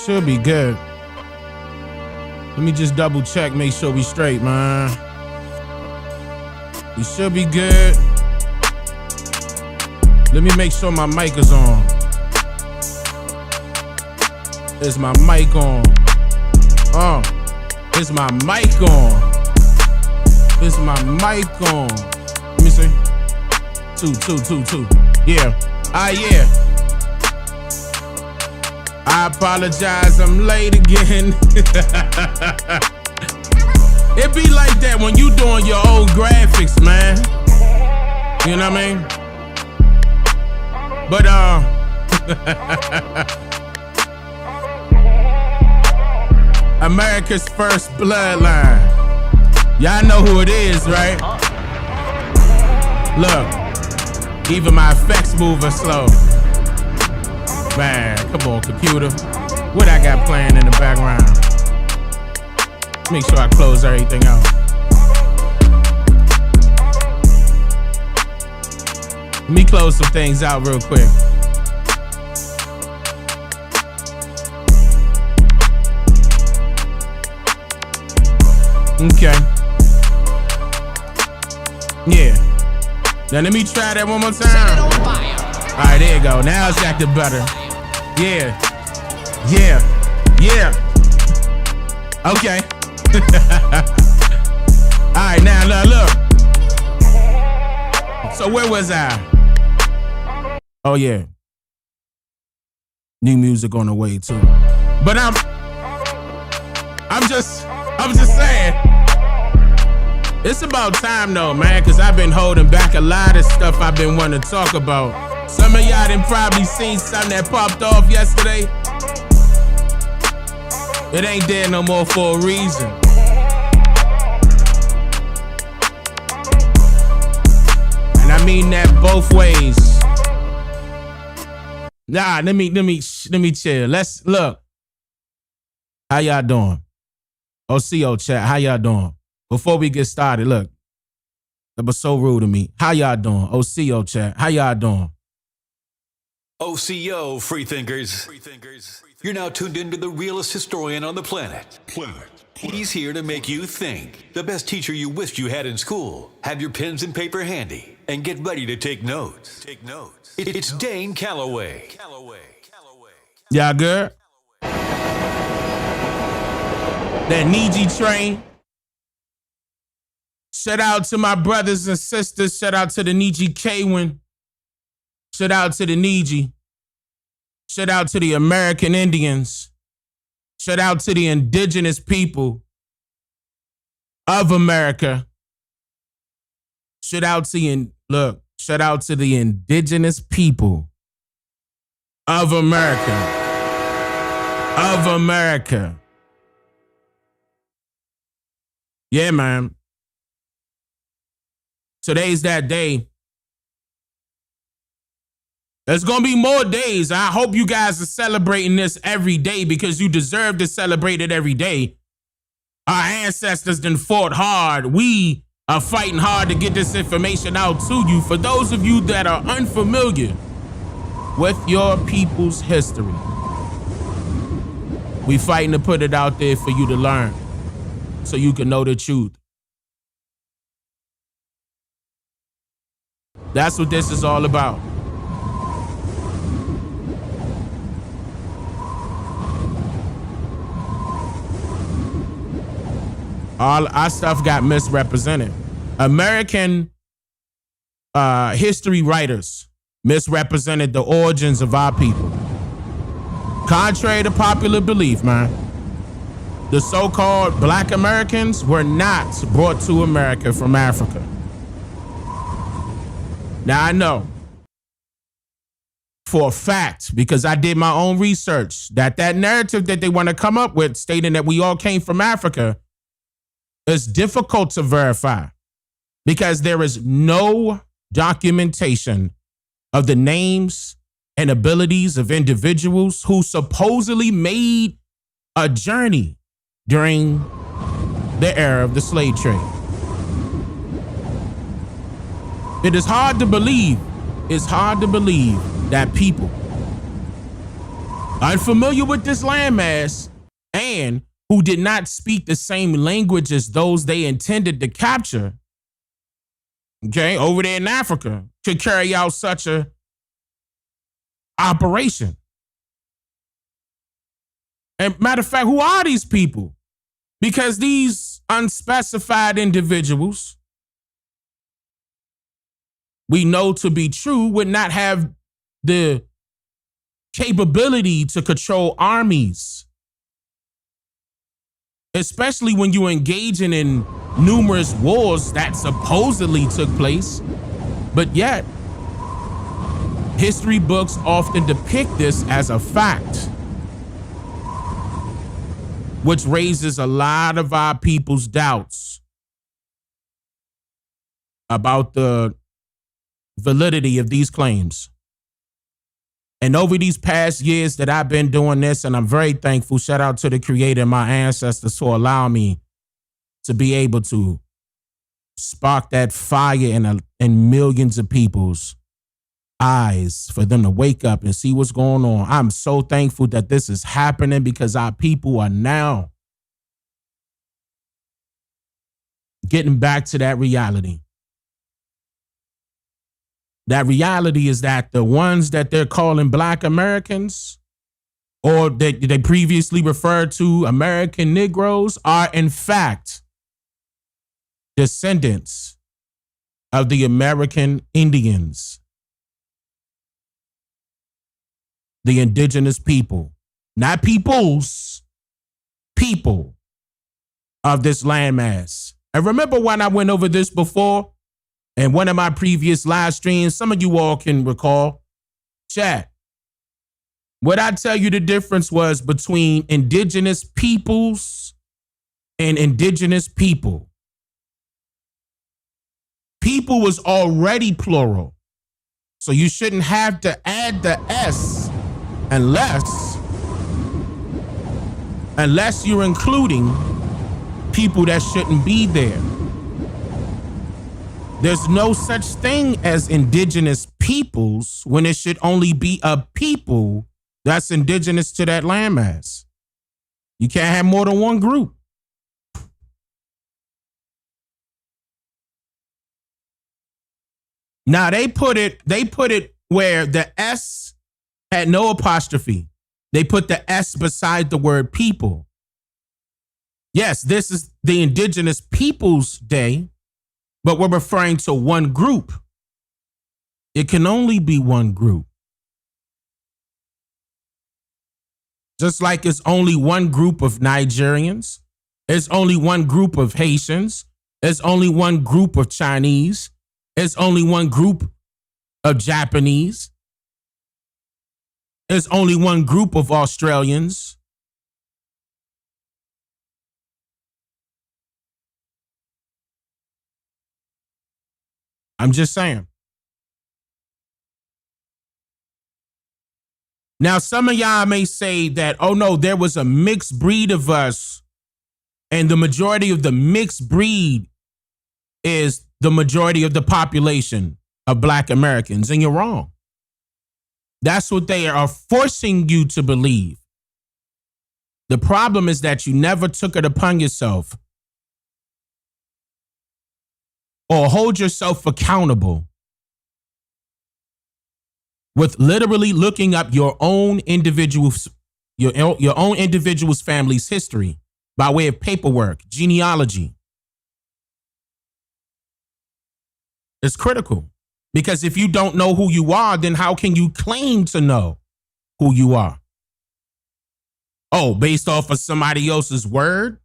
should be good. Let me just double check, make sure we straight, man. We should be good. Let me make sure my mic is on. Is my mic on? Is my mic on? Is my mic on? Let me see. Two. Yeah. Yeah. I apologize, I'm late again. It be like that when you doing your old graphics, man. You know what I mean? But America's first bloodline. Y'all know who it is, right? Look, even my effects moving slow. Man, come on, computer. What I got playing in the background? Make sure I close everything out. Let me close some things out real quick. Okay. Yeah. Now let me try that one more time. All right, there you go. Now it's acting better. Yeah. Okay. All right, now look. So where was I? Oh yeah. New music on the way too. But I'm just saying. It's about time though, man, cause I've been holding back a lot of stuff I've been wanting to talk about. Some of y'all done probably seen something that popped off yesterday. It ain't there no more for a reason. And I mean that both ways. Nah, let me chill. Let's look. How y'all doing? OCO chat, how y'all doing? Before we get started, look. That was so rude of me. How y'all doing? OCO chat, how y'all doing? OCO, freethinkers. You're now tuned into the realest historian on the planet. He's here to make you think. The best teacher you wished you had in school. Have your pens and paper handy and get ready to take notes. It's Dane Calloway. Y'all good? That Niji train. Shout out to my brothers and sisters. Shout out to the Niji Kwin. Shout out to the Niji. Shout out to the American Indians. Shout out to the indigenous people of America. Shout out to the indigenous people of America. Yeah, man. Today's that day. There's going to be more days. I hope you guys are celebrating this every day because you deserve to celebrate it every day. Our ancestors done fought hard. We are fighting hard to get this information out to you. For those of you that are unfamiliar with your people's history, we fighting to put it out there for you to learn so you can know the truth. That's what this is all about. All our stuff got misrepresented. American history writers misrepresented the origins of our people. Contrary to popular belief, man, the so-called Black Americans were not brought to America from Africa. Now I know for a fact, because I did my own research, that narrative that they want to come up with stating that we all came from Africa is difficult to verify because there is no documentation of the names and abilities of individuals who supposedly made a journey during the era of the slave trade. It is hard to believe. It's hard to believe that people unfamiliar with this landmass, and who did not speak the same language as those they intended to capture, okay, over there in Africa, could carry out such a operation. And matter of fact, who are these people? Because these unspecified individuals we know to be true would not have the capability to control armies, especially when you're engaging in numerous wars that supposedly took place. But yet, history books often depict this as a fact, which raises a lot of our people's doubts about the validity of these claims. And over these past years that I've been doing this, and I'm very thankful, shout out to the Creator and my ancestors for allowing me to be able to spark that fire in millions of people's eyes for them to wake up and see what's going on. I'm so thankful that this is happening because our people are now getting back to that reality. That reality is that the ones that they're calling Black Americans, or that they previously referred to American Negroes, are in fact descendants of the American Indians, the indigenous people, not peoples, people of this landmass. And remember when I went over this before? In one of my previous live streams, some of you all can recall, chat. What I tell you the difference was between indigenous peoples and indigenous people. People was already plural. So you shouldn't have to add the S unless you're including people that shouldn't be there. There's no such thing as indigenous peoples when it should only be a people that's indigenous to that landmass. You can't have more than one group. Now they put it where the S had no apostrophe. They put the S beside the word people. Yes, this is the Indigenous Peoples Day, but we're referring to one group. It can only be one group. Just like it's only one group of Nigerians, it's only one group of Haitians, it's only one group of Chinese, it's only one group of Japanese, it's only one group of Australians. I'm just saying. Now, some of y'all may say that, oh no, there was a mixed breed of us, and the majority of the mixed breed is the majority of the population of Black Americans, and you're wrong. That's what they are forcing you to believe. The problem is that you never took it upon yourself or hold yourself accountable with literally looking up your own individual's family's history by way of paperwork, genealogy. It's critical, because if you don't know who you are, then how can you claim to know who you are? Oh, based off of somebody else's word?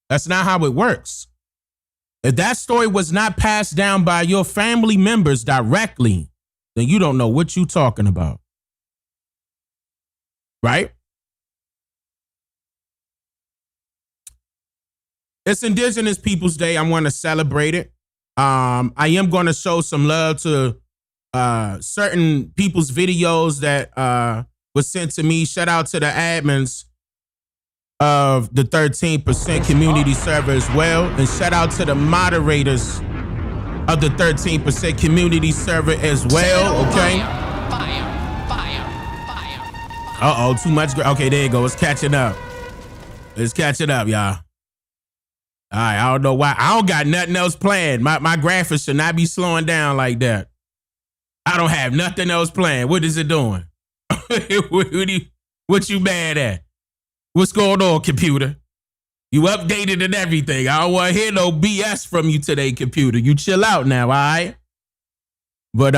That's not how it works. If that story was not passed down by your family members directly, then you don't know what you're talking about. Right? It's Indigenous Peoples Day. I want to celebrate it. I am going to show some love to certain people's videos that was sent to me. Shout out to the admins of the 13% community server as well. And shout out to the moderators of the 13% community server as well. Okay. Uh-oh, too much. Okay, there you go. It's catching up. It's catching up, y'all. All right, I don't know why. I don't got nothing else planned. My graphics should not be slowing down like that. I don't have nothing else planned. What is it doing? What you mad at? What's going on, computer? You updated and everything. I don't want to hear no BS from you today, computer. You chill out now, all right? But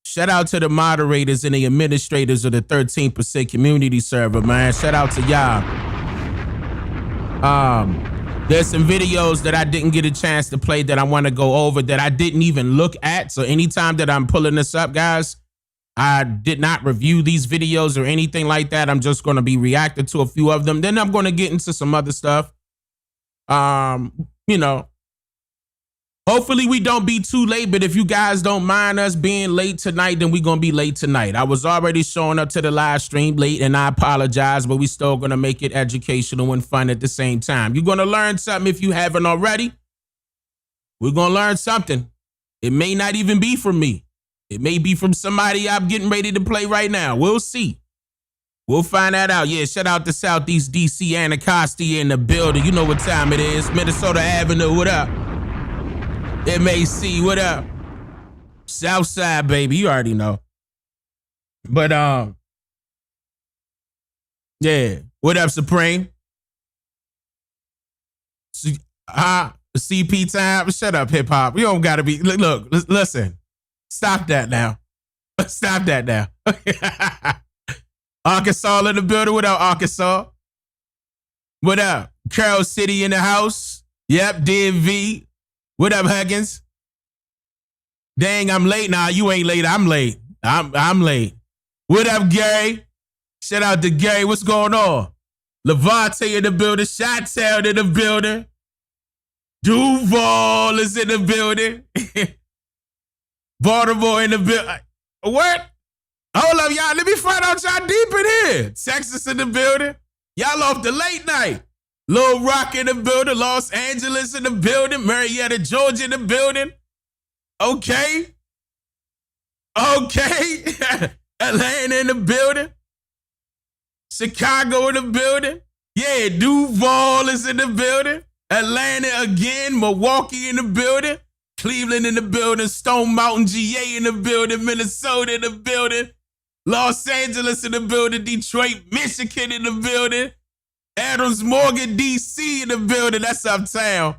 shout out to the moderators and the administrators of the 13% community server, man. Shout out to y'all. There's some videos that I didn't get a chance to play that I want to go over that I didn't even look at. So anytime that I'm pulling this up, guys, I did not review these videos or anything like that. I'm just going to be reacting to a few of them. Then I'm going to get into some other stuff. You know, hopefully we don't be too late, but if you guys don't mind us being late tonight, then we're going to be late tonight. I was already showing up to the live stream late, and I apologize, but we still going to make it educational and fun at the same time. You're going to learn something if you haven't already. We're going to learn something. It may not even be from me. It may be from somebody I'm getting ready to play right now. We'll see. We'll find that out. Yeah, shout out to Southeast DC, Anacostia in the building. You know what time it is. Minnesota Avenue, what up? MAC, what up? Southside, baby, you already know. But, yeah. What up, Supreme? CP time? Shut up, hip-hop. You don't gotta be, look, listen. Stop that now. Stop that now. Arkansas in the building. What up, Arkansas? What up? Carroll City in the house. Yep, DMV. What up, Huggins? Dang, I'm late. Nah, you ain't late. I'm late. I'm late. What up, Gary? Shout out to Gary. What's going on? Levante in the building. Chi-Town in the building. Duval is in the building. Baltimore in the building. What? Hold up, y'all. Let me find out y'all deep in here. Texas in the building. Y'all off the late night. Little Rock in the building. Los Angeles in the building. Marietta, Georgia in the building. Okay. Atlanta in the building. Chicago in the building. Yeah, Duval is in the building. Atlanta again. Milwaukee in the building. Cleveland in the building, Stone Mountain, GA in the building, Minnesota in the building, Los Angeles in the building, Detroit, Michigan in the building, Adams Morgan, DC in the building. That's uptown.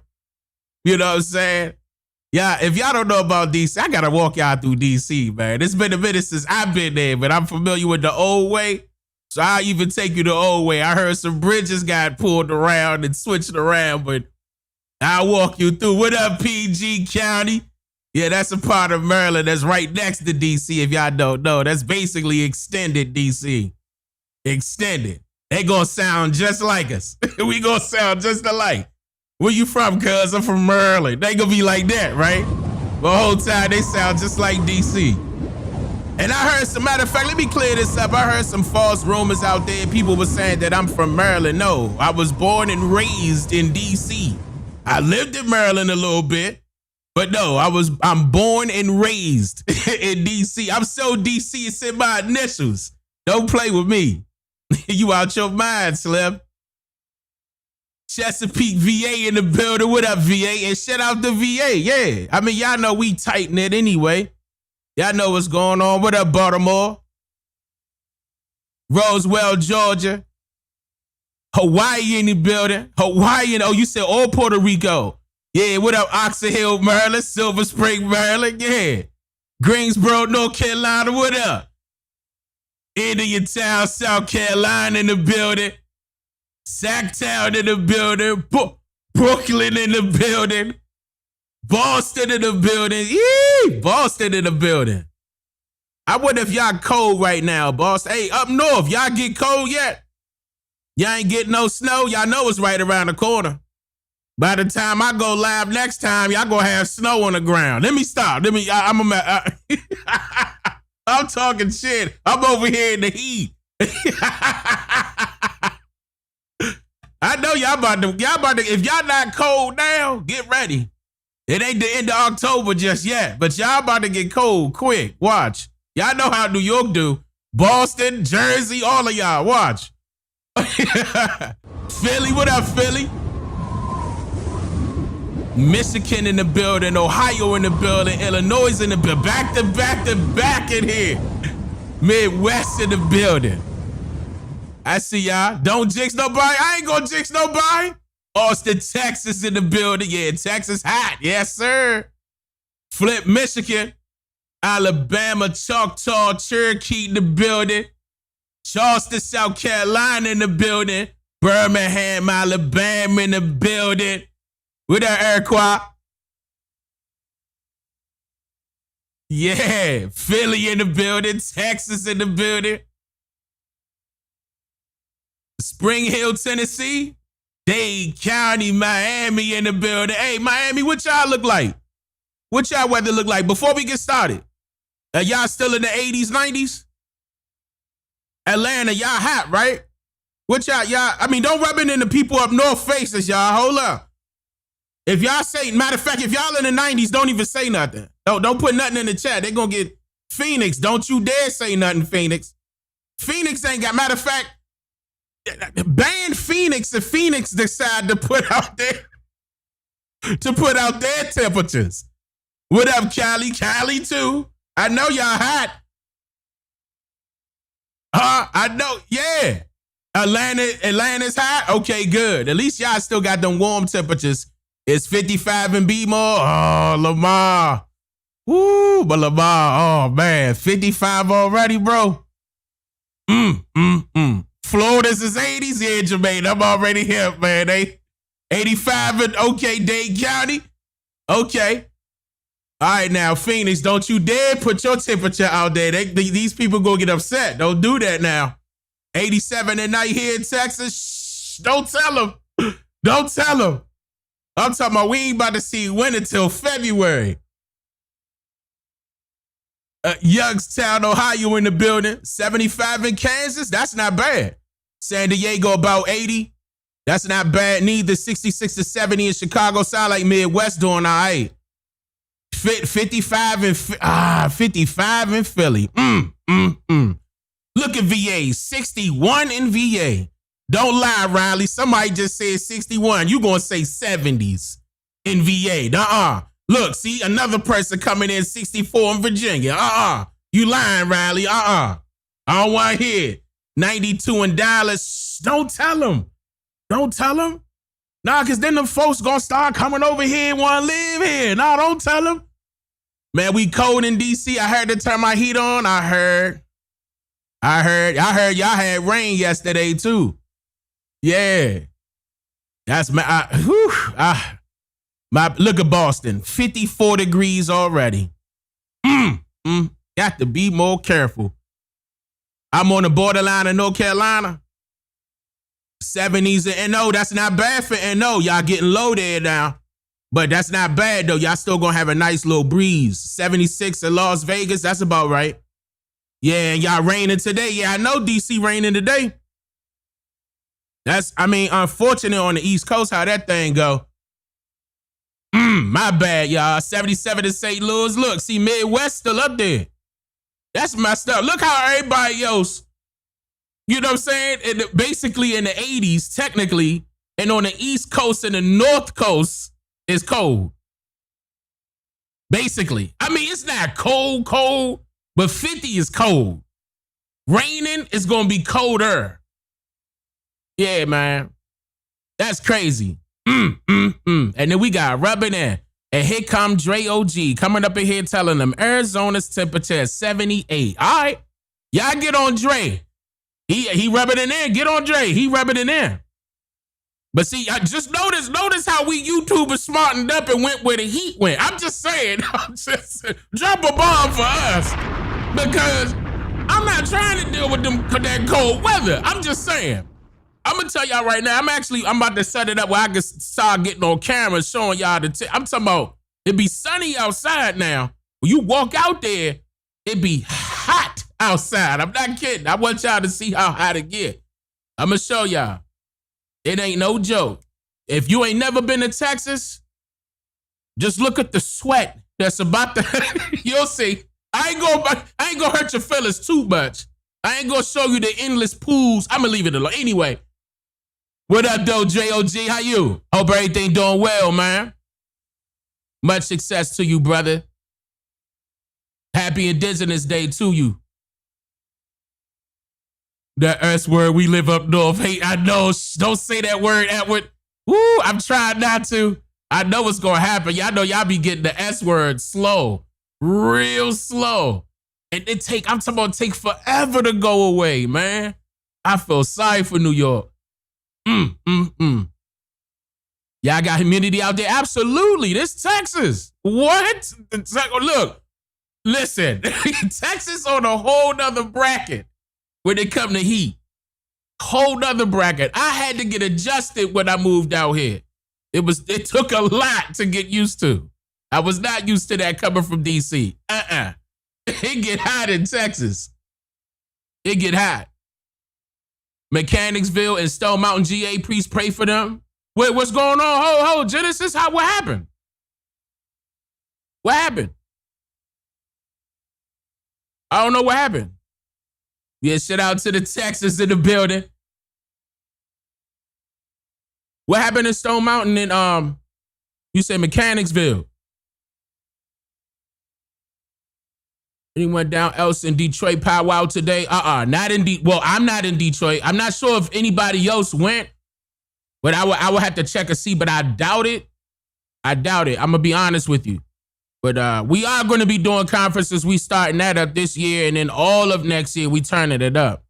You know what I'm saying? Yeah, if y'all don't know about DC, I got to walk y'all through DC, man. It's been a minute since I've been there, but I'm familiar with the old way. So I'll even take you the old way. I heard some bridges got pulled around and switched around, but I'll walk you through. What up, PG County? Yeah, that's a part of Maryland that's right next to DC, if y'all don't know. That's basically extended DC. Extended. They gonna sound just like us. We gonna sound just alike. Where you from, cuz? I'm from Maryland. They gonna be like that, right? The whole time they sound just like DC. And I heard some, matter of fact, let me clear this up. I heard some false rumors out there. People were saying that I'm from Maryland. No, I was born and raised in DC. I lived in Maryland a little bit, but no, I'm born and raised in DC. I'm so DC, it's in my initials. Don't play with me. You out your mind, Slim. Chesapeake, VA in the building. What up, VA? And shout out to VA. Yeah. I mean, y'all know we tighten it anyway. Y'all know what's going on. What up, Baltimore? Roswell, Georgia. Hawaii in the building. Hawaiian. Oh, you said all Puerto Rico. Yeah, what up, Oxon Hill, Maryland. Silver Spring, Maryland. Yeah. Greensboro, North Carolina. What up? Indiantown, South Carolina in the building. Sacktown in the building. Brooklyn in the building. Boston in the building. Yee! Boston in the building. I wonder if y'all cold right now, Boston. Hey, up north, y'all get cold yet? Y'all ain't getting no snow. Y'all know it's right around the corner. By the time I go live next time, y'all gonna have snow on the ground. Let me stop. I'm talking shit. I'm over here in the heat. I know y'all about to, if y'all not cold now, get ready. It ain't the end of October just yet, but y'all about to get cold quick. Watch. Y'all know how New York do. Boston, Jersey, all of y'all. Watch. Philly, what up, Philly? Michigan in the building, Ohio in the building, Illinois in the building. Back to back to back in here. Midwest in the building. I see y'all. Don't jinx nobody. I ain't gonna jinx nobody. Austin, Texas in the building. Yeah, Texas hot. Yes, sir. Flip, Michigan. Alabama, Choctaw, Cherokee in the building. Charleston, South Carolina in the building. Birmingham, Alabama in the building. With that Iroquois. Yeah, Philly in the building. Texas in the building. Spring Hill, Tennessee. Dane County, Miami in the building. Hey, Miami, what y'all look like? What y'all weather look like? Before we get started, y'all still in the 80s, 90s? Atlanta, y'all hot, right? What y'all, I mean, don't rub it in the people up north faces, y'all. Hold up. If y'all say, matter of fact, if y'all in the 90s, don't even say nothing. Don't put nothing in the chat. They're going to get Phoenix. Don't you dare say nothing, Phoenix. Phoenix ain't got, matter of fact, ban Phoenix if Phoenix decide to put out their temperatures. What up, Cali? Cali too. I know y'all hot. I know, yeah. Atlanta's hot? Okay, good. At least y'all still got them warm temperatures. It's 55 in B-more. Oh, Lamar. Woo, but Lamar, oh man, 55 already, bro. Florida's is 80s. Yeah, Jermaine, I'm already here, man. They 85 in, okay, Dade County. Okay. All right, now, Phoenix, don't you dare put your temperature out there. These people gonna get upset. Don't do that now. 87 at night here in Texas. Shh, don't tell them. Don't tell them. I'm talking about we ain't about to see winter till February. Youngstown, Ohio in the building. 75 in Kansas. That's not bad. San Diego about 80. That's not bad neither. 66 to 70 in Chicago. Sound like Midwest doing all right. 55 in Philly. Look at VA. 61 in VA. Don't lie, Riley. Somebody just said 61. You gonna say 70s in VA. Look, see, another person coming in 64 in Virginia. You lying, Riley. I don't want to hear it. 92 in Dallas. Shh, don't tell them. Don't tell them. Nah, because then the folks gonna start coming over here and want to live here. Nah, don't tell them. Man, we cold in DC. I heard to turn my heat on. I heard y'all had rain yesterday too. Yeah. That's look at Boston. 54 degrees already. Got to be more careful. I'm on the borderline of North Carolina. 70s and NO. That's not bad for NO. Y'all getting low there now. But that's not bad though. Y'all still gonna have a nice little breeze. 76 in Las Vegas. That's about right. Yeah, and y'all raining today. Yeah, I know DC raining today. That's, I mean, unfortunate on the East Coast how that thing go. My bad, y'all. 77 in St. Louis. Look, see, Midwest still up there. That's messed up. Look how everybody else, you know what I'm saying? Basically in the 80s, technically, and on the East Coast and the North Coast is cold. Basically. I mean, it's not cold, but 50 is cold. Raining is going to be colder. Yeah, man. That's crazy. And then we got rubbing in. And here come Dre OG coming up in here telling them Arizona's temperature is 78. All right. Y'all get on Dre. He rubbing it in. Get on Dre. He rubbing it in. But see, I just notice how we YouTubers smartened up and went where the heat went. I'm just saying, drop a bomb for us. Because I'm not trying to deal with that cold weather. I'm just saying. I'm gonna tell y'all right now, I'm about to set it up where I can start getting on camera showing y'all I'm talking about it be sunny outside now. When you walk out there, it be hot outside. I'm not kidding. I want y'all to see how hot it get. I'm gonna show y'all. It ain't no joke. If you ain't never been to Texas, just look at the sweat that's about to, you'll see. I ain't gonna hurt your feelings too much. I ain't gonna show you the endless pools. I'm gonna leave it alone. Anyway, what up, though, JOG? How you? Hope everything doing well, man. Much success to you, brother. Happy Indigenous Day to you. That S word, we live up north. Hey, I know. Don't say that word, Edward. Woo, I'm trying not to. I know what's gonna happen. Y'all know y'all be getting the S word slow, real slow. And I'm talking about take forever to go away, man. I feel sorry for New York. Y'all got humidity out there? Absolutely. This Texas. What? Look, listen. Texas on a whole nother bracket when it come to heat. Whole nother bracket. I had to get adjusted when I moved out here. It took a lot to get used to. I was not used to that coming from DC. It get hot in Texas. It get hot. Mechanicsville and Stone Mountain GA, please pray for them. Wait, what's going on? Ho, Genesis, what happened? What happened? I don't know what happened. Yeah, shout out to the Texas in the building. What happened in Stone Mountain and you said Mechanicsville? Anyone down else in Detroit powwow today? Not in Well, I'm not in Detroit. I'm not sure if anybody else went, but I would have to check and see, but I doubt it. I'm gonna be honest with you. But we are gonna be doing conferences. We starting that up this year, and then all of next year we turning it up.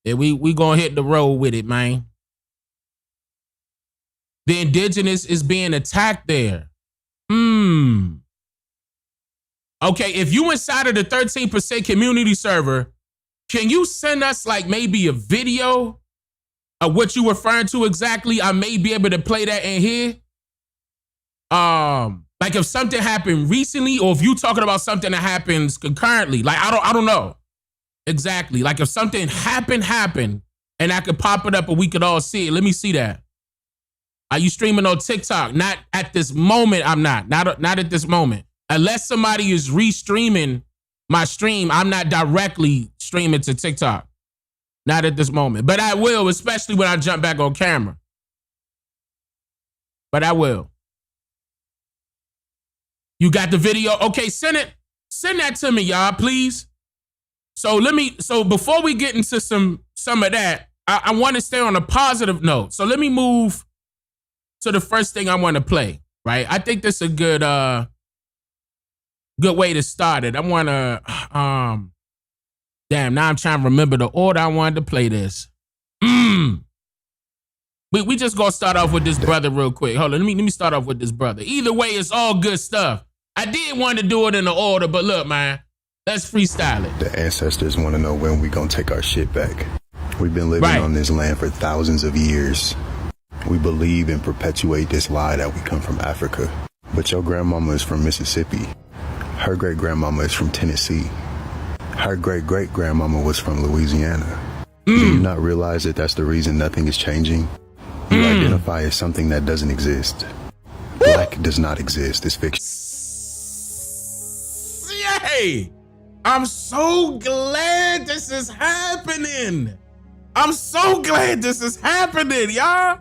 Yeah, we gonna hit the road with it, man. The indigenous is being attacked there. Okay, if you inside of the 13% community server, can you send us like maybe a video of what you referring to exactly? I may be able to play that in here. Like if something happened recently, or if you talking about something that happens concurrently, like I don't know exactly. Like if something happened, and I could pop it up and we could all see it. Let me see that. Are you streaming on TikTok? Not at this moment. I'm not at this moment. Unless somebody is restreaming my stream, I'm not directly streaming to TikTok. Not at this moment. But I will, especially when I jump back on camera. But I will. You got the video? Okay, send that to me, y'all, please. So before we get into some of that, I want to stay on a positive note. So let me move to the first thing I want to play, right? I think this is a good way to start it. I want to, now I'm trying to remember the order I wanted to play this. We just gonna start off with this brother real quick. Hold on, let me start off with this brother. Either way, it's all good stuff. I did want to do it in the order, but look, man, let's freestyle it. The ancestors want to know when we gonna take our shit back. We've been living on this land for thousands of years. We believe and perpetuate this lie that we come from Africa. But your grandmama is from Mississippi. Her great-grandmama is from Tennessee. Her great-great-grandmama was from Louisiana. Do you not realize that that's the reason nothing is changing? You identify as something that doesn't exist. Black does not exist. It's fiction. Yay! I'm so glad this is happening. Y'all.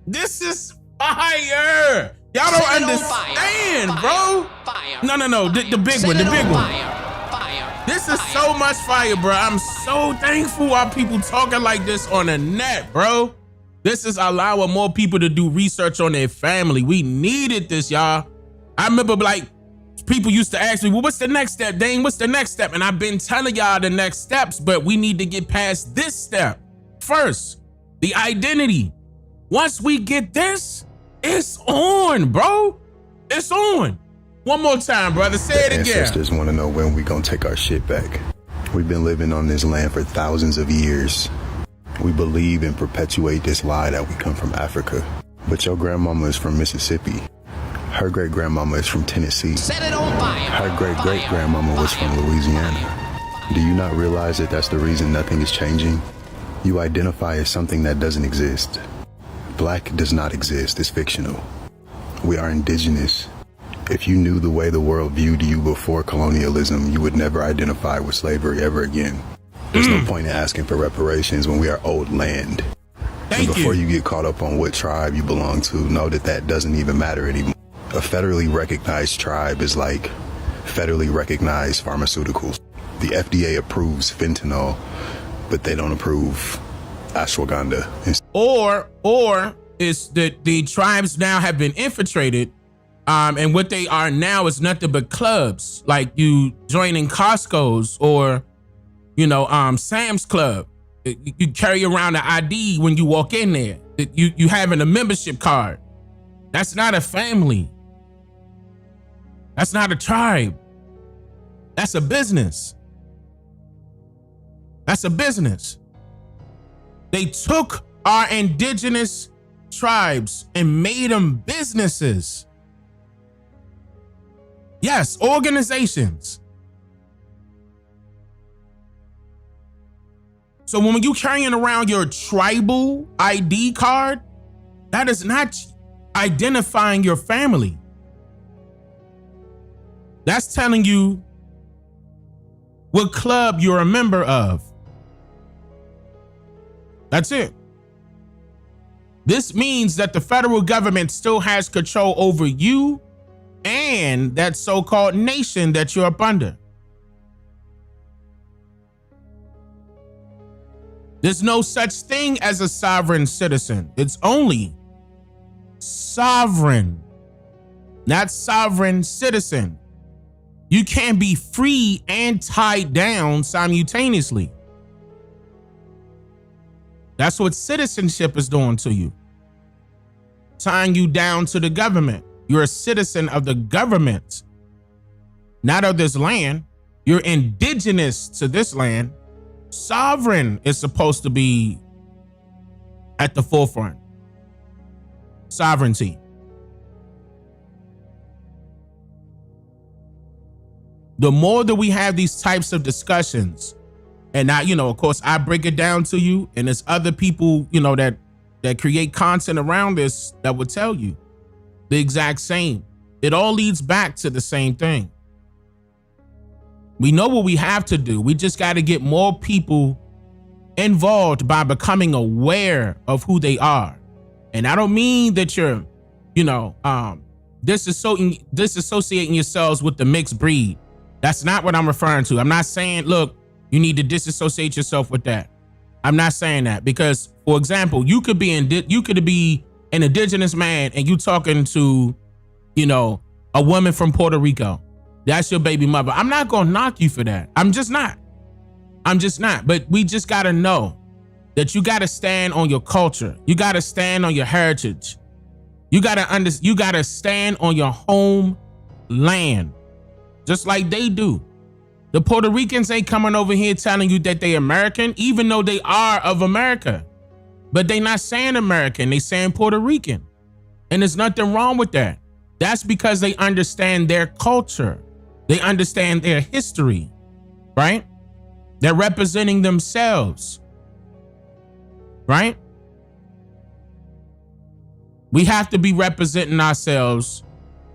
This is fire. Y'all don't understand, bro. No. The big one. This is so much fire, bro. I'm so thankful our people talking like this on the net, bro. This is allowing more people to do research on their family. We needed this, y'all. I remember like people used to ask me, well, what's the next step, Dane? What's the next step? And I've been telling y'all the next steps, but we need to get past this step first. The identity. Once we get this, it's on, bro. It's on. One more time, brother. Say it again. The ancestors want to know when we gonna take our shit back. We've been living on this land for thousands of years. We believe and perpetuate this lie that we come from Africa. But your grandmama is from Mississippi. Her great-grandmama is from Tennessee. Set it on fire. Her great-great-grandmama was from Louisiana. Do you not realize that that's the reason nothing is changing? You identify as something that doesn't exist. Black does not exist. It's fictional. We are indigenous. If you knew the way the world viewed you before colonialism, you would never identify with slavery ever again. There's no point in asking for reparations when we are owed land. And before you get caught up on what tribe you belong to, know that that doesn't even matter anymore. A federally recognized tribe is like federally recognized pharmaceuticals. The FDA approves fentanyl, but they don't approve ashwagandha. Or it's that the tribes now have been infiltrated, and what they are now is nothing but clubs, like you joining Costco's or, Sam's Club. You carry around an ID when you walk in there. You having a membership card. That's not a family. That's not a tribe. That's a business. That's a business. They took our indigenous tribes and made them businesses. Yes, organizations. So when you carrying around your tribal ID card, that is not identifying your family. That's telling you what club you're a member of. That's it. This means that the federal government still has control over you and that so-called nation that you're up under. There's no such thing as a sovereign citizen. It's only sovereign, not sovereign citizen. You can't be free and tied down simultaneously. That's what citizenship is doing to you. Tying you down to the government. You're a citizen of the government, not of this land. You're indigenous to this land. Sovereign is supposed to be at the forefront. Sovereignty. The more that we have these types of discussions, and now, of course, I break it down to you, and there's other people, that create content around this that will tell you the exact same. It all leads back to the same thing. We know what we have to do. We just got to get more people involved by becoming aware of who they are. And I don't mean that you're, disassociating yourselves with the mixed breed. That's not what I'm referring to. I'm not saying, look, you need to disassociate yourself with that. I'm not saying that because, for example, you could be an indigenous man and you talking to, a woman from Puerto Rico. That's your baby mother. I'm not going to knock you for that. I'm just not. But we just got to know that you got to stand on your culture. You got to stand on your heritage. You got to stand on your home land, just like they do. The Puerto Ricans ain't coming over here telling you that they American, even though they are of America. But they not saying American, they saying Puerto Rican. And there's nothing wrong with that. That's because they understand their culture. They understand their history, right? They're representing themselves, right? We have to be representing ourselves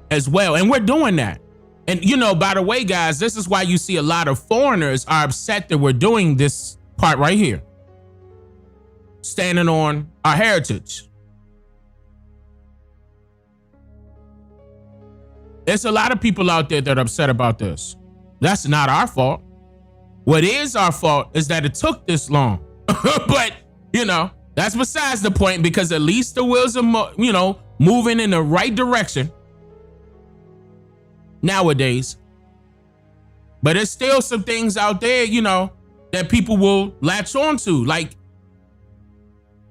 as well. And we're doing that. And, by the way, guys, this is why you see a lot of foreigners are upset that we're doing this part right here. Standing on our heritage. There's a lot of people out there that are upset about this. That's not our fault. What is our fault is that it took this long. But, that's besides the point, because at least the wheels are, moving in the right direction nowadays. But there's still some things out there, that people will latch on to, like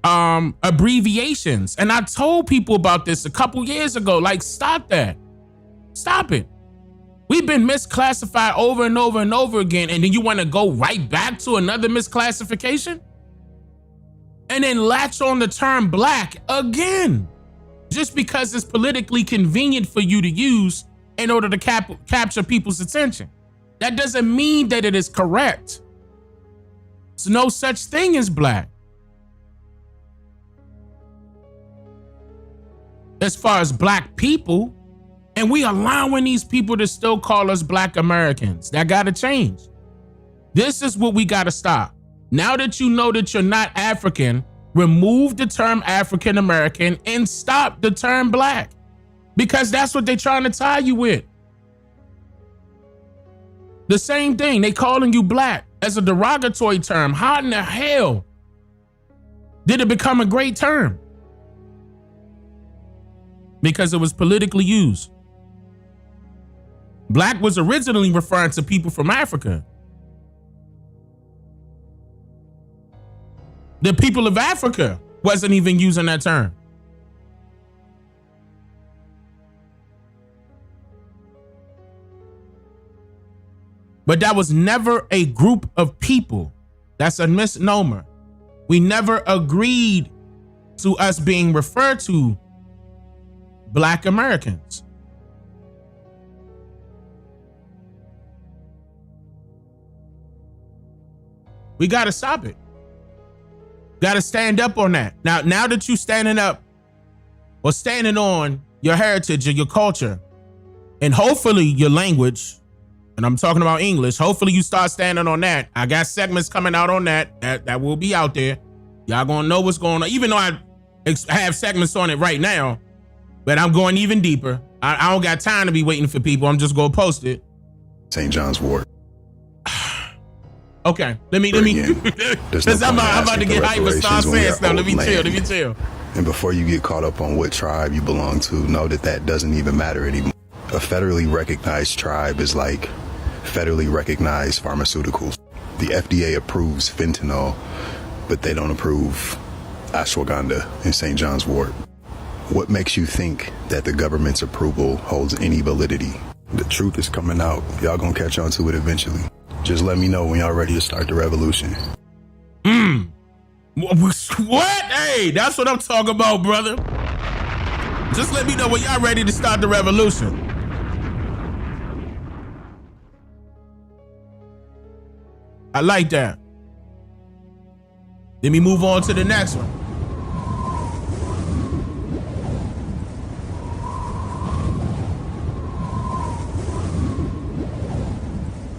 abbreviations. And I told people about this a couple years ago, like, stop that. Stop it. We've been misclassified over and over and over again. And then you want to go right back to another misclassification? And then latch on the term black again, just because it's politically convenient for you to use in order to capture people's attention. That doesn't mean that it is correct. There's no such thing as black. As far as black people, and we allowing these people to still call us black Americans. That got to change. This is what we got to stop. Now that you know that you're not African, remove the term African American and stop the term black, because that's what they're trying to tie you with. The same thing, they calling you black as a derogatory term. How in the hell did it become a great term? Because it was politically used. Black was originally referring to people from Africa. The people of Africa wasn't even using that term. But that was never a group of people. That's a misnomer. We never agreed to us being referred to Black Americans. We got to stop it. Got to stand up on that. Now that you standing up or standing on your heritage or your culture and hopefully your language, and I'm talking about English, hopefully you start standing on that. I got segments coming out on that will be out there. Y'all gonna know what's going on, even though I have segments on it right now, but I'm going even deeper. I don't got time to be waiting for people. I'm just gonna post it. St. John's Wort. Okay, let me. Because I'm about to get hype and start saying stuff. Let me chill. And before you get caught up on what tribe you belong to, know that doesn't even matter anymore. A federally recognized tribe is like federally recognized pharmaceuticals. The FDA approves fentanyl, but they don't approve ashwagandha and St. John's Wort. What makes you think that the government's approval holds any validity? The truth is coming out. Y'all gonna catch on to it eventually. Just let me know when y'all ready to start the revolution. What? Hey, that's what I'm talking about, brother. Just let me know when y'all ready to start the revolution. I like that. Let me move on to the next one.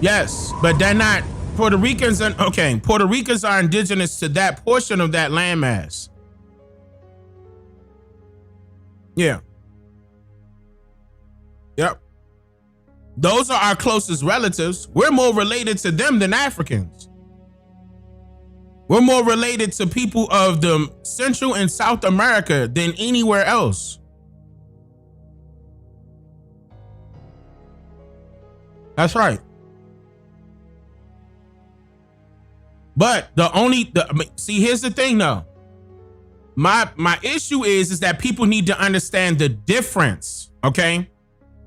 Yes, but they're not. Puerto Ricans Puerto Ricans are indigenous to that portion of that landmass. Yeah. Yep. Those are our closest relatives. We're more related to them than Africans. We're more related to people of the Central and South America than anywhere else. That's right. But see, here's the thing though. My issue is that people need to understand the difference, okay?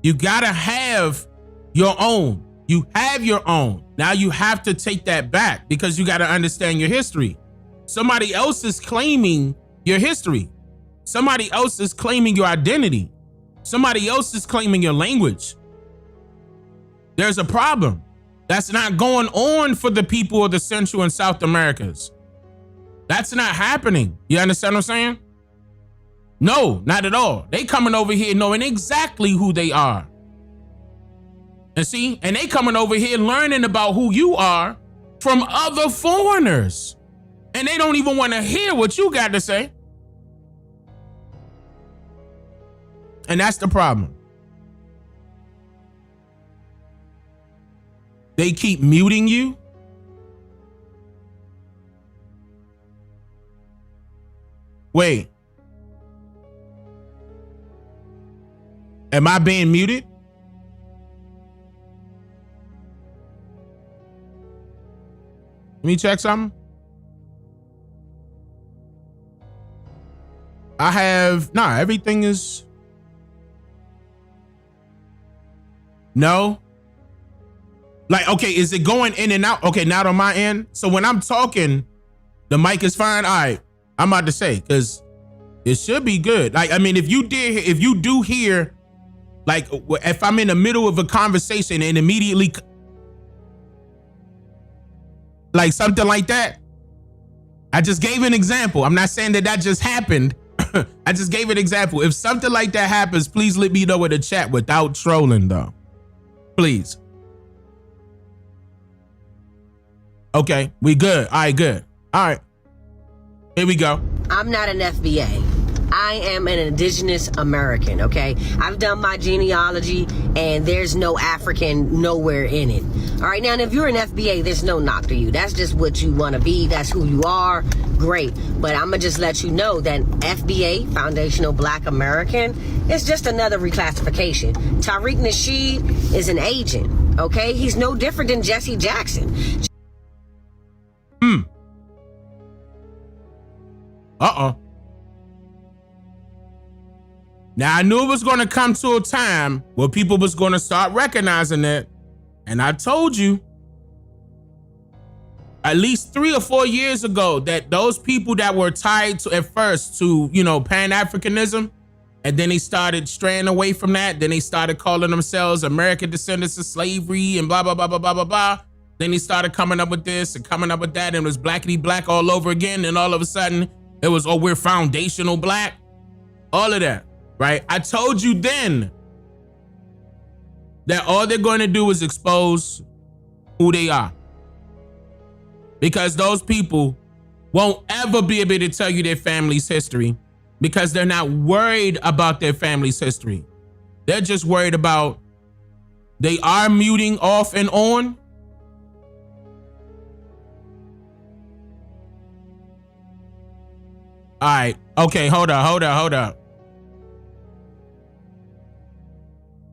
You gotta have your own. You have your own. Now you have to take that back because you gotta understand your history. Somebody else is claiming your history. Somebody else is claiming your identity. Somebody else is claiming your language. There's a problem. That's not going on for the people of the Central and South Americas. That's not happening. You understand what I'm saying? No, not at all. They coming over here knowing exactly who they are. And see, and they coming over here learning about who you are from other foreigners. And they don't even want to hear what you got to say. And that's the problem. They keep muting you. Wait. Am I being muted? Let me check something. Everything is. No. Like, okay, is it going in and out? Okay, not on my end. So when I'm talking, the mic is fine. All right, I'm about to say, because it should be good. Like, I mean, if you do hear, like, if I'm in the middle of a conversation and immediately, like something like that, I just gave an example. I'm not saying that just happened. I just gave an example. If something like that happens, please let me know in the chat without trolling, though. Please. Okay, we good. All right, good. All right. Here we go. I'm not an FBA. I am an indigenous American, okay? I've done my genealogy, and there's no African nowhere in it. All right, now, if you're an FBA, there's no knock to you. That's just what you want to be. That's who you are. Great. But I'm going to just let you know that FBA, Foundational Black American, is just another reclassification. Tariq Nasheed is an agent, okay? He's no different than Jesse Jackson. Uh-oh. Now, I knew it was going to come to a time where people was going to start recognizing it. And I told you at least 3 or 4 years ago that those people that were tied to, at first to, Pan-Africanism, and then they started straying away from that. Then they started calling themselves American descendants of slavery and blah, blah, blah, blah, blah, blah, blah. Then they started coming up with this and coming up with that, and it was blackity black all over again. And all of a sudden it was, we're foundational black. All of that, right? I told you then that all they're going to do is expose who they are. Because those people won't ever be able to tell you their family's history because they're not worried about their family's history. They're just worried about they are muting off and on. All right. Okay, hold up.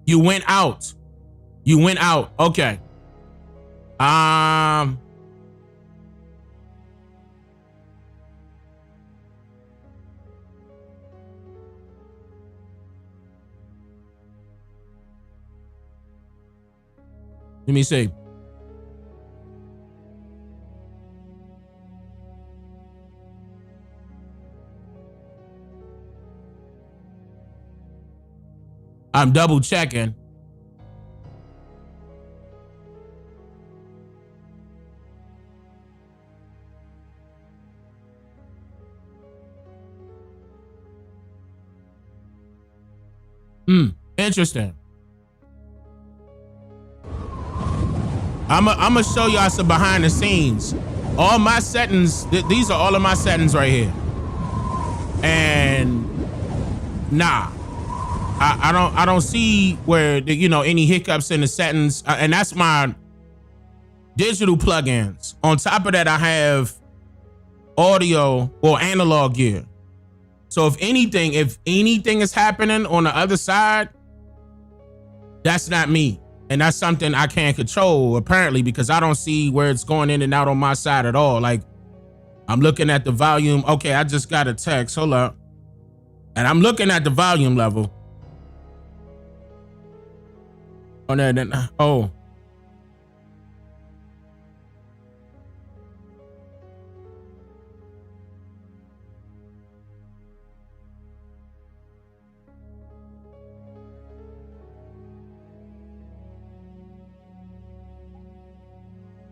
You went out. Okay. Let me see. I'm double checking. Interesting. I'm gonna show y'all some behind the scenes. All my settings, these are all of my settings right here. And nah, I don't see where any hiccups in the settings, and that's my digital plugins. On top of that, I have audio or analog gear. So if anything is happening on the other side, that's not me. And that's something I can't control, apparently, because I don't see where it's going in and out on my side at all. Like, I'm looking at the volume. Okay, I just got a text. Hold up. And I'm looking at the volume level. Oh, no, no. Oh.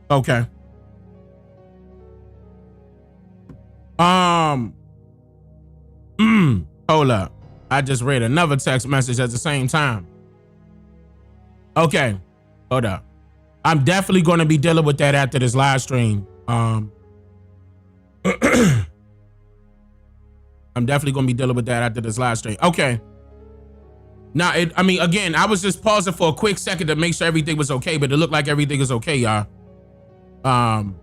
Okay. Hold up. I just read another text message at the same time. Okay. Hold up. I'm definitely going to be dealing with that after this live stream. I'm definitely going to be dealing with that after this live stream. Okay. Now, again, I was just pausing for a quick second to make sure everything was okay, but it looked like everything is okay, y'all. I'm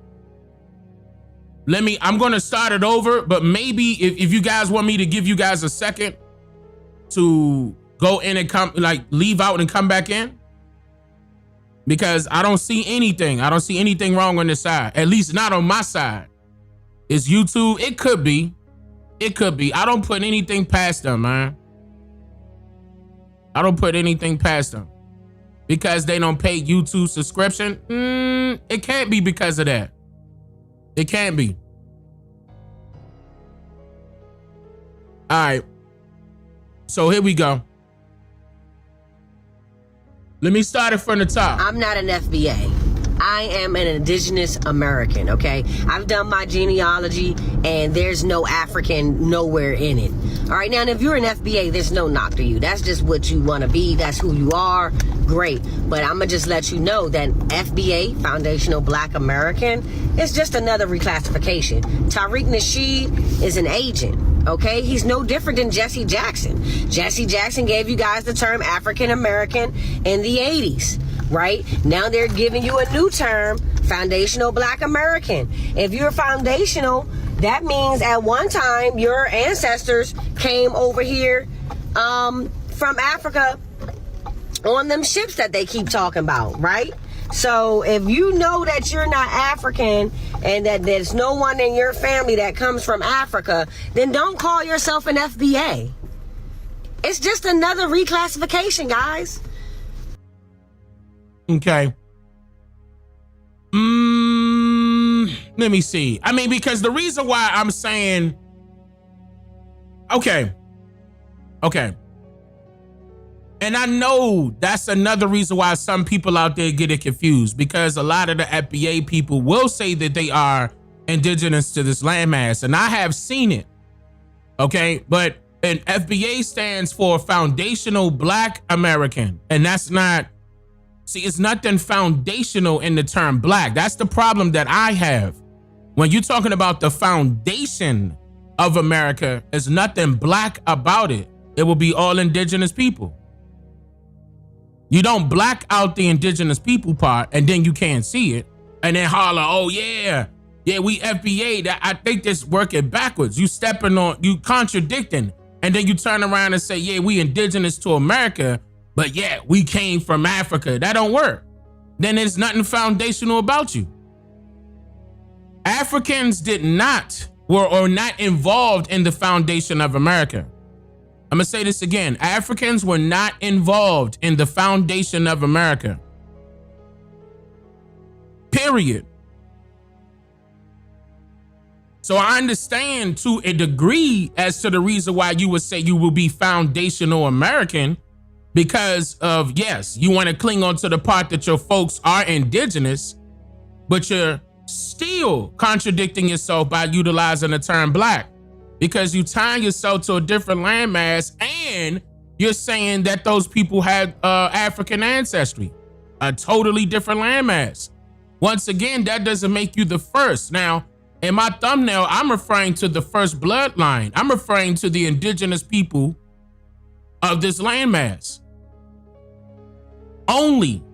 going to start it over, but maybe if you guys want me to give you guys a second to go in and come, like, leave out and come back in, because I don't see anything. I don't see anything wrong on this side, at least not on my side. It's YouTube. It could be. I don't put anything past them, man. I don't put anything past them because they don't pay YouTube subscription. It can't be because of that. It can't be. All right. So here we go. Let me start it from the top. I'm not an FBA. I am an indigenous American, okay? I've done my genealogy, and there's no African nowhere in it. All right, now, and if you're an FBA, there's no knock to you. That's just what you want to be. That's who you are. Great. But I'm going to just let you know that FBA, Foundational Black American, is just another reclassification. Tariq Nasheed is an agent, okay? He's no different than Jesse Jackson. Jesse Jackson gave you guys the term African American in the 80s, right? Now they're giving you a new term, Foundational Black American. If you're foundational, that means at one time your ancestors came over here from Africa on them ships that they keep talking about, right? So if you know that you're not African and that there's no one in your family that comes from Africa, then don't call yourself an FBA. It's just another reclassification, guys. Okay. Let me see. I mean, because the reason why I'm saying, okay. And I know that's another reason why some people out there get it confused, because a lot of the FBA people will say that they are indigenous to this landmass, and I have seen it. Okay, but an FBA stands for Foundational Black American, and that's not, see, it's nothing foundational in the term black. That's the problem that I have. When you're talking about the foundation of America, there's nothing black about it. It will be all indigenous people. You don't black out the indigenous people part and then you can't see it and then holler, oh yeah, we FBA. That I think this working backwards. You stepping on, you contradicting, and then you turn around and say, yeah, we indigenous to America, but yeah, we came from Africa. That don't work. Then there's nothing foundational about you. Africans were not involved in the foundation of America. I'm gonna say this again. Africans were not involved in the foundation of America. Period. So I understand to a degree as to the reason why you would say you will be foundational American, because of, yes, you want to cling on to the part that your folks are indigenous, but you're still contradicting yourself by utilizing the term black. Because you tie yourself to a different landmass and you're saying that those people had African ancestry, a totally different landmass. Once again, that doesn't make you the first. Now, in my thumbnail, I'm referring to the first bloodline. I'm referring to the indigenous people of this landmass. Only.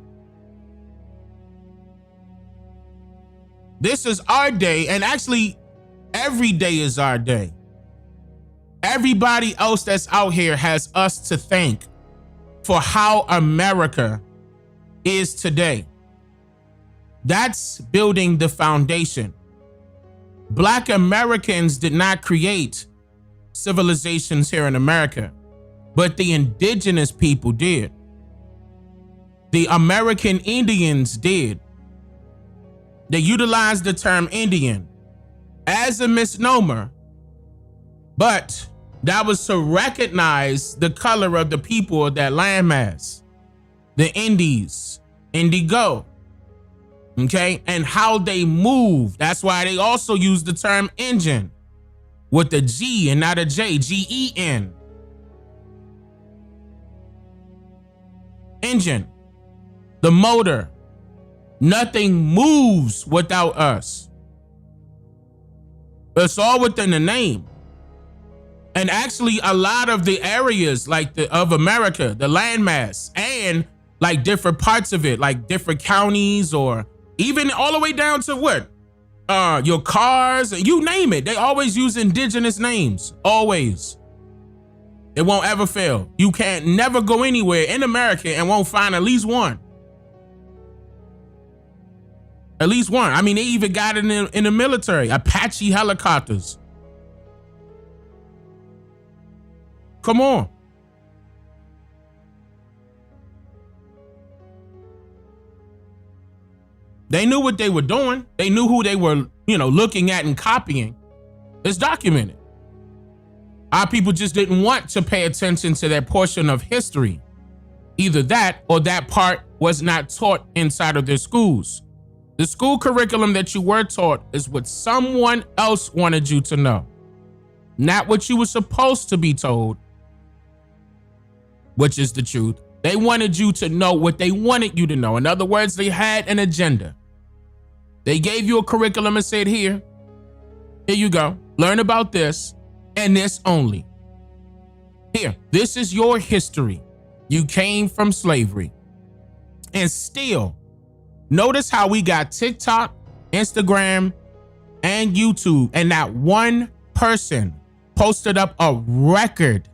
This is our day, and actually, every day is our day. Everybody else that's out here has us to thank for how America is today. That's building the foundation. Black Americans did not create civilizations here in America, but the indigenous people did. The American Indians did. They utilized the term Indian as a misnomer, but that was to recognize the color of the people of that landmass, the Indies, indigo, okay, and how they move. That's why they also use the term engine with the G and not a J, G-E-N. Engine, the motor. Nothing moves without us. It's all within the name. And actually, a lot of the areas of America, the landmass, and like different parts of it, like different counties, or even all the way down to what? Your cars, you name it. They always use indigenous names, always. It won't ever fail. You can't never go anywhere in America and won't find at least one. At least one. I mean, they even got it in the military, Apache helicopters. Come on. They knew what they were doing. They knew who they were, looking at and copying. It's documented. Our people just didn't want to pay attention to that portion of history. Either that or that part was not taught inside of their schools. The school curriculum that you were taught is what someone else wanted you to know, not what you were supposed to be told, which is the truth. They wanted you to know what they wanted you to know. In other words, they had an agenda. They gave you a curriculum and said, here you go. Learn about this and this only. Here, this is your history. You came from slavery. And still, notice how we got TikTok, Instagram, and YouTube, and not one person posted up a record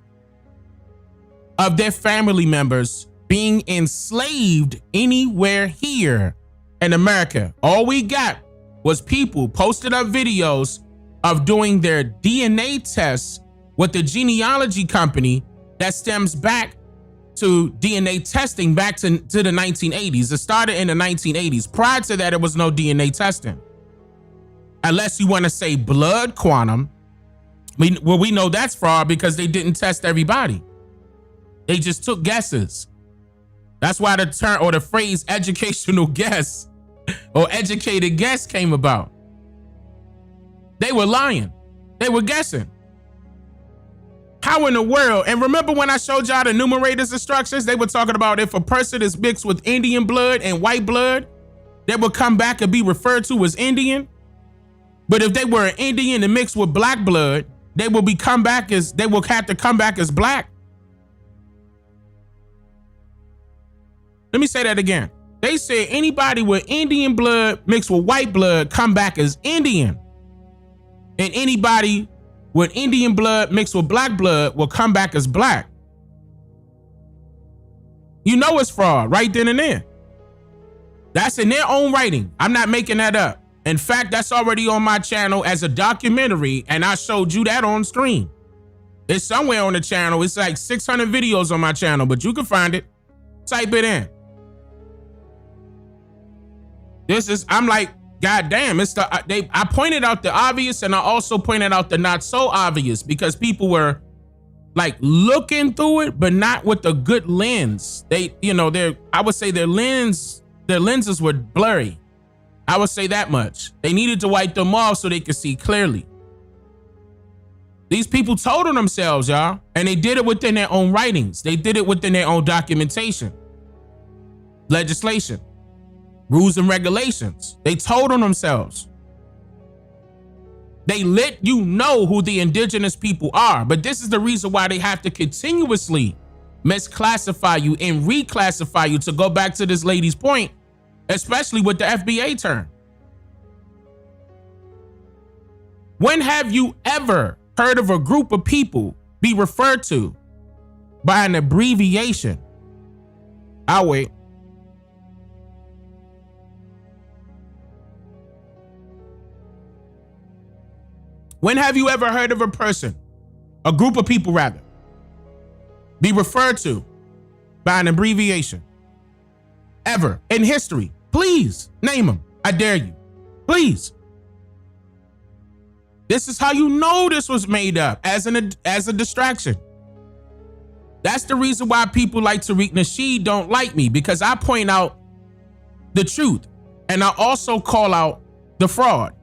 of their family members being enslaved anywhere here in America. All we got was people posted up videos of doing their DNA tests with the genealogy company that stems back to DNA testing back to the 1980s. It started in the 1980s. Prior to that, there was no DNA testing. Unless you want to say blood quantum. We know that's fraud because they didn't test everybody. They just took guesses. That's why the term or the phrase educational guess or educated guess came about. They were lying. They were guessing. How in the world? And remember when I showed y'all the numerator's instructions? They were talking about if a person is mixed with Indian blood and white blood, they would come back and be referred to as Indian. But if they were an Indian and mixed with black blood, they will have to come back as black. Let me say that again. They said anybody with Indian blood mixed with white blood come back as Indian. And anybody with Indian blood mixed with black blood will come back as black. You know it's fraud right then and there. That's in their own writing. I'm not making that up. In fact, that's already on my channel as a documentary, and I showed you that on stream. It's somewhere on the channel. It's like 600 videos on my channel, but you can find it. Type it in. I'm like, God damn, I pointed out the obvious and I also pointed out the not so obvious because people were like looking through it, but not with a good lens. I would say their lenses were blurry. I would say that much. They needed to wipe them off so they could see clearly. These people told on themselves, y'all, and they did it within their own writings. They did it within their own documentation, legislation, rules and regulations. They told on themselves. They let you know who the indigenous people are, but this is the reason why they have to continuously misclassify you and reclassify you, to go back to this lady's point, especially with the FBA term. When have you ever heard of a group of people be referred to by an abbreviation? I'll wait. When have you ever heard of a person, a group of people rather, be referred to by an abbreviation? Ever in history? Please name them. I dare you. Please. This is how you know this was made up, as a distraction. That's the reason why people like Tariq Nasheed don't like me, because I point out the truth and I also call out the fraud.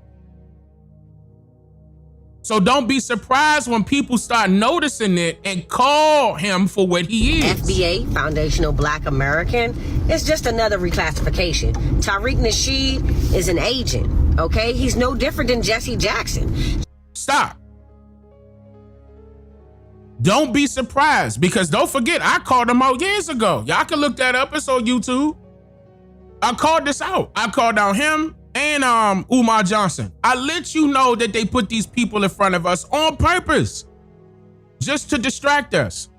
So don't be surprised when people start noticing it and call him for what he is. FBA, Foundational Black American, is just another reclassification. Tariq Nasheed is an agent, okay? He's no different than Jesse Jackson. Stop. Don't be surprised, because don't forget, I called him out years ago. Y'all can look that up. It's on YouTube. I called this out. I called out him and Umar Johnson. I let you know that they put these people in front of us on purpose, just to distract us.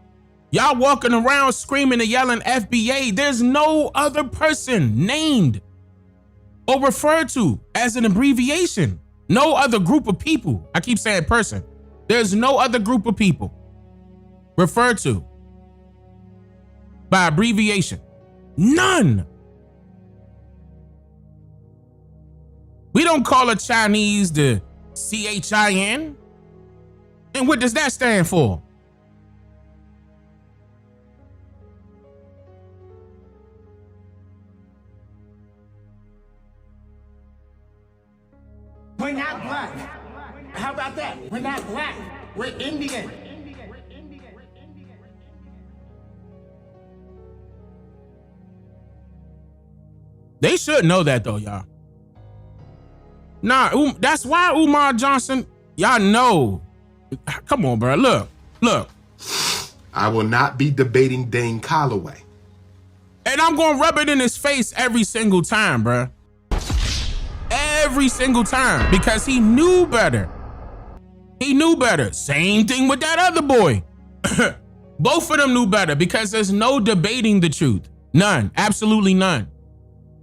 Y'all walking around screaming and yelling FBA. There's no other person named or referred to as an abbreviation. No other group of people. I keep saying person. There's no other group of people referred to by abbreviation. None. We don't call a Chinese the CHIN. And what does that stand for? We're not black. We're Indian. They should know that though, y'all. Nah, that's why Umar Johnson, y'all know. Come on, bro. Look. I will not be debating Dane Calloway. And I'm going to rub it in his face every single time, bro. Every single time. Because he knew better. He knew better. Same thing with that other boy. Both of them knew better because there's no debating the truth. None. Absolutely none.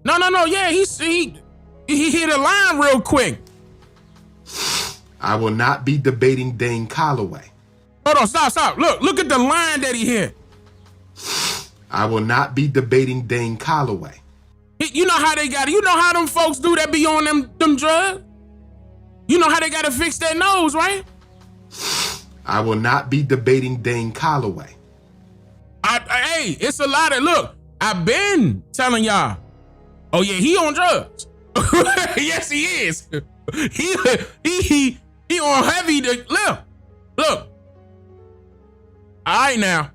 No. Yeah, he hit a line real quick. I will not be debating Dane Calloway. Hold on, stop. Look at the line that he hit. I will not be debating Dane Calloway. You know how they got it. You know how them folks do that be on them drugs? You know how they got to fix their nose, right? I will not be debating Dane Calloway. Hey, it's a lot of, look, I've been telling y'all, oh yeah, he on drugs. Yes, he is. He on heavy, look. All right now.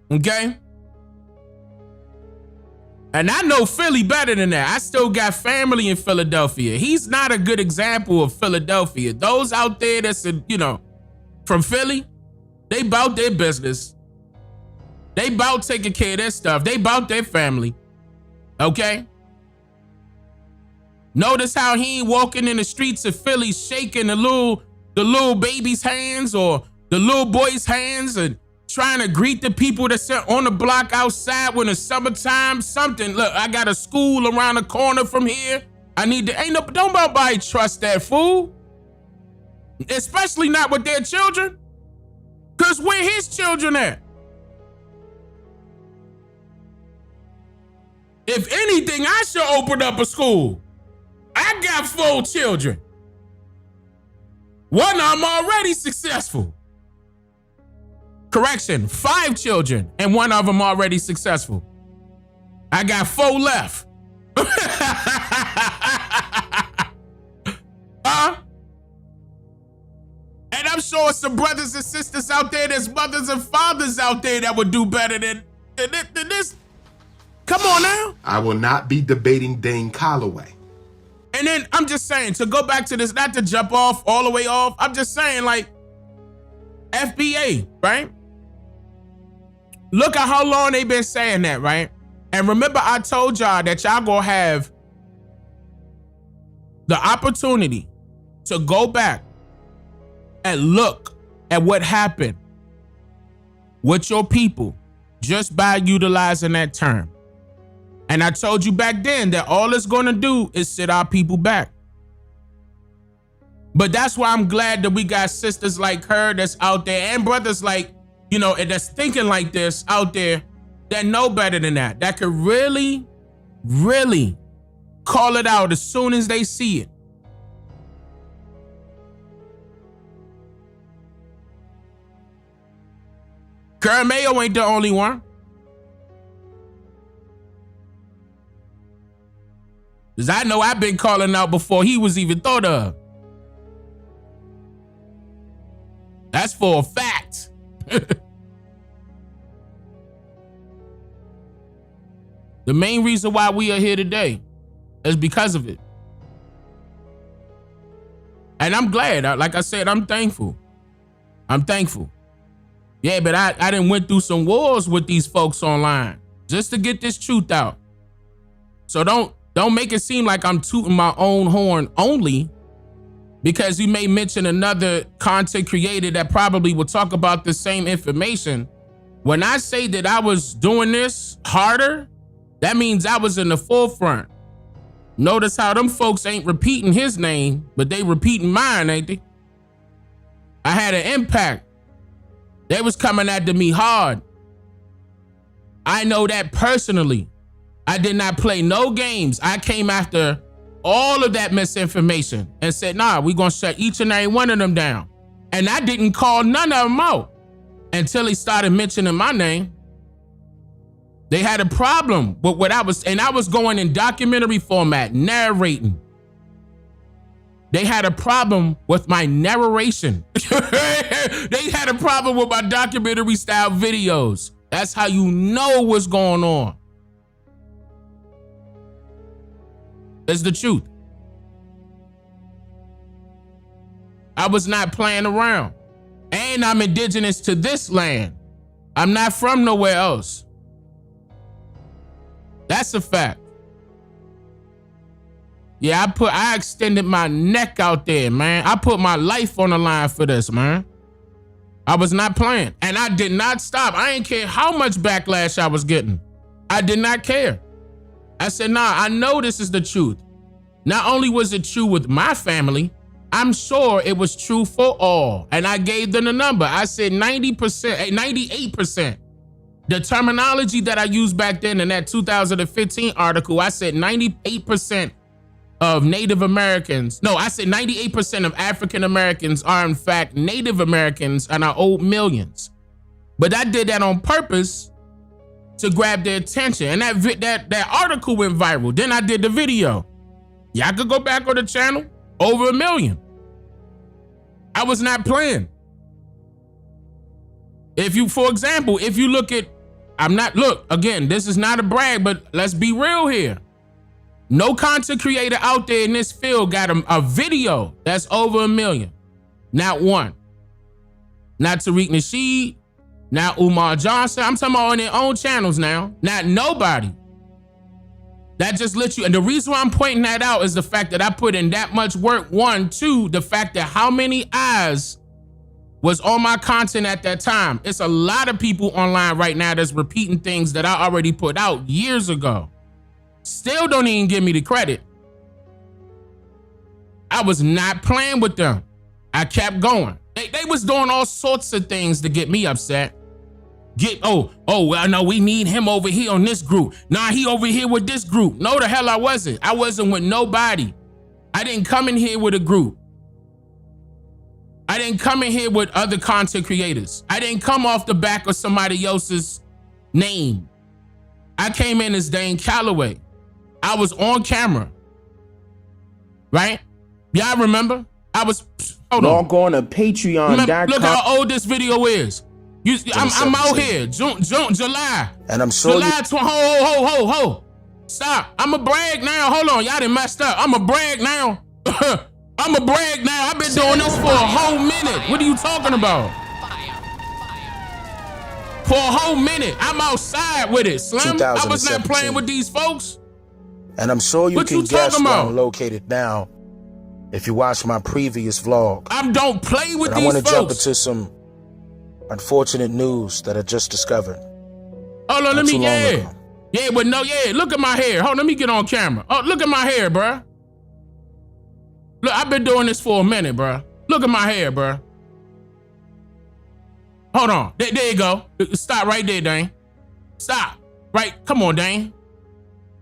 Okay? And I know Philly better than that. I still got family in Philadelphia. He's not a good example of Philadelphia. Those out there that's, from Philly, they bout their business. They bout taking care of their stuff. They bout their family. Okay? Notice how he ain't walking in the streets of Philly shaking the little baby's hands or the little boy's hands and trying to greet the people that sit on the block outside when it's summertime. Something. Look, I got a school around the corner from here. Don't nobody trust that fool. Especially not with their children. Cause where his children at? If anything, I should open up a school. I got 4 children. One of them already successful. Correction, 5 children, and one of them already successful. I got 4 left. And I'm sure some brothers and sisters out there, there's mothers and fathers out there that would do better than this. Come on now. I will not be debating Dane Calloway. And then I'm just saying, to go back to this, not to jump off all the way off, I'm just saying, like, FBA, right? Look at how long they've been saying that, right? And remember, I told y'all that y'all gonna have the opportunity to go back and look at what happened with your people just by utilizing that term. And I told you back then that all it's gonna do is sit our people back. But that's why I'm glad that we got sisters like her that's out there and brothers like, and that's thinking like this out there that know better than that could really, really call it out as soon as they see it. Kurt Mayo ain't the only one. Because I know I've been calling out before he was even thought of. That's for a fact. The main reason why we are here today is because of it. And I'm glad. Like I said, I'm thankful. Yeah, but I done went through some wars with these folks online just to get this truth out. So don't make it seem like I'm tooting my own horn only because you may mention another content creator that probably will talk about the same information. When I say that I was doing this harder, that means I was in the forefront. Notice how them folks ain't repeating his name, but they repeating mine, ain't they? I had an impact. They was coming after me hard. I know that personally. I did not play no games. I came after all of that misinformation and said, nah, we gonna shut each and every one of them down. And I didn't call none of them out until he started mentioning my name. They had a problem with what I was going in documentary format, narrating. They had a problem with my narration. They had a problem with my documentary style videos. That's how you know what's going on. It's the truth. I was not playing around. And I'm indigenous to this land. I'm not from nowhere else. That's a fact. Yeah, I extended my neck out there, man. I put my life on the line for this, man. I was not playing. And I did not stop. I didn't care how much backlash I was getting. I did not care. I said, nah, I know this is the truth. Not only was it true with my family, I'm sure it was true for all. And I gave them the number. I said 90%, 98%. The terminology that I used back then in that 2015 article, I said 98% of Native Americans. No, I said 98% of African Americans are in fact Native Americans and are owed millions. But I did that on purpose to grab their attention. And that article went viral. Then I did the video. Y'all could go back on the channel. Over 1 million. I was not playing. For example, if you look at, look, again, this is not a brag, but let's be real here. No content creator out there in this field got a video that's over 1 million. Not one. Not Tariq Nasheed, not Umar Johnson. I'm talking about on their own channels now. Not nobody. That just lets you, and the reason why I'm pointing that out is the fact that I put in that much work. One, two, the fact that how many eyes was on my content at that time. It's a lot of people online right now that's repeating things that I already put out years ago. Still don't even give me the credit. I was not playing with them. I kept going. They was doing all sorts of things to get me upset. Well, no, we need him over here on this group. Nah, he over here with this group. No, the hell I wasn't. I wasn't with nobody. I didn't come in here with a group. I didn't come in here with other content creators. I didn't come off the back of somebody else's name. I came in as Dane Calloway. I was on camera. Right? Y'all remember? Hold on. Log on to Patreon.com. Look how old this video is. I'm out here, June, July. And I'm sure July 20, ho. Stop. I'ma brag now. Hold on, y'all done messed up. I'ma brag now. I'ma brag now. I've been doing this for a whole minute. What are you talking about? For a whole minute. I'm outside with it, Slim. I was not playing with these folks. And I'm sure you can guess where I'm located now if you watch my previous vlog. I don't play with these folks. I want to jump into some unfortunate news that I just discovered. Hold on, look at my hair. Hold on, let me get on camera. Oh, look at my hair, bruh. Look, I've been doing this for a minute, bruh. Look at my hair, bruh. Hold on, there you go. Stop right there, Dane. Stop. Right, come on, Dane.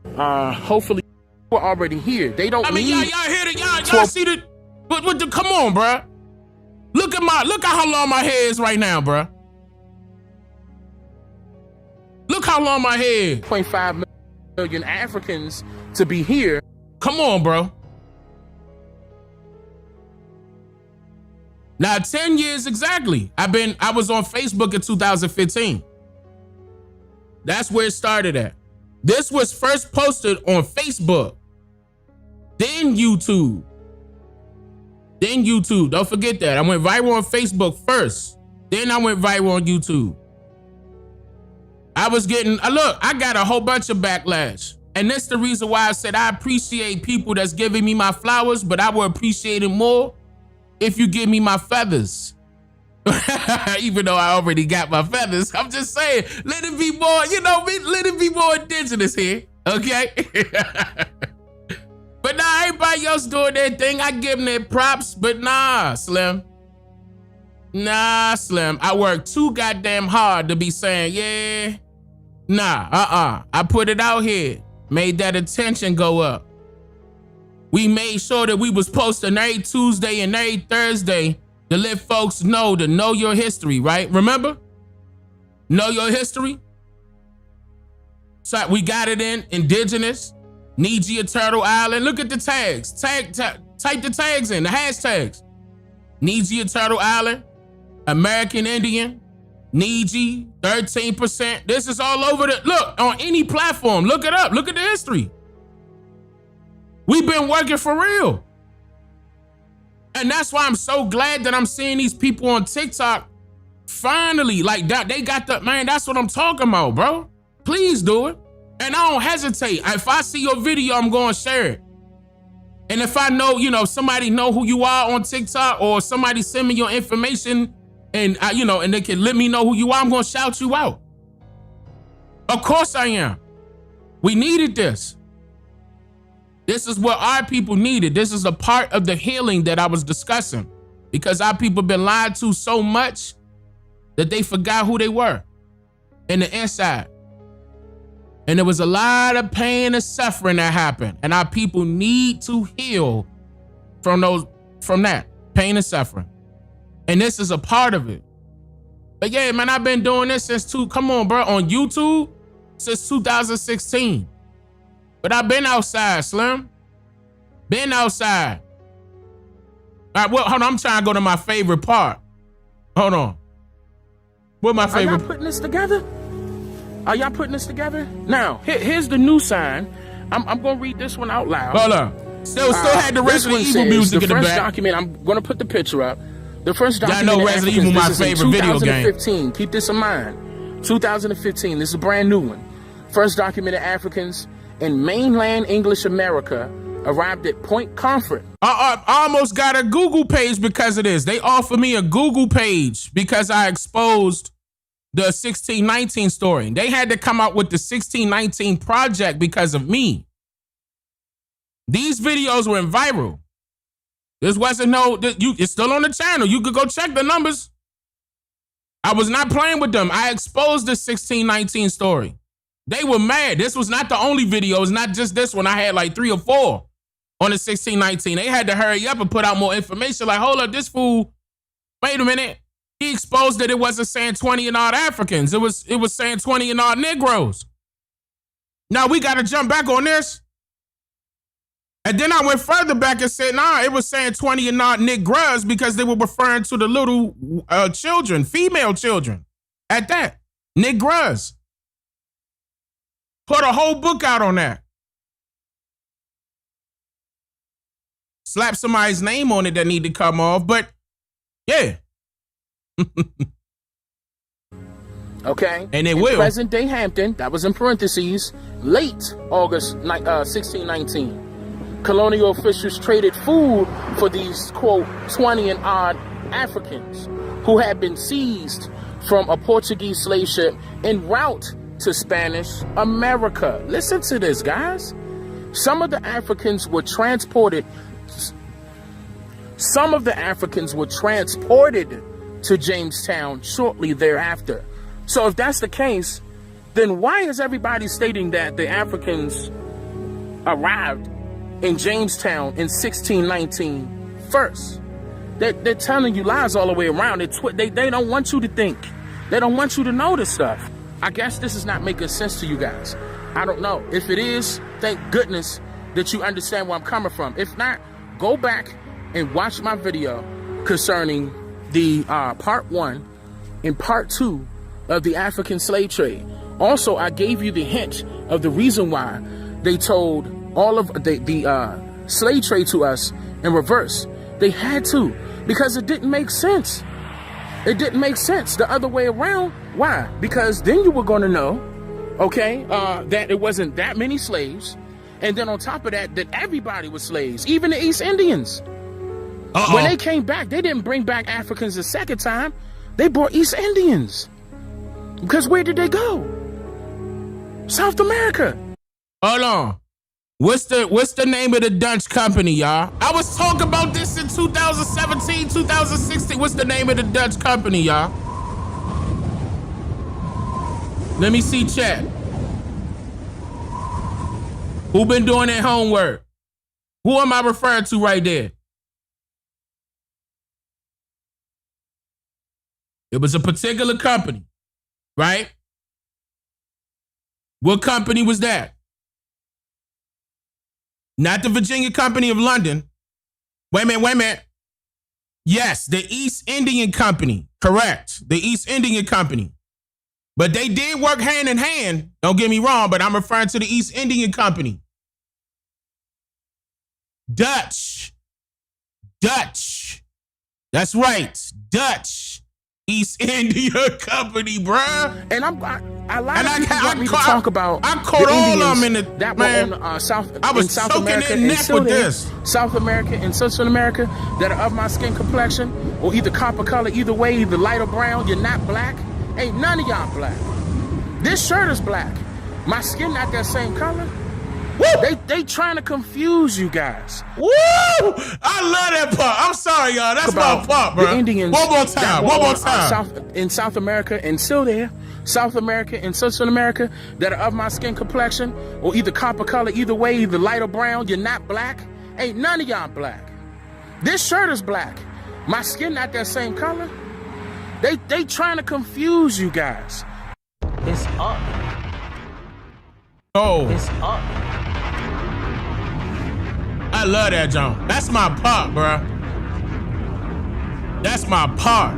Hopefully we're already here. They don't y'all hear it? Y'all see the, come on, bruh. Look at how long my hair is right now, bruh. Look how long my hair. 0.5 million Africans to be here. Come on, bro. Now, 10 years exactly. I was on Facebook in 2015. That's where it started at. This was first posted on Facebook. Then YouTube. Don't forget that. I went viral on Facebook first. Then I went viral on YouTube. I was getting, I got a whole bunch of backlash. And that's the reason why I said I appreciate people that's giving me my flowers, but I will appreciate it more if you give me my feathers. Even though I already got my feathers, I'm just saying, let it be more, let it be more indigenous here, okay? But nah, everybody else doing their thing. I give them their props, but nah, Slim. I work too goddamn hard to be saying, yeah, nah, I put it out here, made that attention go up. We made sure that we was posting every Tuesday and every Thursday to let folks know, to know your history, right? Remember? Know your history? So we got it in indigenous, Niger, Turtle Island. Look at the tags. Type the tags in, the hashtags. Niji Turtle Island, American Indian, Niji, 13%. This is all over look, on any platform. Look it up. Look at the history. We've been working for real. And that's why I'm so glad that I'm seeing these people on TikTok finally, like that. They got the, man, that's what I'm talking about, bro. Please do it. And I don't hesitate. If I see your video, I'm going to share it. And if I know, somebody know who you are on TikTok, or somebody send me your information and, and they can let me know who you are, I'm going to shout you out. Of course I am. We needed this. This is what our people needed. This is a part of the healing that I was discussing, because our people been lied to so much that they forgot who they were in the inside. And there was a lot of pain and suffering that happened. And our people need to heal from that pain and suffering. And this is a part of it. But yeah, man, I've been doing this come on, bro, on YouTube since 2016. But I've been outside, Slim. Been outside. All right, well, hold on, I'm trying to go to my favorite part. Hold on. What my favorite? Are y'all putting this together? Are y'all putting this together? Now, here's the new sign. I'm going to read this one out loud. Hold on. Still had the Resident Evil music in the back. The first document, I'm going to put the picture up. The first document. Y'all know Resident Evil, my favorite video game. 2015. Keep this in mind. 2015. This is a brand new one. First documented Africans in mainland English America arrived at Point Comfort. I almost got a Google page because of this. They offered me a Google page because I exposed the 1619 story. They had to come out with the 1619 project because of me. These videos went viral. This wasn't it's still on the channel. You could go check the numbers. I was not playing with them. I exposed the 1619 story. They were mad. This was not the only video. It's not just this one. I had like 3 or 4 on the 1619. They had to hurry up and put out more information. Like, hold up, this fool, wait a minute. He exposed that it wasn't saying 20 and odd Africans. It was saying 20 and odd Negroes. Now we got to jump back on this. And then I went further back and said, nah, it was saying 20 and odd Negroes because they were referring to the little children, female children. At that, Negroes. Put a whole book out on that. Slap somebody's name on it that need to come off, but yeah. Okay. And it will. Present day Hampton, that was in parentheses, late August 1619. Colonial officials traded food for these, quote, 20 and odd Africans who had been seized from a Portuguese slave ship en route to Spanish America. Listen to this, guys. Some of the Africans were transported to Jamestown shortly thereafter. So if that's the case, then why is everybody stating that the Africans arrived in Jamestown in 1619 first? They're telling you lies all the way around. They don't want you to think. They don't want you to know this stuff. I guess this is not making sense to you guys. I don't know. If it is, thank goodness that you understand where I'm coming from. If not, go back and watch my video concerning the part 1 and part 2 of the African slave trade. Also, I gave you the hint of the reason why they told all of the slave trade to us in reverse. They had to, because it didn't make sense. It didn't make sense the other way around. Why? Because then you were going to know, okay, that it wasn't that many slaves. And then on top of that, that everybody was slaves, even the East Indians. When they came back, they didn't bring back Africans the second time. They brought East Indians. Because where did they go? South America. Hold on. What's the name of the Dutch company, y'all? I was talking about this in 2017, 2016. What's the name of the Dutch company, y'all? Let me see chat. Who been doing their homework? Who am I referring to right there? It was a particular company, right? What company was that? Not the Virginia Company of London. Wait a minute. Yes, the East Indian Company. Correct. The East Indian Company. But they did work hand in hand. Don't get me wrong, but I'm referring to the East Indian Company. Dutch. That's right. Dutch. East India Company, bruh. And I talk about. I caught all of them in the that man. Were on, South. I was in South soaking America their neck with this. South America and Central America that are of my skin complexion, or either copper color, either way, either light or brown. You're not black. Ain't none of y'all black. This shirt is black. My skin not that same color. Woo! They trying to confuse you guys. Woo! I love that part. I'm sorry, y'all. That's my part, bro. The Indians. One more time. In South America and still there. South America and Central America that are of my skin complexion, or either copper color, either way, either light or brown. You're not black. Ain't none of y'all black. This shirt is black. My skin not that same color. They trying to confuse you guys. It's up. Oh. It's up. I love that, John. That's my part, bro. That's my part.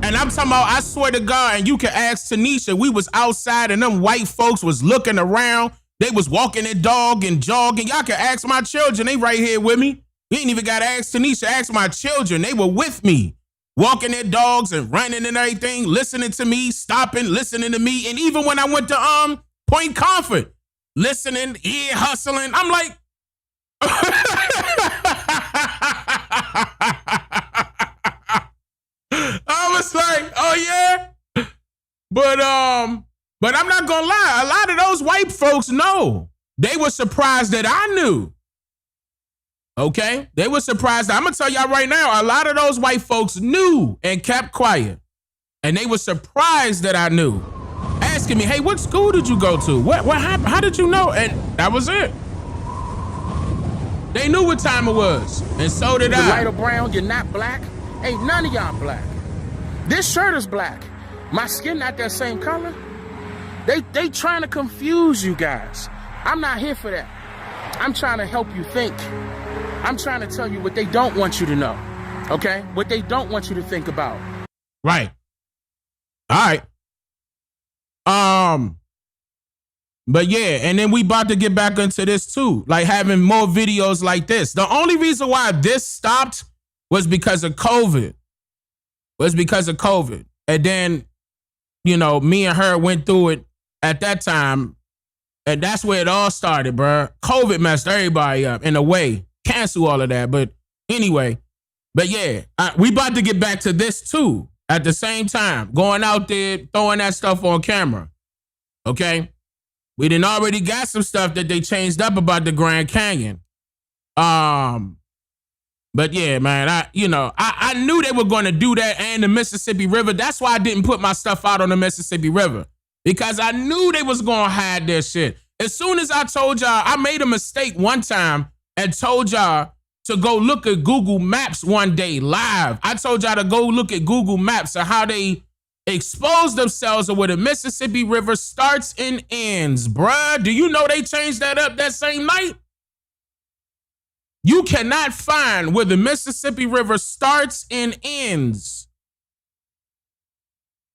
And I'm talking about, I swear to God, and you can ask Tanisha, we was outside and them white folks was looking around. They was walking their dog and jogging. Y'all can ask my children. They right here with me. You ain't even got to ask Tanisha. Ask my children. They were with me. Walking their dogs and running and everything, listening to me, stopping, listening to me. And even when I went to Point Comfort, listening, ear hustling, I'm like, I was like, oh yeah. But I'm not gonna lie, a lot of those white folks know. They were surprised that I knew. Okay? They were surprised. I'm gonna tell y'all right now, a lot of those white folks knew and kept quiet. And they were surprised that I knew. Asking me, hey, what school did you go to? What happened? How did you know? And that was it. They knew what time it was. And so did I. Light or brown, you're not black. Ain't none of y'all black. This shirt is black. My skin not that same color. They trying to confuse you guys. I'm not here for that. I'm trying to help you think. I'm trying to tell you what they don't want you to know. Okay? What they don't want you to think about. Right. All right. But yeah, and then we about to get back into this too. Like having more videos like this. The only reason why this stopped was because of COVID. And then, you know, me and her went through it at that time. And that's where it all started, bro. COVID messed everybody up in a way. Cancel all of that. But anyway, but yeah, we about to get back to this too. At the same time, going out there, throwing that stuff on camera. Okay? We done already got some stuff that they changed up about the Grand Canyon. But yeah, man, I knew they were going to do that and the Mississippi River. That's why I didn't put my stuff out on the Mississippi River. Because I knew they was going to hide their shit. As soon as I told y'all, I made a mistake one time and told y'all to go look at Google Maps one day live. I told y'all to go look at Google Maps and how they expose themselves or where the Mississippi River starts and ends. Bruh, do you know they changed that up that same night? You cannot find where the Mississippi River starts and ends.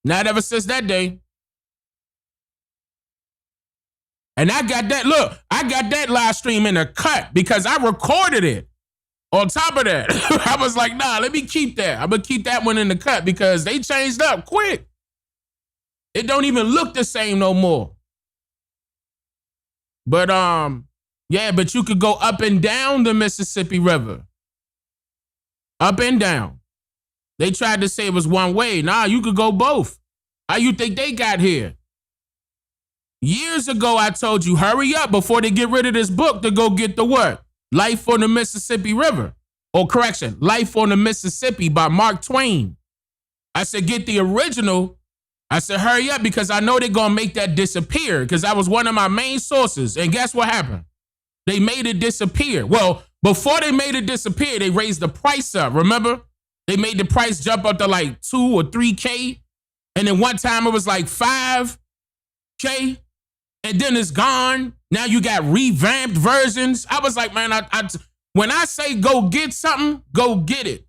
Not ever since that day. And I got that live stream in a cut because I recorded it. On top of that, I was like, nah, let me keep that. I'm going to keep that one in the cut because they changed up quick. It don't even look the same no more. But, yeah, but you could go up and down the Mississippi River. Up and down. They tried to say it was one way. Nah, you could go both. How you think they got here? Years ago, I told you, hurry up before they get rid of this book to go get the what? Life on the Mississippi River. Or correction, Life on the Mississippi by Mark Twain. I said, get the original. I said, hurry up because I know they're going to make that disappear because that was one of my main sources. And guess what happened? They made it disappear. Well, before they made it disappear, they raised the price up. Remember? They made the price jump up to like 2 or 3K. And then one time it was like 5K. And then it's gone. Now you got revamped versions. I was like, man, When I say go get something, go get it.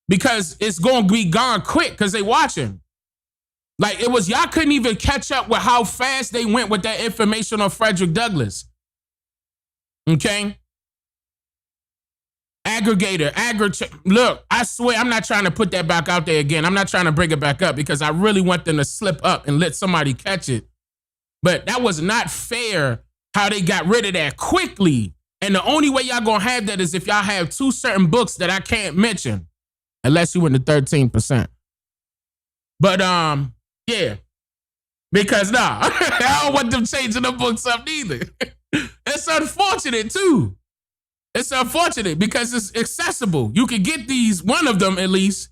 Because it's going to be gone quick because they watching. Like it was, y'all couldn't even catch up with how fast they went with that information on Frederick Douglass. Okay? Aggregator, look, I swear I'm not trying to put that back out there again. I'm not trying to bring it back up because I really want them to slip up and let somebody catch it. But that was not fair how they got rid of that quickly. And the only way y'all gonna have that is if y'all have 2 certain books that I can't mention. Unless you in the 13%. But yeah. Because I don't want them changing the books up neither. It's unfortunate too. It's unfortunate because it's accessible. You can get these, one of them at least,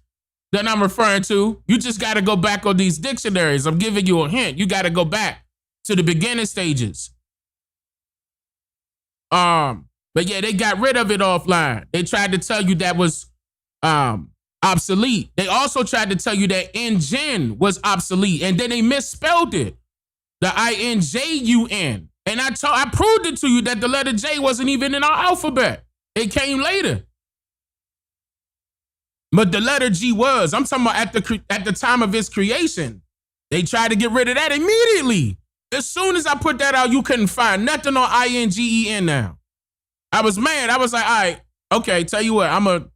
that I'm referring to. You just got to go back on these dictionaries. I'm giving you a hint. You got to go back to the beginning stages. But yeah, they got rid of it offline. They tried to tell you that was obsolete. They also tried to tell you that INJUN was obsolete, and then they misspelled it. The INJUN. And I proved it to you that the letter J wasn't even in our alphabet. It came later. But the letter G was. I'm talking about at the time of its creation. They tried to get rid of that immediately. As soon as I put that out, you couldn't find nothing on INGEN now. I was mad. I was like, all right, okay, tell you what, I'm a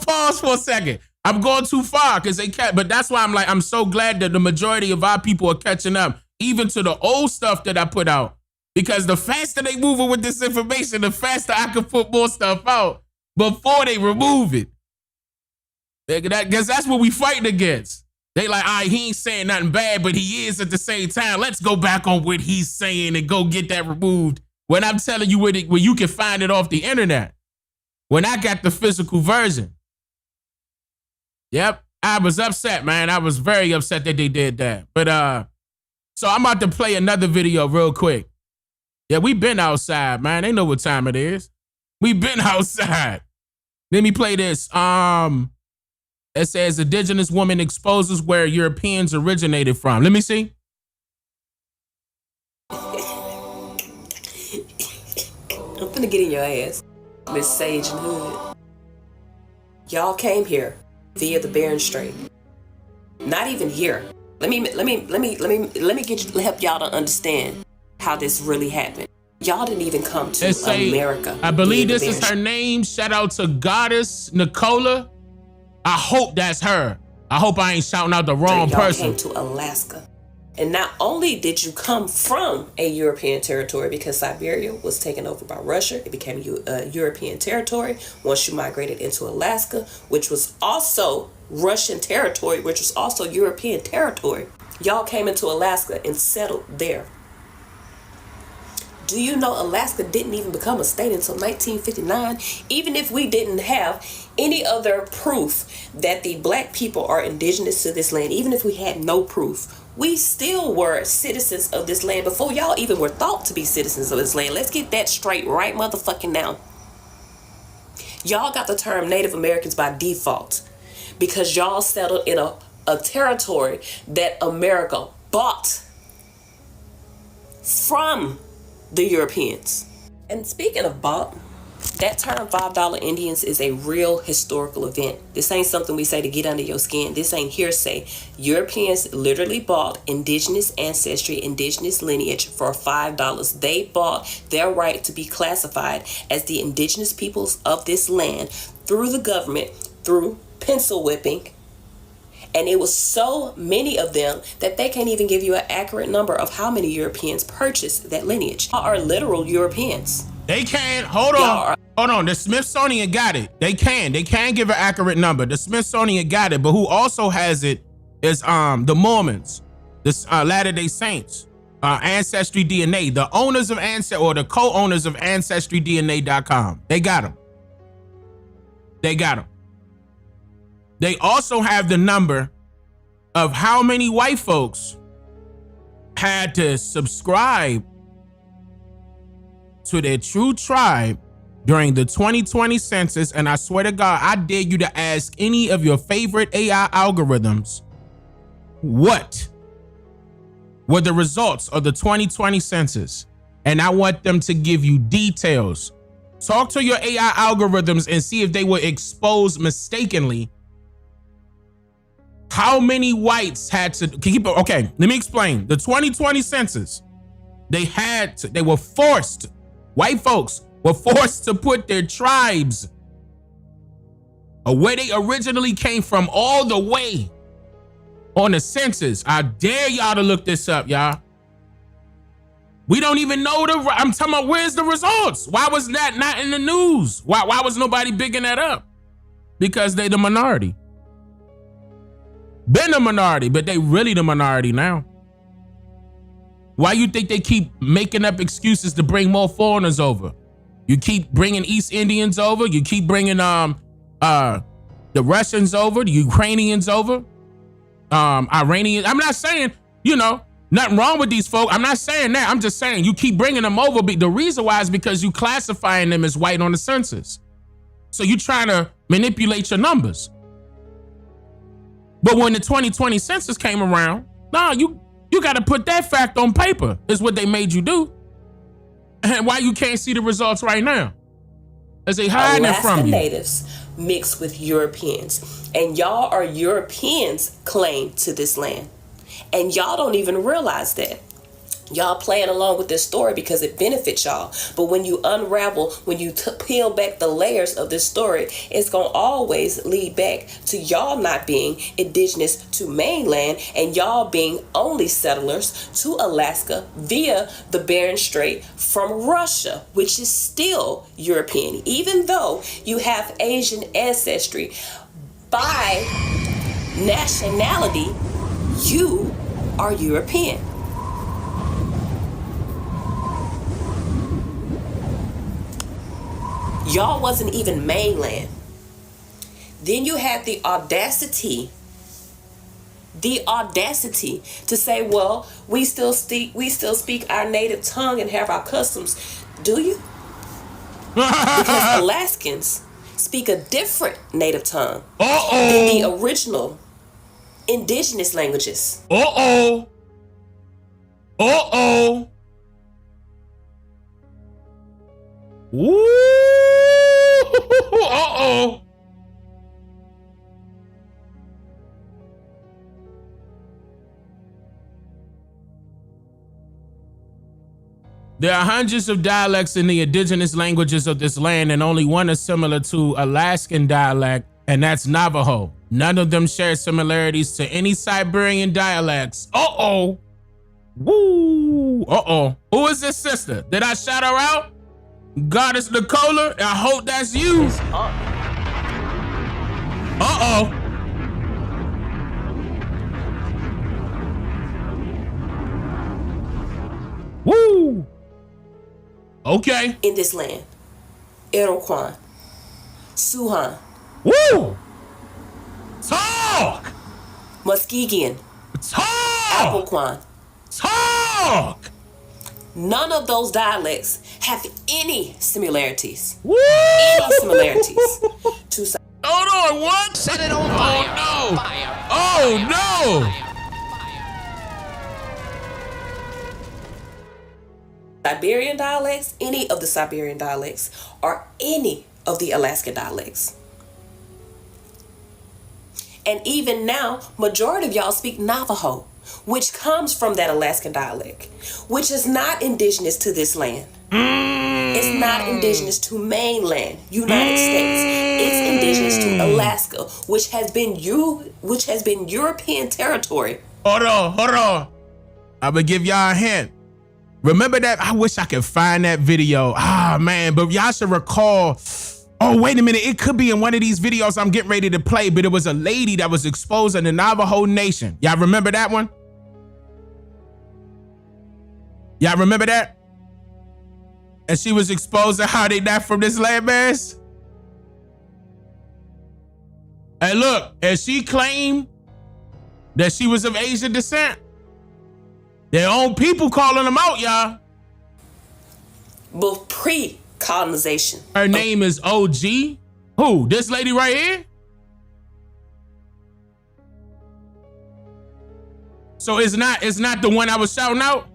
pause for a second. I'm going too far because they can't, but that's why I'm so glad that the majority of our people are catching up, even to the old stuff that I put out. Because the faster they move with this information, the faster I can put more stuff out before they remove it. Because that's what we fighting against. They like, all right, he ain't saying nothing bad, but he is at the same time. Let's go back on what he's saying and go get that removed. When I'm telling you where you can find it off the internet. When I got the physical version. Yep, I was upset, man. I was very upset that they did that. But so I'm about to play another video real quick. Yeah, we been outside, man. They know what time it is. We been outside. Let me play this. It says indigenous woman exposes where Europeans originated from. Let me see. I'm finna get in your ass, Miss Sage and Hood. Y'all came here via the Bering Strait. Not even here. Let me help y'all to understand how this really happened. Y'all didn't even come to America. I believe this is her name. Shout out to Goddess Nicola. I hope that's her. I hope I ain't shouting out the wrong person. Y'all came to Alaska. And not only did you come from a European territory, because Siberia was taken over by Russia, it became a European territory once you migrated into Alaska, which was also Russian territory, which was also European territory. Y'all came into Alaska and settled there. Do you know Alaska didn't even become a state until 1959? Even if we didn't have any other proof that the black people are indigenous to this land, even if we had no proof, we still were citizens of this land before y'all even were thought to be citizens of this land. Let's get that straight right motherfucking now. Y'all got the term Native Americans by default because y'all settled in a territory that America bought from the Europeans. And speaking of bought, that term $5 Indians is a real historical event. This ain't something we say to get under your skin. This ain't hearsay. Europeans literally bought indigenous ancestry, indigenous lineage for $5. They bought their right to be classified as the indigenous peoples of this land through the government, through pencil whipping. And it was so many of them that they can't even give you an accurate number of how many Europeans purchased that lineage. Y'all are literal Europeans. They can't. Hold on. The Smithsonian got it. They can give an accurate number. The Smithsonian got it, but who also has it is the Mormons, the Latter-day Saints, Ancestry DNA, the owners of the co-owners of AncestryDNA.com. They got them. They also have the number of how many white folks had to subscribe to their true tribe during the 2020 census. And I swear to God, I dare you to ask any of your favorite AI algorithms, what were the results of the 2020 census? and I want them to give you details. Talk to your AI algorithms and see if they were exposed mistakenly. How many whites had to keep it? Okay, let me explain. The 2020 census, they were forced, white folks were forced to put their tribes where they originally came from all the way on the census. I dare y'all to look this up, y'all. We don't even know I'm talking about, where's the results? Why was that not in the news? Why was nobody bigging that up? Because they the minority. Been the minority, but they really the minority now. Why you think they keep making up excuses to bring more foreigners over? You keep bringing East Indians over. You keep bringing the Russians over, the Ukrainians over, Iranians. I'm not saying, nothing wrong with these folk. I'm not saying that. I'm just saying you keep bringing them over. The reason why is because you classifying them as white on the census. So you trying to manipulate your numbers. But when the 2020 census came around, you got to put that fact on paper is what they made you do. And why you can't see the results right now? As they hiding it from you. Natives mixed with Europeans. And y'all are Europeans claim to this land. And y'all don't even realize that. Y'all playing along with this story because it benefits y'all. But when you unravel, when you peel back the layers of this story, it's going to always lead back to y'all not being indigenous to mainland and y'all being only settlers to Alaska via the Bering Strait from Russia, which is still European. Even though you have Asian ancestry, by nationality, you are European. Y'all wasn't even mainland. Then you had the audacity to say, well, we still speak our native tongue and have our customs. Do you? Because Alaskans speak a different native tongue than the original indigenous languages. Woo! There are hundreds of dialects in the indigenous languages of this land, and only one is similar to Alaskan dialect, and that's Navajo. None of them share similarities to any Siberian dialects. Woo! Who is this sister? Did I shout her out? Goddess Nicola, I hope that's you. Woo! Okay. In this land, Iroquois, Siouan. Woo! Talk! Muskegon. Talk! Algonquin. Talk! None of those dialects have any similarities. Woo! Any similarities to. Hold on, what? Set it on fire. Oh no! Fire. Oh no! Siberian dialects, any of the Siberian dialects, or any of the Alaska dialects. And even now, majority of y'all speak Navajo, which comes from that Alaskan dialect, which is not indigenous to this land. It's not indigenous to mainland United States. It's indigenous to Alaska, which has been European territory. Hold on. I'm gonna give y'all a hint. Remember that? I wish I could find that video. Man, but y'all should recall. Oh, wait a minute. It could be in one of these videos I'm getting ready to play, but it was a lady that was exposing the Navajo Nation. Y'all remember that one? Y'all remember that? And she was exposing how they not from this landmass? Hey, look, and she claimed that she was of Asian descent. Their own people calling them out, y'all. But pre-colonization. Her name is OG. Who? This lady right here? So it's not the one I was shouting out?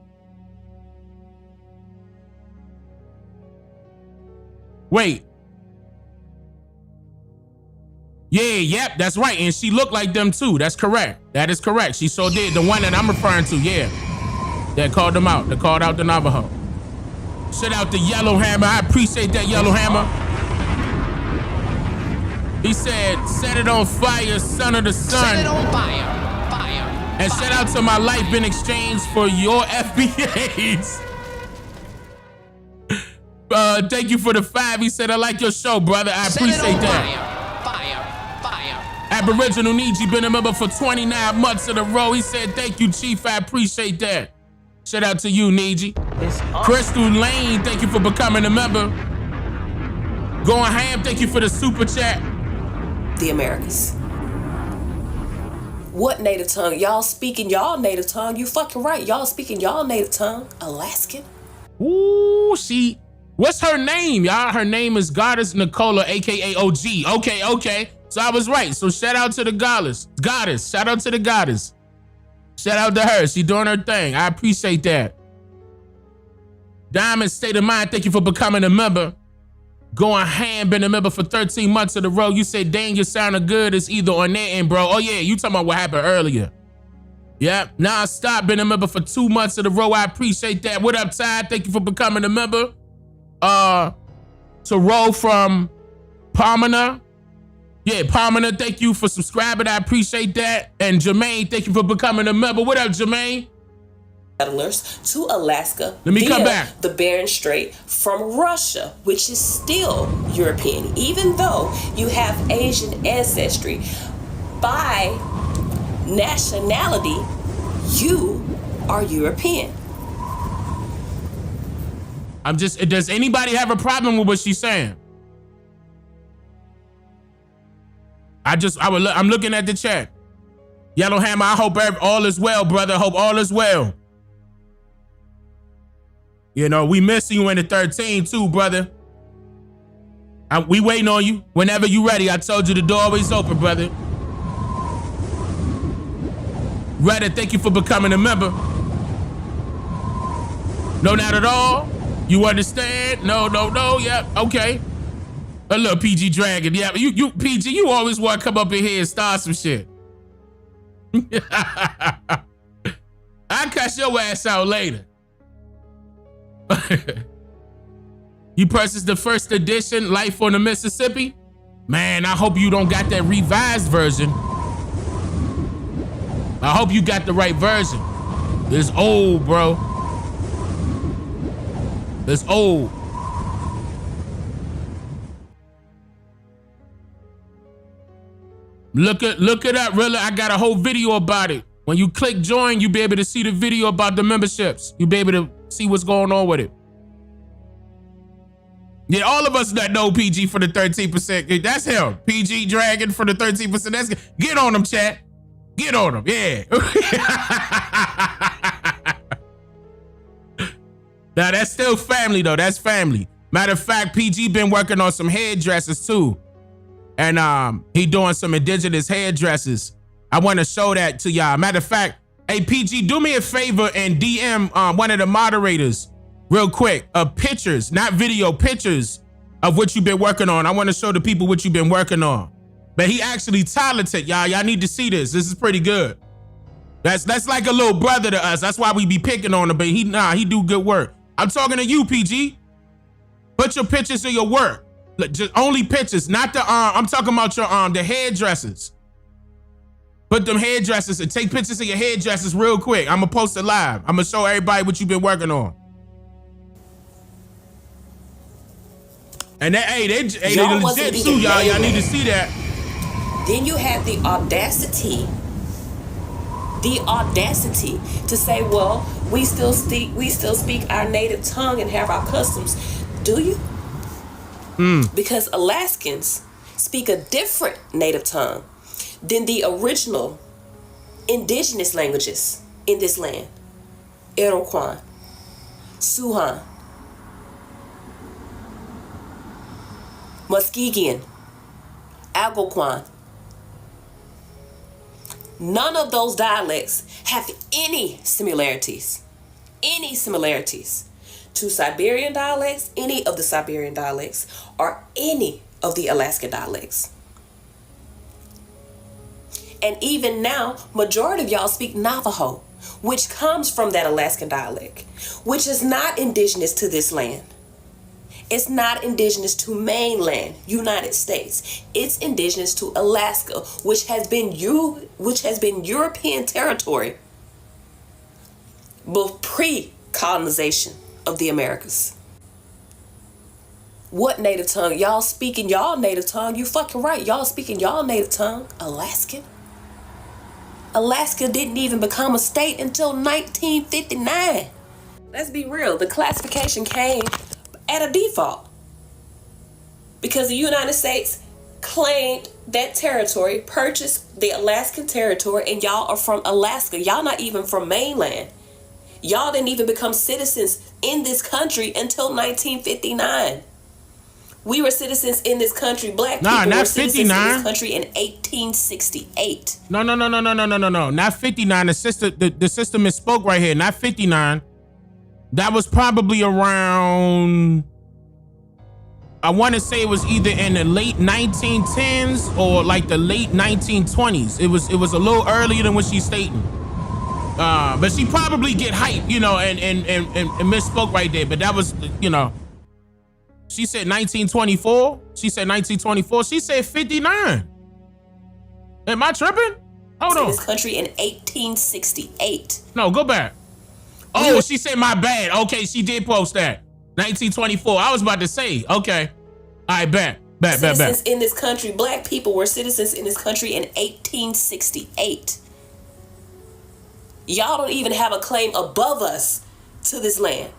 Wait. Yep, that's right. And she looked like them too. That's correct. That is correct. She so did. The one that I'm referring to, yeah. That called them out. That called out the Navajo. Shout out to Yellow Hammer. I appreciate that, Yellow Hammer. He said, set it on fire, son of the sun. Set it on fire, fire. And shout out to my life in exchange for your FBAs. Thank you for the 5. He said, I like your show, brother. I appreciate that. Aboriginal Niji been a member for 29 months in a row. He said, thank you, Chief. I appreciate that. Shout out to you, Niji. Crystal Lane, thank you for becoming a member. Going Ham, thank you for the super chat. The Americas. What native tongue? Y'all speaking y'all native tongue. You fucking right. Y'all speaking y'all native tongue. Alaskan. Ooh, what's her name, y'all? Her name is Goddess Nicola, aka OG. Okay. So I was right. So shout out to the goddess. Shout out to the goddess. Shout out to her. She doing her thing. I appreciate that. Diamond State of Mind, thank you for becoming a member. Going Ham, been a member for 13 months in a row. You said, Dane, you sounding good. It's either on that end, bro. Oh yeah, you talking about what happened earlier. Yep. Now stop, been a member for 2 months in a row. I appreciate that. What up, Ty? Thank you for becoming a member. To roll from Palmina. Yeah, Palmina, thank you for subscribing. I appreciate that. And Jermaine, thank you for becoming a member. What up, Jermaine? Settlers to Alaska. Let me come back. The Bering Strait from Russia, which is still European, even though you have Asian ancestry. By nationality, you are European. Does anybody have a problem with what she's saying? I'm looking at the chat. Yellow Hammer, I hope all is well, brother. Hope all is well. You know, we miss you in the 13 too, brother. We waiting on you whenever you ready. I told you the door always open, brother. Reddit, thank you for becoming a member. No, not at all. You understand? No, yep, okay. A little PG Dragon, yeah. You PG, you always want to come up in here and start some shit. I cuss your ass out later. You purchased the first edition, Life on the Mississippi? Man, I hope you don't got that revised version. I hope you got the right version. It's old, bro. It's old. Look it up, really. I got a whole video about it. When you click join, you'll be able to see the video about the memberships. You'll be able to see what's going on with it. Yeah, all of us that know PG for the 13%. That's him. PG Dragon for the 13%. Get on him, chat. Get on him, yeah. Now, that's still family, though. That's family. Matter of fact, PG been working on some hairdressers, too. And he doing some indigenous hairdressers. I want to show that to y'all. Matter of fact, hey, PG, do me a favor and DM one of the moderators real quick. Pictures, not video, pictures of what you've been working on. I want to show the people what you've been working on. But he actually talented, y'all. Y'all need to see this. This is pretty good. That's like a little brother to us. That's why we be picking on him. But he do good work. I'm talking to you, PG. Put your pictures of your work. Just only pictures, not the I'm talking about your the hairdressers. Put them hairdressers and take pictures of your hairdressers real quick. I'm gonna post it live. I'm gonna show everybody what you've been working on. And they legit too, y'all. Y'all need to see that. Then you have the audacity to say, well, we still speak our native tongue and have our customs. Do you? Because Alaskans speak a different native tongue than the original indigenous languages in this land. Iroquois, Siouan, Muskegon, Algonquin. None of those dialects have any similarities to Siberian dialects, any of the Siberian dialects, or any of the Alaskan dialects. And even now, majority of y'all speak Navajo, which comes from that Alaskan dialect, which is not indigenous to this land. It's not indigenous to mainland United States. It's indigenous to Alaska, which has been European territory pre-colonization of the Americas. What native tongue? Y'all speaking y'all native tongue. You fucking right. Y'all speaking y'all native tongue. Alaskan. Alaska didn't even become a state until 1959. Let's be real. The classification came at a default because the United States claimed that territory, purchased the Alaskan territory, and y'all are from Alaska. Y'all not even from mainland. Y'all didn't even become citizens in this country until 1959. We were citizens in this country. Black people were citizens in this country in 1868. No. Not 59. The sister misspoke right here. Not 59. That was probably around, I want to say it was either in the late 1910s or like the late 1920s. It was a little earlier than what she's stating. But she probably get hyped, you know, and misspoke right there. But that was, you know, she said 1924. She said 1924. She said 59. Am I tripping? Hold on. This country in 1868. No, go back. Oh, she said my bad. Okay, she did post that. 1924. I was about to say. Okay. All right, bet. Citizens in this country. Black people were citizens in this country in 1868. Y'all don't even have a claim above us to this land.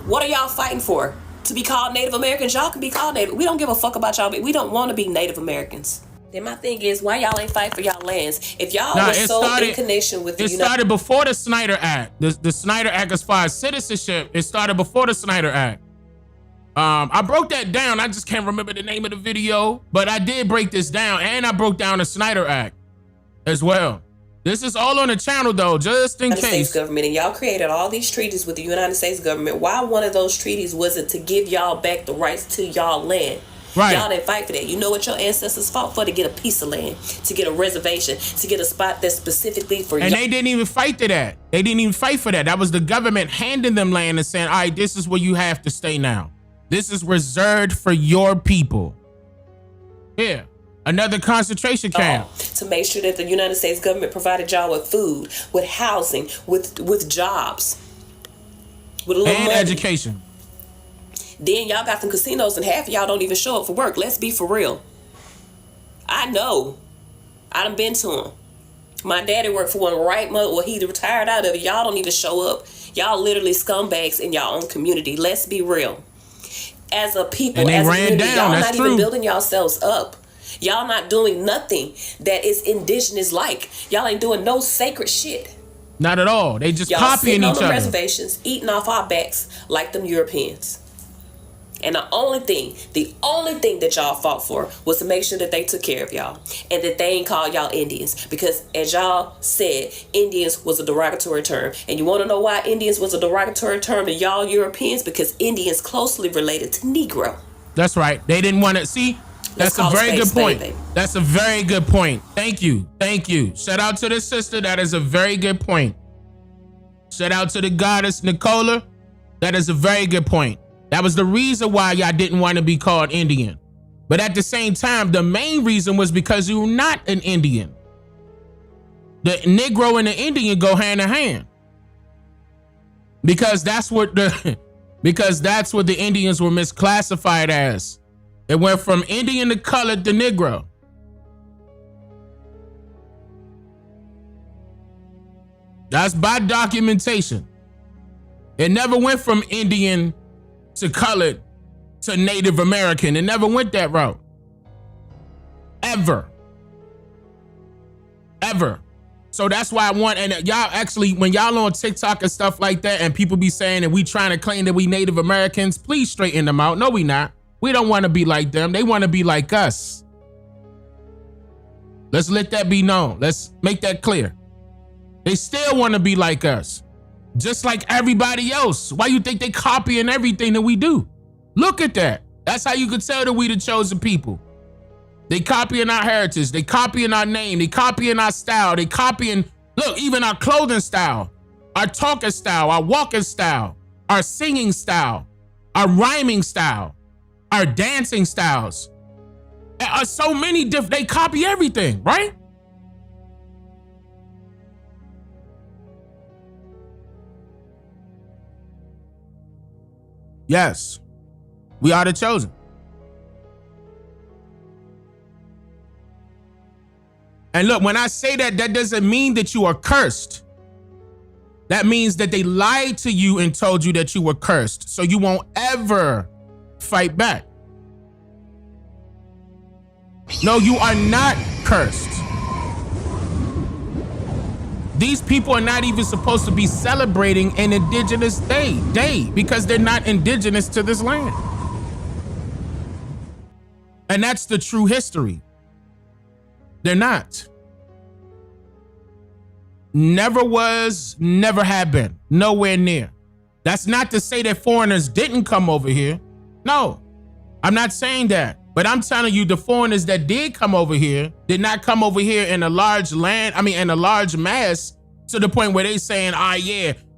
What are y'all fighting for? To be called Native Americans? Y'all can be called Native. We don't give a fuck about y'all, but we don't want to be Native Americans. Then my thing is, why y'all ain't fight for y'all lands? If y'all were so in connection with the United States. It started before the Snyder Act. The Snyder Act, as far as citizenship, it started before the Snyder Act. I broke that down. I just can't remember the name of the video, but I did break this down, and I broke down the Snyder Act as well. This is all on the channel, though, just in case. United States government, and y'all created all these treaties with the United States government. Why one of those treaties wasn't to give y'all back the rights to y'all land? Right. Y'all didn't fight for that. You know what your ancestors fought for? To get a piece of land, to get a reservation, to get a spot that's specifically for you. And they didn't even fight to that. They didn't even fight for that. That was the government handing them land and saying, all right, this is where you have to stay now. This is reserved for your people. Here. Another concentration camp. To make sure that the United States government provided y'all with food, with housing, with jobs, with a little money. Education. Then y'all got some casinos and half of y'all don't even show up for work. Let's be for real. I know. I done been to them. My daddy worked for one right month. Well, he retired out of it. Y'all don't even show up. Y'all literally scumbags in y'all own community. Let's be real. As a people, as a community, y'all not even building yourselves up. Y'all not doing nothing that is indigenous like. Y'all ain't doing no sacred shit. Not at all. They just y'all copying each other. On the reservations, eating off our backs like them Europeans. And the only thing that y'all fought for was to make sure that they took care of y'all and that they ain't called y'all Indians. Because as y'all said, Indians was a derogatory term. And you want to know why Indians was a derogatory term to y'all Europeans? Because Indians closely related to Negro. That's right. They didn't want to see. That's a very good point. That's a very good point. Thank you. Shout out to the sister. That is a very good point. Shout out to the goddess Nicola. That is a very good point. That was the reason why y'all didn't want to be called Indian. But at the same time, the main reason was because you're not an Indian. The Negro and the Indian go hand in hand. Because that's what the Indians were misclassified as. It went from Indian to colored to Negro. That's by documentation. It never went from Indian to colored to Native American. It never went that route. Ever. So that's why I want, and y'all actually, when y'all on TikTok and stuff like that, and people be saying that we trying to claim that we Native Americans, please straighten them out. No, we not. We don't want to be like them. They want to be like us. Let's let that be known. Let's make that clear. They still want to be like us. Just like everybody else. Why you think they copying everything that we do? Look at that. That's how you could tell that we the chosen people. They copying our heritage. They copying our name. They copying our style. They copying, look, even our clothing style, our talking style, our walking style, our singing style, our rhyming style, our dancing styles. So many different, they copy everything, right? Yes, we are the chosen. And look, when I say that, that doesn't mean that you are cursed. That means that they lied to you and told you that you were cursed, so you won't ever fight back. No, you are not cursed. These people are not even supposed to be celebrating an indigenous day because they're not indigenous to this land. And that's the true history. They're not. Never was, never have been. Nowhere near. That's not to say that foreigners didn't come over here. No, I'm not saying that. But I'm telling you, the foreigners that did come over here did not come over here in a large in a large mass to the point where they saying,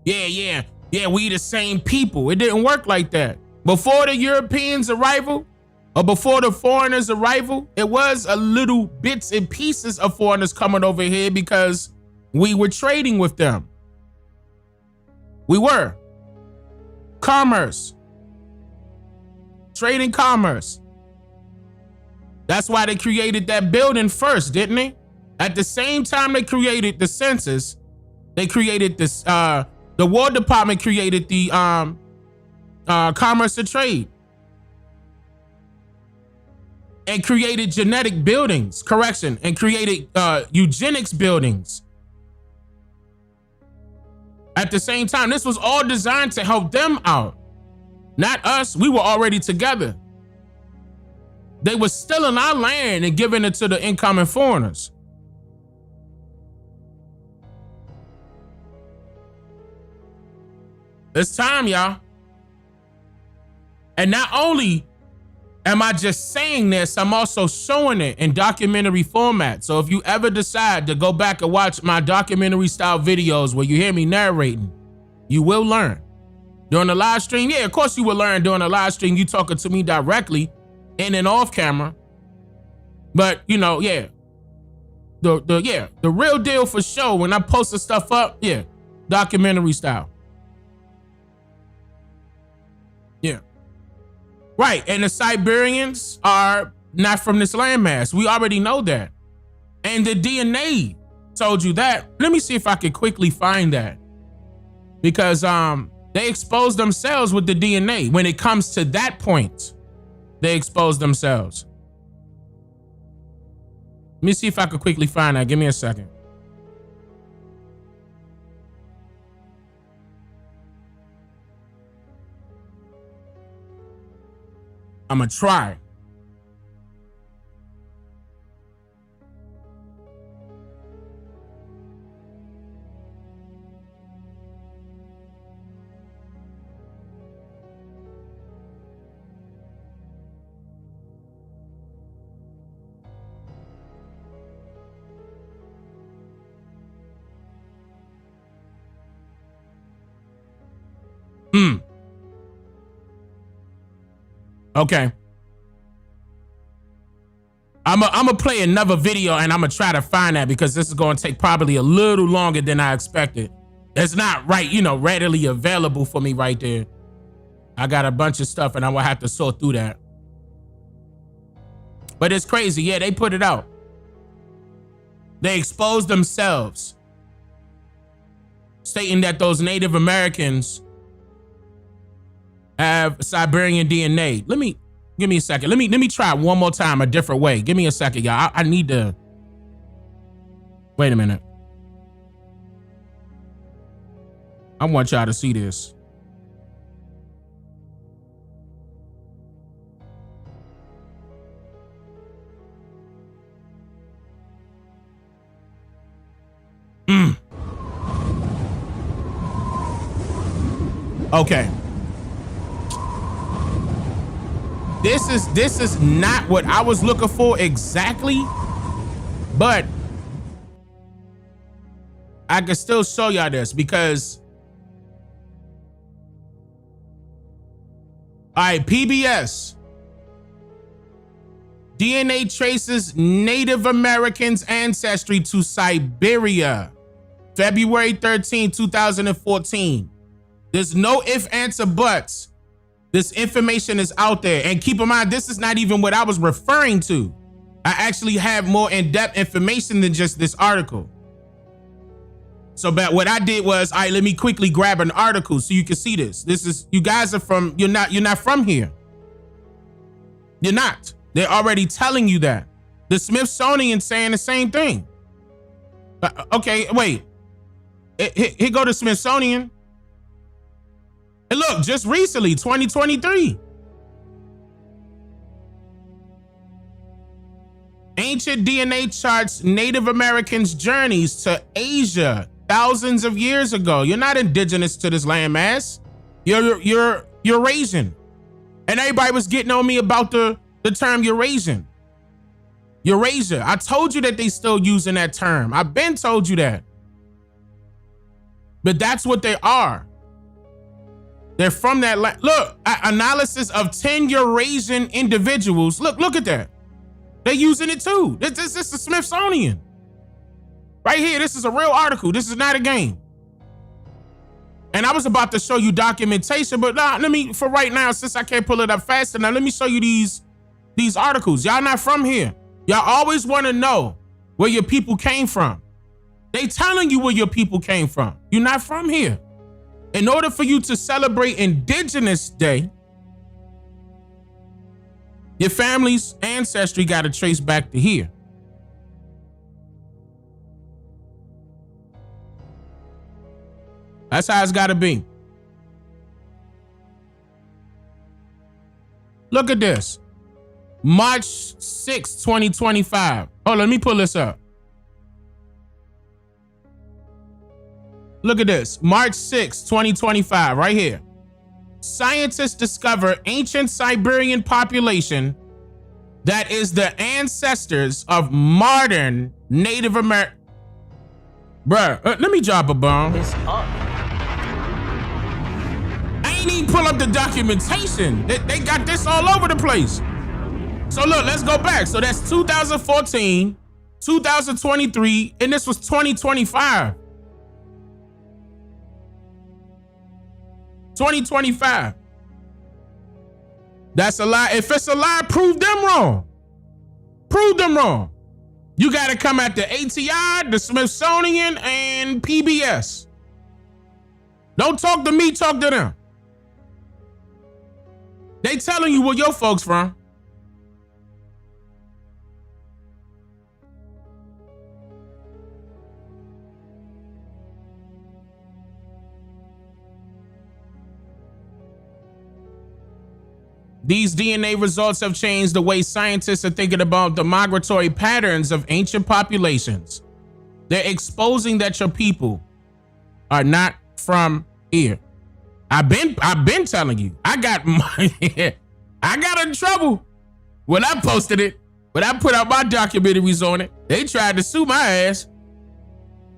we the same people. It didn't work like that. Before the Europeans' arrival, or before the foreigners' arrival, it was a little bits and pieces of foreigners coming over here because we were trading with them. We were. Commerce. Trading commerce. That's why they created that building first, didn't they? At the same time they created the census, they created this, the War Department created the Commerce and Trade. And created genetic buildings, and created eugenics buildings. At the same time, this was all designed to help them out. Not us, we were already together. They were stealing our land and giving it to the incoming foreigners. It's time, y'all. And not only am I just saying this, I'm also showing it in documentary format. So if you ever decide to go back and watch my documentary style videos where you hear me narrating, you will learn. During the live stream, yeah, of course you will learn during the live stream, you talking to me directly in and off camera. But you know, yeah. The real deal for sure, when I post the stuff up, yeah, documentary style. Yeah. Right, and the Siberians are not from this landmass. We already know that. And the DNA told you that. Let me see if I can quickly find that. Because they exposed themselves with the DNA. When it comes to that point, they exposed themselves. Let me see if I can quickly find that. Give me a second. I'm gonna try. Okay. I'm gonna play another video and I'm gonna try to find that because this is gonna take probably a little longer than I expected. It's not readily available for me right there. I got a bunch of stuff and I will have to sort through that. But it's crazy. Yeah, they put it out. They exposed themselves, stating that those Native Americans have Siberian DNA. Give me a second. Let me try one more time a different way. Give me a second, y'all. I need to. Wait a minute. I want y'all to see this. Okay. This is not what I was looking for exactly, but I can still show y'all this because, all right, PBS. DNA traces Native Americans' ancestry to Siberia. February 13, 2014. There's no ifs, ands, or buts. This information is out there. And keep in mind, this is not even what I was referring to. I actually have more in-depth information than just this article. So but what I did was, all right, let me quickly grab an article so you can see this. This is, you guys are from, you're not from here. You're not. They're already telling you that. The Smithsonian saying the same thing. Okay, wait. Here go the Smithsonian. And look, just recently, 2023. Ancient DNA charts Native Americans' journeys to Asia thousands of years ago. You're not indigenous to this landmass. You're Eurasian. And everybody was getting on me about the term Eurasian. Eurasia. I told you that they still using that term. I've been told you that. But that's what they are. They're from that land. Look, analysis of 10 Eurasian individuals. Look at that. They're using it too. This is the Smithsonian. Right here, this is a real article. This is not a game. And I was about to show you documentation, but let me, for right now, since I can't pull it up fast enough, let me show you these articles. Y'all not from here. Y'all always want to know where your people came from. They telling you where your people came from. You're not from here. In order for you to celebrate Indigenous Day, your family's ancestry got to trace back to here. That's how it's got to be. Look at this. March 6, 2025. Oh, let me pull this up. Look at this. March 6, 2025, right here. Scientists discover ancient Siberian population that is the ancestors of modern Native American. Bruh, let me drop a bomb. I ain't even pull up the documentation. They got this all over the place. So look, let's go back. So that's 2014, 2023, and this was 2025. 2025. That's a lie. If it's a lie, prove them wrong. Prove them wrong. You got to come at the ATI, the Smithsonian, and PBS. Don't talk to me, talk to them. They telling you where your folks from. These DNA results have changed the way scientists are thinking about the migratory patterns of ancient populations. They're exposing that your people are not from here. I've been telling you. I got in trouble when I posted it. When I put out my documentaries on it, they tried to sue my ass.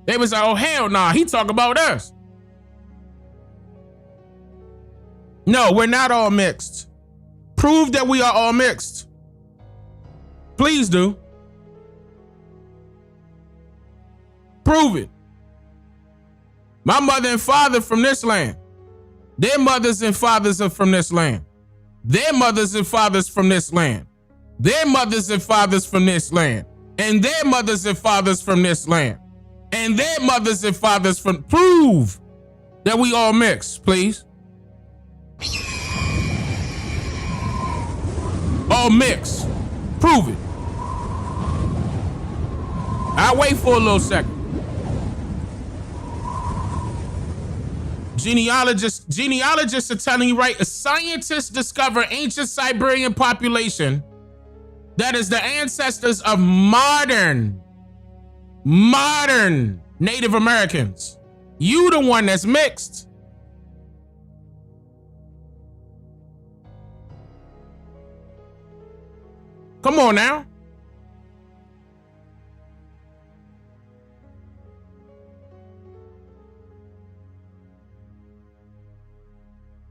They was like, oh hell nah, he talk about us. No, we're not all mixed. Prove that we are all mixed. Please do. Prove it. My mother and father from this land. Their mothers and fathers are from this land. Their mothers and fathers from this land. Their mothers and fathers from this land. And their mothers and fathers from this land. And their mothers and fathers from... Prove that we all mixed, please. All mixed. Prove it. I'll wait for a little second. Genealogists are telling you, right? Scientists discover ancient Siberian population that is the ancestors of modern Native Americans. You the one that's mixed. Come on now.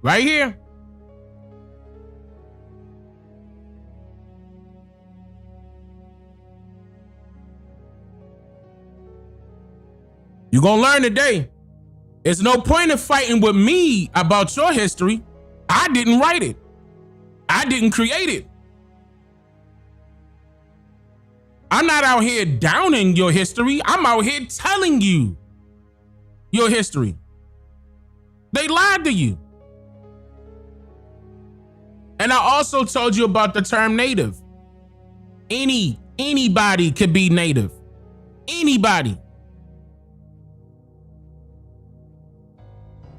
Right here. You're going to learn today. There's no point in fighting with me about your history. I didn't write it. I didn't create it. I'm not out here downing your history. I'm out here telling you your history. They lied to you. And I also told you about the term native. Anybody could be native. Anybody.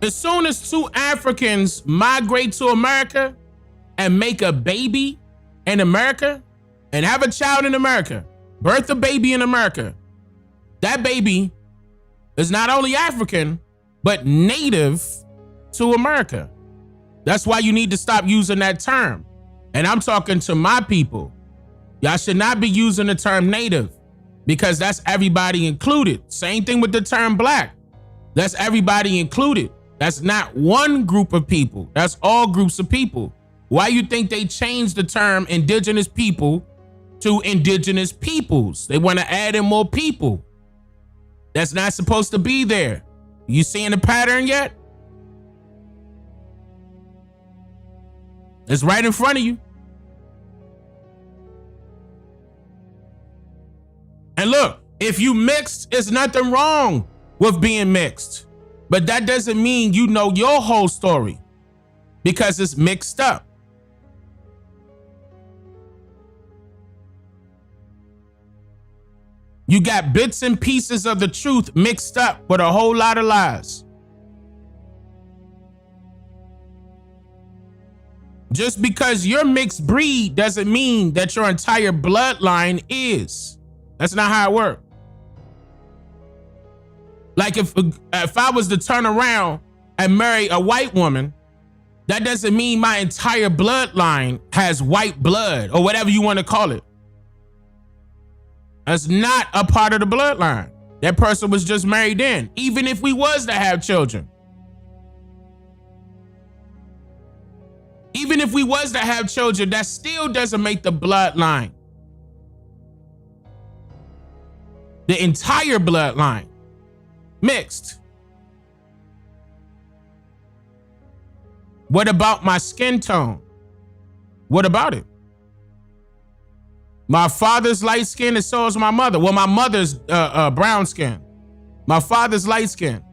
As soon as two Africans migrate to America and make a baby in America and have a child in America, birth a baby in America, that baby is not only African, but native to America. That's why you need to stop using that term. And I'm talking to my people. Y'all should not be using the term native because that's everybody included. Same thing with the term black. That's everybody included. That's not one group of people. That's all groups of people. Why you think they changed the term indigenous people to indigenous peoples? They want to add in more people. That's not supposed to be there. You seeing the pattern yet? It's right in front of you. And look, if you mixed, there's nothing wrong with being mixed. But that doesn't mean you know your whole story because it's mixed up. You got bits and pieces of the truth mixed up with a whole lot of lies. Just because you're mixed breed doesn't mean that your entire bloodline is. That's not how it works. Like if I was to turn around and marry a white woman, that doesn't mean my entire bloodline has white blood or whatever you want to call it. That's not a part of the bloodline. That person was just married in, even if we was to have children. Even if we was to have children, that still doesn't make the bloodline. The entire bloodline. Mixed. What about my skin tone? What about it? My father's light skin and so is my mother. Well, my mother's brown skin. My father's light skin.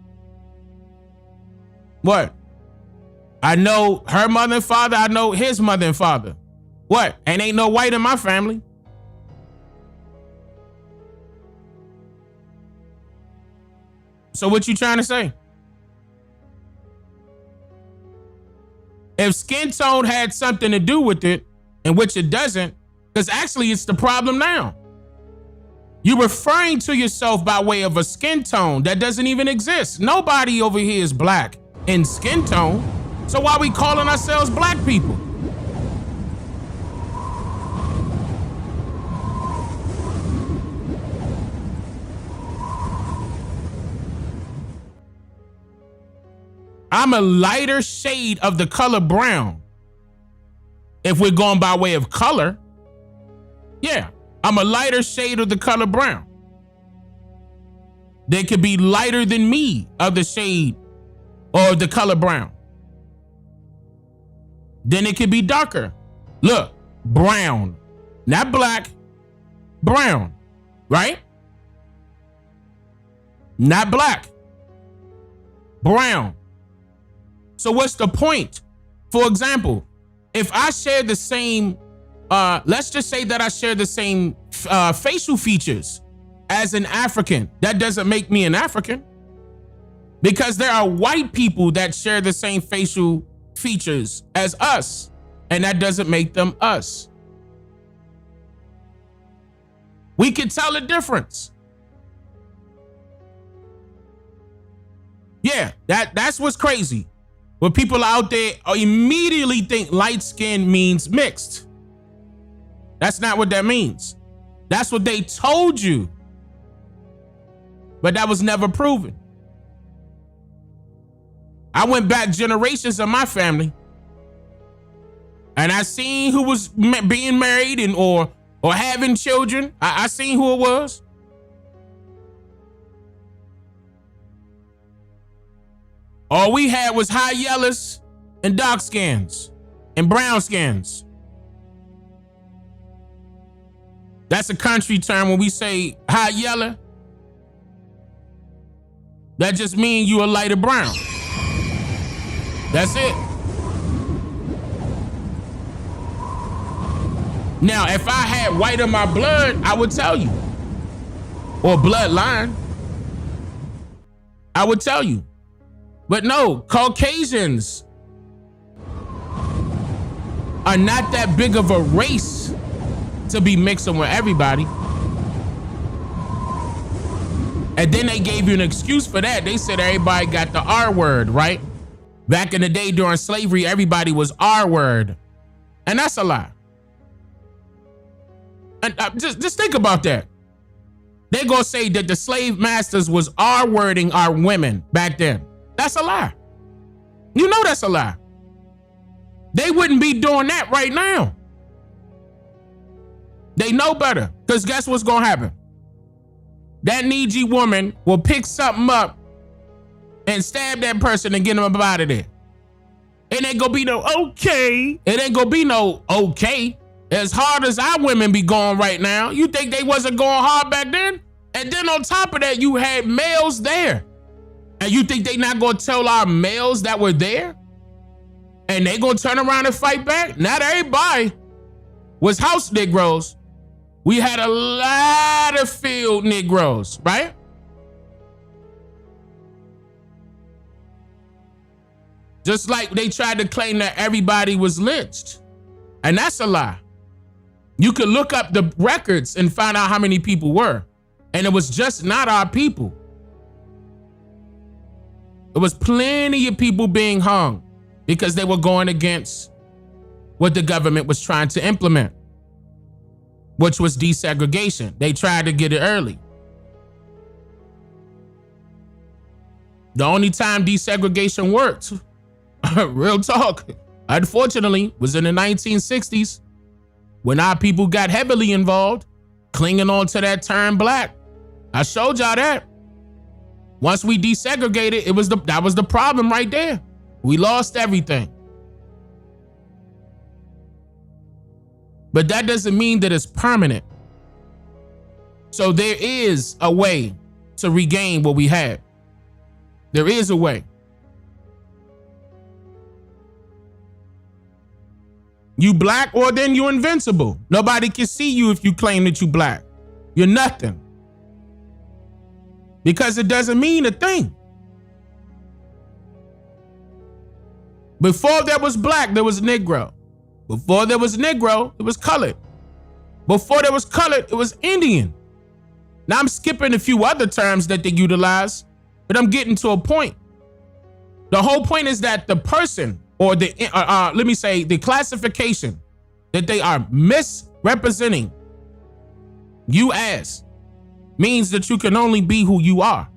What? I know her mother and father. I know his mother and father. What? And ain't no white in my family. So what you trying to say? If skin tone had something to do with it, in which it doesn't, because actually it's the problem now. You're referring to yourself by way of a skin tone that doesn't even exist. Nobody over here is black in skin tone. So why are we calling ourselves black people? I'm a lighter shade of the color brown. If we're going by way of color, yeah, I'm a lighter shade of the color brown. They could be lighter than me of the shade or the color brown. Then it could be darker. Look, brown, not black, brown, right? Not black, brown. So what's the point? For example, if I share the same, let's just say that I share the same facial features as an African, that doesn't make me an African. Because there are white people that share the same facial features as us, and that doesn't make them us. We can tell the difference. Yeah, that's what's crazy. When people out there immediately think light skin means mixed. That's not what that means. That's what they told you. But that was never proven. I went back generations of my family, and I seen who was being married and or having children. I seen who it was. All we had was high yellows and dark skins and brown skins. That's a country term. When we say high yellow, that just means you a lighter brown. That's it. Now, if I had white in my blood, I would tell you. Or bloodline, I would tell you. But no, Caucasians are not that big of a race to be mixing with everybody. And then they gave you an excuse for that. They said everybody got the R word, right? Back in the day during slavery, everybody was R word. And that's a lie. And just think about that. They're gonna say that the slave masters was R wording our women back then. That's a lie. You know that's a lie. They wouldn't be doing that right now. They know better, because guess what's gonna happen? That needy woman will pick something up and stab that person and get them up out of there. It ain't gonna be no okay. It ain't gonna be no okay. As hard as our women be going right now, you think they wasn't going hard back then? And then on top of that, you had males there. And you think they not gonna tell our males that were there? And they gonna turn around and fight back? Not everybody was house Negroes. We had a lot of field Negroes, right? Just like they tried to claim that everybody was lynched. And that's a lie. You could look up the records and find out how many people were. And it was just not our people. There was plenty of people being hung because they were going against what the government was trying to implement, which was desegregation. They tried to get it early. The only time desegregation worked, real talk, unfortunately, was in the 1960s when our people got heavily involved, clinging on to that term black. I showed y'all that. Once we desegregated, that was the problem right there. We lost everything. But that doesn't mean that it's permanent. So there is a way to regain what we had. There is a way. You black, or then you're invincible. Nobody can see you if you claim that you black. You're nothing. Because it doesn't mean a thing. Before there was black, there was Negro. Before there was Negro, it was colored. Before there was colored, it was Indian. Now I'm skipping a few other terms that they utilize, but I'm getting to a point. The whole point is that the person, or the classification that they are misrepresenting you as, means that you can only be who you are.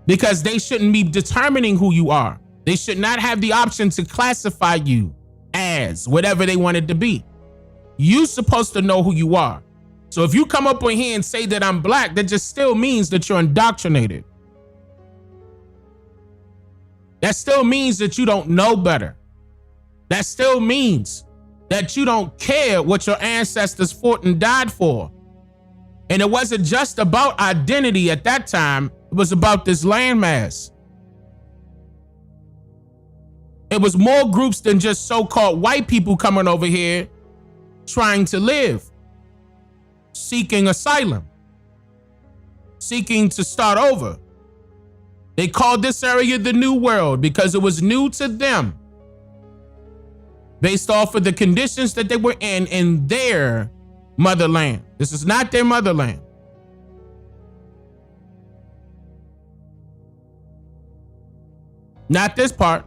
Because they shouldn't be determining who you are. They should not have the option to classify you as whatever they wanted to be. You're supposed to know who you are. So if you come up on here and say that I'm black, that just still means that you're indoctrinated. That still means that you don't know better. That still means that you don't care what your ancestors fought and died for. And it wasn't just about identity at that time. It was about this landmass. It was more groups than just so-called white people coming over here trying to live, seeking asylum, seeking to start over. They called this area the New World because it was new to them, based off of the conditions that they were in their motherland. This is not their motherland. Not this part.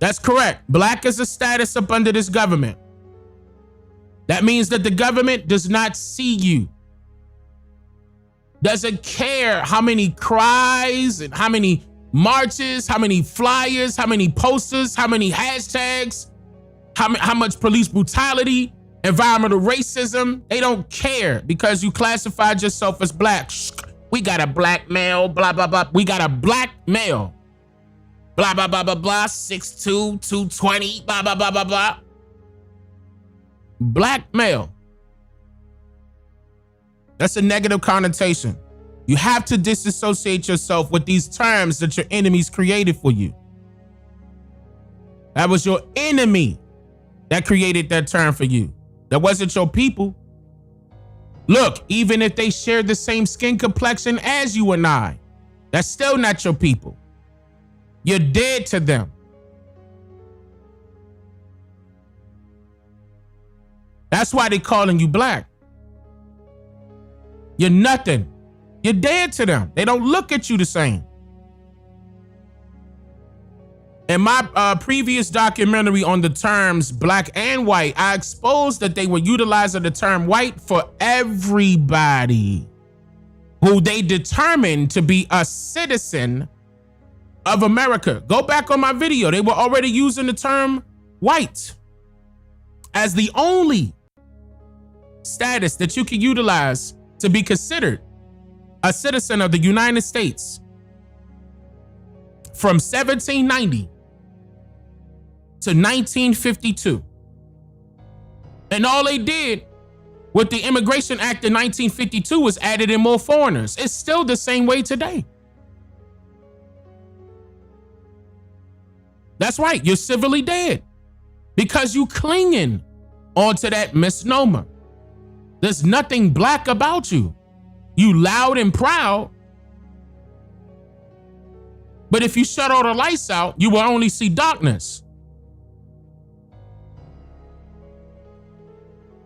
That's correct. Black is a status up under this government. That means that the government does not see you. Doesn't care how many cries and how many marches, how many flyers, how many posters, how many hashtags, how much police brutality, environmental racism. They don't care because you classified yourself as black. We got a black male, blah, blah, blah. We got a black male, blah, blah, blah, blah, blah, 6'2", 220, blah, blah, blah, blah, blah. Black male. That's a negative connotation. You have to disassociate yourself with these terms that your enemies created for you. That was your enemy that created that term for you. That wasn't your people. Look, even if they share the same skin complexion as you and I, that's still not your people. You're dead to them. That's why they're calling you black. You're nothing. You're dead to them. They don't look at you the same. In my previous documentary on the terms black and white, I exposed that they were utilizing the term white for everybody who they determined to be a citizen of America. Go back on my video. They were already using the term white as the only status that you can utilize to be considered a citizen of the United States from 1790 to 1952. And all they did with the Immigration Act in 1952 was added in more foreigners. It's still the same way today. That's right, you're civilly dead because you clinging onto that misnomer. There's nothing black about you. You loud and proud. But if you shut all the lights out, you will only see darkness.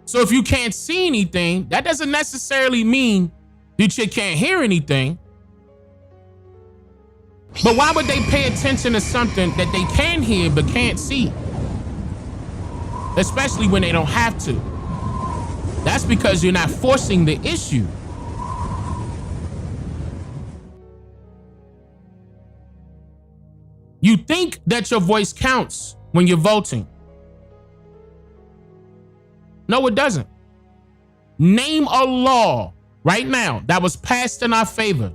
So if you can't see anything, that doesn't necessarily mean that you can't hear anything. But why would they pay attention to something that they can hear but can't see? Especially when they don't have to. That's because you're not forcing the issue. You think that your voice counts when you're voting. No, it doesn't. Name a law right now that was passed in our favor.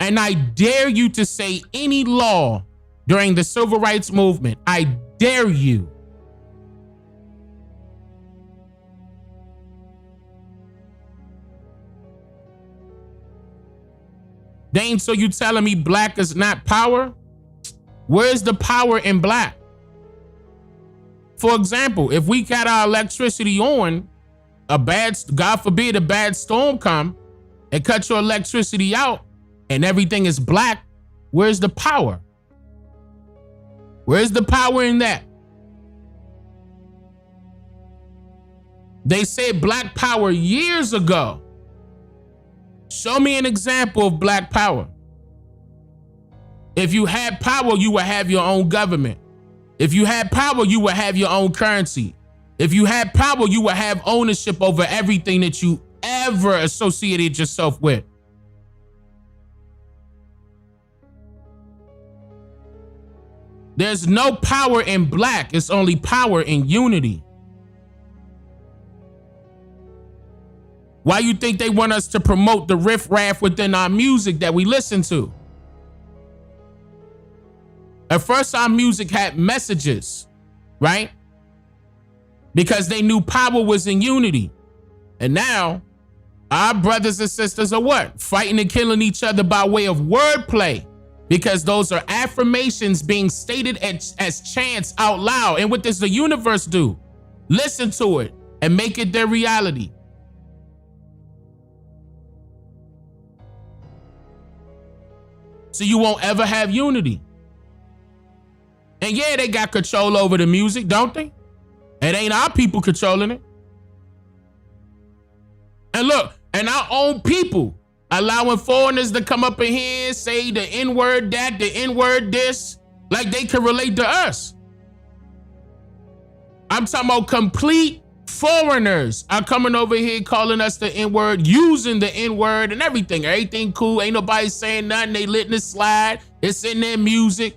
And I dare you to say any law during the civil rights movement. I dare you. Dane, so you telling me black is not power? Where's the power in black? For example, if we got our electricity on, God forbid, a bad storm come and cut your electricity out and everything is black, where's the power? Where's the power in that? They said black power years ago. Show me an example of black power. If you had power, you would have your own government. If you had power, you would have your own currency. If you had power, you would have ownership over everything that you ever associated yourself with. There's no power in black. It's only power in unity. Why you think they want us to promote the riffraff within our music that we listen to? At first, our music had messages, right? Because they knew power was in unity. And now, our brothers and sisters are what? Fighting and killing each other by way of wordplay. Because those are affirmations being stated as chants out loud. And what does the universe do? Listen to it and make it their reality. So you won't ever have unity. And yeah, they got control over the music, don't they? It ain't our people controlling it. And look, and our own people allowing foreigners to come up in here and say the N-word that, the N-word this, like they can relate to us. I'm talking about complete foreigners are coming over here calling us the N-word, using the N-word and everything. Everything cool. Ain't nobody saying nothing. They letting it slide. It's in their music.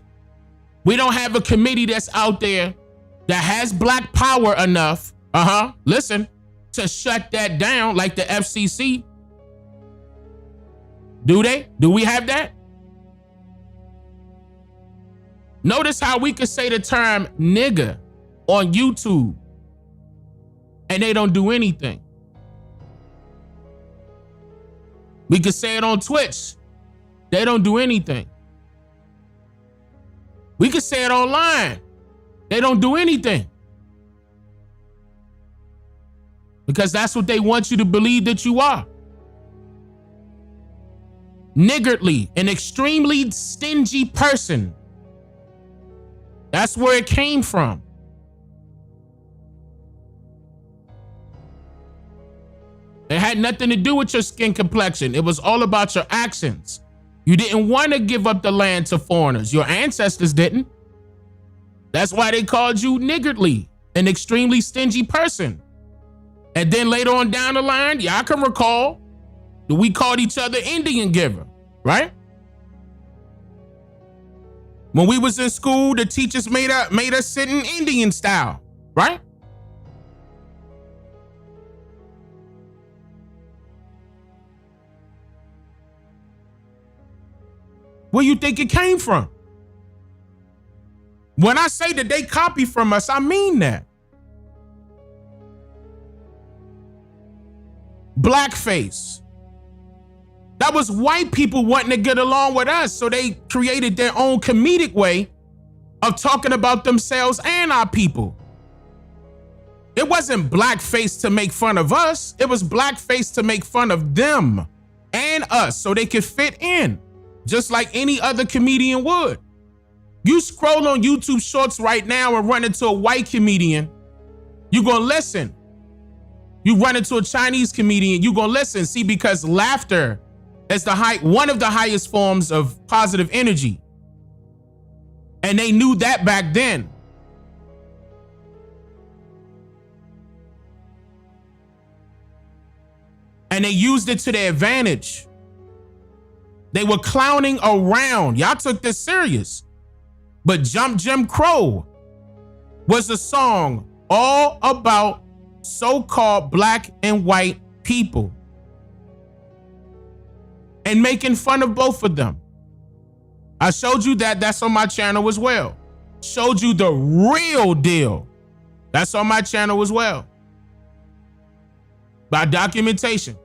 We don't have a committee that's out there that has black power enough, listen, to shut that down like the FCC. Do they? Do we have that? Notice how we could say the term nigger on YouTube and they don't do anything. We could say it on Twitch. They don't do anything. We could say it online. They don't do anything. Because that's what they want you to believe that you are. Niggardly, an extremely stingy person. That's where it came from. It had nothing to do with your skin complexion. It was all about your actions. You didn't want to give up the land to foreigners. Your ancestors didn't. That's why they called you niggardly, an extremely stingy person. And then later on down the line, y'all can recall that we called each other Indian giver, right? When we was in school, the teachers made us sit in Indian style, right? Where you think it came from? When I say that they copy from us, I mean that. Blackface. That was white people wanting to get along with us, so they created their own comedic way of talking about themselves and our people. It wasn't blackface to make fun of us. It was blackface to make fun of them and us so they could fit in, just like any other comedian would. You scroll on YouTube Shorts right now and run into a white comedian, you're gonna listen. You run into a Chinese comedian, you're gonna listen. See, because laughter is one of the highest forms of positive energy. And they knew that back then. And they used it to their advantage. They were clowning around. Y'all took this serious. But Jump Jim Crow was a song all about so-called black and white people and making fun of both of them. I showed you that. That's on my channel as well. Showed you the real deal. That's on my channel as well. By documentation.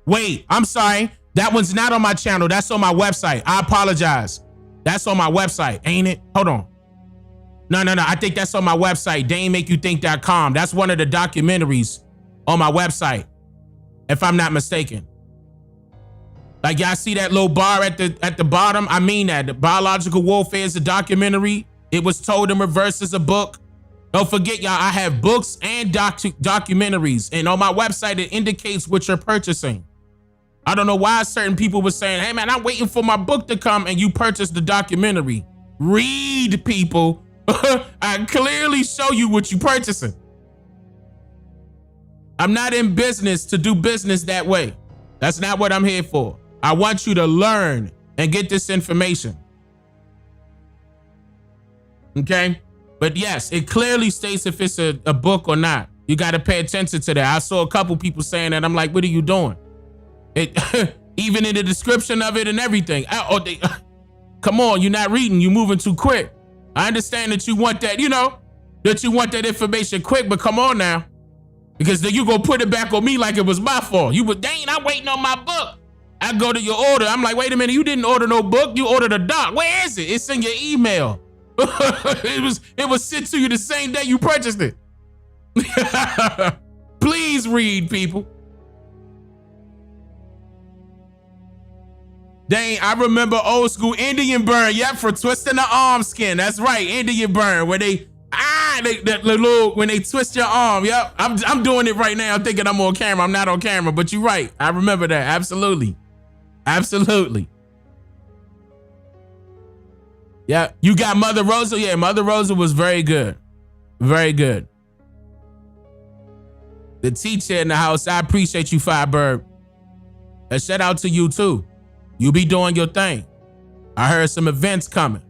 Wait, I'm sorry. That one's not on my channel. That's on my website. I apologize. That's on my website, ain't it? Hold on. No. I think that's on my website, DaneMakeYouThink.com. That's one of the documentaries on my website, if I'm not mistaken. Like, y'all see that little bar at the bottom? I mean that. The Biological Warfare is a documentary. It was told in reverse as a book. Don't forget, y'all, I have books and documentaries. And on my website, it indicates what you're purchasing. I don't know why certain people were saying, hey, man, I'm waiting for my book to come and you purchased the documentary. Read, people. I clearly show you what you're purchasing. I'm not in business to do business that way. That's not what I'm here for. I want you to learn and get this information. Okay? But yes, it clearly states if it's a book or not. You got to pay attention to that. I saw a couple people saying that. I'm like, what are you doing? It even in the description of it and everything. Come on, you're not reading. You're moving too quick. I understand that you want that, that you want that information quick, but come on now. Because then you gonna put it back on me like it was my fault. You was, Dane, I'm waiting on my book. I go to your order. I'm like, wait a minute, you didn't order no book. You ordered a doc. Where is it? It's in your email. It was sent to you the same day you purchased it. Please read, people. Dang, I remember old school Indian burn. Yep, for twisting the arm skin. That's right, Indian burn, where when they twist your arm. Yep, I'm doing it right now, thinking I'm on camera. I'm not on camera, but you're right. I remember that. Absolutely. Yeah, you got Mother Rosa. Yeah, Mother Rosa was very good. Very good. The teacher in the house, I appreciate you, Firebird. A shout out to you too. You be doing your thing. I heard some events coming.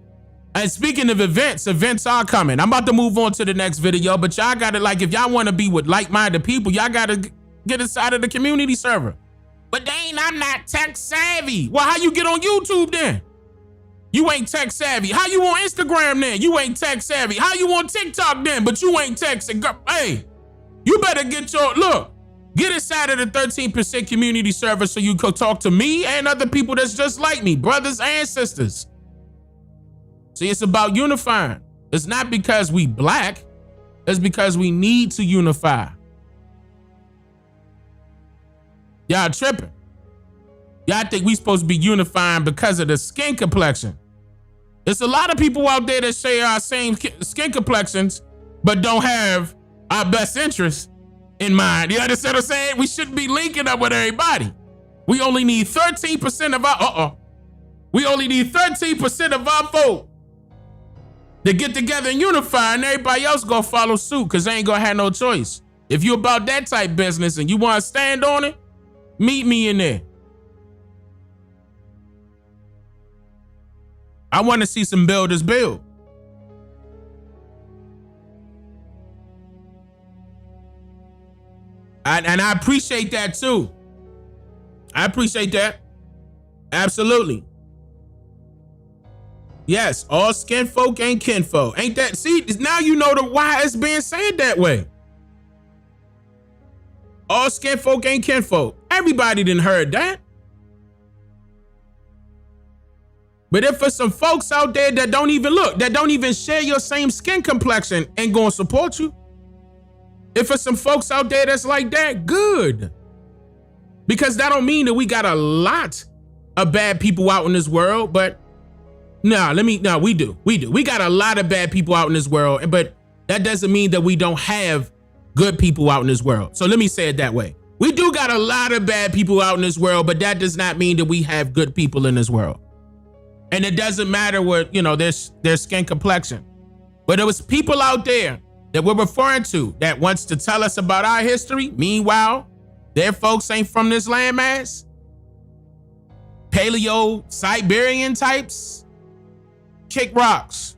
And speaking of events are coming. I'm about to move on to the next video, but y'all gotta, like, if y'all wanna be with like-minded people, y'all gotta get inside of the community server. But Dane, I'm not tech savvy. Well, how you get on YouTube then? You ain't tech savvy. How you on Instagram then? You ain't tech savvy. How you on TikTok then? But you ain't tech savvy. Hey, you better get get inside of the 13% community server so you can talk to me and other people that's just like me, brothers and sisters. See, it's about unifying. It's not because we black. It's because we need to unify. Y'all tripping. Y'all think we supposed to be unifying because of the skin complexion. There's a lot of people out there that share our same skin complexions, but don't have our best interests in mind. You understand what I'm saying? We shouldn't be linking up with everybody. We only need 13% of our, we only need 13% of our vote to get together and unify, and everybody else gonna follow suit because they ain't gonna have no choice. If you about that type business and you wanna stand on it, meet me in there. I wanna see some builders build. And I appreciate that too. I appreciate that. Absolutely. Yes, all skin folk ain't kinfolk. Ain't that? See, now you know why it's being said that way. All skin folk ain't kinfolk. Everybody didn't heard that. But if there's some folks out there that don't even look, that don't even share your same skin complexion, ain't gonna support you. If there's some folks out there that's like that, good. Because that don't mean that we got a lot of bad people out in this world, but we do. We got a lot of bad people out in this world, but that doesn't mean that we don't have good people out in this world. So let me say it that way. We do got a lot of bad people out in this world, but that does not mean that we have good people in this world. And it doesn't matter what, their skin complexion. But there was people out there that we're referring to that wants to tell us about our history. Meanwhile, their folks ain't from this landmass. Paleo Siberian types. Kick rocks.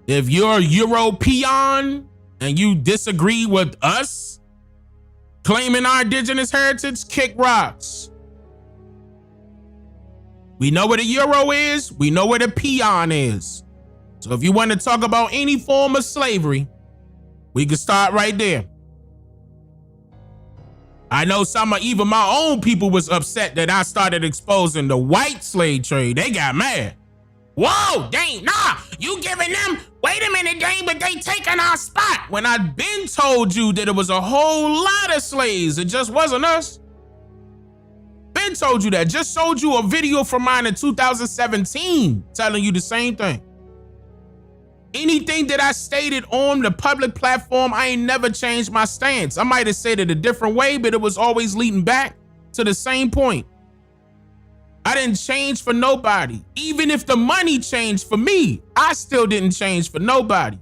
If you're European and you disagree with us claiming our indigenous heritage, kick rocks. We know what a Euro is. We know what a peon is. So if you want to talk about any form of slavery, we can start right there. I know even my own people was upset that I started exposing the white slave trade. They got mad. Whoa, Dane, nah, you giving them, wait a minute, Dane, but they taking our spot. When I been told you that it was a whole lot of slaves, it just wasn't us. Been told you that, just showed you a video from mine in 2017 telling you the same thing. Anything that I stated on the public platform, I ain't never changed my stance. I might have said it a different way, but it was always leading back to the same point. I didn't change for nobody. Even if the money changed for me, I still didn't change for nobody.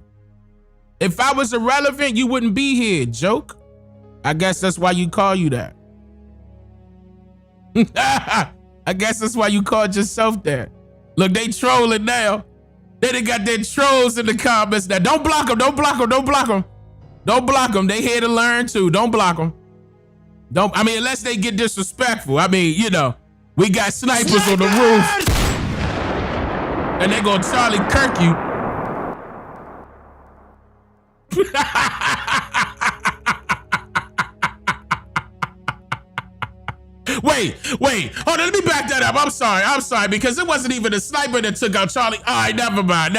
If I was irrelevant, you wouldn't be here, joke. I guess that's why you call you that. I guess that's why you called yourself that. Look, they trolling now. They done got their trolls in the comments now. Don't block them, don't block them, don't block them. Don't block them, they here to learn too. Don't block them. Unless they get disrespectful. We got snipers on the roof. And they gonna Charlie Kirk you. Wait, hold on, let me back that up. I'm sorry, because it wasn't even a sniper that took out Charlie. All right, never mind.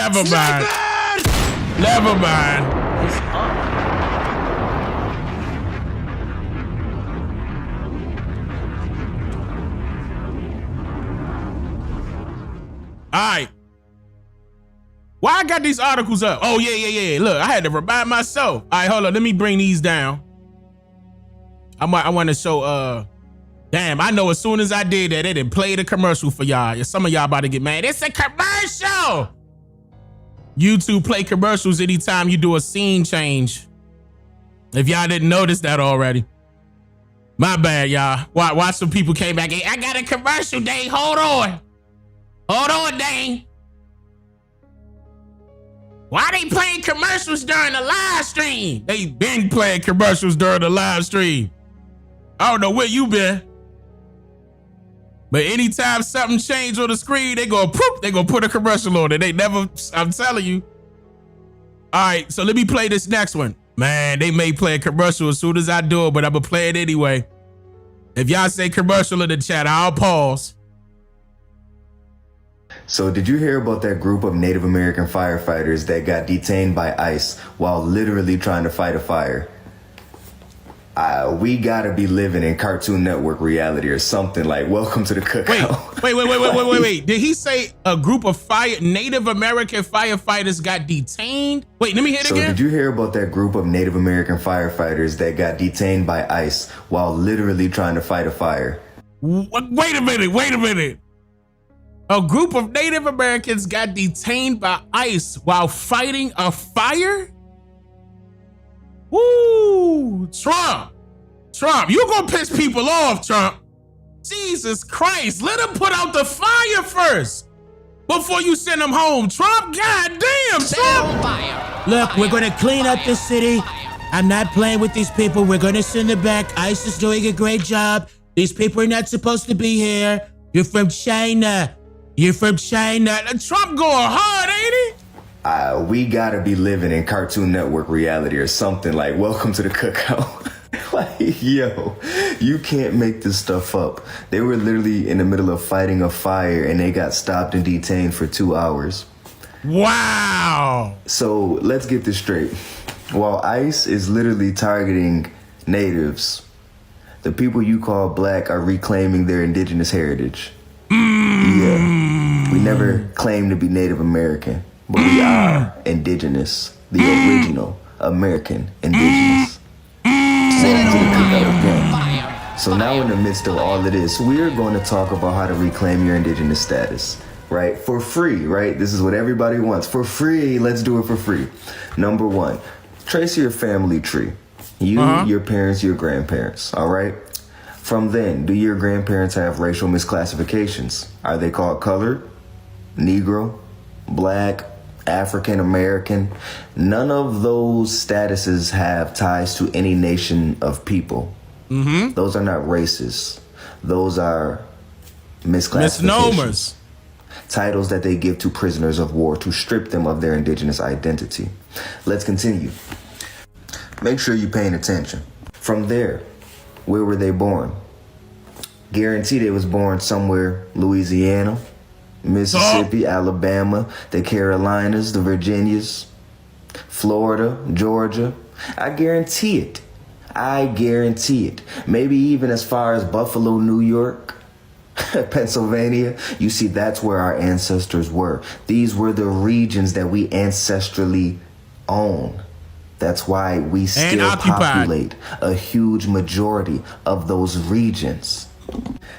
All right. Why I got these articles up? Oh, yeah. Look, I had to remind myself. All right, hold on, let me bring these down. I want to show, Damn, I know as soon as I did that, they didn't play the commercial for y'all. Some of y'all about to get mad. It's a commercial. YouTube play commercials anytime you do a scene change. If y'all didn't notice that already. My bad, y'all. Watch some people came back. I got a commercial, Dane. Hold on. Hold on, Dane. Why they playing commercials during the live stream? They been playing commercials during the live stream. I don't know where you been. But anytime something change on the screen, they go poof, they gonna put a commercial on it. They never, I'm telling you. All right, so let me play this next one. Man, they may play a commercial as soon as I do it, but I'm gonna play it anyway. If y'all say commercial in the chat, I'll pause. So did you hear about that group of Native American firefighters that got detained by ICE while literally trying to fight a fire? We gotta be living in Cartoon Network reality or something like Welcome to the Cookout. Wait. Did he say a group of Native American firefighters got detained? Wait, let me hear it again. So did you hear about that group of Native American firefighters that got detained by ICE while literally trying to fight a fire? Wait a minute. A group of Native Americans got detained by ICE while fighting a fire? Woo! Trump, you gonna piss people off, Trump. Jesus Christ, let them put out the fire first before you send them home. Trump, goddamn, Trump. Fire. Look, we're gonna clean up the city. I'm not playing with these people. We're gonna send them back. ICE is doing a great job. These people are not supposed to be here. You're from China. Trump going hard, ain't he? We gotta be living in Cartoon Network reality or something like Welcome to the Cookout. Like, yo, you can't make this stuff up. They were literally in the middle of fighting a fire and they got stopped and detained for 2 hours. Wow. So let's get this straight. While ICE is literally targeting natives, the people you call black are reclaiming their indigenous heritage. Yeah, we never claimed to be Native American, but we are indigenous, the original American indigenous. So now in the midst of all of this, we're going to talk about how to reclaim your indigenous status, right? For free, right? This is what everybody wants. For free, let's do it for free. Number one, trace your family tree. You, your parents, your grandparents, all right? From then, do your grandparents have racial misclassifications? Are they called colored, Negro, black, African American? None of those statuses have ties to any nation of people. Those are not races. Those are misclassifications. Misnomers. Titles that they give to prisoners of war to strip them of their indigenous identity. Let's continue. Make sure you're paying attention. From there, where were they born? Guarantee they was born somewhere, Louisiana, Mississippi, Alabama, the Carolinas, the Virginias, Florida, Georgia. I guarantee it. Maybe even as far as Buffalo, New York, Pennsylvania. You see, that's where our ancestors were. These were the regions that we ancestrally own. That's why we still populate a huge majority of those regions.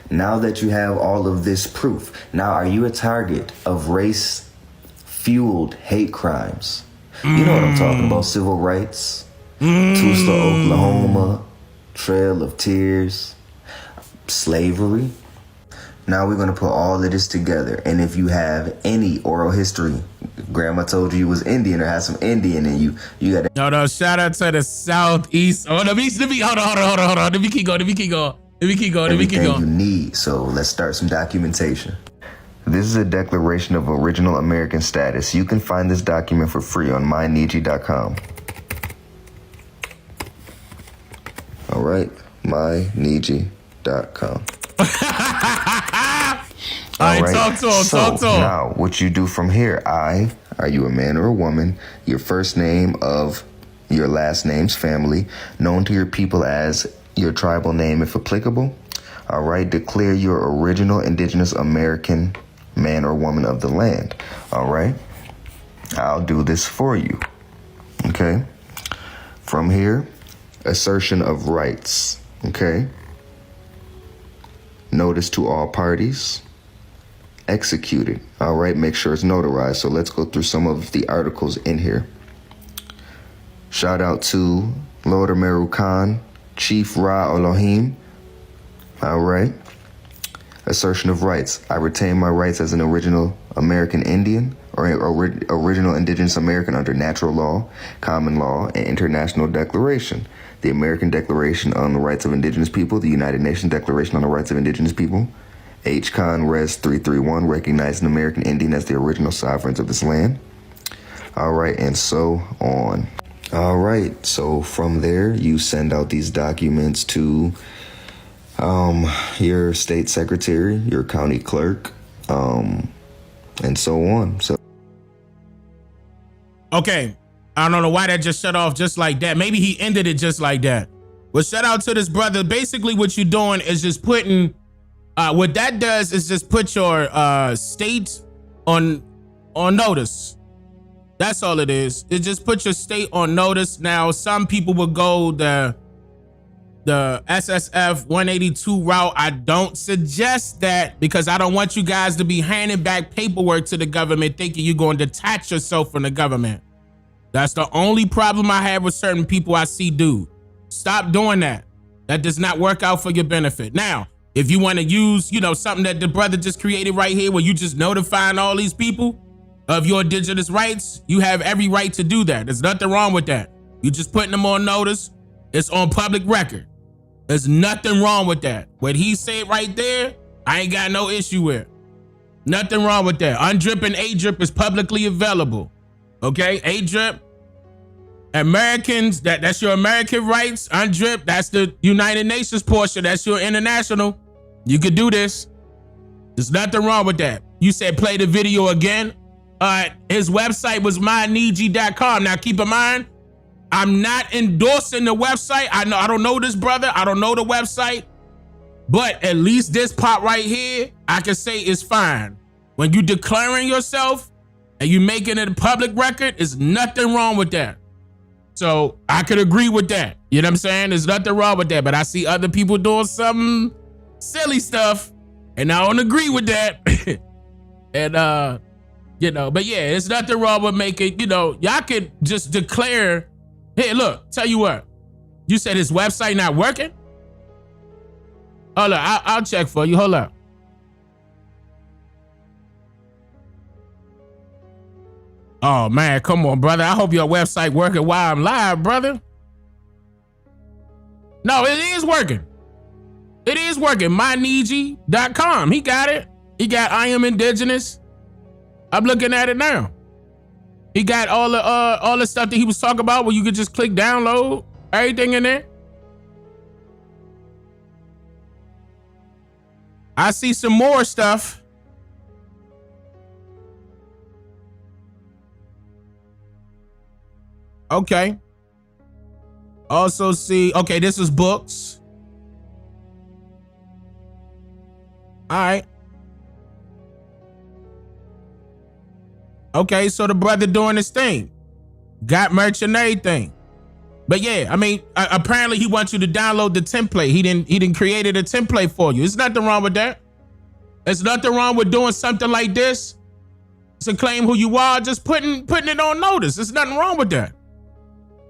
Now that you have all of this proof, now are you a target of race-fueled hate crimes? You know what I'm talking about, civil rights, Tulsa, Oklahoma, Trail of Tears, slavery. Now we're going to put all of this together. And if you have any oral history, grandma told you was Indian or had some Indian in you, you got to... No, shout out to the Southeast. Oh, hold on. Let me keep going. Everything you need. So let's start some documentation. This is a declaration of original American status. You can find this document for free on myniji.com. All right, myniji.com. All right, talk to him. Now, what you do from here, are you a man or a woman? Your first name of your last name's family, known to your people as your tribal name if applicable. All right, declare your original indigenous American man or woman of the land. All right, I'll do this for you. Okay, from here, assertion of rights. Okay, Notice to all parties. Executed. All right, make sure it's notarized. So let's go through some of the articles in here. Shout out to Lord Ameru Khan, Chief Ra Elohim. All right. Assertion of rights. I retain my rights as an original American Indian or original indigenous American under natural law, common law, and international declaration. The American Declaration on the Rights of Indigenous People, the United Nations Declaration on the Rights of Indigenous People, H. Con. Res. 331, recognizing American Indian as the original sovereigns of this land. All right, and so on. All right, so from there, you send out these documents to your state secretary, your county clerk, and so on. So, okay, I don't know why that just shut off just like that. Maybe he ended it just like that. Well, shout out to this brother. Basically, what you're doing is just putting, what that does is just put your state on notice. That's all it is. It just puts your state on notice. Now, some people will go the SSF 182 route. I don't suggest that because I don't want you guys to be handing back paperwork to the government thinking you're going to detach yourself from the government. That's the only problem I have with certain people I see do. Stop doing that. That does not work out for your benefit. Now, if you want to use, something that the brother just created right here where you just notifying all these people of your indigenous rights, you have every right to do that. There's nothing wrong with that. You just putting them on notice. It's on public record. There's nothing wrong with that. What he said right there, I ain't got no issue with. Nothing wrong with that. UNDRIP and ADRIP is publicly available. Okay, ADRIP, Americans, that's your American rights. UNDRIP, that's the United Nations portion. That's your international. You could do this. There's nothing wrong with that. You said play the video again. His website was myniji.com. Now keep in mind, I'm not endorsing the website. I don't know this brother. I don't know the website. But at least this part right here, I can say is fine. When you declaring yourself and you making it a public record, there's nothing wrong with that. So I could agree with that. You know what I'm saying? There's nothing wrong with that. But I see other people doing some silly stuff, and I don't agree with that. And but yeah, there's nothing wrong with making, y'all could just declare, hey, look, tell you what, you said his website not working? Hold up, I'll check for you. Hold up. Oh man, come on, brother. I hope your website working while I'm live, brother. No, it is working. It is working. myniji.com. He got it. He got I Am Indigenous. I'm looking at it now. He got all the stuff that he was talking about where you could just click download everything in there. I see some more stuff. Okay. Also see, okay, this is books. All right. Okay, so the brother doing his thing. Got merch and everything. But yeah, I mean, apparently he wants you to download the template. He didn't created a template for you. There's nothing wrong with that. There's nothing wrong with doing something like this to claim who you are, just putting it on notice. There's nothing wrong with that.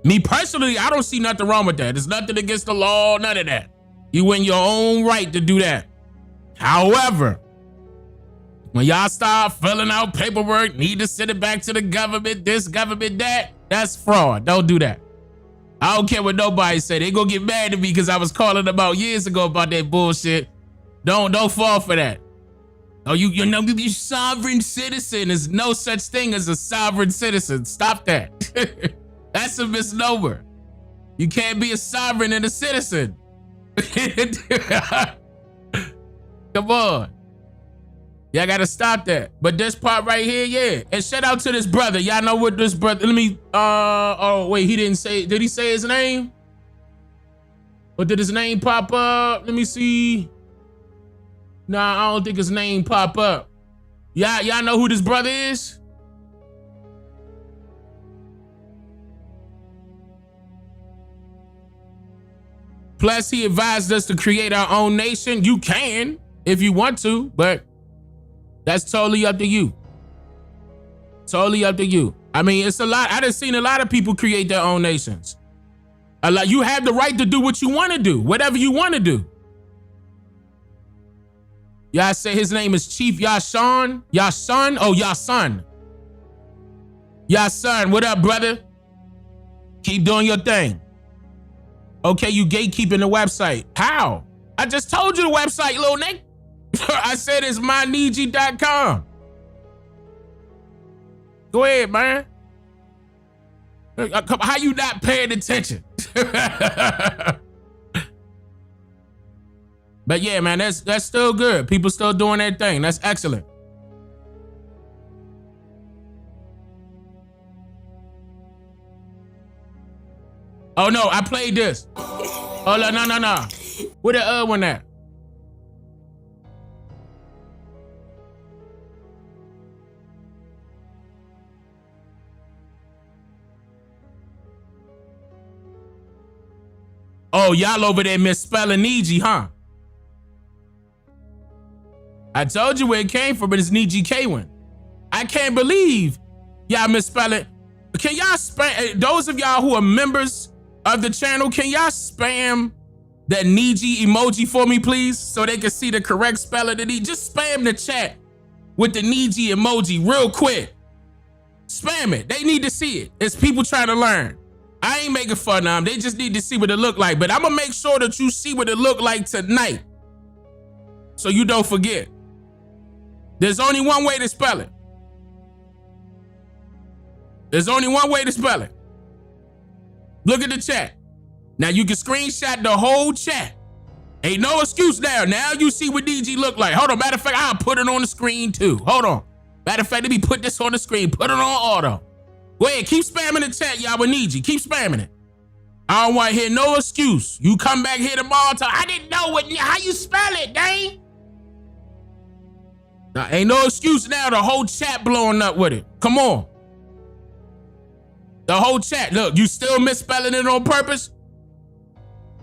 Me personally, I don't see nothing wrong with that. There's nothing against the law, none of that. You in your own right to do that. However, when y'all start filling out paperwork, need to send it back to the government, this government, that, that's fraud. Don't do that. I don't care what nobody say. They gonna get mad at me because I was calling them out years ago about that bullshit. Don't fall for that. Oh, you're sovereign citizen. There's no such thing as a sovereign citizen. Stop that. That's a misnomer. You can't be a sovereign and a citizen. Come on. Y'all gotta stop that. But this part right here, yeah. And shout out to this brother. Y'all know what this brother, let me, oh wait, he didn't say, did he say his name? Or did his name pop up? Let me see. Nah, I don't think his name pop up. Y'all know who this brother is? Plus, he advised us to create our own nation. You can. if you want to, but that's totally up to you. Totally up to you. I mean, it's a lot. I done seen a lot of people create their own nations. A lot. You have the right to do what you want to do, whatever you want to do. Y'all say his name is Chief Yashan? Yashan? Oh, Yasan. Yasan, what up, brother? Keep doing your thing. Okay, you gatekeeping the website. How? I just told you the website, little nigga. I said it's myniji.com. Go ahead, man. How you not paying attention? But yeah, man, that's still good. People still doing their thing. That's excellent. Oh no, I played this. Oh no. Where the other one at? Oh, y'all over there misspelling Niji, huh? I told you where it came from, but it's Niji Kwin. I can't believe y'all misspell it. Can y'all spam, those of y'all who are members of the channel, can y'all spam that Niji emoji for me, please? So they can see the correct spelling of Niji. Just spam the chat with the Niji emoji real quick. Spam it. They need to see it. It's people trying to learn. I ain't making fun of them. They just need to see what it look like. But I'm gonna make sure that you see what it look like tonight, so you don't forget. There's only one way to spell it. There's only one way to spell it. Look at the chat. Now you can screenshot the whole chat. Ain't no excuse now. Now you see what DG look like. Hold on. Matter of fact, I'll put it on the screen too. Hold on. Matter of fact, let me put this on the screen. Put it on auto. Go ahead, keep spamming the chat, y'all, with Niji. Keep spamming it. I don't want to hear no excuse. You come back here tomorrow and tell, I didn't know how you spell it, Dane. Now, ain't no excuse now. The whole chat blowing up with it. Come on. The whole chat. Look, you still misspelling it on purpose?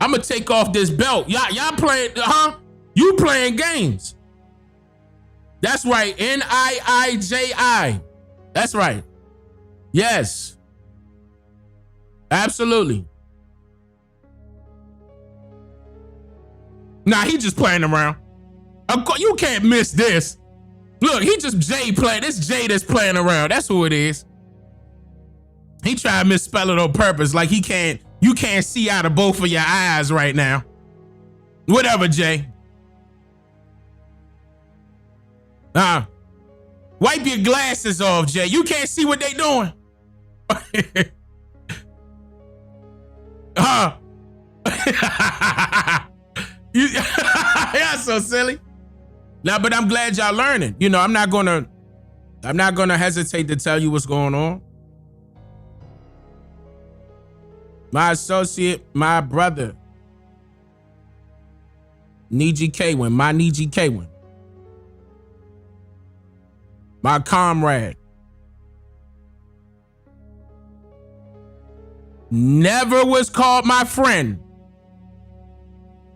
I'm going to take off this belt. Y'all playing, huh? You playing games. That's right. N-I-I-J-I. That's right. Yes. Absolutely. Nah, he just playing around. Of course, you can't miss this. Look, he just Jay playing. It's Jay that's playing around. That's who it is. He tried to misspell it on purpose, like you can't see out of both of your eyes right now. Whatever, Jay. Wipe your glasses off, Jay. You can't see what they doing. You're so silly. Now, but I'm glad y'all learning. You know, I'm not gonna hesitate to tell you what's going on. My associate, my brother, Niji Kwin, my Niji Kwin. My comrade. Never was called my friend.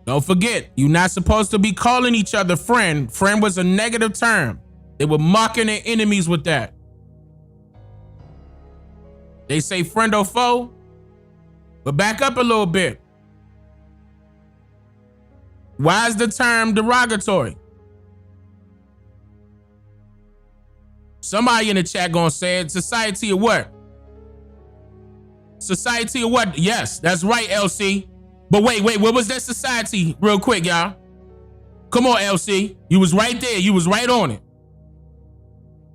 Don't forget, you're not supposed to be calling each other friend. Friend was a negative term. They were mocking their enemies with that. They say friend or foe, but back up a little bit. Why is the term derogatory? Somebody in the chat gonna say it. Society of what? Society of what? Yes, that's right, LC. But wait, what was that society? Real quick, y'all. Come on, LC. You was right there. You was right on it.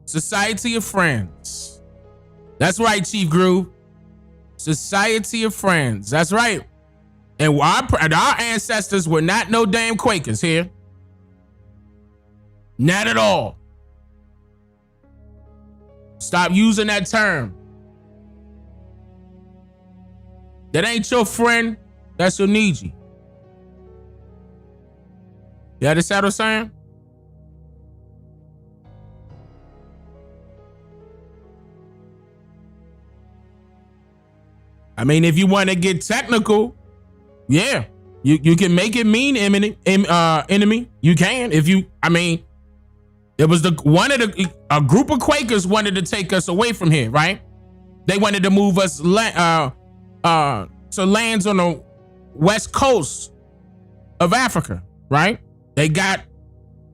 Society of Friends. That's right, Chief Groove. Society of Friends. That's right. And our ancestors were not no damn Quakers here. Not at all. Stop using that term. That ain't your friend. That's your Niji. You understand what I'm saying? I mean, if you want to get technical, yeah, You can make it mean enemy. You can if you. I mean, it was a group of Quakers wanted to take us away from here, right? They wanted to move us to lands on the west coast of Africa, right? They got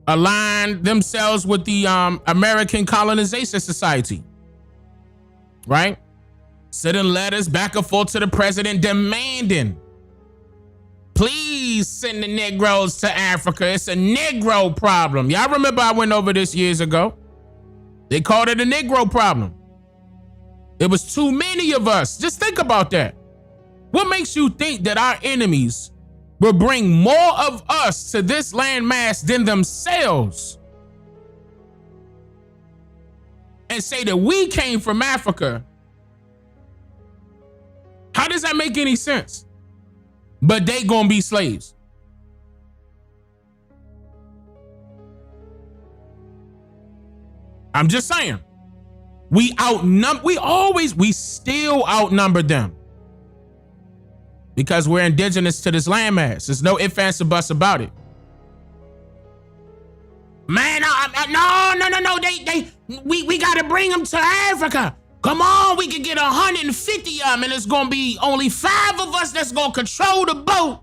aligned themselves with the American Colonization Society, right? Sending letters back and forth to the president demanding, please send the Negroes to Africa. It's a Negro problem. Y'all remember I went over this years ago. They called it a Negro problem. It was too many of us. Just think about that. What makes you think that our enemies will bring more of us to this landmass than themselves and say that we came from Africa? How does that make any sense? But they gonna be slaves. I'm just saying. We still outnumber them. Because we're indigenous to this landmass. There's no ifs, ands, or buts about it. Man, no. We gotta bring them to Africa. Come on, we can get 150 of them, and it's gonna be only 5 of us that's gonna control the boat.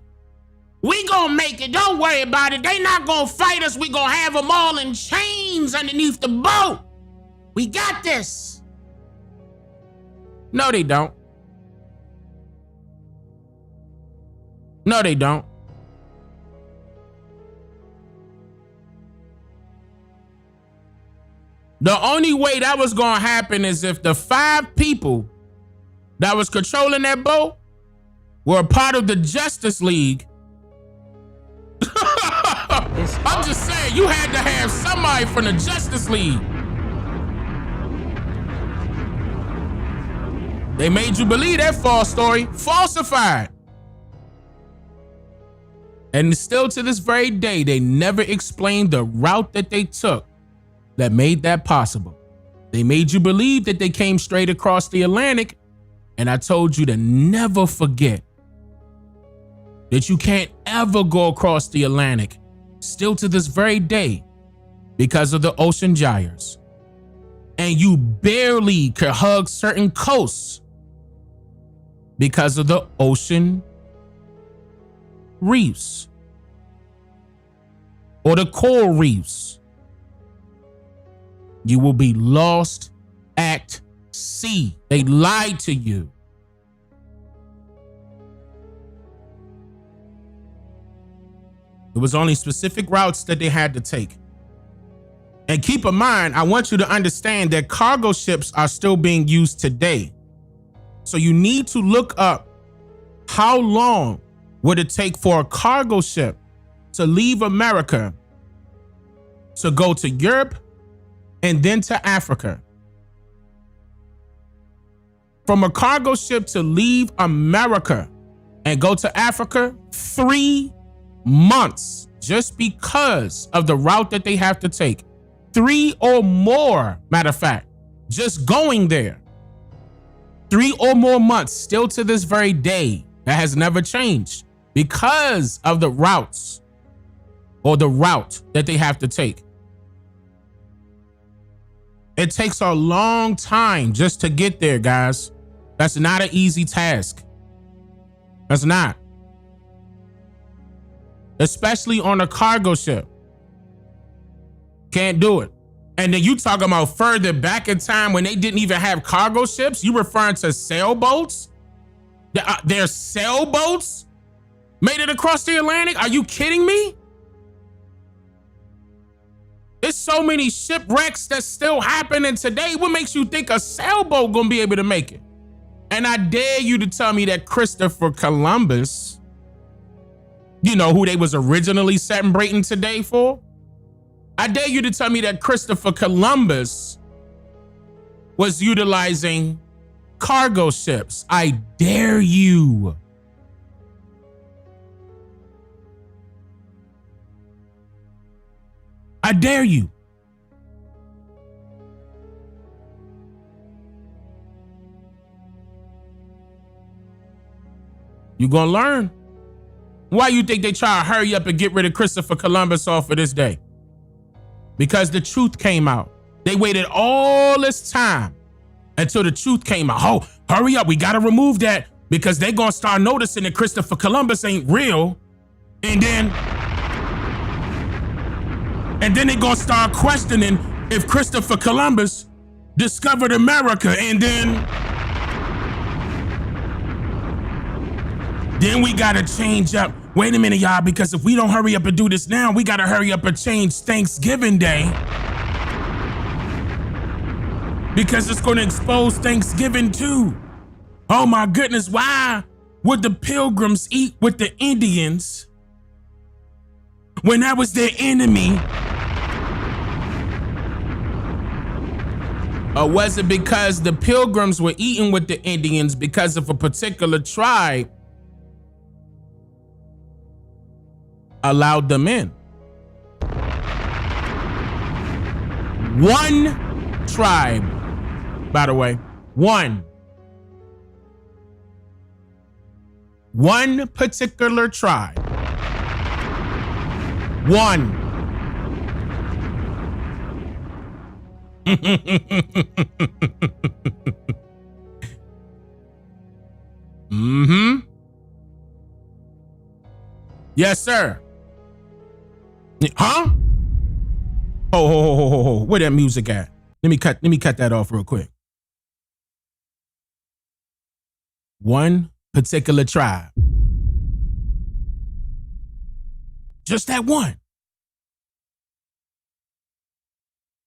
We gonna make it. Don't worry about it. They not gonna fight us. We gonna have them all in chains underneath the boat. We got this. No, they don't. No, they don't. The only way that was going to happen is if the 5 people that was controlling that boat were a part of the Justice League. I'm just saying, you had to have somebody from the Justice League. They made you believe that false story. Falsified. And still to this very day, they never explained the route that they took that made that possible. They made you believe that they came straight across the Atlantic, and I told you to never forget that you can't ever go across the Atlantic, still to this very day, because of the ocean gyres. And you barely could hug certain coasts because of the ocean reefs or the coral reefs. You will be lost at sea. They lied to you. There was only specific routes that they had to take. And keep in mind, I want you to understand that cargo ships are still being used today. So you need to look up how long would it take for a cargo ship to leave America to go to Europe and then to Africa. From a cargo ship to leave America and go to Africa, 3 months, just because of the route that they have to take. 3 or more, matter of fact, just going there. 3 or more months, still to this very day. That has never changed because of the routes or the route that they have to take. It takes a long time just to get there, guys. That's not an easy task. That's not. Especially on a cargo ship. Can't do it. And then you talking about further back in time when they didn't even have cargo ships? You referring to sailboats? There's sailboats made it across the Atlantic? Are you kidding me? There's so many shipwrecks that's still happening today. What makes you think a sailboat gonna be able to make it? And I dare you to tell me that Christopher Columbus, you know, who they was originally celebrating today for? I dare you to tell me that Christopher Columbus was utilizing cargo ships. I dare you. I dare you. You're gonna learn. Why you think they try to hurry up and get rid of Christopher Columbus off of this day? Because the truth came out. They waited all this time until the truth came out. Oh, hurry up, we gotta remove that because they gonna start noticing that Christopher Columbus ain't real. And then they gonna start questioning if Christopher Columbus discovered America. And then we gotta change up. Wait a minute, y'all, because if we don't hurry up and do this now, we gotta hurry up and change Thanksgiving Day. Because it's gonna expose Thanksgiving too. Oh my goodness, why would the Pilgrims eat with the Indians when that was their enemy? Or was it because the Pilgrims were eating with the Indians because of a particular tribe allowed them in? One tribe, by the way, one particular tribe, one. Mm-hmm. Yes, sir. Huh? Oh, where that music at? Let me cut that off real quick. One particular tribe. Just that one.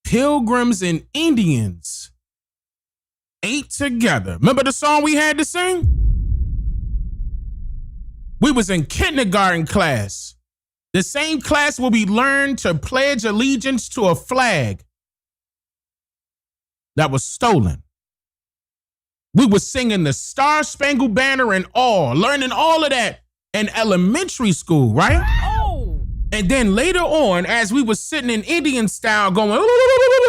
Pilgrims and Indians ate together. Remember the song we had to sing? We was in kindergarten class. The same class where we learned to pledge allegiance to a flag that was stolen. We were singing the Star Spangled Banner and all, learning all of that in elementary school, right? Oh. And then later on, as we were sitting in Indian style going,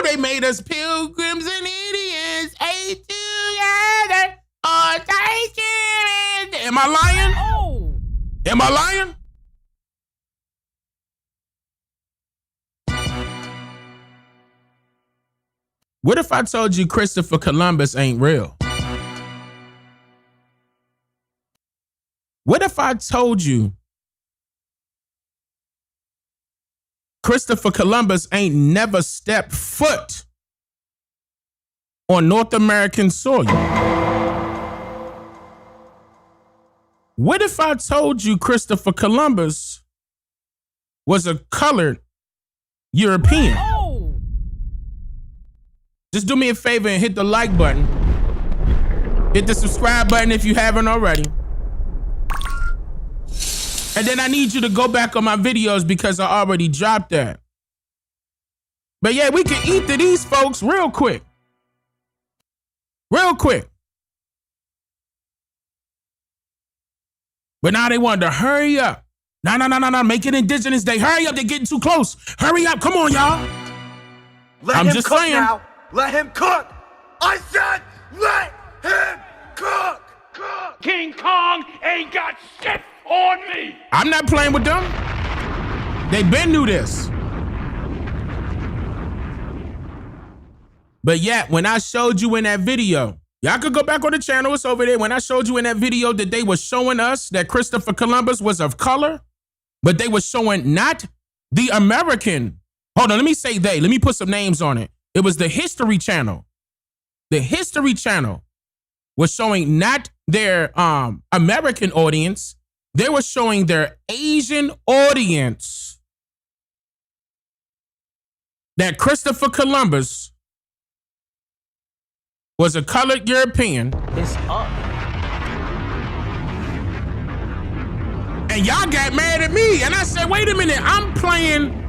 they made us Pilgrims and Indians ate together on Thanksgiving. Am I lying? Oh. Am I lying? What if I told you Christopher Columbus ain't real? What if I told you Christopher Columbus ain't never stepped foot on North American soil? What if I told you Christopher Columbus was a colored European? Just do me a favor and hit the like button. Hit the subscribe button if you haven't already. And then I need you to go back on my videos because I already dropped that. But yeah, we can eat to these folks real quick. Real quick. But now they wanted to hurry up. No, make it Indigenous Day. Hurry up, they're getting too close. Hurry up, come on, y'all. I'm just saying. Now. Let him cook! I said, let him cook! King Kong ain't got shit on me! I'm not playing with them. They been knew this. But yeah, when I showed you in that video, y'all could go back on the channel, it's over there. When I showed you in that video that they were showing us that Christopher Columbus was of color, but they were showing not the American. Hold on, let me say they. Let me put some names on it. It was the History Channel. The History Channel was showing not their American audience. They were showing their Asian audience that Christopher Columbus was a colored European. It's up. And y'all got mad at me. And I said, wait a minute, I'm playing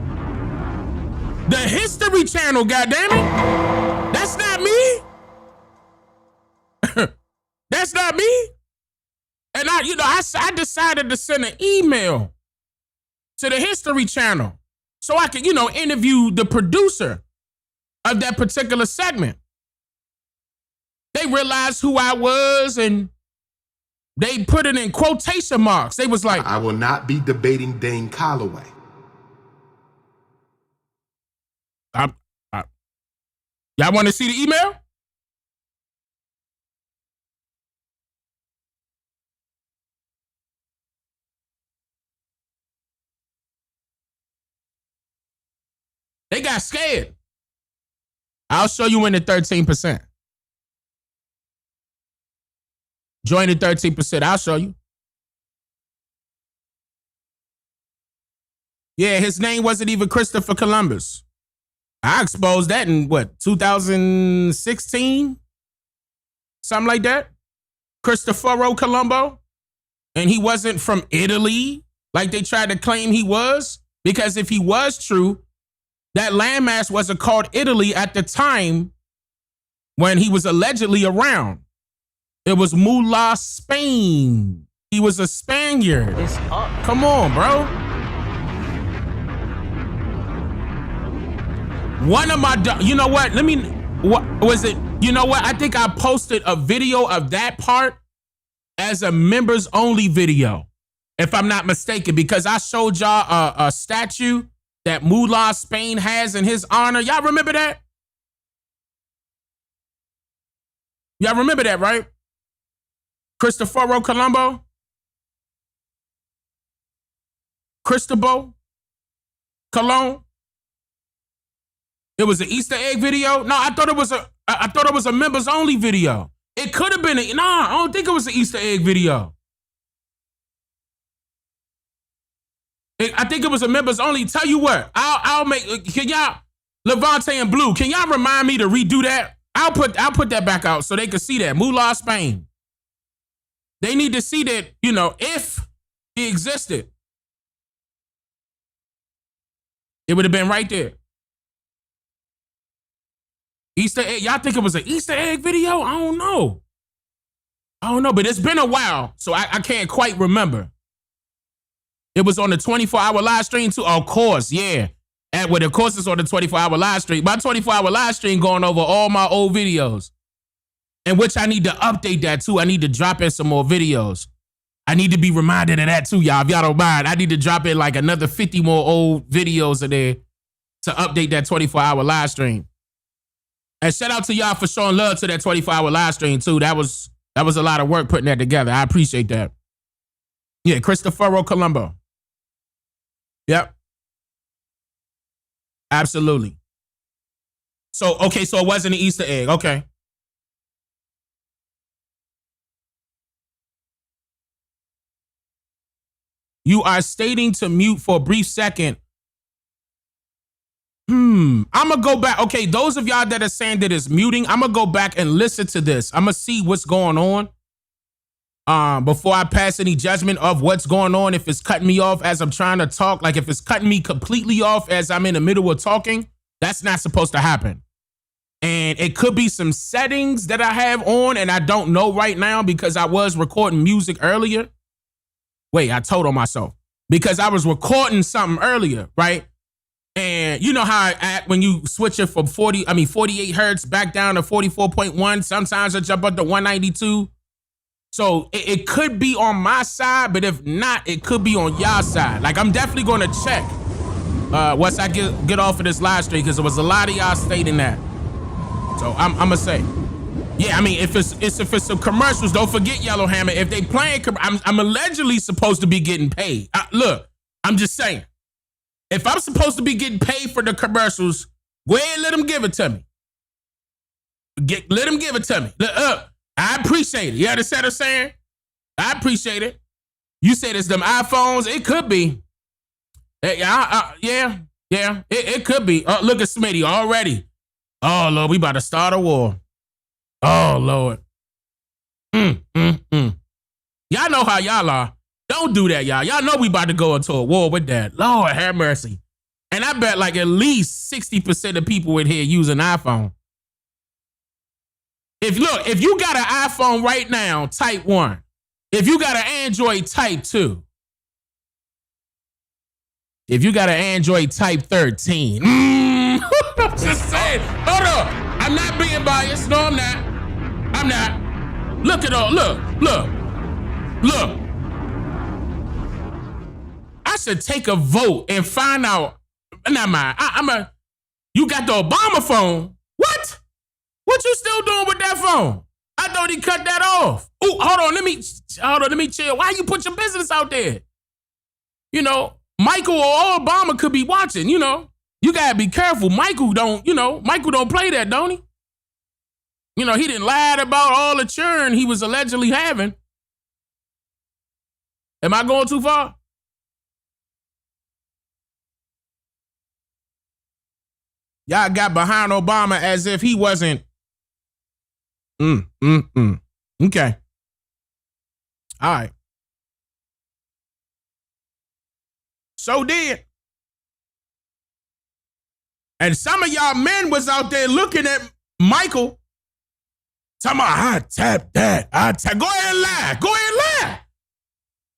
the History Channel, goddammit. That's not me. That's not me. And I decided to send an email to the History Channel so I could, interview the producer of that particular segment. They realized who I was and They put it in quotation marks. They was like, I will not be debating Dane Calloway. Y'all want to see the email? They got scared. I'll show you in the 13%. Join the 13%. I'll show you. Yeah, his name wasn't even Christopher Columbus. I exposed that in 2016? Something like that. Cristoforo Colombo. And he wasn't from Italy like they tried to claim he was. Because if he was true, that landmass wasn't called Italy at the time when he was allegedly around. It was Mullah, Spain. He was a Spaniard. It's up. Come on, bro. One of my, you know what? What was it? You know what? I think I posted a video of that part as a members only video, if I'm not mistaken, because I showed y'all a statue that Mullah, Spain has in his honor. Y'all remember that? Y'all remember that, right? Cristoforo Colombo? Cristobal Colon? It was an Easter egg video? No, I thought it was a members only video. It could have been I don't think it was an Easter egg video. I think it was a members only. Tell you what, I'll make. Can y'all, Levante and Blue? Can y'all remind me to redo that? I'll put that back out so they can see that Mullah, Spain. They need to see that, if he existed, it would have been right there. Easter egg. Y'all think it was an Easter egg video? I don't know, but it's been a while, so I can't quite remember. It was on the 24-hour live stream too. Of course, yeah. And of course it's on the 24-hour live stream. My 24-hour live stream going over all my old videos. In which I need to update that too. I need to drop in some more videos. I need to be reminded of that too, y'all. If y'all don't mind, I need to drop in like another 50 more old videos in there to update that 24-hour live stream. And shout out to y'all for showing love to that 24-hour live stream too. That was a lot of work putting that together. I appreciate that. Yeah, Cristoforo Colombo. Yep. Absolutely. So it wasn't an Easter egg. Okay. You are stating to mute for a brief second. I'm going to go back. Okay, those of y'all that are saying that it's muting, I'm going to go back and listen to this. I'm going to see what's going on. Before I pass any judgment of what's going on, if it's cutting me off as I'm trying to talk, like if it's cutting me completely off as I'm in the middle of talking, that's not supposed to happen. And it could be some settings that I have on and I don't know right now because I was recording music earlier. Wait, I told on myself because I was recording something earlier, right? And you know how I act when you switch it from 48 hertz back down to 44.1. Sometimes I jump up to 192. So it could be on my side, but if not, it could be on y'all side. Like I'm definitely going to check once I get off of this live stream because there was a lot of y'all stating that. So I'm gonna say, yeah. I mean, if it's some commercials, don't forget Yellowhammer. If they playing, I'm allegedly supposed to be getting paid. Look, I'm just saying, if I'm supposed to be getting paid for the commercials, go ahead and let them give it to me. Let them give it to me. I appreciate it. You understand what I'm saying? I appreciate it. You said it's them iPhones. It could be. Yeah. It could be. Look at Smitty already. Oh, Lord, we about to start a war. Oh, Lord. Y'all know how y'all are. Don't do that, y'all. Y'all know we about to go into a war with that. Lord, have mercy. And I bet like at least 60% of people in here use an iPhone. If you got an iPhone right now, type 1. If you got an Android, type 2. If you got an Android, type 13. Just saying. Hold up. I'm not being biased. No, I'm not. Look at all. Look. Look, I should take a vote and find out. Never mind. You got the Obama phone. What? What you still doing with that phone? I thought he cut that off. Oh, hold on. Let me chill. Why you put your business out there? You know, Michael or Obama could be watching, you know. You gotta be careful. Michael don't play that, don't he? You know, he didn't lie about all the churn he was allegedly having. Am I going too far? Y'all got behind Obama as if he wasn't. Okay. All right. So did. And some of y'all men was out there looking at Michael. Talking about, I tap that. Go ahead and lie. Go ahead and lie.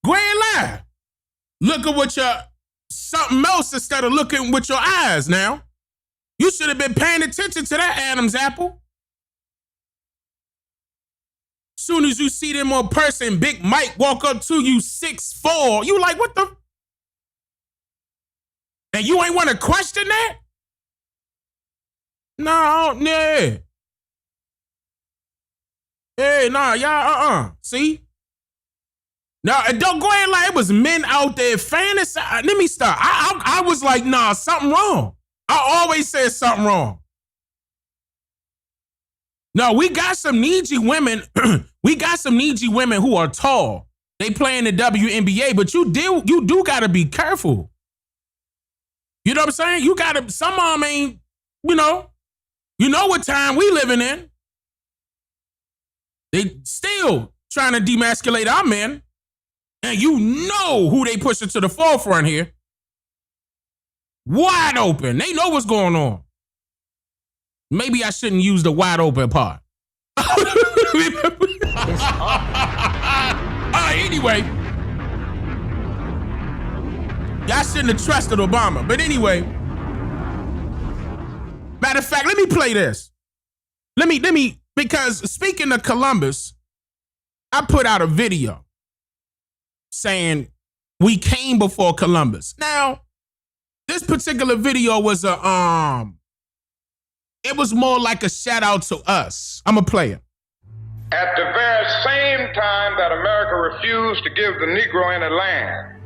Go ahead and lie. Look at what your something else instead of looking with your eyes now. You should have been paying attention to that Adam's apple. Soon as you see them on person, Big Mike walk up to you 6'4", you like, what the? And you ain't want to question that? No, yeah. Hey, nah, y'all, see? Now, don't go ahead like it was men out there fantasy. Let me stop. I was like, nah, something wrong. I always said something wrong. No, we got some needy women. We got some needy women who are tall. They play in the WNBA, but you do gotta be careful. You know what I'm saying? You gotta, some of them ain't, you know what time we living in. They still trying to demasculate our men. And you know who they pushing to the forefront here. Wide open. They know what's going on. Maybe I shouldn't use the wide open part. Anyway. Y'all shouldn't have trusted Obama. But anyway. Matter of fact, let me play this. Let me, because speaking of Columbus, I put out a video saying we came before Columbus. Now, this particular video was it was more like a shout out to us. I'm gonna play it. At the very same time that America refused to give the Negro any land,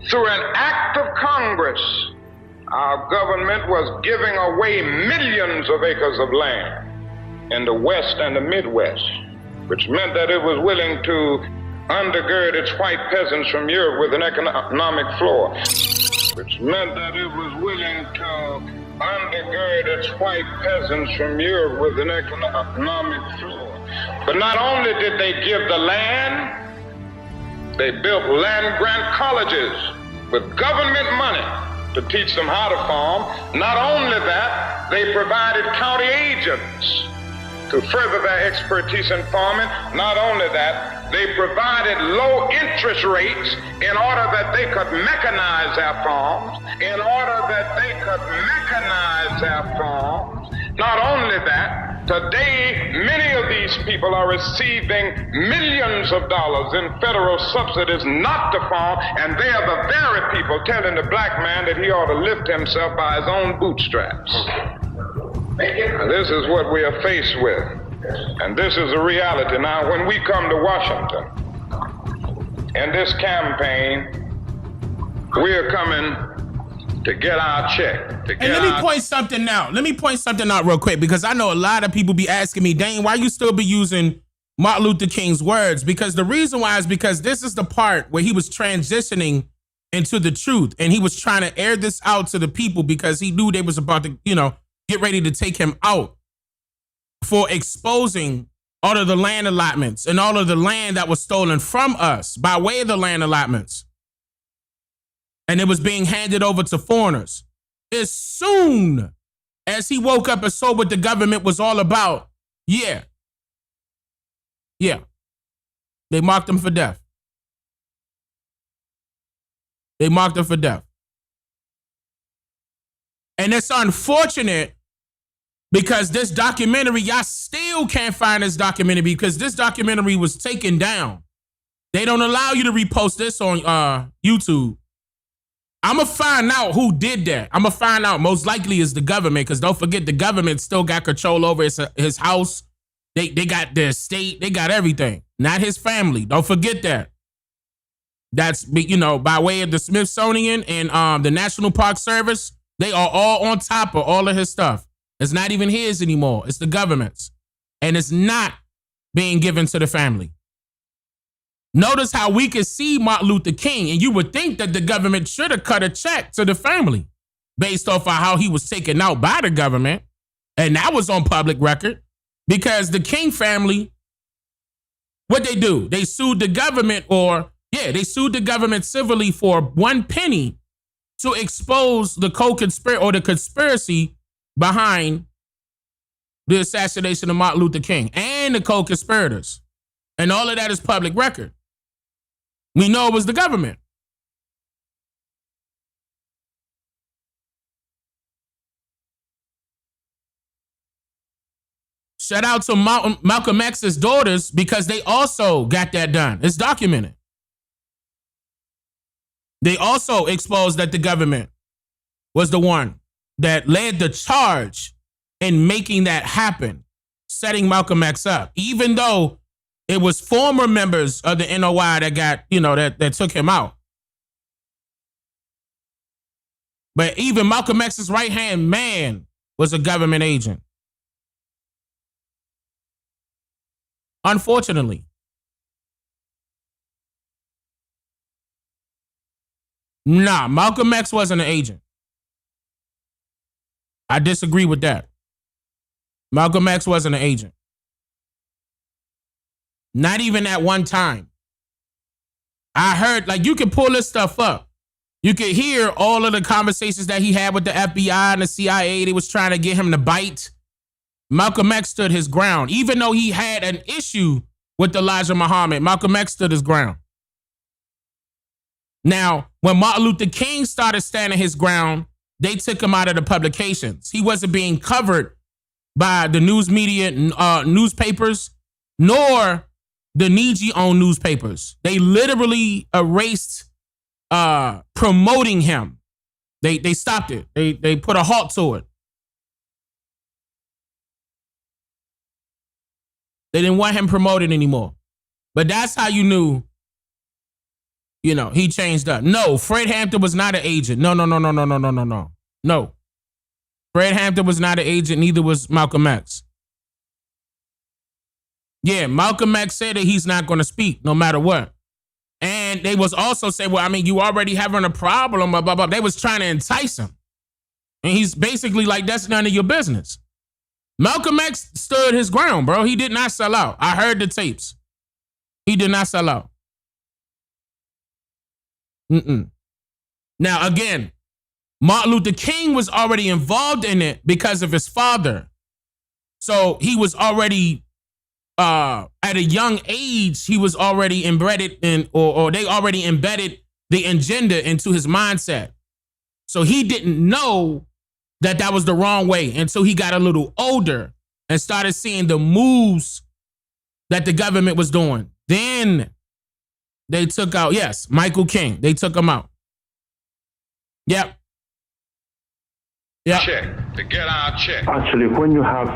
through an act of Congress, our government was giving away millions of acres of land in the West and the Midwest, which meant that it was willing to undergird its white peasants from Europe with an economic floor, which meant that it was willing to undergird its white peasants from Europe with an economic floor. But not only did they give the land, they built land-grant colleges with government money to teach them how to farm. Not only that, they provided county agents to further their expertise in farming. Not only that, they provided low interest rates in order that they could mechanize their farms. Not only that, today many of these people are receiving millions of dollars in federal subsidies not to farm, and they are the very people telling the black man that he ought to lift himself by his own bootstraps. Now, this is what we are faced with, and this is a reality. Now, when we come to Washington in this campaign, we are coming to get our check. Let me point something out. Let me point something out real quick, because I know a lot of people be asking me, Dane, why you still be using Martin Luther King's words? Because the reason why is because this is the part where he was transitioning into the truth, and he was trying to air this out to the people because he knew they was about to, get ready to take him out for exposing all of the land allotments and all of the land that was stolen from us by way of the land allotments. And it was being handed over to foreigners. As soon as he woke up and saw what the government was all about, they marked him for death. They marked him for death. And it's unfortunate because this documentary, y'all still can't find this documentary because this documentary was taken down. They don't allow you to repost this on YouTube. I'm going to find out who did that. I'm going to find out. Most likely is the government, because don't forget, the government still got control over his house. They got their estate. They got everything. Not his family. Don't forget that. That's, by way of the Smithsonian and the National Park Service, they are all on top of all of his stuff. It's not even his anymore. It's the government's. And it's not being given to the family. Notice how we can see Martin Luther King, and you would think that the government should have cut a check to the family based off of how he was taken out by the government. And that was on public record, because the King family, what they do, they sued the government, they sued the government civilly for 1 penny to expose the the conspiracy behind the assassination of Martin Luther King and the co-conspirators. And all of that is public record. We know it was the government. Shout out to Malcolm X's daughters, because they also got that done. It's documented. They also exposed that the government was the one that led the charge in making that happen, setting Malcolm X up, even though it was former members of the NOI that got, that took him out. But even Malcolm X's right-hand man was a government agent. Unfortunately. Nah, Malcolm X wasn't an agent. I disagree with that. Malcolm X wasn't an agent. Not even at one time. I heard, you can pull this stuff up. You can hear all of the conversations that he had with the FBI and the CIA. They was trying to get him to bite. Malcolm X stood his ground. Even though he had an issue with Elijah Muhammad, Malcolm X stood his ground. Now, when Martin Luther King started standing his ground, they took him out of the publications. He wasn't being covered by the news media, newspapers, nor the Nietzsche-owned newspapers. They literally erased promoting him. They stopped it. They put a halt to it. They didn't want him promoted anymore. But that's how you knew, he changed up. No, Fred Hampton was not an agent. No. No. Fred Hampton was not an agent, neither was Malcolm X. Yeah, Malcolm X said that he's not going to speak no matter what. And they was also saying, you already having a problem, blah, blah, blah. They was trying to entice him. And he's basically like, that's none of your business. Malcolm X stood his ground, bro. He did not sell out. I heard the tapes. He did not sell out. Now, again, Martin Luther King was already involved in it because of his father. So he was already, at a young age, he was already embedded in, or they already embedded the agenda into his mindset. So he didn't know that was the wrong way until he got a little older and started seeing the moves that the government was doing. Then they took out, Michael King. They took him out. Yep. Check, to get our check. Actually, when you have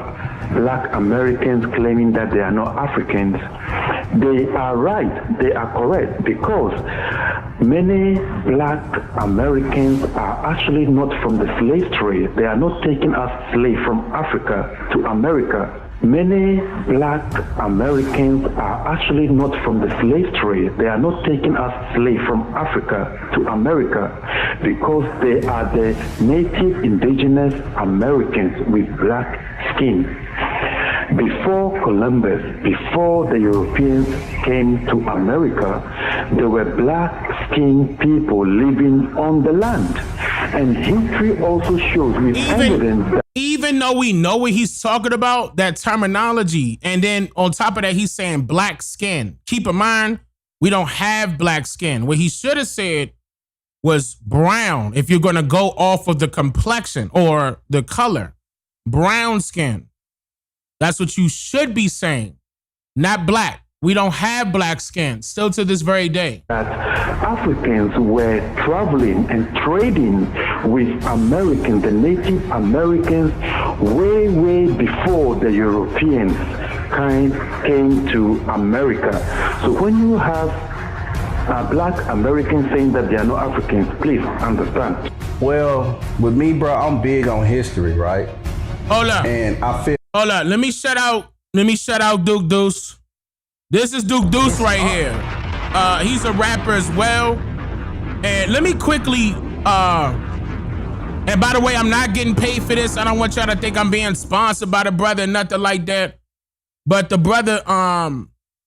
Black Americans claiming that they are not Africans, they are right, they are correct, because many Black Americans are actually not from the slave trade. They are not taken as slaves from Africa to America. Many Black Americans are actually not from the slave trade. They are not taken as slaves from Africa to America, because they are the native indigenous Americans with black skin. Before Columbus, before the Europeans came to America, there were black-skinned people living on the land. And history also shows with evidence that even though we know what he's talking about, that terminology, and then on top of that, he's saying black skin. Keep in mind, we don't have black skin. What he should have said was brown, if you're going to go off of the complexion or the color. Brown skin. That's what you should be saying, not black. We don't have black skin, still to this very day. That Africans were traveling and trading with Americans, the Native Americans, way before the Europeans came to America. So when you have black Americans saying that they are not Africans, please understand. Well, with me, bro, I'm big on history, right? Hold up. And I feel. Hold up. Let me shout out Duke Deuce. This is Duke Deuce right here. He's a rapper as well. And let me quickly, and by the way, I'm not getting paid for this. I don't want y'all to think I'm being sponsored by the brother, nothing like that. But the brother,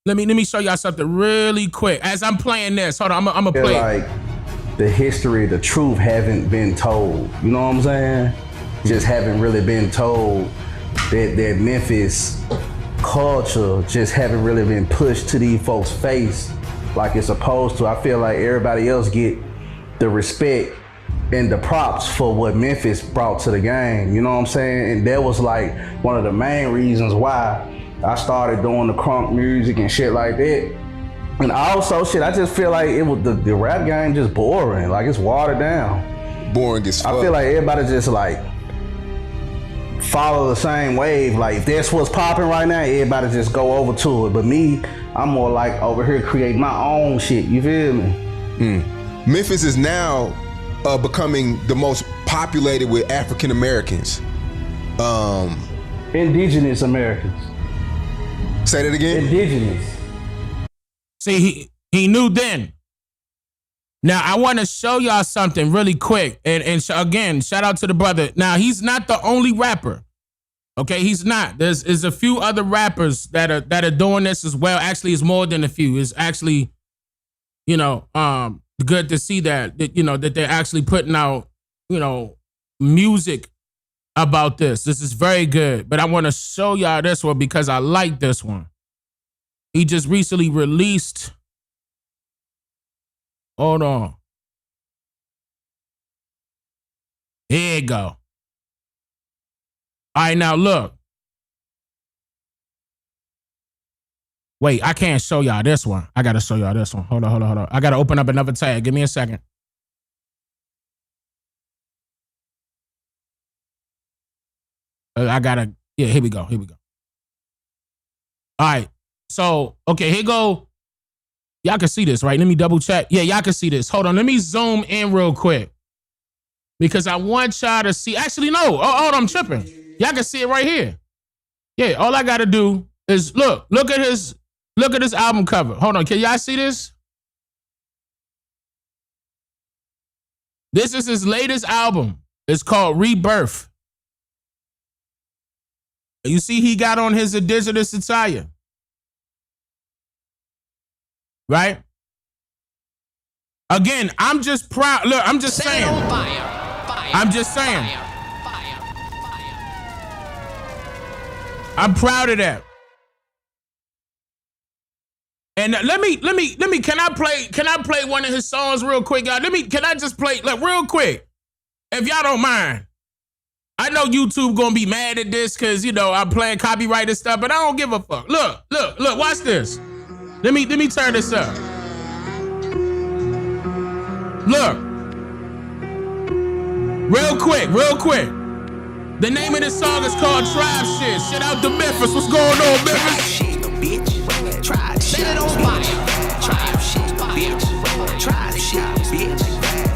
let me show y'all something really quick. As I'm playing this, hold on, I'm gonna play it. Like the history, the truth haven't been told. You know what I'm saying? Just haven't really been told that Memphis culture just haven't really been pushed to these folks' face like it's supposed to. I feel like everybody else get the respect and the props for what Memphis brought to the game. You know what I'm saying? And that was like one of the main reasons why I started doing the crunk music and shit like that. And also shit, I just feel like it was the rap game just boring. Like it's watered down. Boring as fuck. I feel like everybody just like follow the same wave. Like if that's what's popping right now, everybody just go over to it. But me, I'm more like over here creating my own shit. You feel me? Memphis is now becoming the most populated with African Americans. Indigenous Americans. Say that again? Indigenous. See, he knew then. Now, I want to show y'all something really quick. And again, shout out to the brother. Now, he's not the only rapper. Okay, he's not. There's a few other rappers that are doing this as well. Actually, it's more than a few. It's actually, good to see that they're actually putting out, music about this. This is very good. But I want to show y'all this one because I like this one. He just recently released. Hold on. Here you go. All right, now look. Wait, I can't show y'all this one. I got to show y'all this one. Hold on. I got to open up another tab. Give me a second. Here we go. All right. So, okay, here go. Y'all can see this, right? Let me double check. Yeah, y'all can see this. Hold on. Let me zoom in real quick. Because I want y'all to see. Actually, no. Hold on, I'm tripping. Y'all can see it right here. Yeah, all I got to do is look at his album cover. Hold on. Can y'all see this? This is his latest album. It's called Rebirth. You see he got on his indigenous attire. Right? Again, I'm just proud. Look, I'm just saying. I'm just saying. I'm proud of that. And let me, can I play one of his songs real quick, y'all? Can I just play, real quick? If y'all don't mind. I know YouTube gonna be mad at this because, I'm playing copyright and stuff, but I don't give a fuck. Look, watch this. Let me turn this up. Look. Real quick. The name of this song is called Tribe Shit. Shit out to Memphis. What's going on, Memphis? Tribe shit, bitch. Tribe shit. Set it on fire. Tribe shit, bitch. Tribe shit, bitch.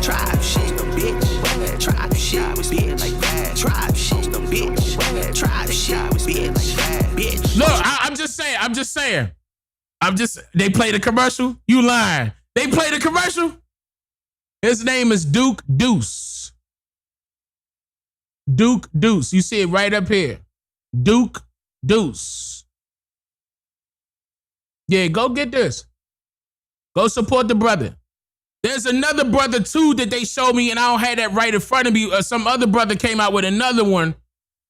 Tribe shit, bitch. Tribe shit, bitch. Tribe shit, bitch. Tribe shit, bitch. Look, I'm just saying. They play the commercial? You lying. They play the commercial? His name is Duke Deuce. Duke Deuce. You see it right up here. Duke Deuce. Yeah, go get this. Go support the brother. There's another brother too that they showed me and I don't have that right in front of me. Some other brother came out with another one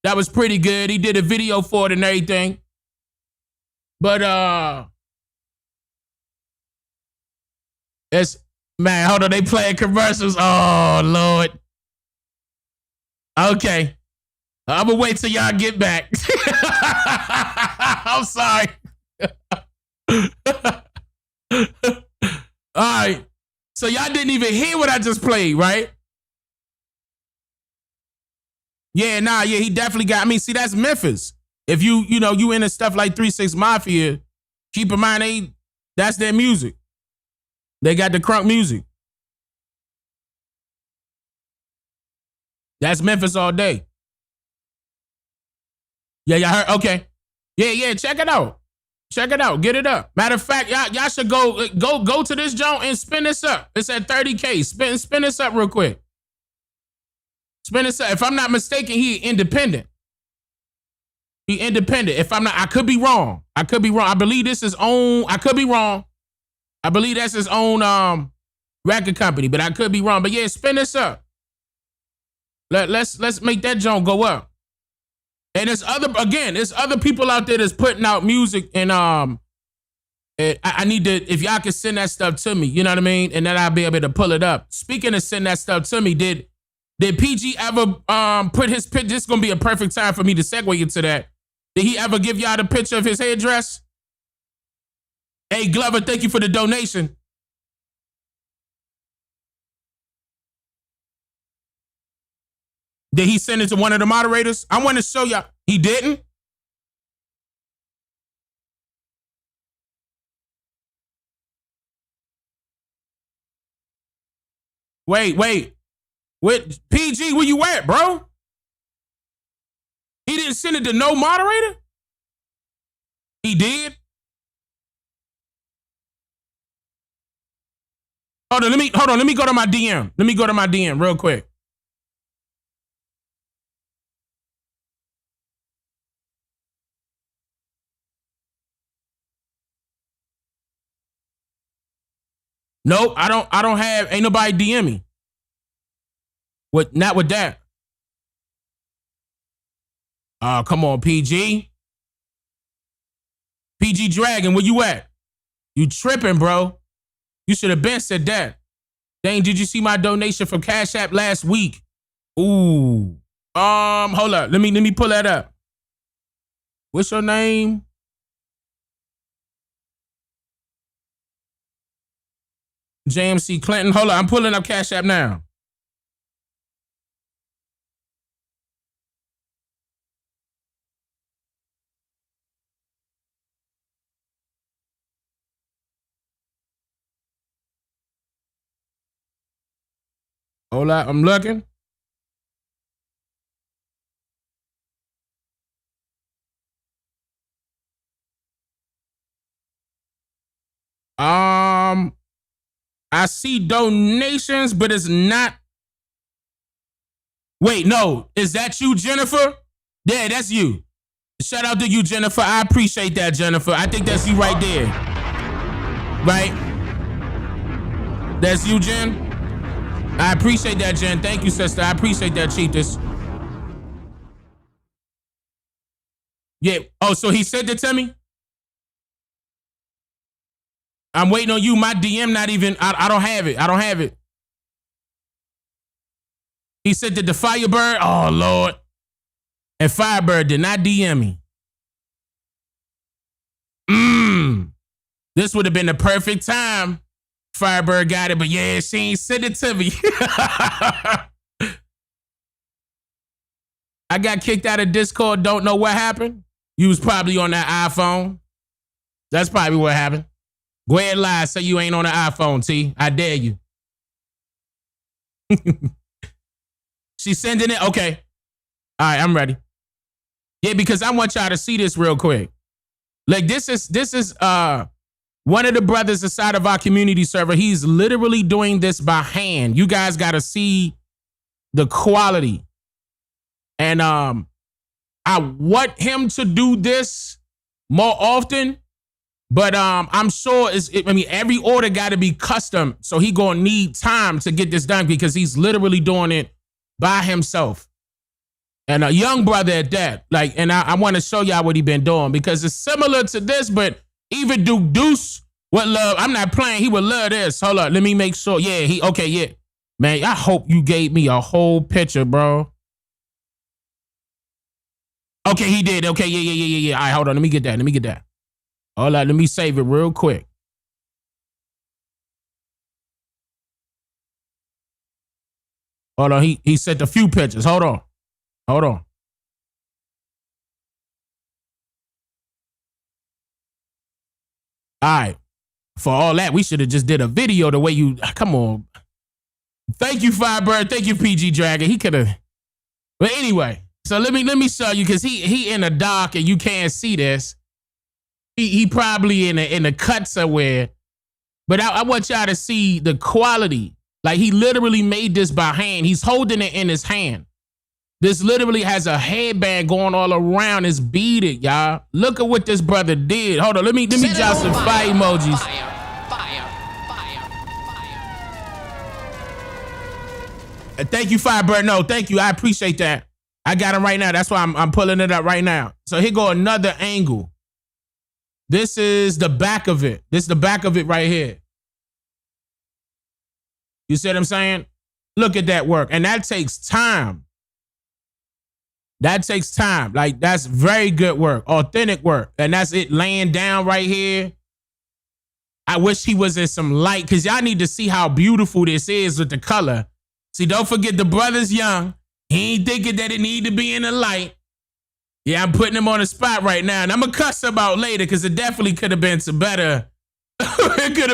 that was pretty good. He did a video for it and everything. But, man, hold on, they playing commercials. Oh, Lord. Okay. I'm gonna wait till y'all get back. I'm sorry. So y'all didn't even hear what I just played, right? Yeah, he definitely got. I mean, see, that's Memphis. If you into stuff like 3 6 Mafia, keep in mind that's their music. They got the crunk music. That's Memphis all day. Yeah, y'all heard? Okay. Yeah, check it out. Check it out. Get it up. Matter of fact, y'all should go to this joint and spin this up. It's at 30K. Spin this up real quick. Spin this up. If I'm not mistaken, he independent. He independent. If I'm not, I could be wrong. I believe this is own. I could be wrong. I believe that's his own record company, but I could be wrong. But yeah, spin this up. Let's make that joint go up. And there's other people out there that's putting out music, and I need to, if y'all can send that stuff to me, you know what I mean? And then I'll be able to pull it up. Speaking of send that stuff to me, did PG ever put his picture? This is gonna be a perfect time for me to segue into that. Did he ever give y'all the picture of his hairdress? Hey, Glover, thank you for the donation. Did he send it to one of the moderators? I want to show y'all. He didn't? Wait. What, PG, where you at, bro? He didn't send it to no moderator? He did? Hold on, let me go to my DM. Let me go to my DM real quick. Nope, I don't have, ain't nobody DM me. Not with that. Come on, PG. PG Dragon, where you at? You tripping, bro. You should have been said that. Dane, did you see my donation from Cash App last week? Ooh. Hold up. Let me pull that up. What's your name? JMC Clinton. Hold on, I'm pulling up Cash App now. Hold on, I'm looking. I see donations, but it's not. Wait, no. Is that you, Jennifer? Yeah, that's you. Shout out to you, Jennifer. I appreciate that, Jennifer. I think that's you right there. Right? That's you, Jen? I appreciate that, Jen. Thank you, sister. I appreciate that, Cheetahs. Yeah. Oh, so he sent it to me? I'm waiting on you. My DM not even, I don't have it. I don't have it. He said that the Firebird, oh Lord. And Firebird did not DM me. This would have been the perfect time. Firebird got it, but yeah, she ain't sent it to me. I got kicked out of Discord, don't know what happened. You was probably on that iPhone. That's probably what happened. Go ahead and lie, say you ain't on the iPhone, T. I dare you. She's sending it? Okay. All right, I'm ready. Yeah, because I want y'all to see this real quick. Like, this is one of the brothers inside of our community server. He's literally doing this by hand. You guys got to see the quality. And I want him to do this more often. But I'm sure every order got to be custom. So he gonna need time to get this done because he's literally doing it by himself. And a young brother at that. Like, and I want to show y'all what he been doing because it's similar to this, but even Duke Deuce would love. I'm not playing. He would love this. Hold up. Let me make sure. Yeah, yeah. Man, I hope you gave me a whole picture, bro. Okay, he did. Okay, yeah. All right, hold on. Let me get that. Hold on, let me save it real quick. Hold on. He sent a few pictures. Hold on. Hold on. All right. For all that, we should have just did a video the way you. Come on. Thank you, Firebird. Thank you, PG Dragon. He could have. But anyway, so let me show you because he in the dark and you can't see this. He probably in a cut somewhere. But I want y'all to see the quality. Like he literally made this by hand. He's holding it in his hand. This literally has a headband going all around. It's beaded, y'all. Look at what this brother did. Hold on, let me drop some fire emojis. Thank you, Firebird. No, thank you. I appreciate that. I got him right now. That's why I'm pulling it up right now. So here go another angle. This is the back of it. This is the back of it right here. You see what I'm saying? Look at that work. And that takes time. That takes time. Like, that's very good work. Authentic work. And that's it laying down right here. I wish he was in some light because y'all need to see how beautiful this is with the color. See, don't forget the brother's young. He ain't thinking that it need to be in the light. Yeah, I'm putting him on the spot right now. And I'm going to cuss him out later because it definitely could have been some better. It could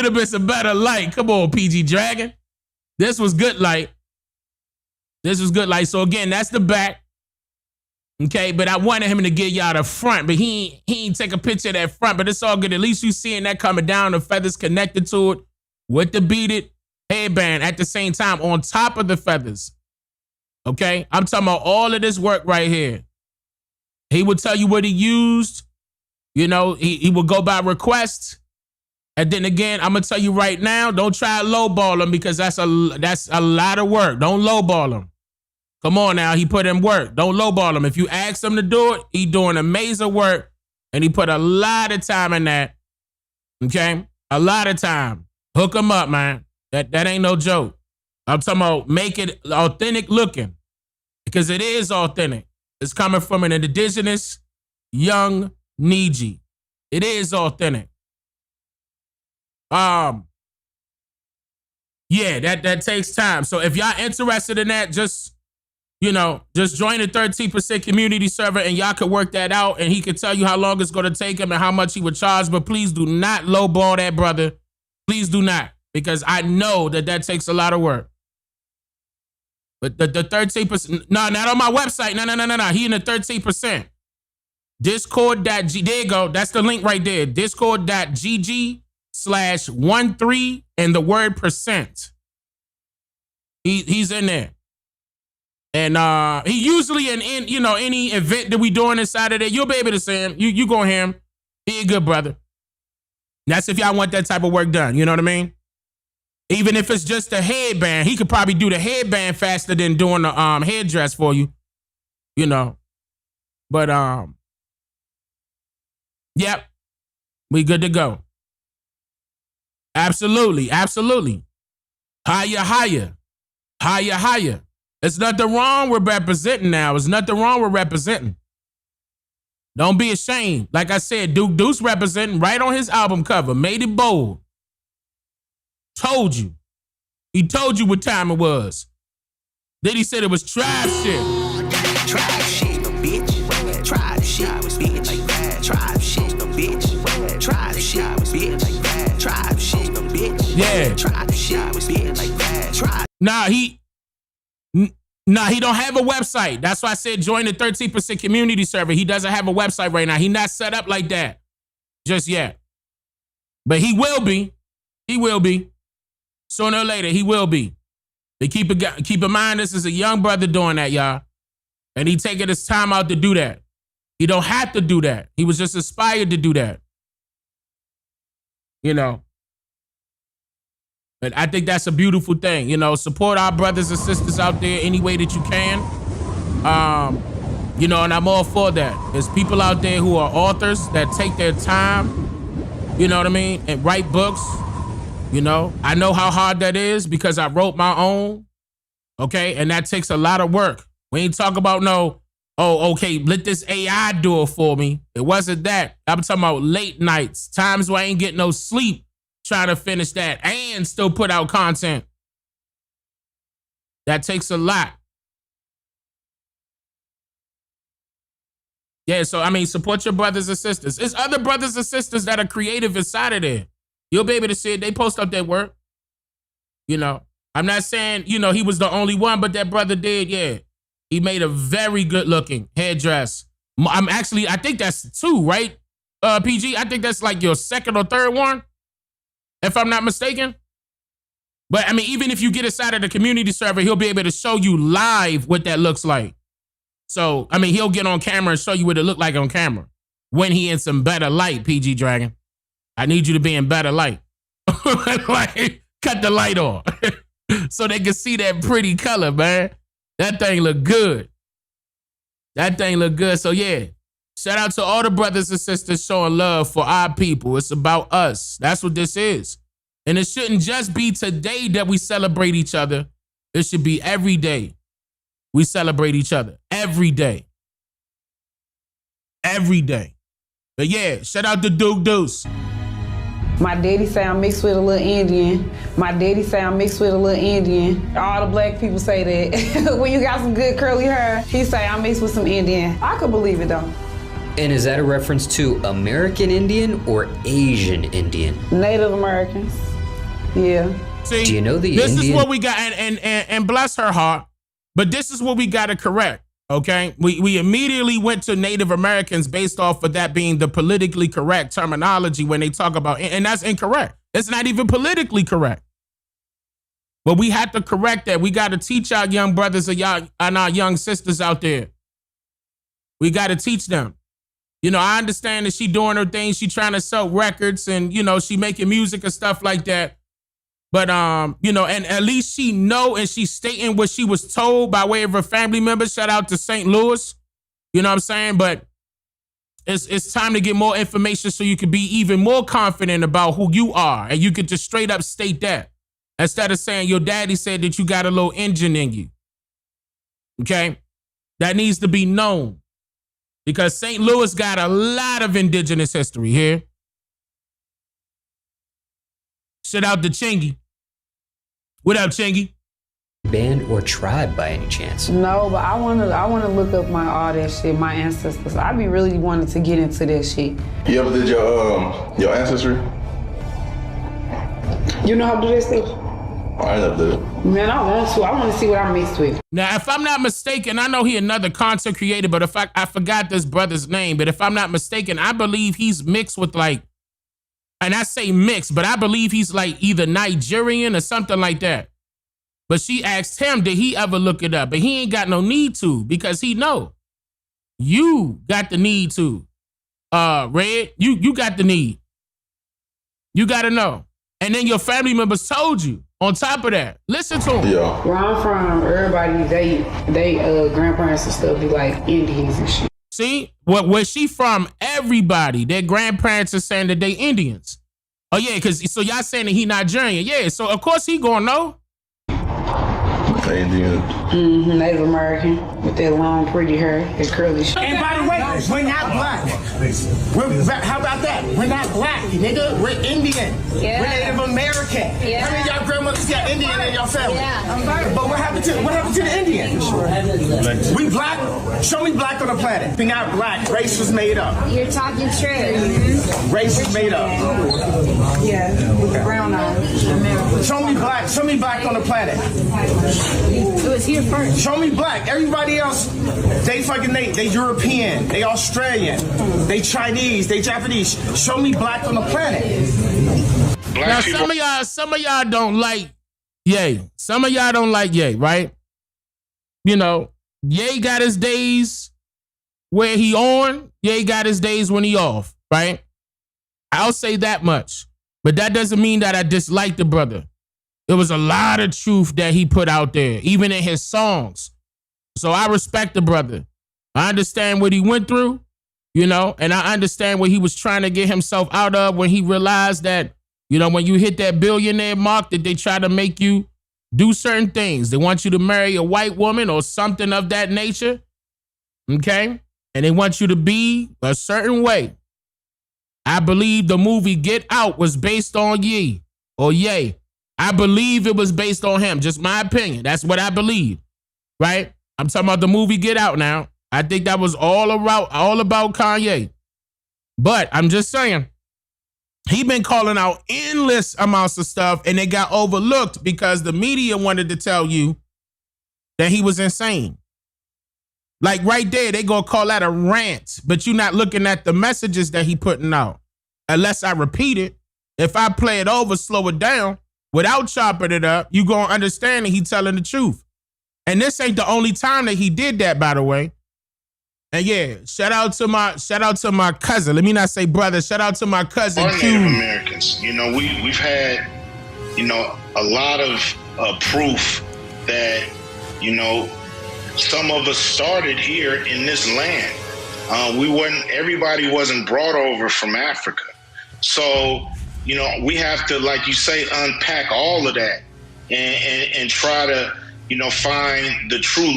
have been some better light. Come on, PG Dragon. This was good light. This was good light. So again, that's the back. Okay, but I wanted him to get y'all the front, but he ain't take a picture of that front, but it's all good. At least you seeing that coming down, the feathers connected to it with the beaded headband at the same time on top of the feathers. Okay, I'm talking about all of this work right here. He would tell you what he used. You know, he would go by request. And then again, I'm gonna tell you right now, don't try to lowball him because that's a lot of work. Don't lowball him. Come on now, he put in work. Don't lowball him. If you ask him to do it, he doing amazing work, and he put a lot of time in that. Okay, a lot of time. Hook him up, man. That ain't no joke. I'm talking about make it authentic looking because it is authentic. It's coming from an indigenous young Niji. It is authentic. Yeah, that takes time. So if y'all interested in that, just join the 13% community server and y'all could work that out and he could tell you how long it's going to take him and how much he would charge. But please do not lowball that brother. Please do not, because I know that takes a lot of work. But the 13%, no, not on my website. No. He in the 13%. Discord.g, there you go. That's the link right there. Discord.gg/13 and the word percent. He's in there. And he usually in any event that we doing inside of there, you'll be able to see him. You go hear him. He a good brother. That's if y'all want that type of work done. You know what I mean? Even if it's just a headband, he could probably do the headband faster than doing the headdress for you. You know. But yep. We good to go. Absolutely. Higher. There's nothing wrong with representing now. There's nothing wrong with representing. Don't be ashamed. Like I said, Duke Deuce representing right on his album cover. Made it bold. Told you. He told you what time it was. Then he said it was tribe shit. Tribe shit, bitch. Tribe shit, bitch. Tribe shit, bitch. Tribe shit, bitch. Tribe shit, bitch. Yeah. Tribe shit, bitch. Tribe. Nah, he don't have a website. That's why I said join the 13% community server. He doesn't have a website right now. He's not set up like that just yet. But he will be. He will be. Sooner or later, he will be. But keep in mind, this is a young brother doing that, y'all. And he taking his time out to do that. He don't have to do that. He was just inspired to do that. You know. But I think that's a beautiful thing. You know, support our brothers and sisters out there any way that you can. And I'm all for that. There's people out there who are authors that take their time, you know what I mean, and write books. You know, I know how hard that is because I wrote my own. Okay, and that takes a lot of work. We ain't talking about okay, let this AI do it for me. It wasn't that. I'm talking about late nights, times where I ain't getting no sleep trying to finish that and still put out content. That takes a lot. Yeah, so I mean, support your brothers and sisters. There's other brothers and sisters that are creative inside of there. You'll be able to see it. They post up their work. You know, I'm not saying, you know, he was the only one, but that brother did, yeah. He made a very good looking headdress. I think that's 2, right? PG, I think that's like your second or third one, if I'm not mistaken. But I mean, even if you get inside of the community server, he'll be able to show you live what that looks like. So, I mean, he'll get on camera and show you what it looked like on camera when he in some better light, PG Dragon. I need you to be in better light. Like, cut the light on so they can see that pretty color, man. That thing look good. That thing look good. So, yeah, shout out to all the brothers and sisters showing love for our people. It's about us. That's what this is. And it shouldn't just be today that we celebrate each other. It should be every day. We celebrate each other every day. Every day. But yeah, shout out to Duke Deuce. My daddy say I'm mixed with a little Indian. My daddy say I'm mixed with a little Indian. All the black people say that. When you got some good curly hair, he say I'm mixed with some Indian. I could believe it though. And is that a reference to American Indian or Asian Indian? Native Americans. Yeah. See, do you know the this Indian? Is what we got, and bless her heart, but this is what we got to correct, okay? We immediately went to Native Americans based off of that being the politically correct terminology when they talk about, and that's incorrect. It's not even politically correct. But we have to correct that. We got to teach our young brothers and our young sisters out there. We got to teach them. You know, I understand that she doing her thing. She trying to sell records and, you know, she making music and stuff like that. But, you know, and at least she know and she's stating what she was told by way of her family members. Shout out to St. Louis. You know what I'm saying? But it's time to get more information so you can be even more confident about who you are. And you could just straight up state that. Instead of saying your daddy said that you got a little engine in you. Okay? That needs to be known. Because St. Louis got a lot of indigenous history here. Shout out to Chingy. What up, Chingy? Band or tribe by any chance? No, but I wanna look up all that shit, my ancestors. I be really wanting to get into that shit. You ever did your ancestry? You know how to do this thing? I never did it. Man, I want to see what I'm mixed with. Now, if I'm not mistaken, I know he another content creator, but if I forgot this brother's name, but if I'm not mistaken, I believe he's mixed with like, and I say mixed, but I believe he's like either Nigerian or something like that. But she asked him, did he ever look it up? But he ain't got no need to because he know. You got the need to. Red, you got the need. You got to know. And then your family members told you. On top of that, listen to him. Yeah. Where I'm from, everybody, they grandparents and stuff be like Indians and shit. See, where she from, everybody, their grandparents are saying that they Indians. Oh yeah, so y'all saying that he Nigerian. Yeah, so of course he gonna know. Indian. Mm-hmm, Native American with that long, pretty hair, that curly shit. And by the way, we're not black. How about that? We're not black, nigga. We're Indian. Yeah. We're Native American. Yeah. How many of y'all grandmothers got Indian in your family? Yeah. But what happened to the Indians? We black. Show me black on the planet. We're not black. Race was made up. You're talking true. Race was made up. Yeah, with the brown eyes. Show me black. Show me black on the planet. It was here first. Show me black. Everybody else, they European, they Australian, they Chinese, they Japanese. Show me black on the planet. Now some of y'all don't like Ye. Some of y'all don't like Ye, right? You know, Ye got his days where he on, Ye got his days when he off, right? I'll say that much. But that doesn't mean that I dislike the brother. There was a lot of truth that he put out there, even in his songs. So I respect the brother. I understand what he went through, you know, and I understand what he was trying to get himself out of when he realized that, you know, when you hit that billionaire mark, that they try to make you do certain things. They want you to marry a white woman or something of that nature, okay? And they want you to be a certain way. I believe the movie Get Out was based on Ye. I believe it was based on him. Just my opinion. That's what I believe. Right? I'm talking about the movie Get Out now. I think that was all about Kanye. But I'm just saying, he been calling out endless amounts of stuff, and it got overlooked because the media wanted to tell you that he was insane. Like right there, they gonna call that a rant, but you're not looking at the messages that he putting out. Unless I repeat it. If I play it over, slow it down, without chopping it up, you gonna understand that he telling the truth. And this ain't the only time that he did that, by the way. And yeah, shout out to my cousin. Let me not say brother. Shout out to my cousin. Our Native Americans, we've had, a lot of proof that, some of us started here in this land. Everybody wasn't brought over from Africa. So, we have to, like you say, unpack all of that and try to, find the true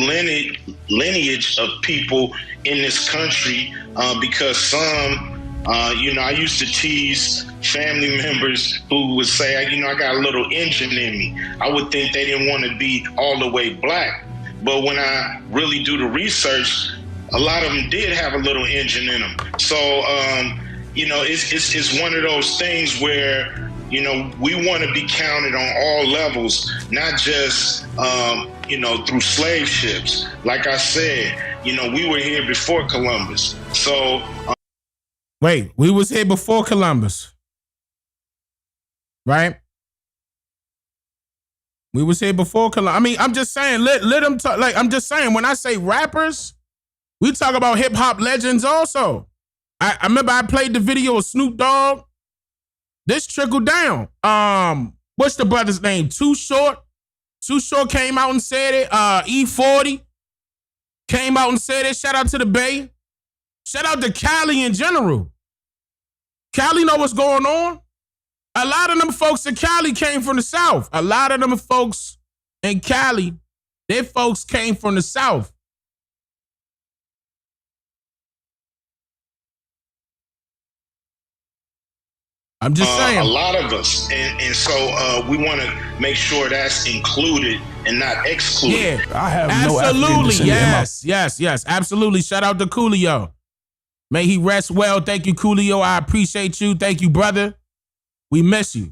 lineage of people in this country, because some, I used to tease family members who would say, I got a little Indian in me. I would think they didn't want to be all the way black. But when I really do the research, a lot of them did have a little Indian in them. So, it's one of those things where, we want to be counted on all levels, not just, through slave ships. Like I said, we were here before Columbus. So. Wait, we was here before Columbus. Right? We was here before Columbus. I mean, I'm just saying, let them talk. Like, I'm just saying, when I say rappers, we talk about hip hop legends also. I remember I played the video of Snoop Dogg. This trickled down. What's the brother's name? Too Short. Too Short came out and said it. E40 came out and said it. Shout out to the Bay. Shout out to Cali in general. Cali know what's going on. A lot of them folks in Cali came from the South. A lot of them folks in Cali, their folks came from the South. I'm just saying. A lot of us. And so we want to make sure that's included and not excluded. Yeah, I have absolutely. Yes. Absolutely. Shout out to Coolio. May he rest well. Thank you, Coolio. I appreciate you. Thank you, brother. We miss you.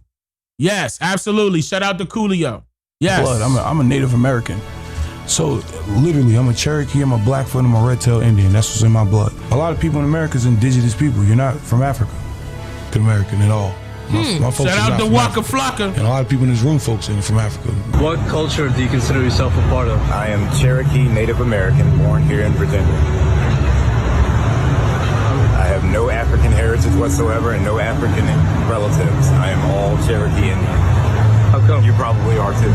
Yes, absolutely. Shout out to Coolio. Yes. Blood. I'm a Native American. So literally, I'm a Cherokee, I'm a Blackfoot, I'm a Red-tailed Indian. That's what's in my blood. A lot of people in America is indigenous people. You're not from Africa. American at all. My folks shout out to Waka Flocka. And a lot of people in this room, folks, are from Africa. What culture do you consider yourself a part of? I am Cherokee Native American, born here in Virginia. I have no African heritage whatsoever and no African relatives. I am all Cherokee Indian. How come? You probably are too.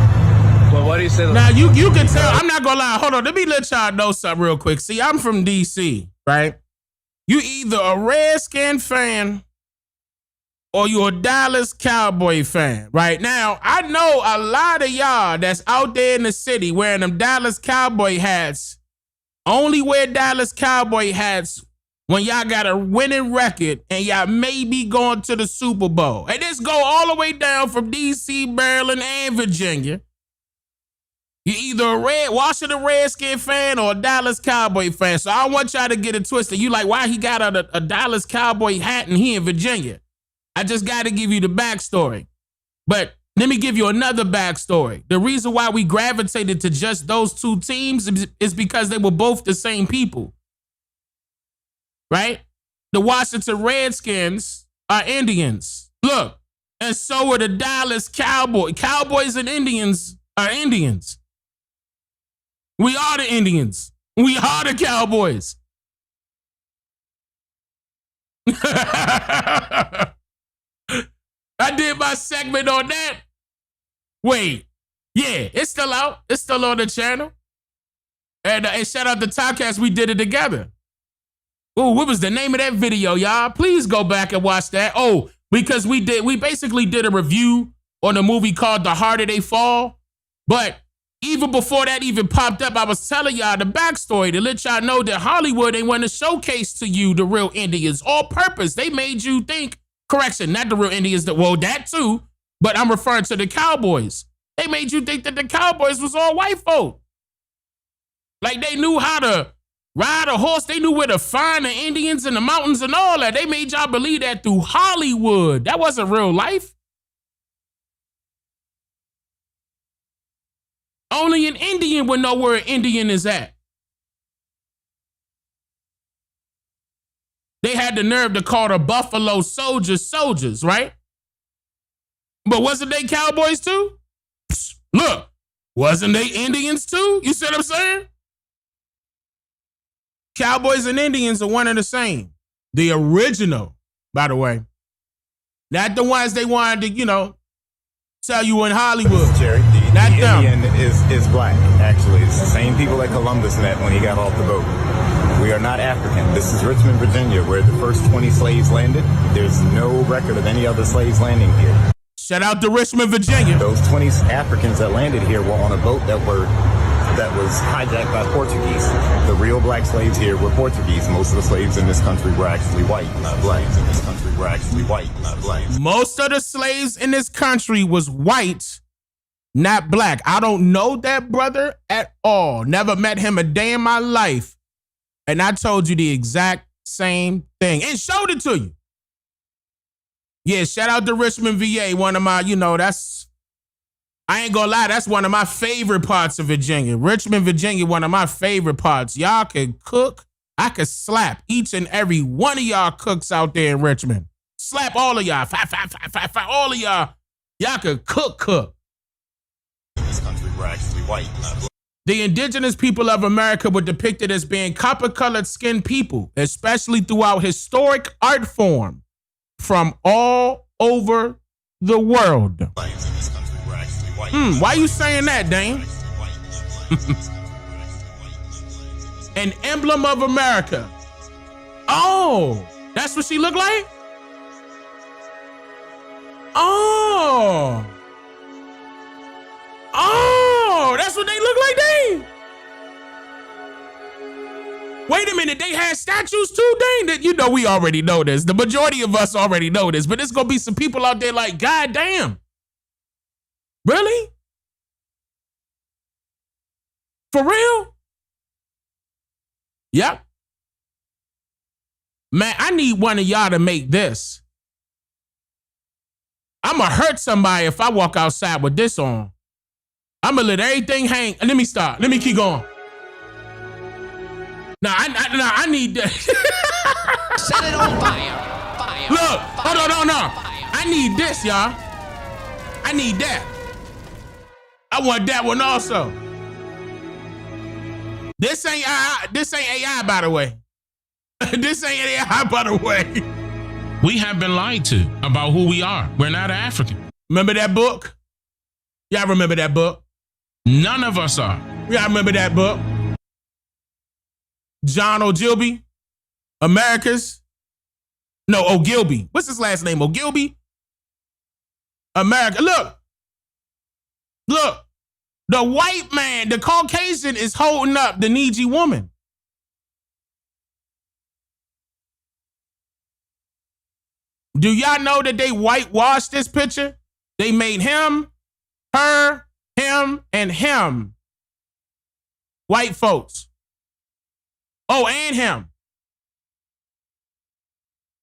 Well, why do you say that? Now, you can tell. I'm not going to lie. Hold on. Let me let y'all know something real quick. See, I'm from D.C., right? You either a Redskin fan or you're a Dallas Cowboy fan. Right now, I know a lot of y'all that's out there in the city wearing them Dallas Cowboy hats only wear Dallas Cowboy hats when y'all got a winning record and y'all may be going to the Super Bowl. And this go all the way down from D.C., Maryland, and Virginia. You're either a Washington Redskin fan or a Dallas Cowboy fan. So I want y'all to get it twisted. You like, why he got a Dallas Cowboy hat and he in Virginia? I just got to give you the backstory. But let me give you another backstory. The reason why we gravitated to just those two teams is because they were both the same people. Right? The Washington Redskins are Indians. Look, and so are the Dallas Cowboys. Cowboys and Indians are Indians. We are the Indians. We are the Cowboys. I did my segment on that. Wait. Yeah, it's still out. It's still on the channel. And shout out to Topcast. We did it together. Oh, what was the name of that video, y'all? Please go back and watch that. Oh, because we basically did a review on a movie called The Harder They Fall. But even before that even popped up, I was telling y'all the backstory to let y'all know that Hollywood ain't want to showcase to you the real Indians. All purpose. They made you think, correction, not the real Indians, well, that too, But I'm referring to the cowboys. They made you think that the cowboys was all white folk. Like they knew how to ride a horse. They knew where to find the Indians in the mountains and all that. They made y'all believe that through Hollywood. That wasn't real life. Only an Indian would know where an Indian is at. They had the nerve to call the Buffalo soldiers, right? But wasn't they cowboys too? Psst, look, wasn't they Indians too? You see what I'm saying? Cowboys and Indians are one and the same. The original, by the way. Not the ones they wanted to, tell you in Hollywood. Jerry, Not the them. Indian is black, actually. It's the same people that Columbus met when he got off the boat. We are not African. This is Richmond, Virginia, where the first 20 slaves landed. There's no record of any other slaves landing here. Shout out to Richmond, Virginia. Those 20 Africans that landed here were on a boat that was hijacked by Portuguese. The real black slaves here were Portuguese. Most of the slaves in this country were actually white, not black. In this country were actually white, not black. Most of the slaves in this country was white, not black. I don't know that brother at all. Never met him a day in my life. And I told you the exact same thing and showed it to you. Yeah, shout out to Richmond, VA. One of my, I ain't gonna lie, that's one of my favorite parts of Virginia. Richmond, Virginia, one of my favorite parts. Y'all can cook. I could slap each and every one of y'all cooks out there in Richmond. Slap all of y'all. All of y'all. Y'all could cook. In this country were actually white, not black. The indigenous people of America were depicted as being copper-colored skinned people, especially throughout historic art form from all over the world. Why you saying that, Dane? An emblem of America. Oh, that's what she looked like? Oh, that's what they look like, Dane. Wait a minute, they had statues too, Dane? That we already know this. The majority of us already know this, but there's gonna be some people out there like, God damn. Really? For real? Yep. Man, I need one of y'all to make this. I'ma hurt somebody if I walk outside with this on. I'ma let everything hang. Let me stop. Let me keep going. I need that. Set it on fire. Look, hold on. I need this, y'all. I need that. I want that one also. This ain't AI, by the way. This ain't AI, by the way. We have been lied to about who we are. We're not African. Remember that book? Y'all remember that book? None of us are. Y'all remember that book? John Ogilvy? Ogilvy. What's his last name? Ogilvy? America. Look. The white man, the Caucasian, is holding up the needy woman. Do y'all know that they whitewashed this picture? They made him, her, him, and him white folks. Oh, and him.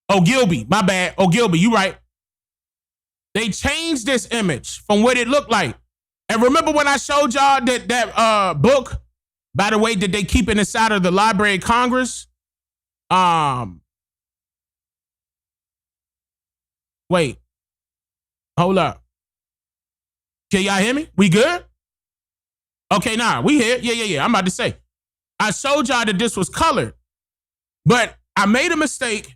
Ogilvy, my bad. Ogilvy, you right. They changed this image from what it looked like. And remember when I showed y'all that book, by the way, that they keep inside of the Library of Congress? Wait. Hold up. Can y'all hear me? We good? Okay, we here. Yeah. I'm about to say. I showed y'all that this was colored. But I made a mistake.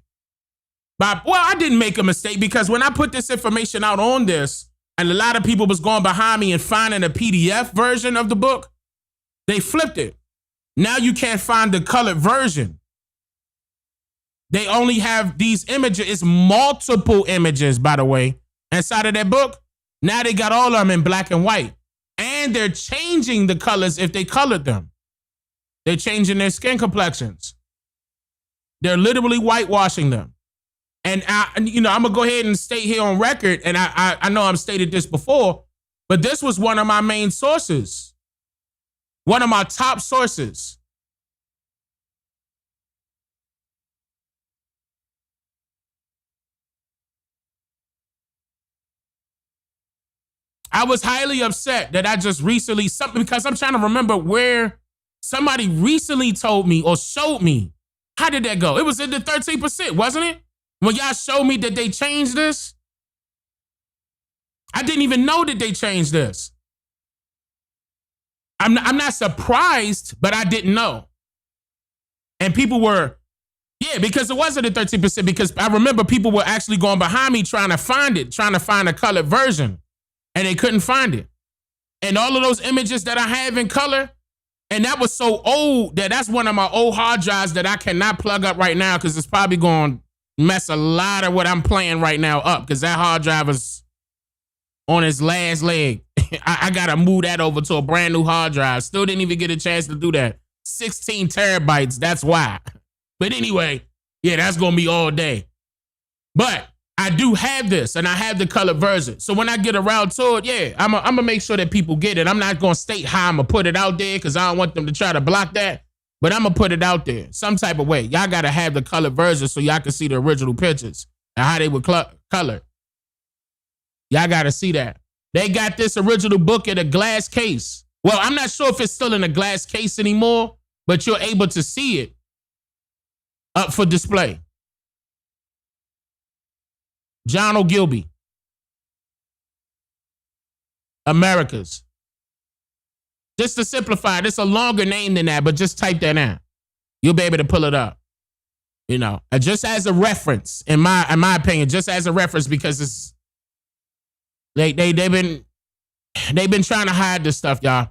I didn't make a mistake because when I put this information out on this, and a lot of people was going behind me and finding a PDF version of the book, they flipped it. Now you can't find the colored version. They only have these images. It's multiple images, by the way, inside of that book. Now they got all of them in black and white. And they're changing the colors if they colored them. They're changing their skin complexions. They're literally whitewashing them. And I'm gonna go ahead and state here on record, and I know I've stated this before, but this was one of my main sources, one of my top sources. I was highly upset that I just recently, because I'm trying to remember where somebody recently told me or showed me. How did that go? It was in the 13%, wasn't it? When y'all showed me that they changed this. I didn't even know that they changed this. I'm not surprised, but I didn't know. And people were, because it wasn't at 13%, because I remember people were actually going behind me trying to find a colored version, and they couldn't find it. And all of those images that I have in color, and that was so old that's one of my old hard drives that I cannot plug up right now because it's probably going to mess a lot of what I'm playing right now up, because that hard drive is on its last leg. I got to move that over to a brand new hard drive. Still didn't even get a chance to do that. 16 terabytes, that's why. But anyway, that's going to be all day. But I do have this, and I have the colored version. So when I get around to it, I'm going to make sure that people get it. I'm not going to state how I'm going to put it out there because I don't want them to try to block that. But I'm going to put it out there some type of way. Y'all got to have the colored version so y'all can see the original pictures and how they were colored. Y'all got to see that. They got this original book in a glass case. Well, I'm not sure if it's still in a glass case anymore, but you're able to see it up for display. John O'Gilby. Americas. Just to simplify, it's a longer name than that, but just type that in. You'll be able to pull it up. Just as a reference, in my opinion, just as a reference, because it's they've been trying to hide this stuff, y'all.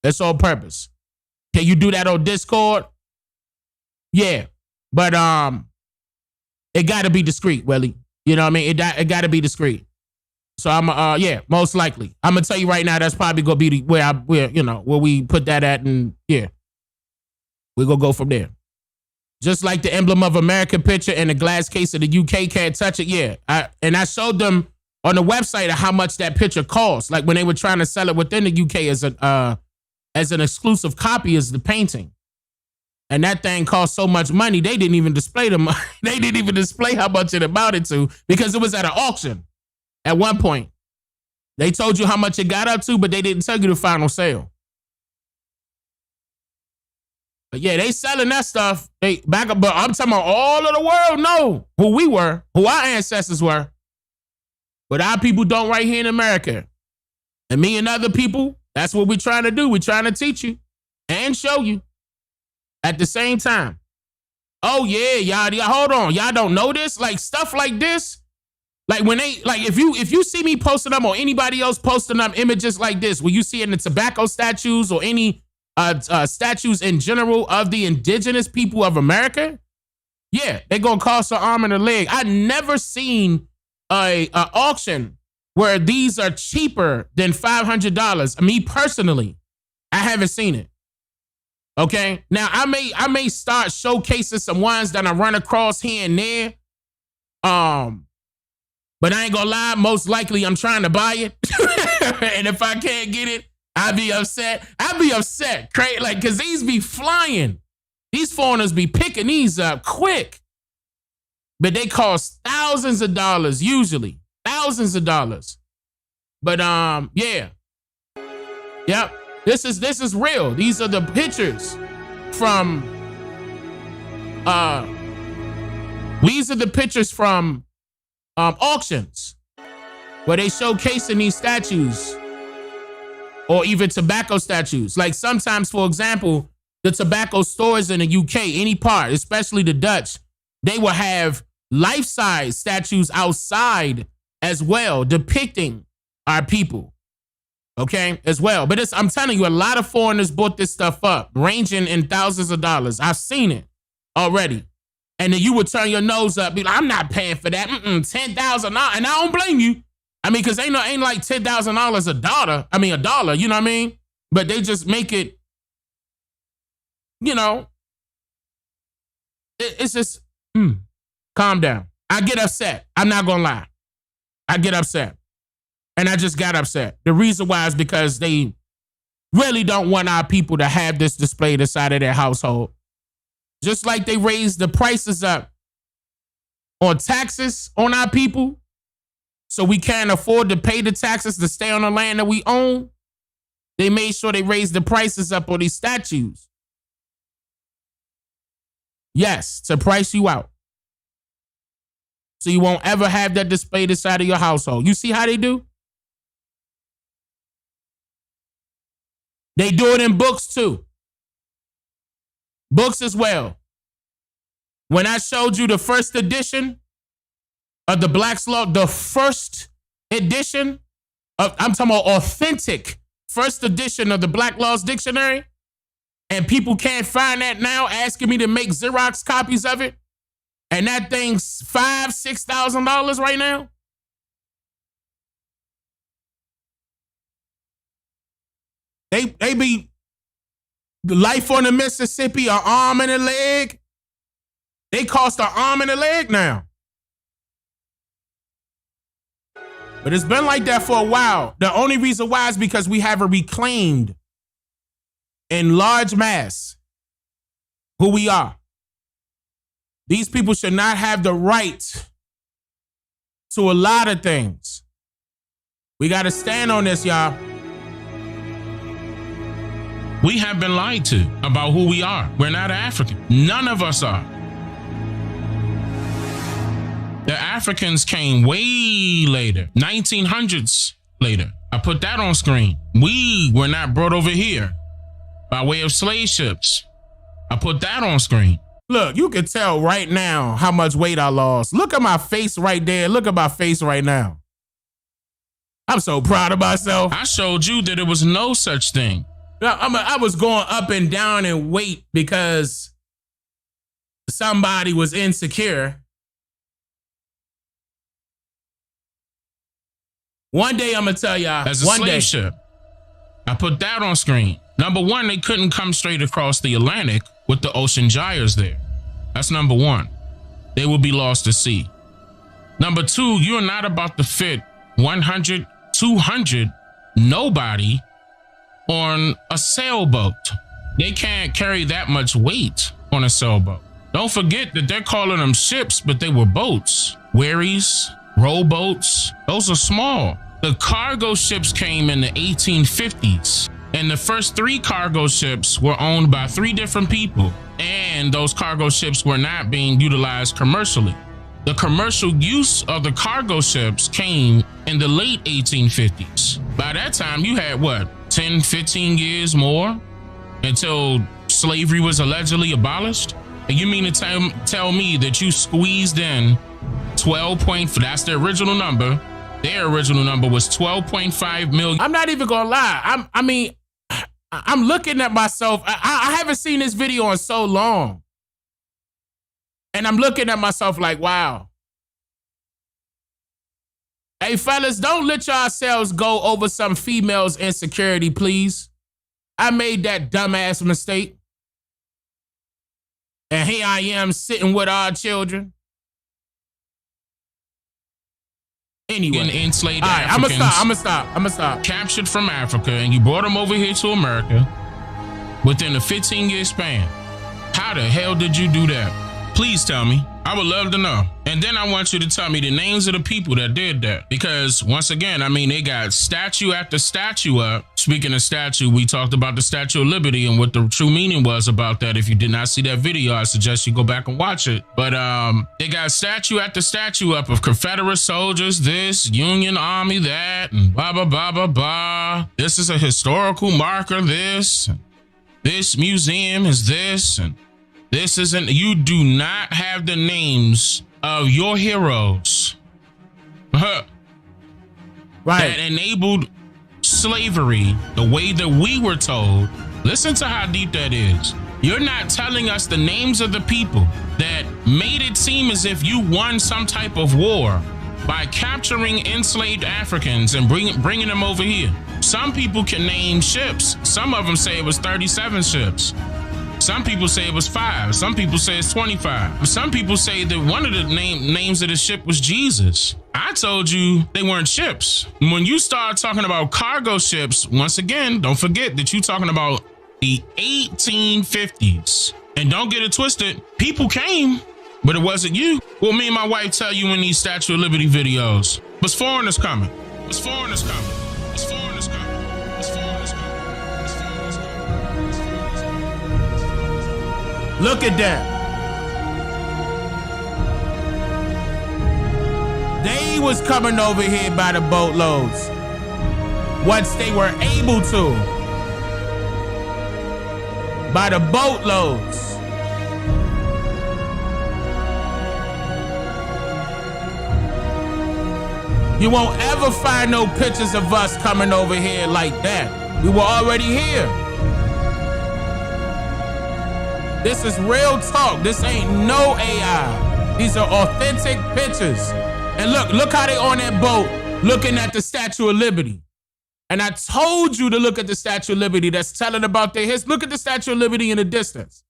That's all purpose. Can you do that on Discord? Yeah, but it got to be discreet, Willie. You know what I mean? It got to be discreet. So I'm most likely. I'm gonna tell you right now, that's probably gonna be where we put that at, and we're gonna go from there. Just like the emblem of America picture and the glass case of the UK can't touch it. I showed them on the website of how much that picture costs. Like when they were trying to sell it within the UK as an exclusive copy as the painting. And that thing cost so much money, they didn't even display they didn't even display how much it amounted to, because it was at an auction. At one point, they told you how much it got up to, but they didn't tell you the final sale. But they selling that stuff. But I'm talking about all of the world know who we were, who our ancestors were. But our people don't right here in America. And me and other people, that's what we're trying to do. We're trying to teach you and show you at the same time. Oh yeah, y'all hold on. Y'all don't know this? Like stuff like this. Like when if you see me posting them or anybody else posting them images like this, will you see it in the tobacco statues or any statues in general of the indigenous people of America? Yeah, they're gonna cost an arm and a leg. I never seen a auction where these are cheaper than $500. Me personally, I haven't seen it. Okay, now I may start showcasing some ones that I run across here and there. But I ain't gonna lie, most likely I'm trying to buy it. And if I can't get it, I'll be upset. Crazy, like, cause these be flying. These foreigners be picking these up quick. But they cost thousands of dollars, usually. Thousands of dollars. But Yep. This is real. These are the pictures from auctions where they showcasing these statues or even tobacco statues. Like sometimes, for example, the tobacco stores in the UK, any part, especially the Dutch, they will have life-size statues outside as well, depicting our people. Okay, as well. But I'm telling you, a lot of foreigners bought this stuff up, ranging in thousands of dollars. I've seen it already. And then you would turn your nose up, be like, I'm not paying for that. $10,000. And I don't blame you. I mean, because ain't like $10,000 a dollar, you know what I mean? But they just make it, it's just, calm down. I get upset. I'm not gonna lie. I get upset. And I just got upset. The reason why is because they really don't want our people to have this displayed inside of their household. Just like they raised the prices up on taxes on our people, so we can't afford to pay the taxes to stay on the land that we own. They made sure they raised the prices up on these statues. Yes, to price you out. So you won't ever have that displayed inside of your household. You see how they do? They do it in books too. Books as well. When I showed you the first edition of the Black's Law, the first edition of, I'm talking about authentic first edition of the Black Laws Dictionary, and people can't find that now, asking me to make Xerox copies of it, and that thing's $5,000-$6,000 right now. They be the Life on the Mississippi, an arm and a leg. They cost an arm and a leg now. But it's been like that for a while. The only reason why is because we haven't reclaimed in large mass who we are. These people should not have the right to a lot of things. We got to stand on this, y'all. We have been lied to about who we are. We're not African. None of us are. The Africans came way later, 1900s later. I put that on screen. We were not brought over here by way of slave ships. I put that on screen. Look, you can tell right now how much weight I lost. Look at my face right there. Look at my face right now. I'm so proud of myself. I showed you that there was no such thing. I was going up and down in weight because somebody was insecure. One day I'm going to tell y'all. As a slave ship, I put that on screen. Number one, they couldn't come straight across the Atlantic with the ocean gyres there. That's number one. They will be lost at sea. Number two, you're not about to fit 100, 200, nobody on a sailboat. They can't carry that much weight on a sailboat. Don't forget that they're calling them ships, but they were boats. Wherries, rowboats, those are small. The cargo ships came in the 1850s, and the first 3 cargo ships were owned by 3 different people, and those cargo ships were not being utilized commercially. The commercial use of the cargo ships came in the late 1850s. By that time, you had what, 10, 15 years more until slavery was allegedly abolished? And you mean to tell me that you squeezed in 12 that's the original number. Their original number was 12.5 million. I'm not even gonna lie. I'm looking at myself. I haven't seen this video in so long. And I'm looking at myself like, wow. Hey, fellas, don't let yourselves go over some female's insecurity, please. I made that dumbass mistake. And here I am sitting with our children. Anyway. Enslaved all right, Africans. I'm gonna stop. Captured from Africa, and you brought them over here to America within a 15-year span. How the hell did you do that? Please tell me. I would love to know. And then I want you to tell me the names of the people that did that. Because once again, I mean, they got statue after statue up. Speaking of statue, we talked about the Statue of Liberty and what the true meaning was about that. If you did not see that video, I suggest you go back and watch it. But they got statue after statue up of Confederate soldiers, this, Union Army, that, and blah, blah, blah, blah, blah. This is a historical marker, this. This museum is this, and this isn't. You do not have the names of your heroes right, that enabled slavery the way that we were told. Listen to how deep that is. You're not telling us the names of the people that made it seem as if you won some type of war by capturing enslaved Africans and bringing them over here. Some people can name ships. Some of them say it was 37 ships. Some people say it was 5. Some people say it's 25. Some people say that one of the names of the ship was Jesus. I told you they weren't ships. When you start talking about cargo ships, once again, don't forget that you're talking about the 1850s. And don't get it twisted, people came, but it wasn't you. Well, me and my wife tell you in these Statue of Liberty videos, was foreigners coming. Was foreigners coming. Was foreigners coming. Was foreigners coming. Was foreigners coming. Look at that. They was coming over here by the boatloads once they were able to. By the boatloads. You won't ever find no pictures of us coming over here like that. We were already here. This is real talk. This ain't no AI. These are authentic pictures. And look how they on that boat looking at the Statue of Liberty. And I told you to look at the Statue of Liberty that's telling about their history. Look at the Statue of Liberty in the distance.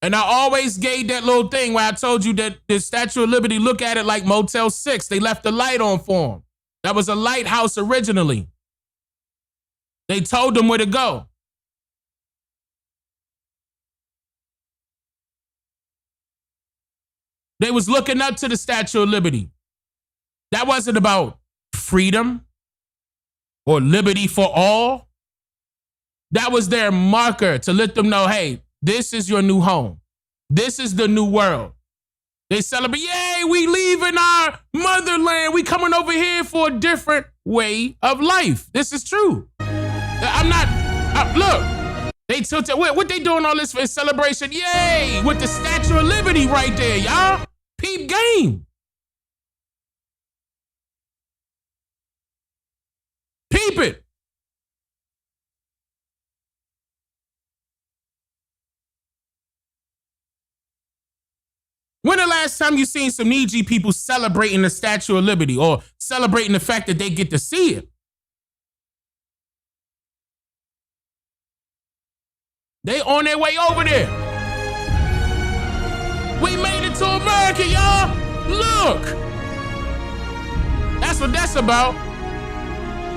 And I always gave that little thing where I told you that the Statue of Liberty, look at it like Motel 6. They left the light on for them. That was a lighthouse originally. They told them where to go. They was looking up to the Statue of Liberty. That wasn't about freedom or liberty for all. That was their marker to let them know, hey, this is your new home. This is the new world. They celebrate, yay, we leaving our motherland. We coming over here for a different way of life. This is true. Look, they took it. What they doing all this for celebration? Yay, with the Statue of Liberty right there, y'all. Peep game. Peep it. When the last time you seen some Niji people celebrating the Statue of Liberty or celebrating the fact that they get to see it? They on their way over there. We made it to America, y'all. Look. That's what that's about.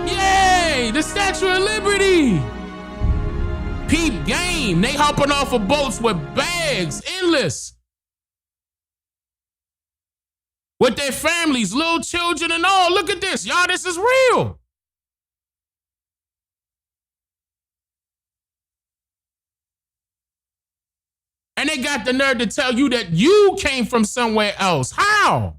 Yay, the Statue of Liberty. Peep game. They hopping off of boats with bags, endless. With their families, little children and all. Look at this. Y'all, this is real. And they got the nerve to tell you that you came from somewhere else. How?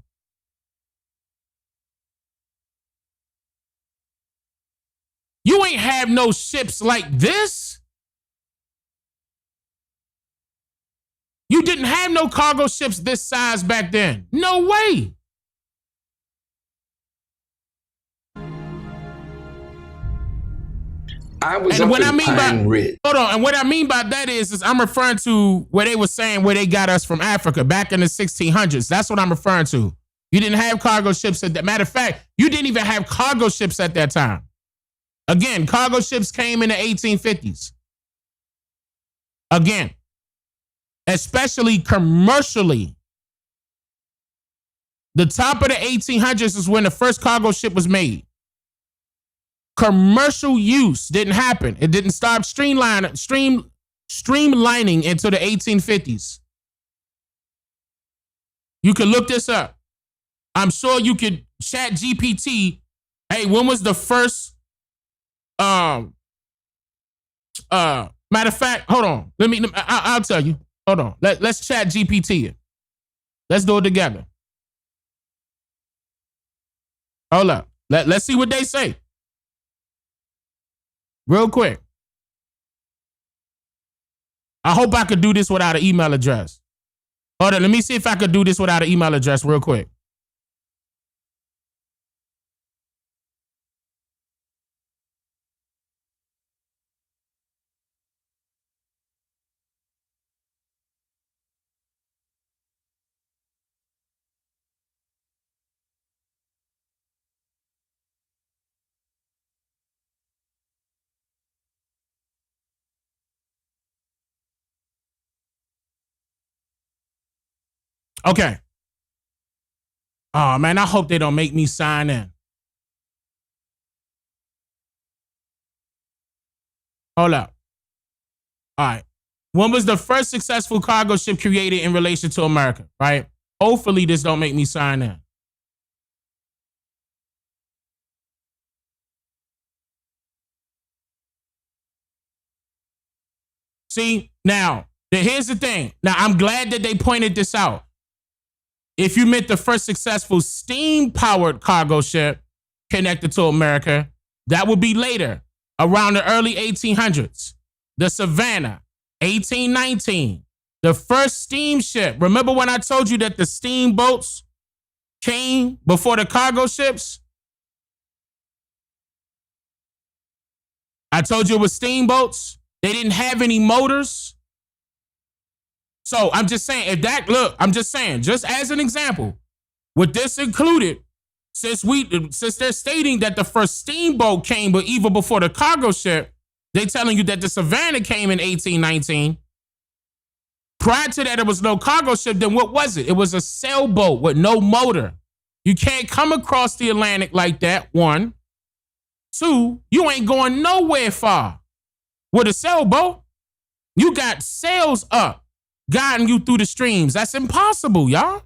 You ain't have no ships like this. You didn't have no cargo ships this size back then. No way. And what I mean by that is I'm referring to where they were saying where they got us from Africa back in the 1600s. That's what I'm referring to. You didn't have cargo ships at that. Matter of fact, you didn't even have cargo ships at that time. Again, cargo ships came in the 1850s. Again, especially commercially. The top of the 1800s is when the first cargo ship was made. Commercial use didn't happen. It didn't start streamlining until the 1850s. You can look this up. I'm sure you could chat GPT. Hey, when was the first matter of fact, hold on. I'll tell you. Hold on. Let's chat GPT it. Let's do it together. Hold up. Let's see what they say. Real quick. I hope I could do this without an email address. Hold on. Let me see if I could do this without an email address real quick. Okay. Oh, man, I hope they don't make me sign in. Hold up. All right. When was the first successful cargo ship created in relation to America, right? Hopefully this don't make me sign in. See, now, here's the thing. Now, I'm glad that they pointed this out. If you meant the first successful steam-powered cargo ship connected to America, that would be later, around the early 1800s. The Savannah, 1819. The first steamship. Remember when I told you that the steamboats came before the cargo ships? I told you it was steamboats. They didn't have any motors. So I'm just saying, I'm just saying, just as an example, with this included, since they're stating that the first steamboat came, but even before the cargo ship, they're telling you that the Savannah came in 1819. Prior to that, it was no cargo ship. Then what was it? It was a sailboat with no motor. You can't come across the Atlantic like that, one. Two, you ain't going nowhere far. With a sailboat, you got sails up, guiding you through the streams. That's impossible, y'all.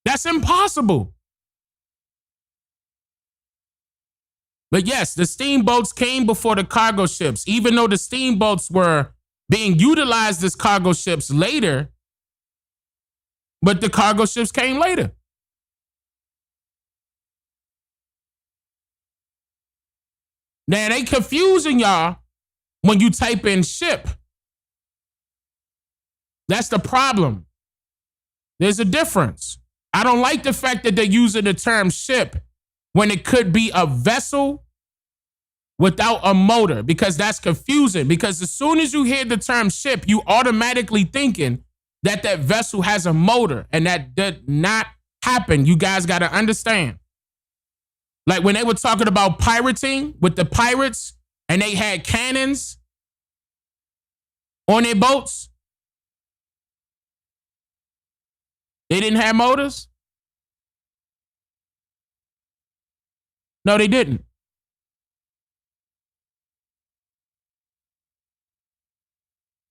That's impossible. But yes, the steamboats came before the cargo ships. Even though the steamboats were being utilized as cargo ships later, but the cargo ships came later. Now, they confusing y'all when you type in ship. That's the problem. There's a difference. I don't like the fact that they're using the term ship when it could be a vessel without a motor, because that's confusing. Because as soon as you hear the term ship, you automatically thinking that that vessel has a motor, and that did not happen. You guys got to understand. Like when they were talking about pirating with the pirates and they had cannons on their boats, they didn't have motors? No, they didn't.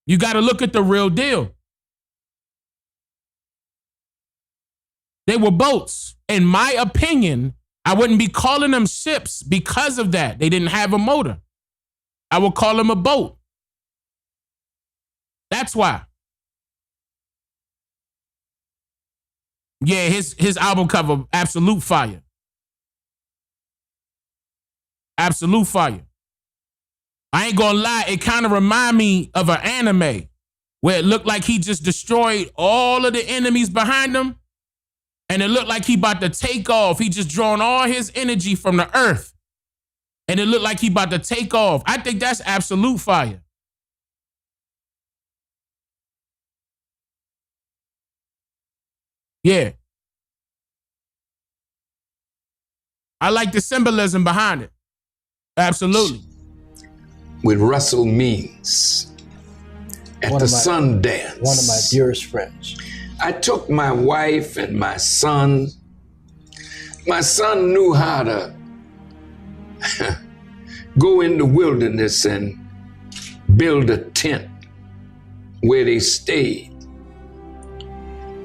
You got to look at the real deal. They were boats. In my opinion, I wouldn't be calling them ships because of that. They didn't have a motor. I would call them a boat. That's why. Yeah, his album cover, absolute fire. Absolute fire. I ain't gonna lie, it kind of remind me of an anime where it looked like he just destroyed all of the enemies behind him. And it looked like he about to take off. He just drawn all his energy from the earth. And it looked like he about to take off. I think that's absolute fire. Yeah. I like the symbolism behind it. Absolutely. With Russell Means at the Sundance. One of my dearest friends. I took my wife and my son. My son knew how to go in the wilderness and build a tent where they stayed.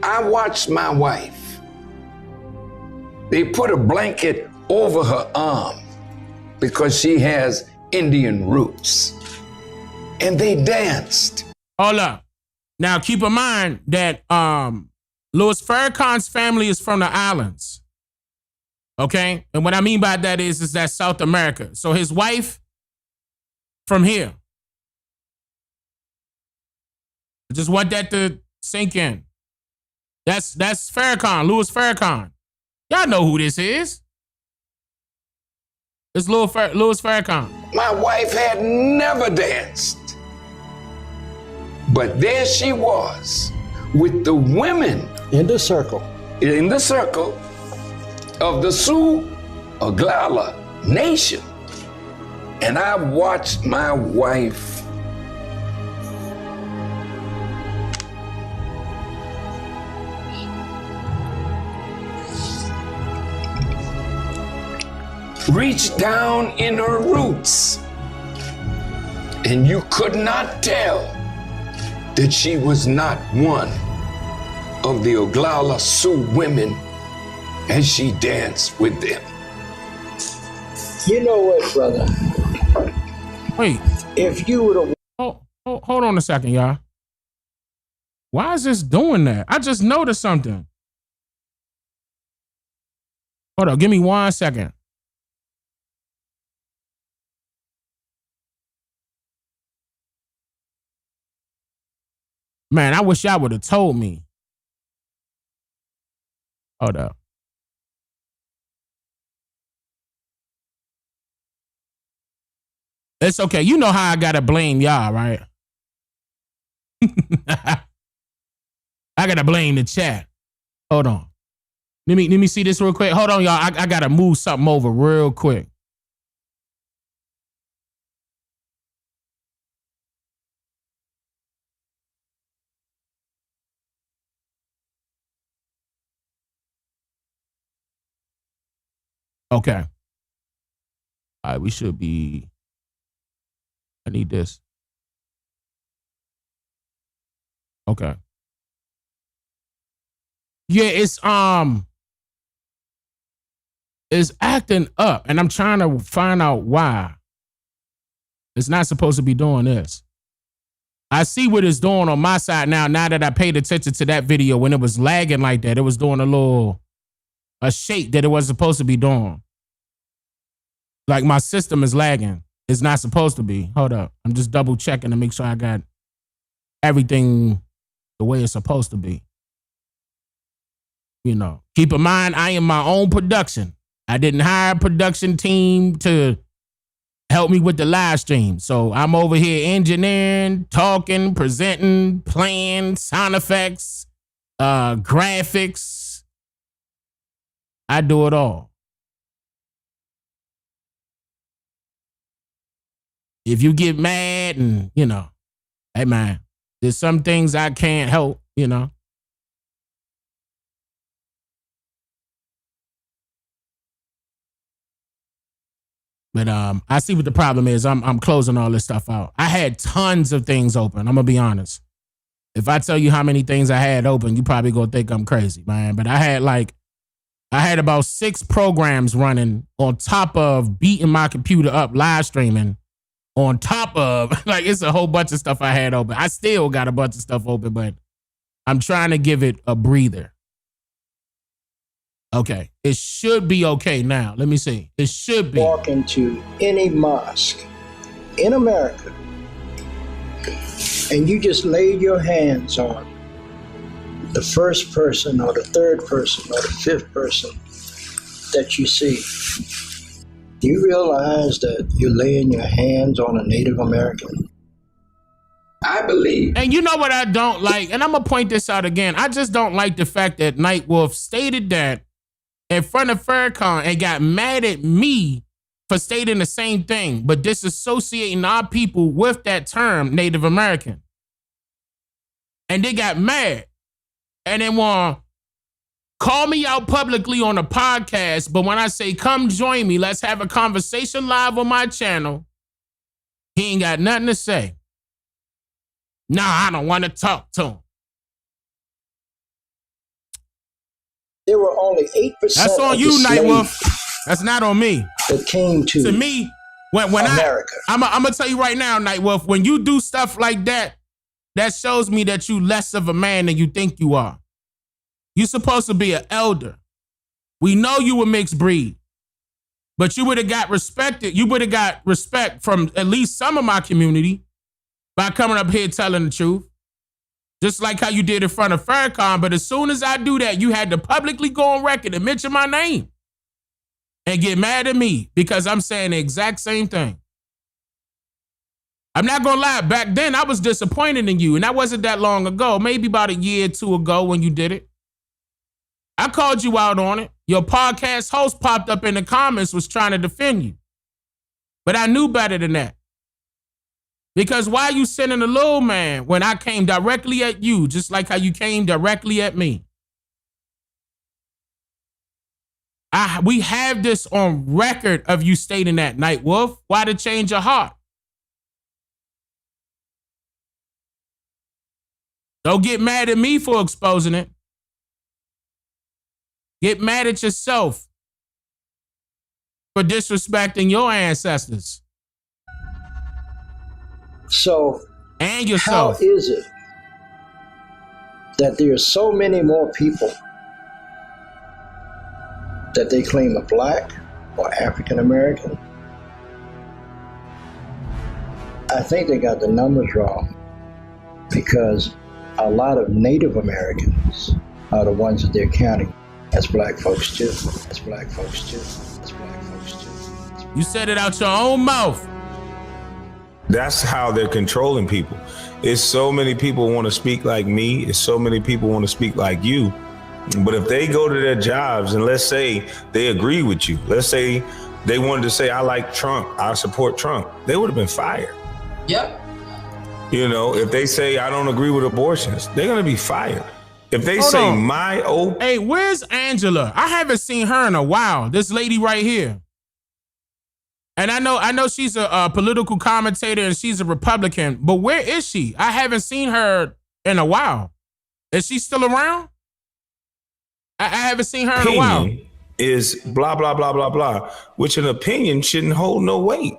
I watched my wife. They put a blanket over her arm because she has Indian roots. And they danced. Hold up. Now, keep in mind that Louis Farrakhan's family is from the islands. Okay? And what I mean by that is that South America. So his wife from here. I just want that to sink in. That's Farrakhan, Louis Farrakhan. Y'all know who this is. It's Louis Farrakhan. My wife had never danced. But there she was with the women in the circle of the Sioux Oglala Nation. And I watched my wife reached down in her roots, and you could not tell that she was not one of the Oglala Sioux women as she danced with them. You know what, brother? Wait. If you would have... Hold on a second, y'all. Why is this doing that? I just noticed something. Hold on, give me 1 second. Man, I wish y'all would have told me. Hold up. It's okay. You know how I gotta blame y'all, right? I gotta blame the chat. Hold on. Let me see this real quick. Hold on, y'all. I gotta move something over real quick. Okay. All right, we should be. I need this. Okay. Yeah, it's acting up, and I'm trying to find out why. It's not supposed to be doing this. I see what it's doing on my side now that I paid attention to that video when it was lagging like that. It was doing a shake that it wasn't supposed to be doing. Like my system is lagging. It's not supposed to be. Hold up. I'm just double checking to make sure I got everything the way it's supposed to be. You know, keep in mind, I am my own production. I didn't hire a production team to help me with the live stream. So I'm over here engineering, talking, presenting, playing, sound effects, graphics. I do it all. If you get mad and, you know, hey man, there's some things I can't help, you know. But I see what the problem is. I'm closing all this stuff out. I had tons of things open. I'm gonna be honest. If I tell you how many things I had open, you probably gonna think I'm crazy, man. But I had about 6 programs running on top of beating my computer up, live streaming. On top of, like, it's a whole bunch of stuff I had open. I still got a bunch of stuff open, but I'm trying to give it a breather. Okay, it should be okay now. Let me see. It should be. Walk into any mosque in America and you just laid your hands on the first person or the third person or the fifth person that you see. Do you realize that you're laying your hands on a Native American? I believe. And you know what I don't like? And I'm going to point this out again. I just don't like the fact that Nightwolf stated that in front of Farrakhan and got mad at me for stating the same thing, but disassociating our people with that term, Native American. And they got mad. And they want to call me out publicly on a podcast, but when I say come join me, let's have a conversation live on my channel, he ain't got nothing to say. Nah, I don't want to talk to him. There were only 8%. That's on you, Nightwolf. That's not on me. That came to me, when America. I'm gonna tell you right now, Nightwolf, when you do stuff like that, that shows me that you less of a man than you think you are. You're supposed to be an elder. We know you were mixed breed, but you would have got respected. You would have got respect from at least some of my community by coming up here telling the truth. Just like how you did in front of Farrakhan. But as soon as I do that, you had to publicly go on record and mention my name and get mad at me because I'm saying the exact same thing. I'm not going to lie. Back then, I was disappointed in you. And that wasn't that long ago. Maybe about a year or two ago when you did it. I called you out on it. Your podcast host popped up in the comments, was trying to defend you. But I knew better than that. Because why you sending a little man when I came directly at you, just like how you came directly at me? We have this on record of you stating that, Night Wolf. Why the change of heart? Don't get mad at me for exposing it. Get mad at yourself for disrespecting your ancestors. So, and yourself. How is it that there are so many more people that they claim are black or African American? I think they got the numbers wrong, because a lot of Native Americans are the ones that they're counting as black folks too. As black folks too. As black folks too. You said it out your own mouth. That's how they're controlling people. It's so many people want to speak like me. It's so many people want to speak like you. But if they go to their jobs and let's say they agree with you, let's say they wanted to say, I like Trump, I support Trump, they would have been fired. Yep. You know, if they say, I don't agree with abortions, they're going to be fired. If they Hold say on. my old... Hey, where's Angela? I haven't seen her in a while. This lady right here. And I know she's a political commentator and she's a Republican, but where is she? I haven't seen her in a while. Is she still around? I haven't seen her in a while. Opinion is blah, blah, blah, blah, blah, which an opinion shouldn't hold no weight.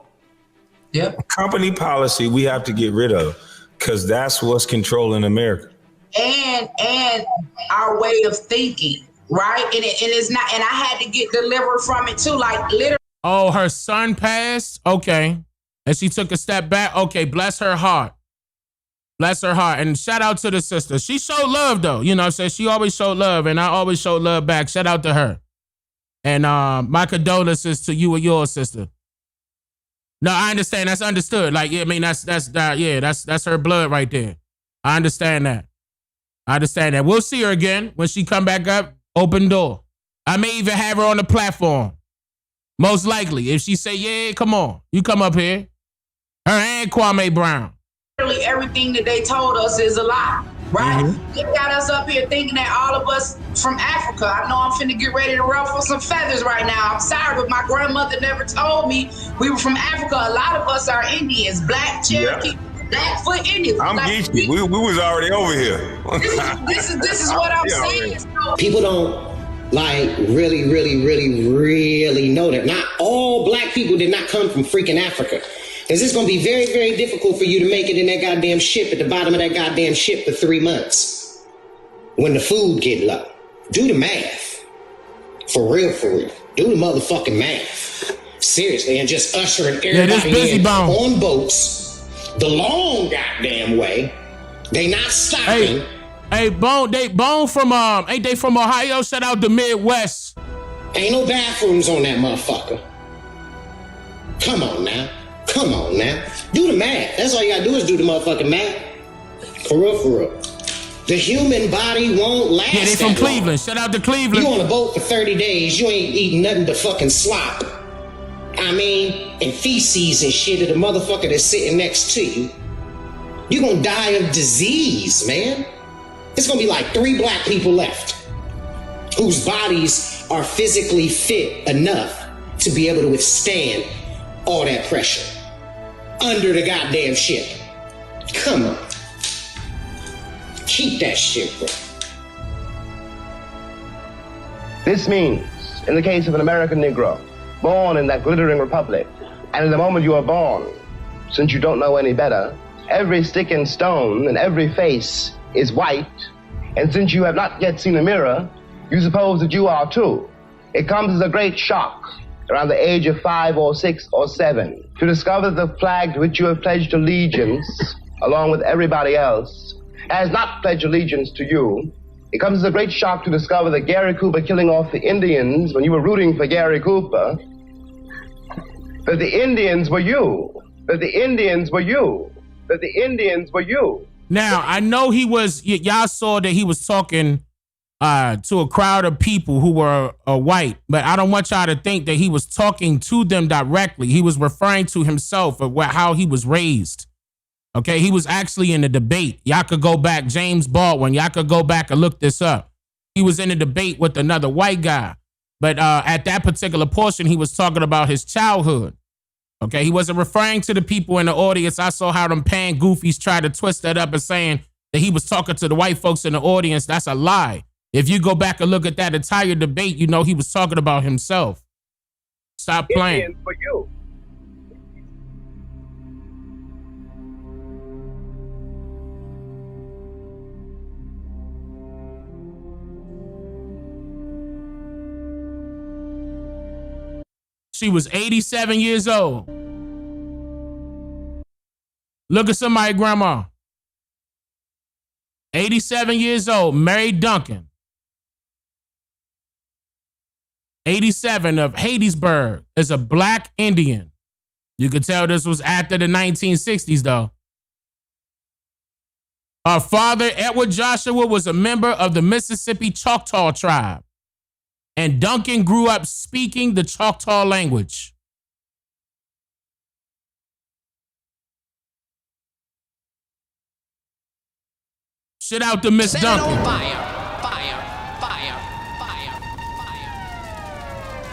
Yep. Company policy we have to get rid of, because that's what's controlling America. And our way of thinking, right? And it's not, and I had to get delivered from it too, like literally. Oh, her son passed? Okay. And she took a step back? Okay, bless her heart. Bless her heart. And shout out to the sister. She showed love, though. You know what I'm saying? She always showed love, and I always showed love back. Shout out to her. And my condolences to you and your sister. No, I understand. That's understood. Like, yeah, I mean, that's her blood right there. I understand that. We'll see her again when she come back up. Open door. I may even have her on the platform. Most likely. If she say, yeah, come on. You come up here. Her and Kwame Brown. Literally everything that they told us is a lie, right? Mm-hmm. They got us up here thinking that all of us from Africa. I know I'm finna get ready to ruffle some feathers right now. I'm sorry, but my grandmother never told me we were from Africa. A lot of us are Indians, Black Cherokee, Blackfoot Indians. I'm geeky. We was already over here. This is what I'm saying. So, people don't really know that not all black people did not come from freaking Africa. Because it's going to be very, very difficult for you to make it in that goddamn ship at the bottom of that goddamn ship for 3 months when the food get low. Do the math. For real. Do the motherfucking math. Seriously, and just ushering everybody in on boats the long goddamn way. They not stopping. Hey, Bone from ain't they from Ohio? Shout out the Midwest. Ain't no bathrooms on that motherfucker. Come on now. Do the math. That's all you gotta do is do the motherfucking math. For real. The human body won't last. Yeah, they from Cleveland. Long. Shout out to Cleveland. You on a boat for 30 days, you ain't eating nothing but fucking slop. I mean, and feces and shit of the motherfucker that's sitting next to you. You're gonna die of disease, man. It's gonna be like 3 black people left whose bodies are physically fit enough to be able to withstand all that pressure under the goddamn ship. Come on. Keep that shit, bro. This means, in the case of an American Negro, born in that glittering republic, and in the moment you are born, since you don't know any better, every stick and stone and every face is white, and since you have not yet seen a mirror, you suppose that you are too. It comes as a great shock around the age of 5 or 6 or 7 to discover that the flag to which you have pledged allegiance, along with everybody else, has not pledged allegiance to you. It comes as a great shock to discover that Gary Cooper killing off the Indians when you were rooting for Gary Cooper, that the Indians were you, that the Indians were you, that the Indians were you. Now, I know y'all saw that he was talking to a crowd of people who were white, but I don't want y'all to think that he was talking to them directly. He was referring to himself of how he was raised. Okay, he was actually in a debate. Y'all could go back, James Baldwin. Y'all could go back and look this up. He was in a debate with another white guy. But at that particular portion, he was talking about his childhood. Okay, he wasn't referring to the people in the audience. I saw how them pan goofies tried to twist that up and saying that he was talking to the white folks in the audience. That's a lie. If you go back and look at that entire debate, you know he was talking about himself. Stop playing. Indian for you. She was 87 years old. Look at somebody, grandma. 87 years old, Mary Duncan. 87 of Hattiesburg is a black Indian. You could tell this was after the 1960s, though. Her father, Edward Joshua, was a member of the Mississippi Choctaw tribe. And Duncan grew up speaking the Choctaw language. Shit out to Miss Duncan.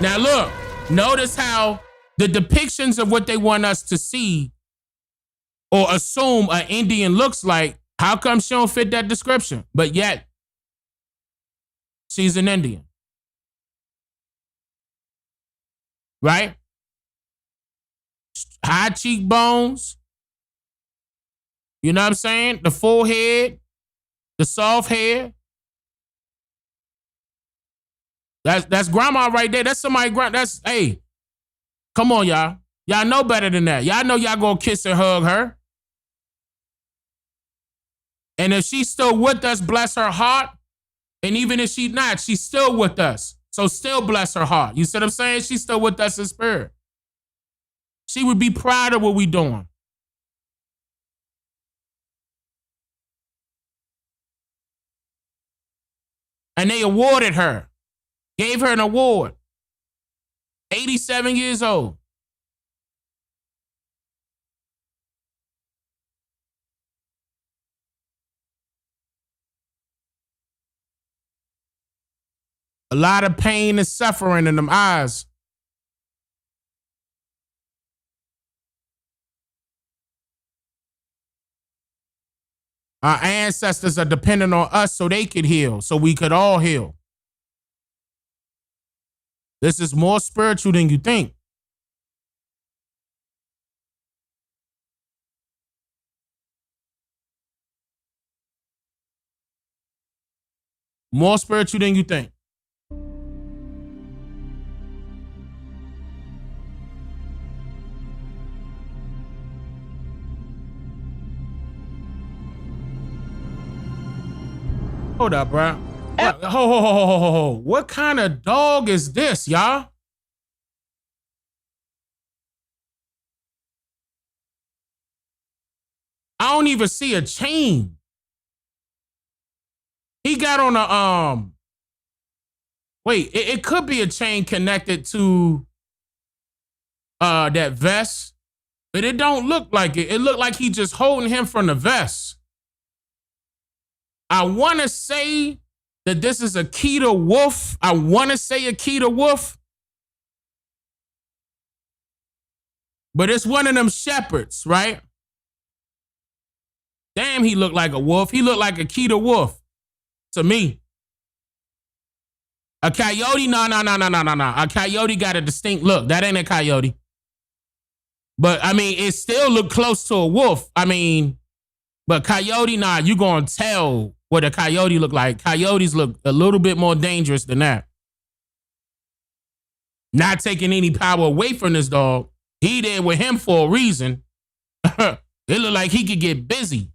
Now look, notice how the depictions of what they want us to see or assume an Indian looks like, how come she don't fit that description? But yet, she's an Indian. Right? High cheekbones. You know what I'm saying? The forehead, the soft hair. That's grandma right there. That's somebody, that's, hey, come on, y'all. Y'all know better than that. Y'all know y'all gonna kiss and hug her. And if she's still with us, bless her heart. And even if she's not, she's still with us. So still bless her heart. You see what I'm saying? She's still with us in spirit. She would be proud of what we doing. And they awarded her. Gave her an award. 87 years old. A lot of pain and suffering in them eyes. Our ancestors are dependent on us so they could heal, so we could all heal. This is more spiritual than you think. More spiritual than you think. Hold up, bro. Ho. What kind of dog is this, y'all? I don't even see a chain. He got on a, wait, it could be a chain connected to that vest, but it don't look like it. It looked like he just holding him from the vest. I want to say that this is Akita Wolf. I want to say Akita Wolf. But it's one of them shepherds, right? Damn, he looked like a wolf. He looked like Akita Wolf to me. A coyote? No. A coyote got a distinct look. That ain't a coyote. But, I mean, it still looked close to a wolf. I mean, but coyote, nah, you gonna tell what a coyote look like. Coyotes look a little bit more dangerous than that. Not taking any power away from this dog. He there with him for a reason. It look like he could get busy.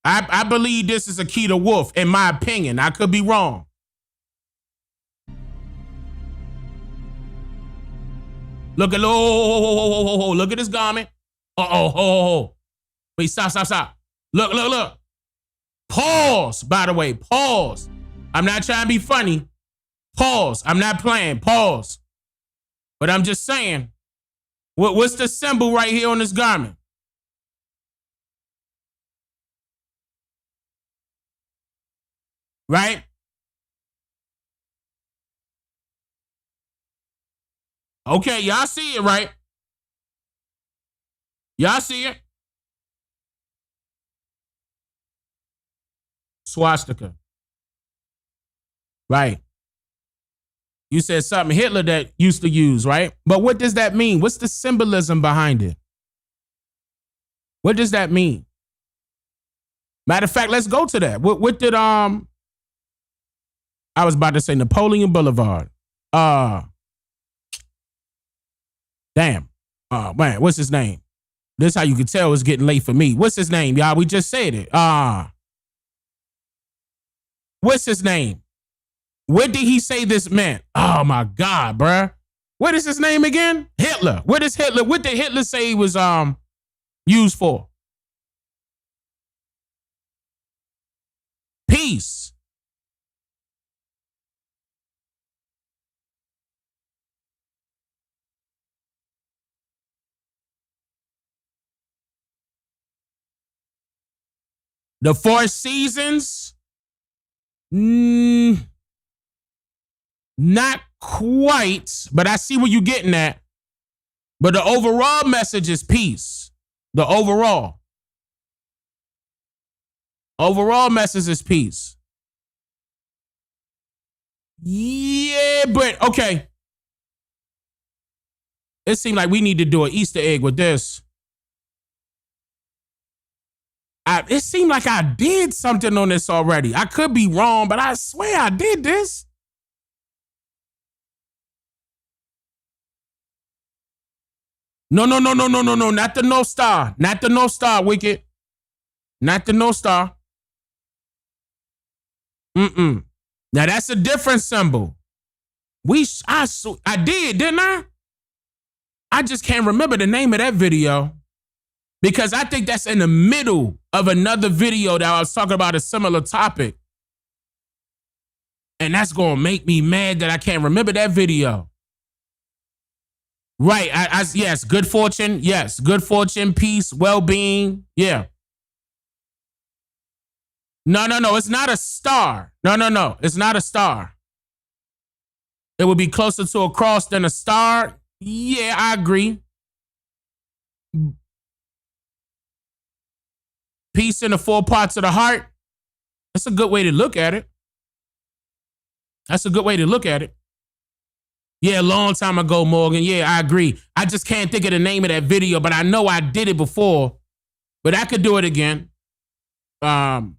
I believe this is Akita Wolf, in my opinion. I could be wrong. Look at, look at this garment. Wait, stop. Look. Pause, by the way, pause. I'm not trying to be funny. Pause. I'm not playing. Pause. But I'm just saying, what's the symbol right here on this garment? Right? Okay, y'all see it, right? Y'all see it? Swastika. Right. You said something Hitler that used to use, right? But what does that mean? What's the symbolism behind it? What does that mean? Matter of fact, let's go to that. What did I was about to say Napoleon Boulevard. Damn. Man, what's his name? This is how you can tell it's getting late for me. What's his name, y'all? We just said it. What's his name? What did he say this meant? Oh my God, bruh. What is his name again? Hitler. What did Hitler say he was used for? Peace. The four seasons? Not quite, but I see where you're getting at. But the overall message is peace. The overall message is peace. Yeah, but okay. It seemed like we need to do an Easter egg with this. It seemed like I did something on this already. I could be wrong, but I swear I did this. No. Not the North Star. Not the North Star, Wicked. Not the North Star. Now that's a different symbol. I did, didn't I? I just can't remember the name of that video. Because I think that's in the middle of another video that I was talking about a similar topic. And that's going to make me mad that I can't remember that video. Right. Yes. Good fortune. Yes. Good fortune, peace, well-being. Yeah. No. It's not a star. No. It's not a star. It would be closer to a cross than a star. Yeah, I agree. Peace in the four parts of the heart. That's a good way to look at it. Yeah, a long time ago, Morgan. Yeah, I agree. I just can't think of the name of that video, but I know I did it before. But I could do it again. Because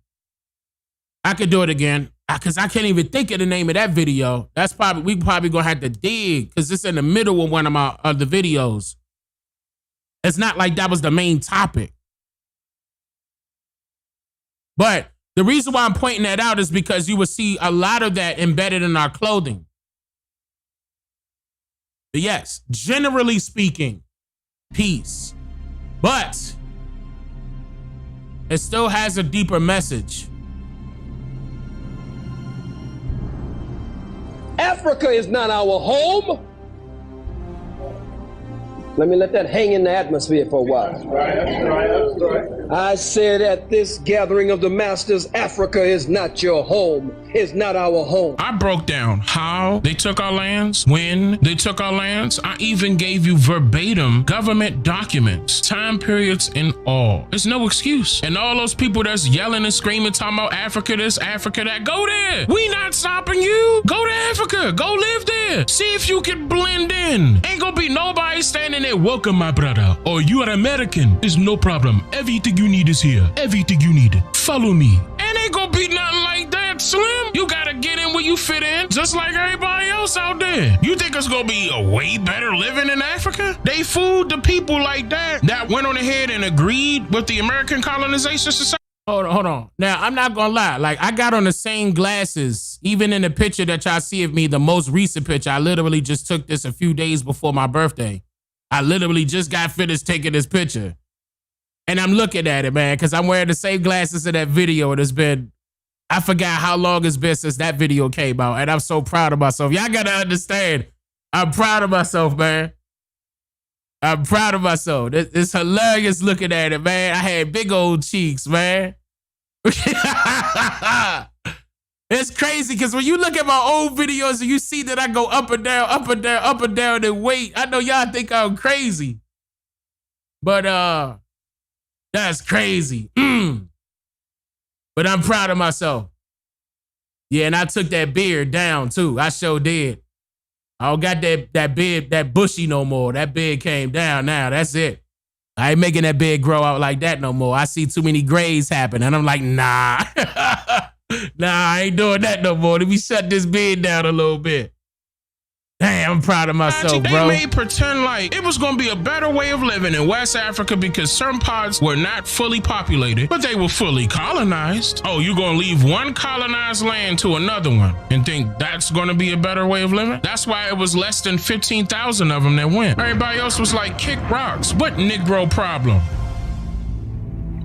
I can't even think of the name of that video. We probably gonna have to dig because it's in the middle of one of my other videos. It's not like that was the main topic. But the reason why I'm pointing that out is because you will see a lot of that embedded in our clothing. But yes, generally speaking, peace. But it still has a deeper message. Africa is not our home. Let me let that hang in the atmosphere for a while. That's right. I said at this gathering of the masters, Africa is not your home. It's not our home. I broke down how they took our lands, when they took our lands. I even gave you verbatim government documents, time periods, and all. There's no excuse. And all those people that's yelling and screaming, talking about Africa this, Africa that, go there. We not stopping you. Go to Africa. Go live there. See if you can blend in. Ain't gonna be nobody standing there, welcome my brother, or you are American. There's no problem. Everything you need is here. Everything you need. Follow me. And ain't gonna be nothing like that, Slim. You gotta get in where you fit in, just like everybody else out there. You think it's gonna be a way better living in Africa? They fooled the people like that went on ahead and agreed with the American colonization society. Hold on. Now, I'm not gonna lie. Like, I got on the same glasses, even in the picture that y'all see of me, the most recent picture. I literally just took this a few days before my birthday. I literally just got finished taking this picture. And I'm looking at it, man, because I'm wearing the same glasses in that video. And it's been, I forgot how long it's been since that video came out. And I'm so proud of myself. Y'all got to understand, I'm proud of myself, man. I'm proud of myself. It's hilarious looking at it, man. I had big old cheeks, man. It's crazy because when you look at my old videos and you see that I go up and down, up and down, up and down in weight, I know y'all think I'm crazy. But that's crazy. But I'm proud of myself. Yeah, and I took that beard down too. I sure did. I don't got that beard, that bushy no more. That beard came down now. That's it. I ain't making that beard grow out like that no more. I see too many grays happen, and I'm like, nah. Nah, I ain't doing that no more. Let me shut this beard down a little bit. Damn, I'm proud of myself, bro. They made pretend like it was going to be a better way of living in West Africa because certain parts were not fully populated, but they were fully colonized. Oh, you're going to leave one colonized land to another one and think that's going to be a better way of living? That's why it was less than 15,000 of them that went. Everybody else was like, kick rocks. What Negro problem?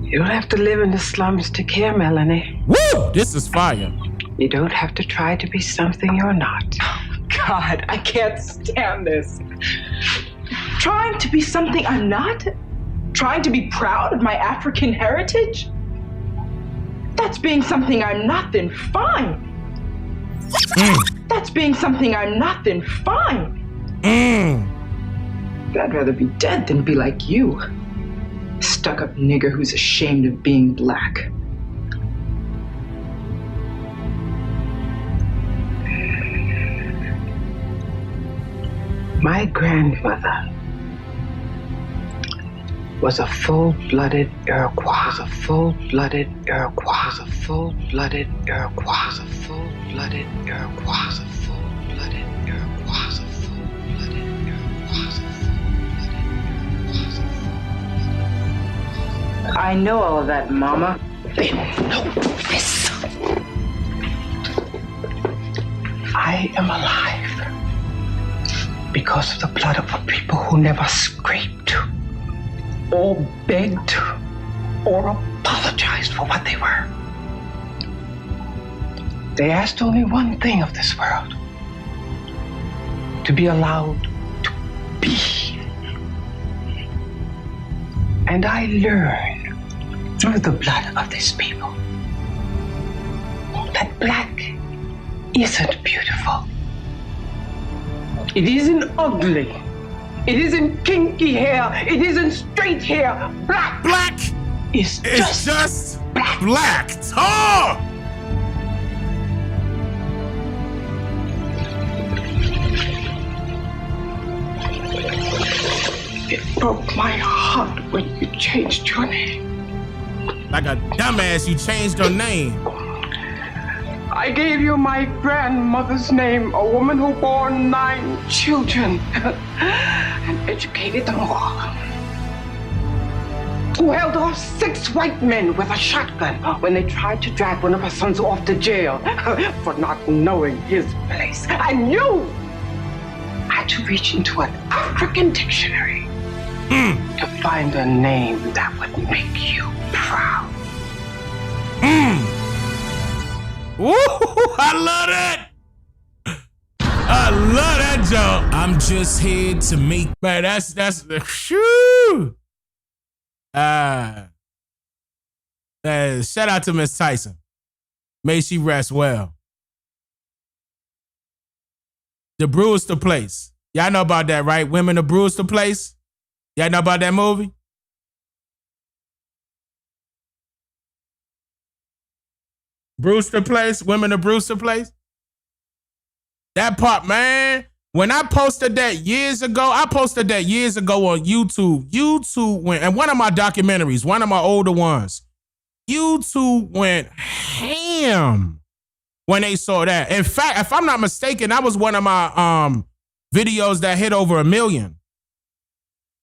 You don't have to live in the slums to care, Melanie. Woo! This is fire. You don't have to try to be something you're not. God, I can't stand this. Trying to be something I'm not? Trying to be proud of my African heritage? That's being something I'm not, then fine. That's being something I'm not, then fine. I'd rather be dead than be like you. Stuck-up nigger who's ashamed of being black. My grandmother was a full-blooded Iroquois. Was a full-blooded Iroquois. Was a full-blooded Iroquois. Was a full-blooded Iroquois. Was a full-blooded Iroquois. Was a full-blooded Iroquois. I know all of that, Mama. They don't know this. I am alive because of the blood of a people who never scraped or begged or apologized for what they were. They asked only one thing of this world: to be allowed to be. And I learned through the blood of this people that black isn't beautiful. It isn't ugly. It isn't kinky hair. It isn't straight hair. Black is just black. Oh! It broke my heart when you changed your name. Like a dumbass, you changed your name. I gave you my grandmother's name, a woman who bore 9 children and educated them all. Who held off 6 white men with a shotgun when they tried to drag one of her sons off to jail for not knowing his place. And you had to reach into an African dictionary to find a name that would make you proud. Woo! I love that. I love that joke. I'm just here to make. Man, that's the shoo. Shout out to Miss Tyson. May she rest well. The Brewster Place. Y'all know about that, right? Women of Brewster Place. Y'all know about that movie? Brewster Place, Women of Brewster Place. That part, man. When I posted that years ago on YouTube. YouTube went, and one of my documentaries, one of my older ones, YouTube went ham when they saw that. In fact, if I'm not mistaken, that was one of my videos that hit over 1 million.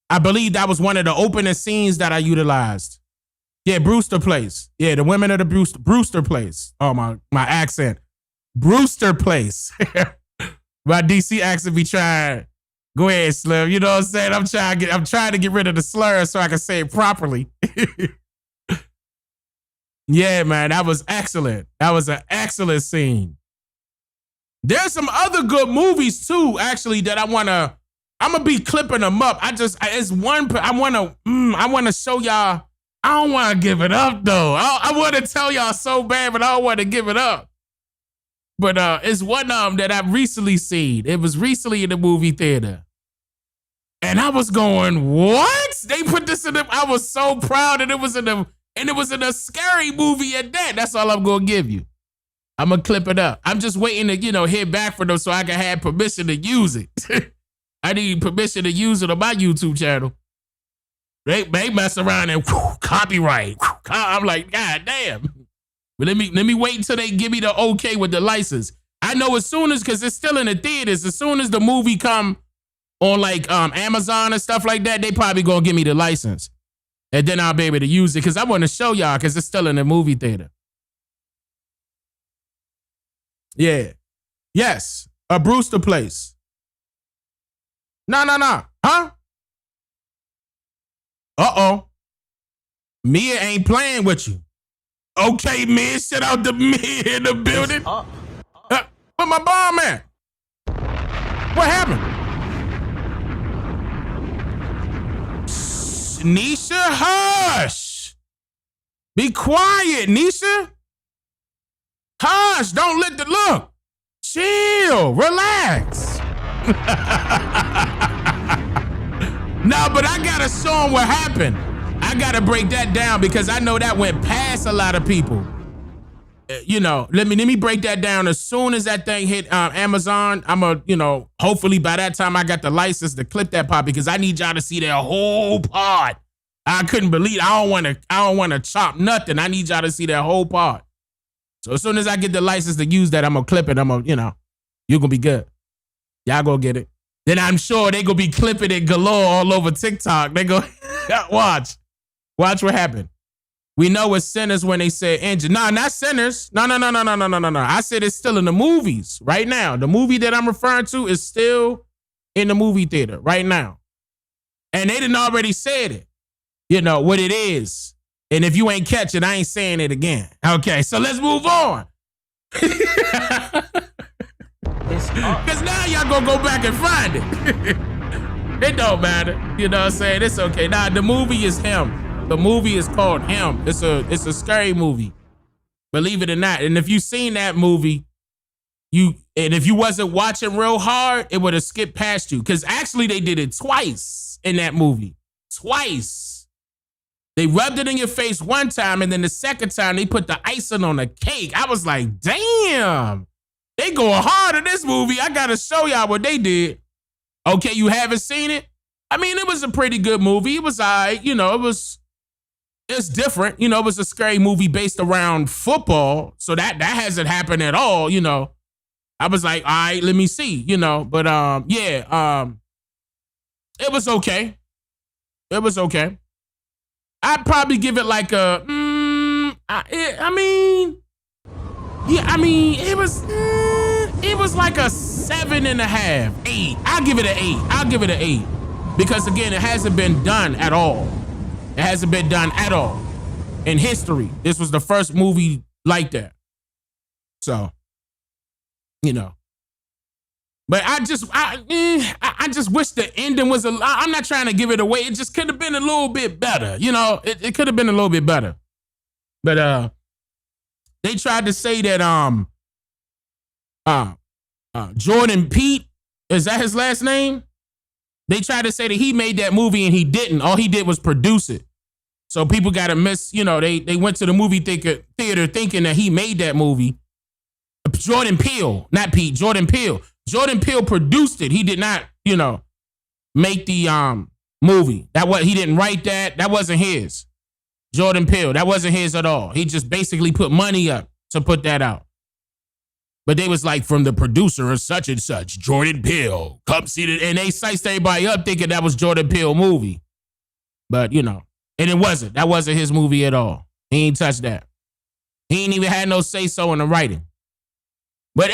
I believe that was one of the opening scenes that I utilized. Yeah, Brewster Place. Yeah, the women of the Brewster Place. Oh, my accent. Brewster Place. My DC accent be trying. Go ahead, Slim. You know what I'm saying? I'm trying to get rid of the slur so I can say it properly. Yeah, man, that was excellent. That was an excellent scene. There's some other good movies too, actually, that I'm gonna be clipping them up. I want to show y'all. I don't want to give it up though. I want to tell y'all so bad, but I don't want to give it up. But it's one of them that I've recently seen. It was recently in the movie theater. And I was going, what? They put this in the, I was so proud that it was in the, and it was in a scary movie at that. That's all I'm going to give you. I'm going to clip it up. I'm just waiting to, hear back from them so I can have permission to use it. I need permission to use it on my YouTube channel. They mess around and copyright. I'm like, God damn. But let me wait until they give me the okay with the license. I know as soon as, because it's still in the theaters, as soon as the movie come on like Amazon and stuff like that, they probably gonna give me the license. And then I'll be able to use it because I want to show y'all because it's still in the movie theater. Yeah. Yes. A Brewster Place. No. Huh? Uh-oh. Mia ain't playing with you. Okay, Mia, shout out to Mia in the building. Where my bomb at? What happened? Nisha, hush. Be quiet, Nisha. Hush, don't let the look. Chill, relax. No, but I gotta show them what happened. I gotta break that down because I know that went past a lot of people. Let me break that down. As soon as that thing hit Amazon, hopefully by that time I got the license to clip that part because I need y'all to see that whole part. I couldn't believe it. I don't want to chop nothing. I need y'all to see that whole part. So as soon as I get the license to use that, I'm gonna clip it. You're gonna be good. Y'all go get it. Then I'm sure they gonna be clipping it galore all over TikTok. They go watch what happened. We know it's sinners when they say engine. No, not sinners. No. I said it's still in the movies right now. The movie that I'm referring to is still in the movie theater right now. And they didn't already said it. What it is. And if you ain't catch it, I ain't saying it again. Okay, so let's move on. Because now y'all gonna go back and find it. It don't matter. You know what I'm saying? It's okay. Nah, the movie is him. The movie is called Him. It's a scary movie. Believe it or not. And if you seen that movie, and if you wasn't watching real hard, it would have skipped past you. Because actually they did it twice in that movie. Twice. They rubbed it in your face one time, and then the second time they put the icing on the cake. I was like, damn. They going hard in this movie. I gotta show y'all what they did. Okay, you haven't seen it? I mean, it was a pretty good movie. It was all right. It's different. It was a scary movie based around football. So that hasn't happened at all, I was like, all right, let me see, But it was okay. It was okay. I'd probably give it like a, it was like a 7.5, 8. I'll give it an 8. Because again, it hasn't been done at all. It hasn't been done at all in history. This was the first movie like that. So, But I just wish the ending was I'm not trying to give it away. It just could have been a little bit better. It could have been a little bit better. But they tried to say that Jordan Peele, is that his last name? They tried to say that he made that movie and he didn't. All he did was produce it. So people got to they went to the movie theater thinking that he made that movie. Jordan Peele, not Pete, Jordan Peele. Jordan Peele produced it. He did not, make the movie. He didn't write that. That wasn't his. Jordan Peele, that wasn't his at all. He just basically put money up to put that out. But they was like, from the producer of such and such, Jordan Peele, come see it. And they sized everybody up thinking that was Jordan Peele movie. But, and it wasn't. That wasn't his movie at all. He ain't touched that. He ain't even had no say-so in the writing. But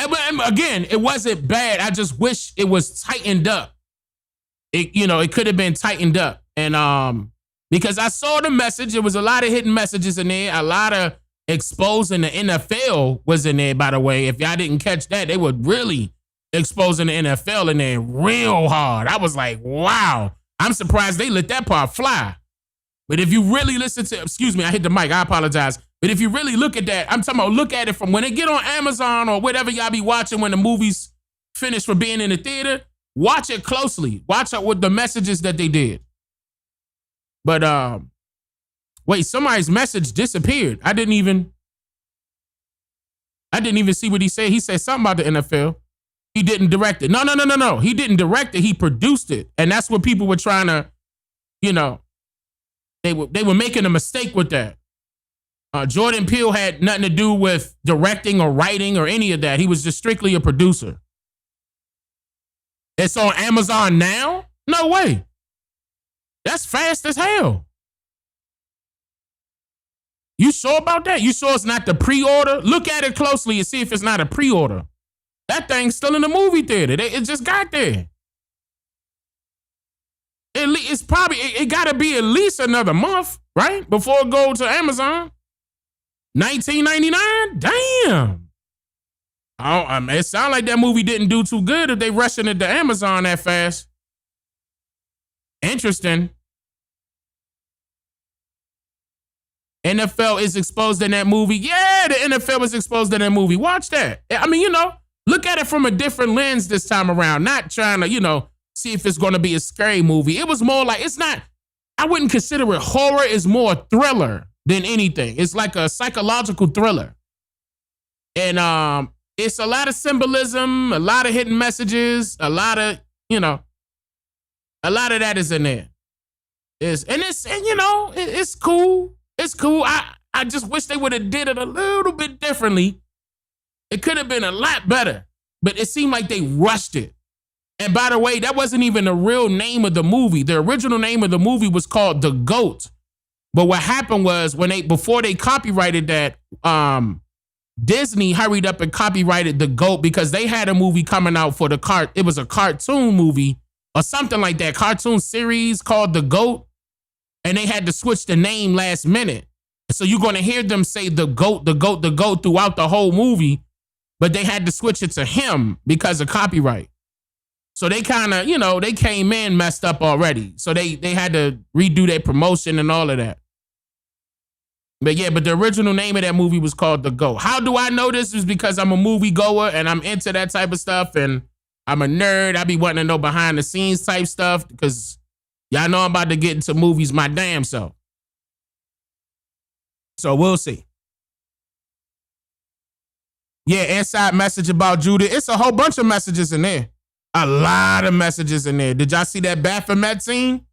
again, it wasn't bad. I just wish it was tightened up. It could have been tightened up. And because I saw the message, there was a lot of hidden messages in there, a lot of exposing the NFL was in there, by the way. If y'all didn't catch that, they were really exposing the NFL in there real hard. I was like, wow. I'm surprised they let that part fly. But if you really listen to, excuse me, I hit the mic, I apologize. But if you really look at that, I'm talking about look at it from when they get on Amazon or whatever y'all be watching when the movie's finished for being in the theater, watch it closely. Watch out with the messages that they did. But wait, somebody's message disappeared. I didn't even see what he said. He said something about the NFL. He didn't direct it. No. He didn't direct it. He produced it. And that's what people were trying to, they were making a mistake with that. Jordan Peele had nothing to do with directing or writing or any of that. He was just strictly a producer. It's on Amazon now? No way. That's fast as hell. You sure about that? You sure it's not the pre-order? Look at it closely and see if it's not a pre-order. That thing's still in the movie theater. It just got there. It's probably, it got to be at least another month, right? Before it goes to Amazon. $19.99? Damn. It sounds like that movie didn't do too good if they rushing it to Amazon that fast. Interesting. NFL is exposed in that movie. Yeah, the NFL is exposed in that movie. Watch that. I mean, look at it from a different lens this time around. Not trying to, see if it's going to be a scary movie. It was more like, it's not, I wouldn't consider it horror. It's more a thriller than anything. It's like a psychological thriller. And it's a lot of symbolism, a lot of hidden messages, a lot of that is in there. It's cool. It's cool. I just wish they would have did it a little bit differently. It could have been a lot better, but it seemed like they rushed it. And by the way, that wasn't even the real name of the movie. The original name of the movie was called The GOAT. But what happened was before they copyrighted that, Disney hurried up and copyrighted The GOAT because they had a movie coming out for it was a cartoon movie or something like that, cartoon series called The GOAT. And they had to switch the name last minute. So you're going to hear them say the GOAT throughout the whole movie, but they had to switch it to him because of copyright. So they kind of, they came in messed up already. So they had to redo their promotion and all of that. But the original name of that movie was called The GOAT. How do I know this? Is because I'm a movie goer and I'm into that type of stuff and I'm a nerd. I be wanting to know behind the scenes type stuff because y'all know I'm about to get into movies my damn self. So we'll see. Yeah, inside message about Judah. It's a whole bunch of messages in there. A lot of messages in there. Did y'all see that Baphomet scene?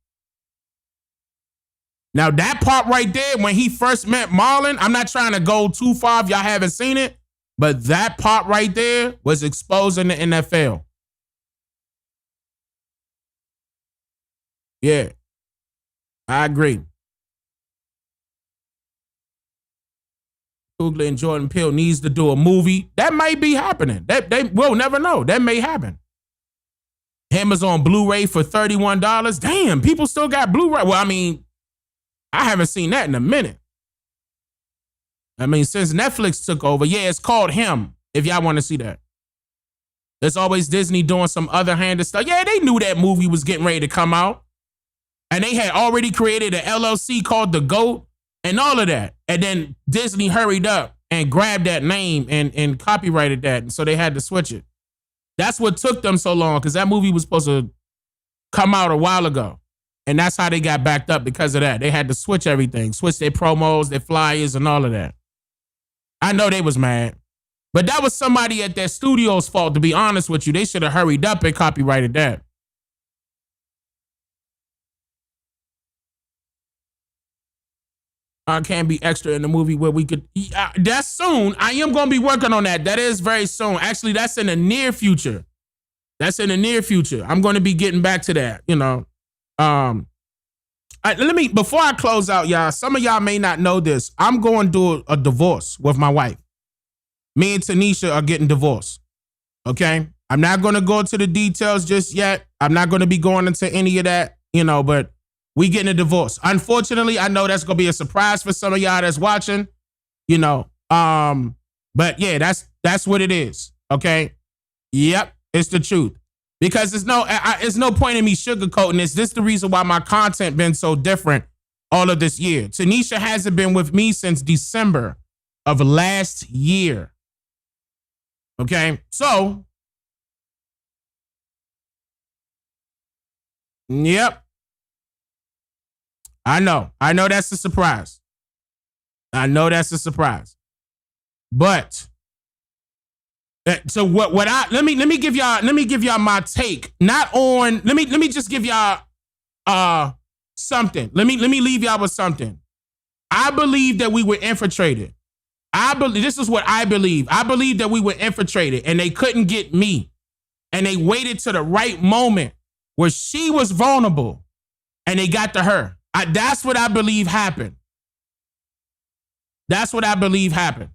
Now that part right there, when he first met Marlon, I'm not trying to go too far if y'all haven't seen it, but that part right there was exposing the NFL. Yeah, I agree. Coogler and Jordan Peele needs to do a movie. That might be happening. We'll never know. That may happen. Amazon Blu-ray for $31. Damn, people still got Blu-ray. Well, I mean, I haven't seen that in a minute. I mean, since Netflix took over, yeah, it's called Him, if y'all want to see that. There's always Disney doing some other handed stuff. Yeah, they knew that movie was getting ready to come out. And they had already created an LLC called The GOAT and all of that. And then Disney hurried up and grabbed that name and copyrighted that. And so they had to switch it. That's what took them so long, because that movie was supposed to come out a while ago. And that's how they got backed up because of that. They had to switch everything, switch their promos, their flyers, and all of that. I know they was mad. But that was somebody at their studio's fault, to be honest with you. They should have hurried up and copyrighted that. I can't be extra in the movie where we could. That's soon. I am going to be working on that. That is very soon. Actually, that's in the near future. I'm going to be getting back to that, before I close out, y'all, some of y'all may not know this. I'm going to do a divorce with my wife. Me and Tanisha are getting divorced. Okay? I'm not going to go into the details just yet. I'm not going to be going into any of that, but we getting a divorce. Unfortunately, I know that's going to be a surprise for some of y'all that's watching, but yeah, that's what it is. Okay? Yep, it's the truth. Because there's no point in me sugarcoating this. This is the reason why my content been so different all of this year. Tanisha hasn't been with me since December of last year. Okay, so, yep. I know that's a surprise. I know that's a surprise. But so what let me give y'all my take. Not on let me just give y'all something. Let me leave y'all with something. I believe that we were infiltrated. This is what I believe. I believe that we were infiltrated and they couldn't get me. And they waited to the right moment where she was vulnerable and they got to her. That's what I believe happened. That's what I believe happened.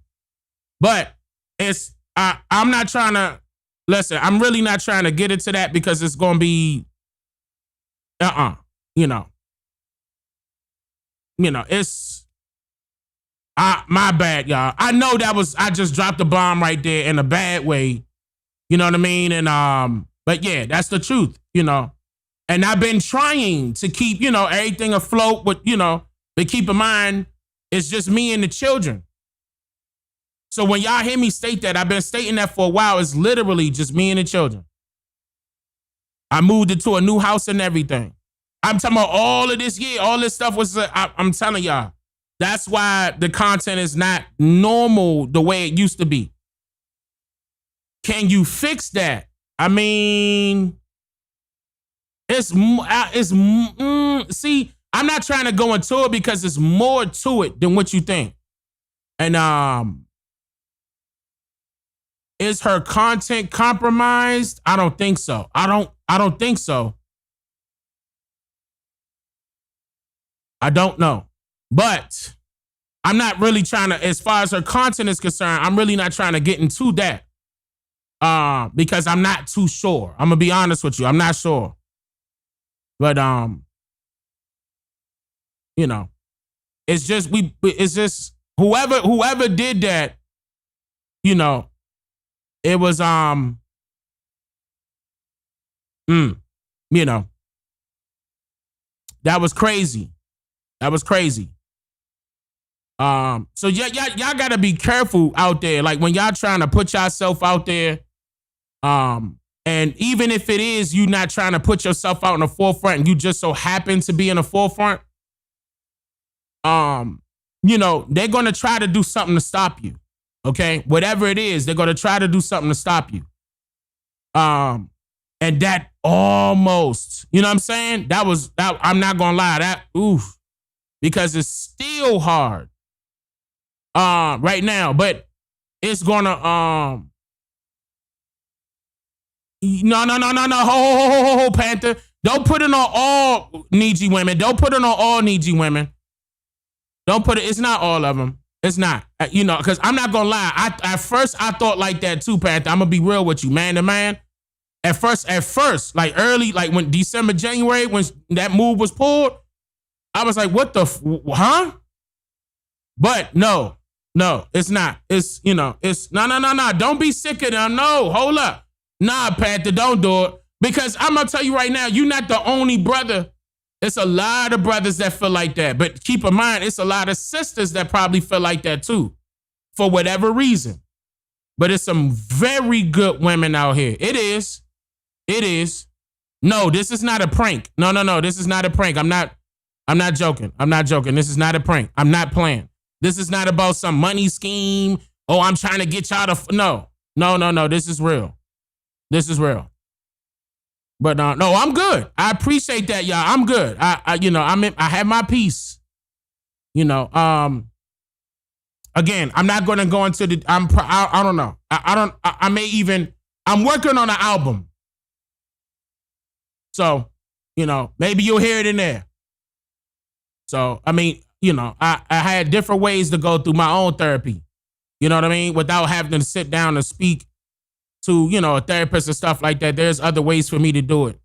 But I'm not trying to, listen, I'm really not trying to get into that because it's going to be, it's, my bad, y'all. I know I just dropped the bomb right there in a bad way. You know what I mean? And, but yeah, that's the truth, And I've been trying to keep, everything afloat with, but keep in mind, it's just me and the children. So when y'all hear me state that, I've been stating that for a while. It's literally just me and the children. I moved into a new house and everything. I'm talking about all of this year. All this stuff was, I'm telling y'all, that's why the content is not normal the way it used to be. Can you fix that? I mean, see, I'm not trying to go into it because there's more to it than what you think. And is her content compromised? I don't think so. I don't think so. I don't know. But I'm not really trying to, as far as her content is concerned, I'm really not trying to get into that. Because I'm not too sure. I'm gonna be honest with you. I'm not sure. But it's just whoever did that, it was that was crazy. That was crazy. So y'all gotta be careful out there. Like when y'all trying to put yourself out there, and even if it is you not trying to put yourself out in the forefront and you just so happen to be in the forefront, they're gonna try to do something to stop you. Okay? Whatever it is, they're gonna try to do something to stop you. And that almost, you know what I'm saying? That I'm not gonna lie, because it's still hard right now, but it's gonna ho, Panther. Don't put it on all needy women. Don't put it on all needy women. Don't put it, it's not all of them. It's not, because I'm not gonna lie. At first I thought like that too, Panther. I'm gonna be real with you, man to man. At first, like early, like when December, January, when that move was pulled, I was like, what the, huh? But no, it's not. It's, it's, no. Don't be sick of them. No, hold up. Nah, Panther, don't do it. Because I'm going to tell you right now, you're not the only brother. It's a lot of brothers that feel like that. But keep in mind, it's a lot of sisters that probably feel like that too, for whatever reason. But it's some very good women out here. It is. No, this is not a prank. No, this is not a prank. I'm not joking. This is not a prank. I'm not playing. This is not about some money scheme. Oh, I'm trying to get y'all to, no. This is real. But no, I'm good. I appreciate that, y'all. I'm good. I have my peace. Again, I'm not going to go into the, I don't know. I'm working on an album. So, maybe you'll hear it in there. So, I had different ways to go through my own therapy. You know what I mean? Without having to sit down and speak to, a therapist and stuff like that. There's other ways for me to do it.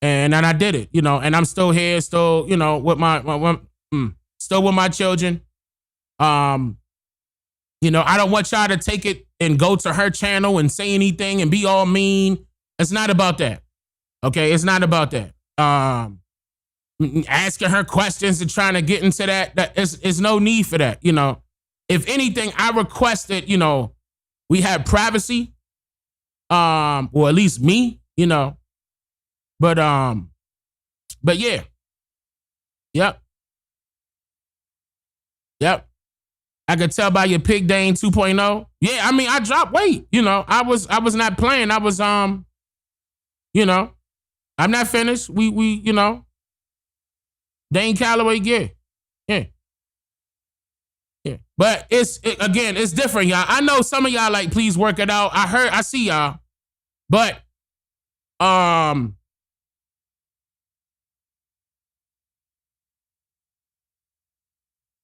And I did it, and I'm still here, still, with still with my children. I don't want y'all to take it and go to her channel and say anything and be all mean. It's not about that. Okay? It's not about that. asking her questions and trying to get into that. It's no need for that, you know. If anything, I requested, you know, we had privacy, or at least me, you know. But yeah. Yep. I could tell by your Pig Dane 2.0. Yeah, I mean, I dropped weight, you know. I was not playing. I was you know, I'm not finished. We you know, Dane Calloway, yeah. But again, it's different, y'all. I know some of y'all like, please work it out. I see y'all. But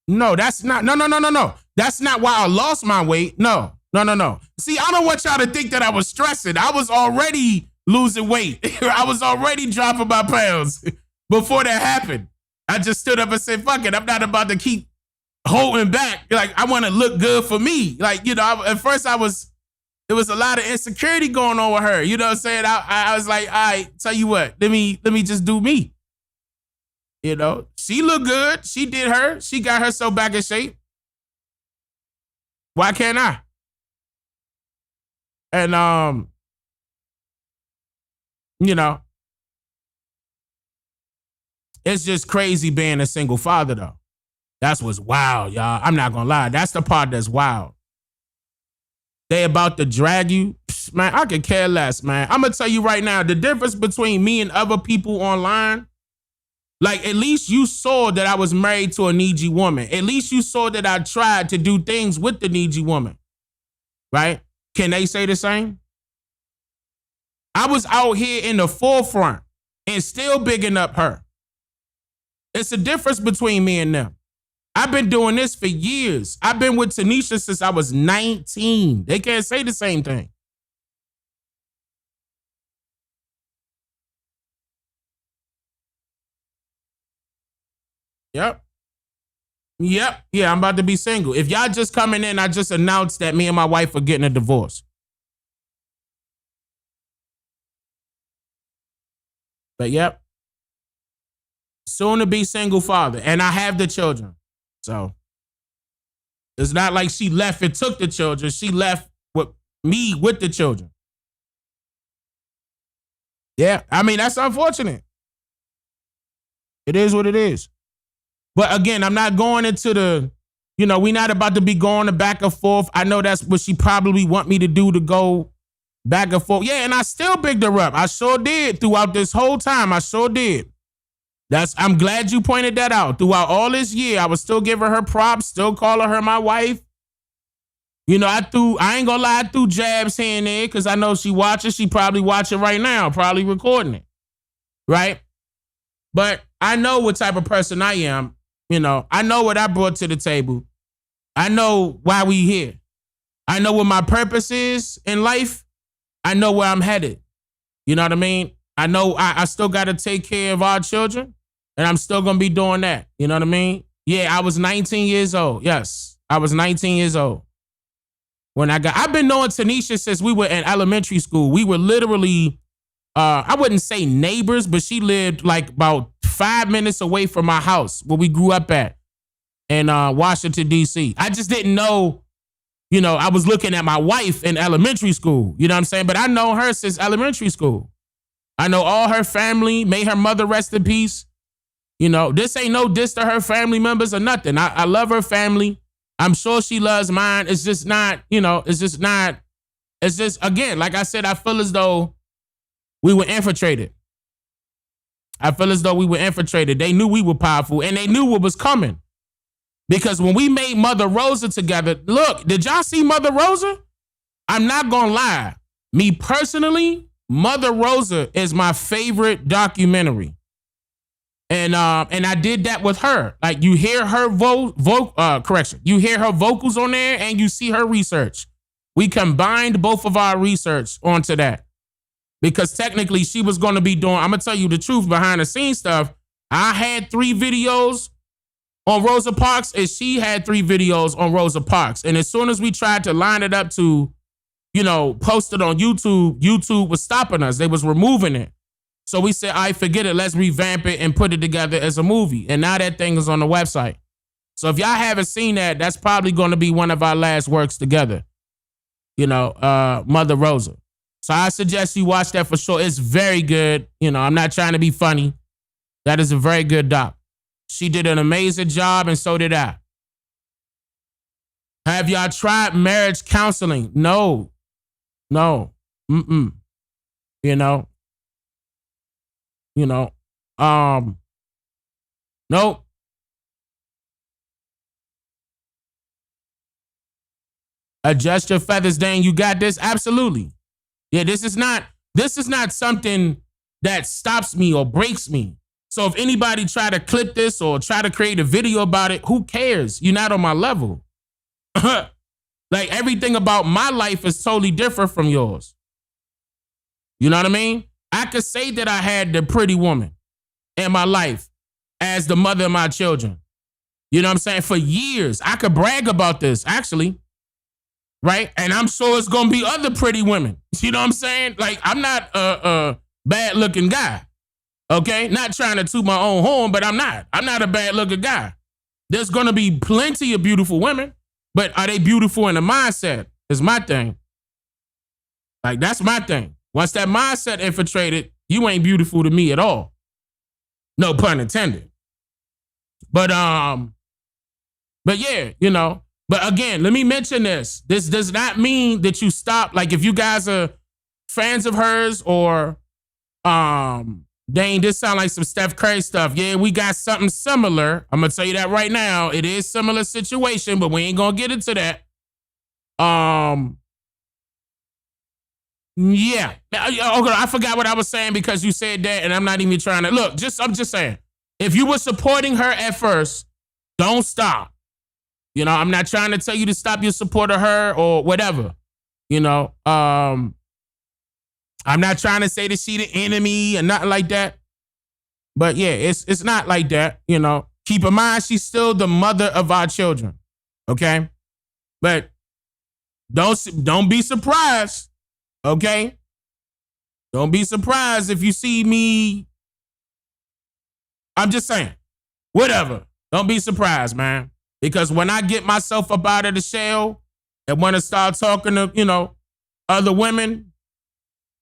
no, that's not. No. That's not why I lost my weight. No. See, I don't want y'all to think that I was stressing. I was already losing weight. I was already dropping my pounds before that happened. I just stood up and said, fuck it. I'm not about to keep holding back. Like, I want to look good for me. Like, you know, at first there was a lot of insecurity going on with her. You know what I'm saying? I was like, all right, tell you what, let me just do me. You know, she looked good. She did her. She got herself back in shape. Why can't I? And, you know, it's just crazy being a single father, though. That's what's wild, y'all. I'm not gonna lie. That's the part that's wild. They about to drag you. Psh, man, I could care less, man. I'm gonna tell you right now, the difference between me and other people online, like, at least you saw that I was married to a needy woman. At least you saw that I tried to do things with the needy woman, right? Can they say the same? I was out here in the forefront and still bigging up her. It's a difference between me and them. I've been doing this for years. I've been with Tanisha since I was 19. They can't say the same thing. Yep. Yeah, I'm about to be single. If y'all just coming in, I just announced that me and my wife are getting a divorce. But yep. Soon to be single father. And I have the children. So it's not like she left and took the children. She left with me with the children. Yeah, I mean, that's unfortunate. It is what it is. But again, I'm not going into the, you know, we're not about to be going back and forth. I know that's what she probably want me to do, to go back and forth. Yeah, and I still bigged her up. I sure did throughout this whole time. I sure did. I'm glad you pointed that out. Throughout all this year, I was still giving her props, still calling her my wife. You know, I ain't gonna lie, I threw jabs here and there because I know she watches. She probably watching right now, probably recording it. Right? But I know what type of person I am. You know, I know what I brought to the table. I know why we here. I know what my purpose is in life. I know where I'm headed. You know what I mean? I know I still got to take care of our children, and I'm still going to be doing that. You know what I mean? Yeah, I was 19 years old. Yes, I was 19 years old. I've been knowing Tanisha since we were in elementary school. We were literally, I wouldn't say neighbors, but she lived like about 5 minutes away from my house where we grew up at in Washington, D.C. I just didn't know, you know, I was looking at my wife in elementary school. You know what I'm saying? But I know her since elementary school. I know all her family. May her mother rest in peace. You know, this ain't no diss to her family members or nothing. I love her family. I'm sure she loves mine. It's just not, you know, it's just, again, like I said, I feel as though we were infiltrated. They knew we were powerful, and they knew what was coming. Because when we made Mother Rosa together, look, did y'all see Mother Rosa? I'm not going to lie. Me personally, Mother Rosa is my favorite documentary. And I did that with her. Like, you hear her you hear her vocals on there, and you see her research. We combined both of our research onto that. Because technically she was going to be doing, I'm going to tell you the truth behind the scenes stuff. I had 3 videos on Rosa Parks, and she had 3 videos on Rosa Parks. And as soon as we tried to line it up to, you know, post it on YouTube, YouTube was stopping us. They was removing it. So we said, I forget it. Let's revamp it and put it together as a movie. And now that thing is on the website. So if y'all haven't seen that, that's probably going to be one of our last works together. You know, Mother Rosa. So I suggest you watch that for sure. It's very good. You know, I'm not trying to be funny. That is a very good doc. She did an amazing job, and so did I. Have y'all tried marriage counseling? No. You know. Nope. Adjust your feathers, Dane. You got this? Absolutely. Yeah, this is not something that stops me or breaks me. So if anybody try to clip this or try to create a video about it, who cares? You're not on my level. Like everything about my life is totally different from yours. You know what I mean? I could say that I had the pretty woman in my life as the mother of my children. You know what I'm saying? For years, I could brag about this, actually. Right? And I'm sure it's going to be other pretty women. You know what I'm saying? Like, I'm not a bad-looking guy. Okay? Not trying to toot my own horn, but I'm not. I'm not a bad-looking guy. There's going to be plenty of beautiful women, but are they beautiful in the mindset? Is my thing. Like, that's my thing. Once that mindset infiltrated, you ain't beautiful to me at all. No pun intended. But yeah, you know. But again, let me mention this. This does not mean that you stop. Like if you guys are fans of hers or Dane, this sound like some Steph Curry stuff. Yeah, we got something similar. I'm gonna tell you that right now. It is similar situation, but we ain't gonna get into that. Yeah. Okay, I forgot what I was saying because you said that, and I'm not even trying to look. I'm just saying. If you were supporting her at first, don't stop. You know, I'm not trying to tell you to stop your support of her or whatever. You know, I'm not trying to say that she the enemy or nothing like that. But yeah, it's not like that. You know, keep in mind she's still the mother of our children. Okay, but don't be surprised. Okay, don't be surprised if you see me. I'm just saying, whatever. Don't be surprised, man. Because when I get myself up out of the shell and want to start talking to, you know, other women,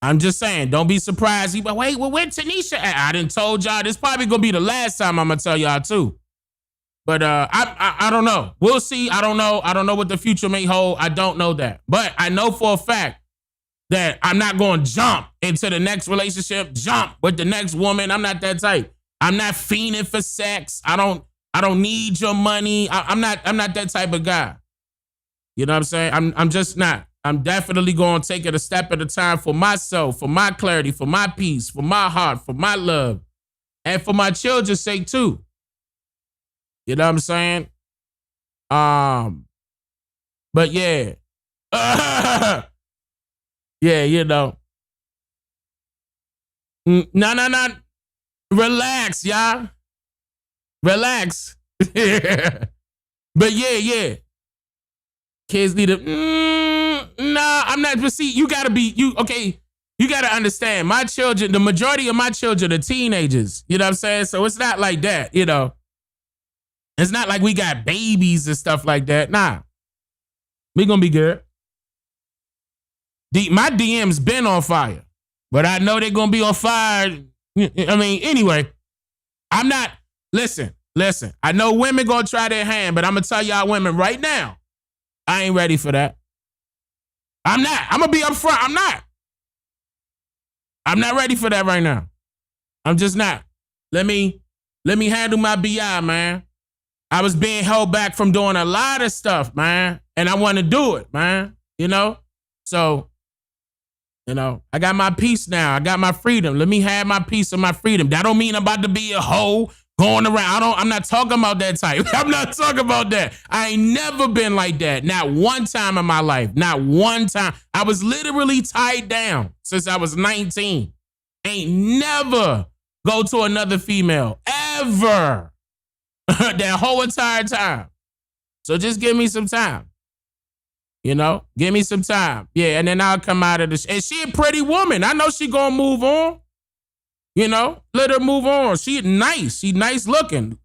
I'm just saying, don't be surprised. You, but wait, well, where Tanisha at? I done told y'all this probably gonna be the last time I'm gonna tell y'all too. But I don't know. We'll see. I don't know. I don't know what the future may hold. I don't know that. But I know for a fact that I'm not going to jump into the next relationship, jump with the next woman. I'm not that type. I'm not fiending for sex. I don't need your money. I'm not that type of guy. You know what I'm saying? I'm just not. I'm definitely going to take it a step at a time for myself, for my clarity, for my peace, for my heart, for my love, and for my children's sake too. You know what I'm saying? But yeah. Yeah, you know. No. Relax, y'all. Relax. But yeah. Kids need to. Nah, I'm not. But see, you gotta be. You gotta understand. My children, the majority of my children are teenagers. You know what I'm saying? So it's not like that. You know, it's not like we got babies and stuff like that. Nah, we gonna be good. My DM's been on fire, but I know they're gonna be on fire. I mean, anyway, I'm not. Listen. I know women gonna try their hand, but I'm gonna tell y'all women right now, I ain't ready for that. I'm not. I'm gonna be upfront. I'm not ready for that right now. I'm just not. Let me handle my BI, man. I was being held back from doing a lot of stuff, man, and I want to do it, man. You know, so. You know, I got my peace now. I got my freedom. Let me have my peace and my freedom. That don't mean I'm about to be a hoe going around. I'm not talking about that type. I'm not talking about that. I ain't never been like that. Not one time in my life. Not one time. I was literally tied down since I was 19. Ain't never go to another female. Ever. That whole entire time. So just give me some time. You know, give me some time. Yeah, and then I'll come out of this. And she a pretty woman. I know she gonna move on. Let her move on. She nice. She nice looking,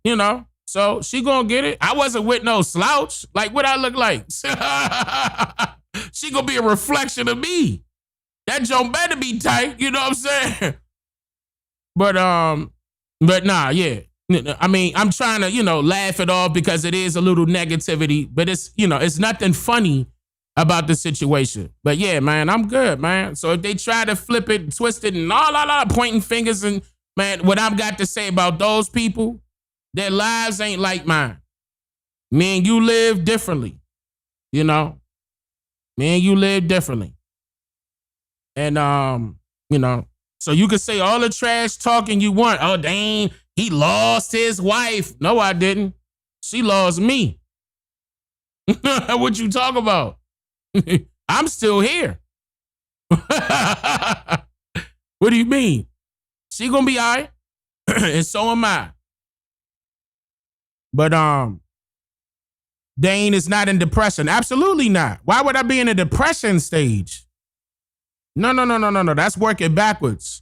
So she gonna get it. I wasn't with no slouch. Like, what I look like? She gonna be a reflection of me. That joint better be tight. You know what I'm saying? But nah, yeah. I mean, I'm trying to, laugh it off because it is a little negativity, but it's, it's nothing funny about the situation. But yeah, man, I'm good, man. So if they try to flip it, twist it, and all pointing fingers, and man, what I've got to say about those people, their lives ain't like mine. Me and you live differently, Me and you live differently. And, so you can say all the trash talking you want. Oh, dang, he lost his wife. No, I didn't. She lost me. What you talk about? I'm still here. What do you mean? She gonna be all right. And so am I. But Dane is not in depression. Absolutely not. Why would I be in a depression stage? No. That's working backwards.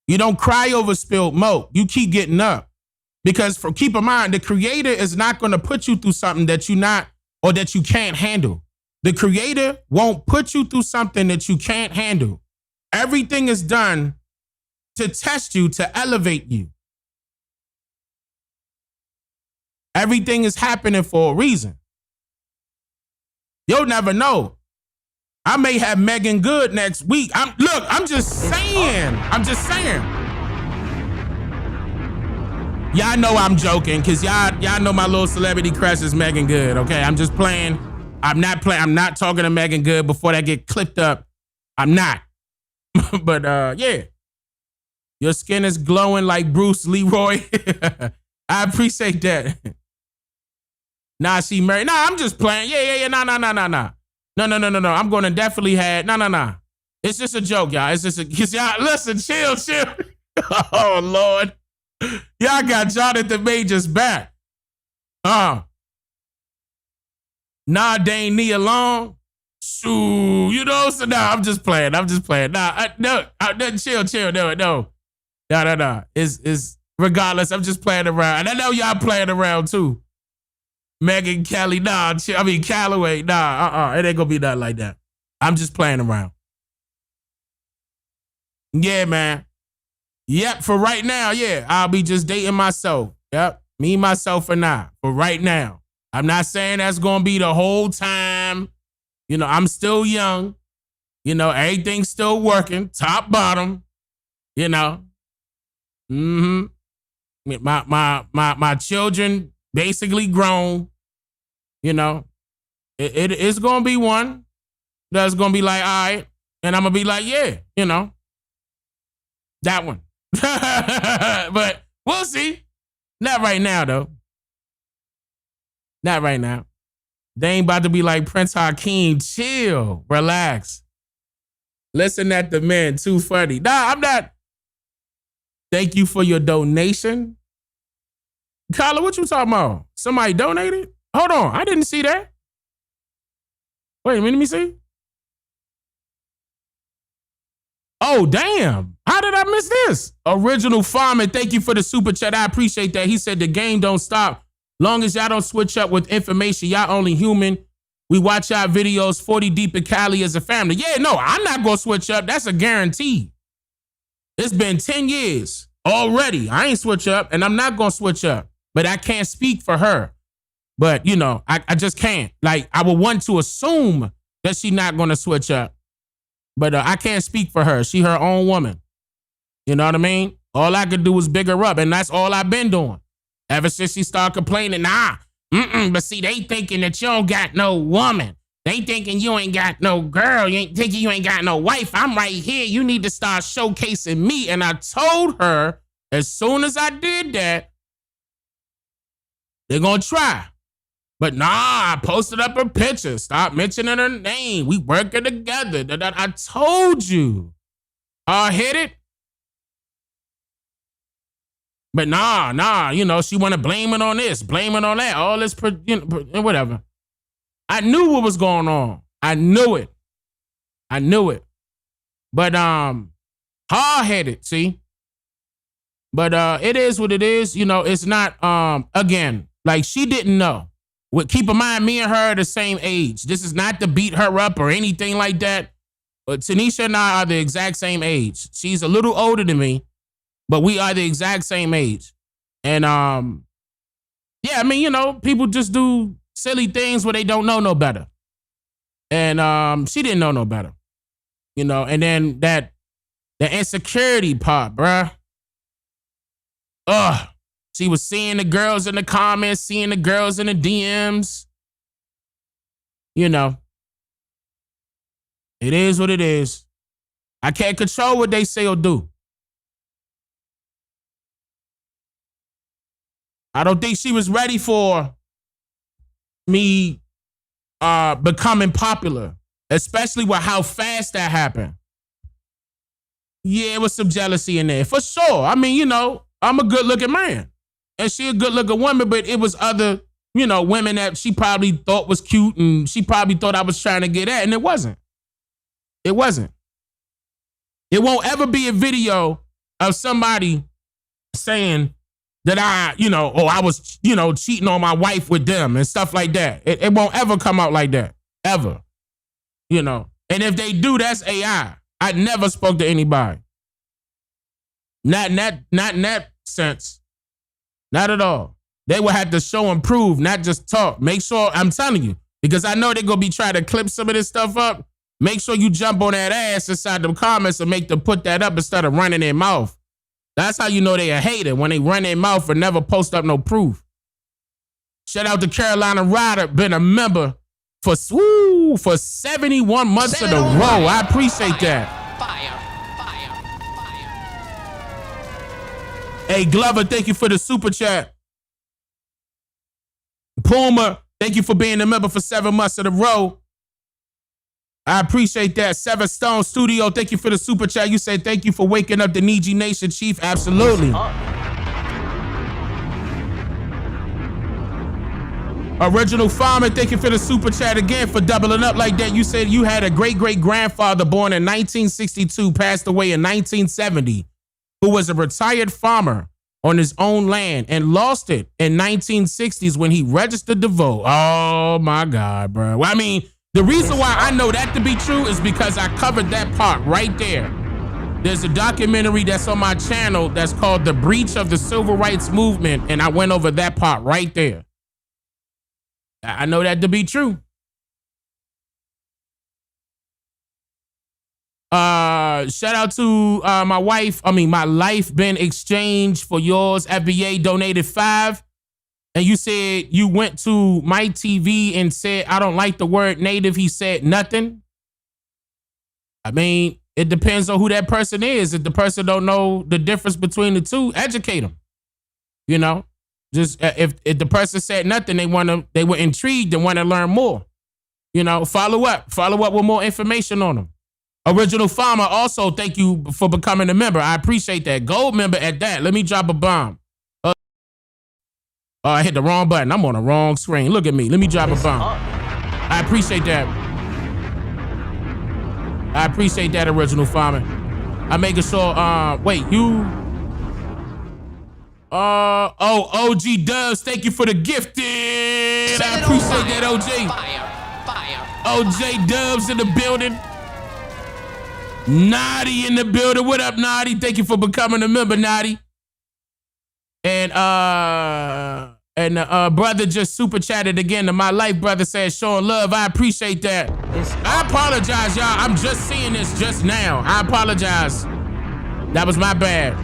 You don't cry over spilled milk. You keep getting up. Because keep in mind, the creator is not going to put you through something that you not or that you can't handle. The creator won't put you through something that you can't handle. Everything is done to test you, to elevate you. Everything is happening for a reason. You'll never know. I may have Megan Good next week. I'm just saying. Y'all know I'm joking because y'all know my little celebrity crush is Megan Good, okay? I'm just playing. I'm not talking to Megan Good before that get clipped up. I'm not. But yeah. Your skin is glowing like Bruce Leroy. I appreciate that. Nah, she married. Nah, I'm just playing. Yeah. Nah. No. I'm going to definitely have. No. It's just a joke, y'all. It's just because y'all, listen, chill. Oh, Lord. Y'all got Jonathan Majors back. Nah, Dane, knee alone. Shoo, so nah, I'm just playing. Nah, chill. No. It's regardless, I'm just playing around. And I know y'all playing around too. Megan Kelly, Calloway, it ain't gonna be nothing like that. I'm just playing around. Yeah, man. Yep, for right now, yeah, I'll be just dating myself. Yep, me, myself, and I. For right now. I'm not saying that's gonna be the whole time. I'm still young. Everything's still working, top, bottom. My children basically grown. It's gonna be one that's gonna be like, all right, and I'm gonna be like, yeah, that one. But we'll see. Not right now, though. Not right now. They ain't about to be like Prince Hakeem. Chill, relax. Listen at the men. Too funny. Nah, I'm not. Thank you for your donation. Carla, what you talking about? Somebody donated? Hold on, I didn't see that. Wait a minute, let me see. Oh, damn. How did I miss this? Original Farmer, thank you for the super chat. I appreciate that. He said the game don't stop. Long as y'all don't switch up with information, y'all only human. We watch our videos 40 deep in Cali as a family. Yeah, no, I'm not going to switch up. That's a guarantee. It's been 10 years already. I ain't switch up, and I'm not going to switch up. But I can't speak for her. But, I just can't. Like, I would want to assume that she's not going to switch up. But I can't speak for her. She her own woman. You know what I mean? All I could do was big her up, and that's all I've been doing. Ever since she started complaining, but see, they thinking that you don't got no woman. They thinking you ain't got no girl. You ain't thinking you ain't got no wife. I'm right here. You need to start showcasing me. And I told her as soon as I did that, they're going to try. But I posted up her picture. Stop mentioning her name. We working together. I told you. Hit it. But she want to blame it on this, blame it on that, all this, whatever. I knew what was going on. I knew it. But hard-headed, see? But it is what it is. You know, it's not, again, like she didn't know. Keep in mind, me and her are the same age. This is not to beat her up or anything like that. But Tanisha and I are the exact same age. She's a little older than me, but we are the exact same age. And yeah, I mean, you know, people just do silly things where they don't know no better. And she didn't know no better. You know, and then the insecurity part, bruh. She was seeing the girls in the comments, seeing the girls in the DMs. You know. It is what it is. I can't control what they say or do. I don't think she was ready for me becoming popular, especially with how fast that happened. Yeah, it was some jealousy in there, for sure. I mean, you know, I'm a good-looking man, and she a good-looking woman, but it was other, you know, women that she probably thought was cute, and she probably thought I was trying to get at, and it wasn't. It wasn't. It won't ever be a video of somebody saying that I was, you know, cheating on my wife with them and stuff like that. It won't ever come out like that. Ever. You know. And if they do, that's AI. I never spoke to anybody. Not in that sense. Not at all. They will have to show and prove, not just talk. Make sure, I'm telling you, because I know they're going to be trying to clip some of this stuff up. Make sure you jump on that ass inside the comments and make them put that up instead of running their mouth. That's how you know they a hater, when they run their mouth and never post up no proof. Shout out to Carolina Ryder, been a member for 71 months in a row. I appreciate that. Hey, Glover, thank you for the super chat. Puma, thank you for being a member for 7 months in a row. I appreciate that. Seven Stone Studio, thank you for the super chat. You said thank you for waking up the Niji Nation, Chief. Absolutely. Original Farmer, thank you for the super chat again for doubling up like that. You said you had a great-great-grandfather born in 1962, passed away in 1970, who was a retired farmer on his own land and lost it in 1960s when he registered to vote. Oh, my God, bro. Well, I mean, the reason why I know that to be true is because I covered that part right there. There's a documentary that's on my channel that's called The Breach of the Civil Rights Movement, and I went over that part right there. I know that to be true. Shout out to my life been exchanged for yours. FBA donated 5. And you said you went to my TV and said, I don't like the word native. He said nothing. I mean, it depends on who that person is. If the person don't know the difference between the two, educate them. You know, just if the person said nothing, they were intrigued and want to learn more. You know, follow up with more information on them. Original Farmer, also thank you for becoming a member. I appreciate that. Gold member at that. Let me drop a bomb. I hit the wrong button. I'm on the wrong screen. Look at me. Let me drop a bomb. I appreciate that. I appreciate that, Original Farmer. I'm making sure, wait, you... OG Dubs, thank you for the gifted. I appreciate that, OG. OJ Dubs in the building. Naughty in the building. What up, Naughty? Thank you for becoming a member, Naughty. And brother just super chatted again to my life. Brother says, showing love. I appreciate that. I apologize, y'all. I'm just seeing this just now. I apologize. That was my bad.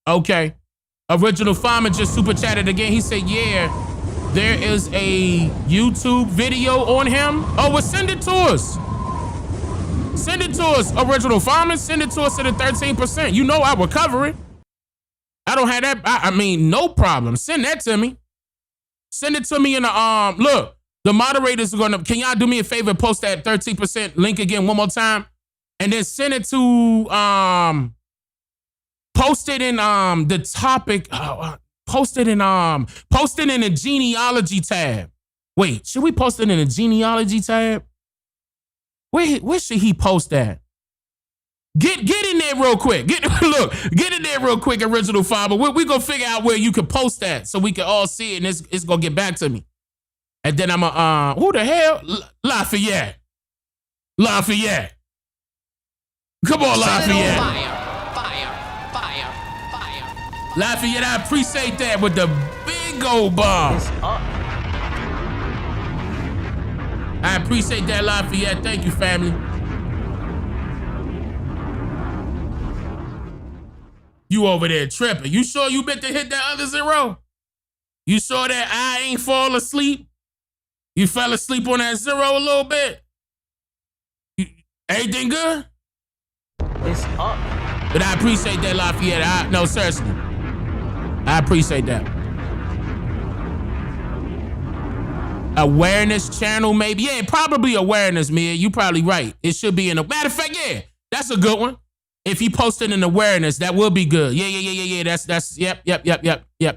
Okay. Original Farmer just super chatted again. He said, yeah, there is a YouTube video on him. Oh, well, send it to us. Send it to us, Original Farmer. Send it to us at the 13%. You know I will cover it. I don't have that. I mean, no problem. Send that to me. Send it to me in the, look, the moderators are going to, can y'all do me a favor, post that 13% link again one more time? And then send it to, post it in, the topic, post it in the genealogy tab. Wait, should we post it in the genealogy tab? Where should he post that? Get in there real quick. Get in there real quick, Original Fiber. We're going to figure out where you can post that so we can all see it, and it's going to get back to me. And then I'm who the hell? Lafayette. Come on, Lafayette. Fire. Lafayette, I appreciate that with the big old bomb. I appreciate that, Lafayette. Thank you, family. You over there tripping. You sure you meant to hit that other 0? You sure that I ain't fall asleep? You fell asleep on that 0 a little bit? Everything good? It's up. But I appreciate that, Lafayette. No, seriously. I appreciate that. Awareness channel, maybe. Yeah, probably awareness, Mia. You probably right. It should be in a matter of fact, yeah. That's a good one. If he posted an awareness, that will be good. Yeah. That's yep.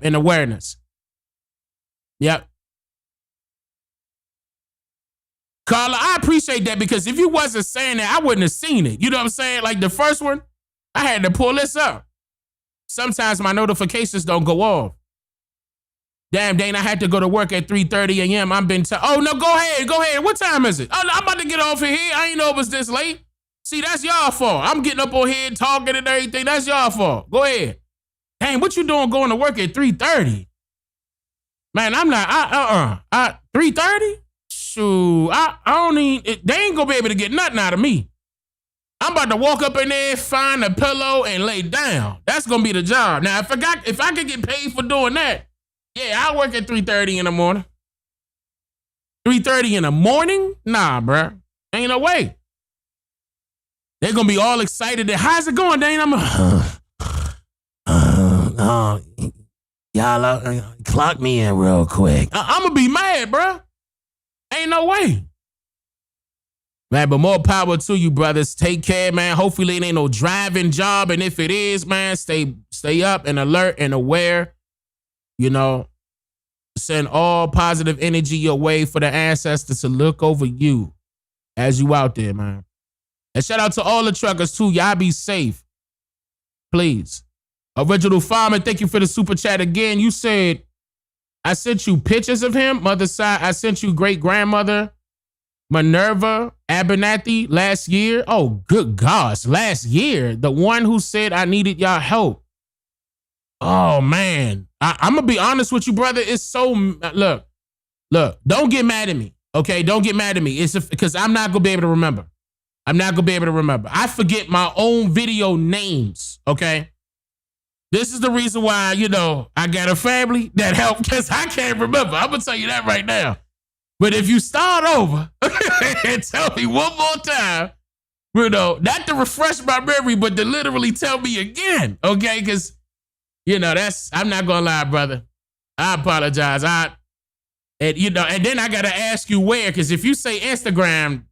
An awareness. Yep. Carla, I appreciate that because if you wasn't saying that, I wouldn't have seen it. You know what I'm saying? Like the first one, I had to pull this up. Sometimes my notifications don't go off. Damn, Dane, I had to go to work at 3:30 a.m. I'm been oh, no, go ahead. What time is it? Oh, I'm about to get off of here. I ain't know it was this late. See, that's y'all fault. I'm getting up on here talking and everything. That's y'all fault. Go ahead. Dang, what you doing going to work at 3:30? Man, I'm not, 3:30? Shoot, I don't even, they ain't gonna be able to get nothing out of me. I'm about to walk up in there, find a pillow, and lay down. That's gonna be the job. Now, if I could get paid for doing that, yeah, I'll work at 3:30 in the morning. 3:30 in the morning? Nah, bruh. Ain't no way. They're gonna be all excited. How's it going, Dane? Y'all clock me in real quick. I'm gonna be mad, bruh. Ain't no way. Man, but more power to you, brothers. Take care, man. Hopefully it ain't no driving job. And if it is, man, stay up and alert and aware. You know, send all positive energy your way for the ancestors to look over you as you out there, man. And shout out to all the truckers, too. Y'all be safe. Please. Original Farmer, thank you for the super chat again. You said, I sent you pictures of him, mother's side. I sent you great-grandmother Minerva Abernathy last year. Oh, good gosh, last year. The one who said I needed y'all help. Oh, man. I'm going to be honest with you, brother. It's so, look, don't get mad at me, okay? Don't get mad at me. It's because I'm not going to be able to remember. I forget my own video names, okay? This is the reason why, you know, I got a family that helped because I can't remember. I'm going to tell you that right now. But if you start over and tell me one more time, you know, not to refresh my memory, but to literally tell me again, okay? Because, you know, I'm not going to lie, brother. I apologize. And then I got to ask you where, because if you say Instagram,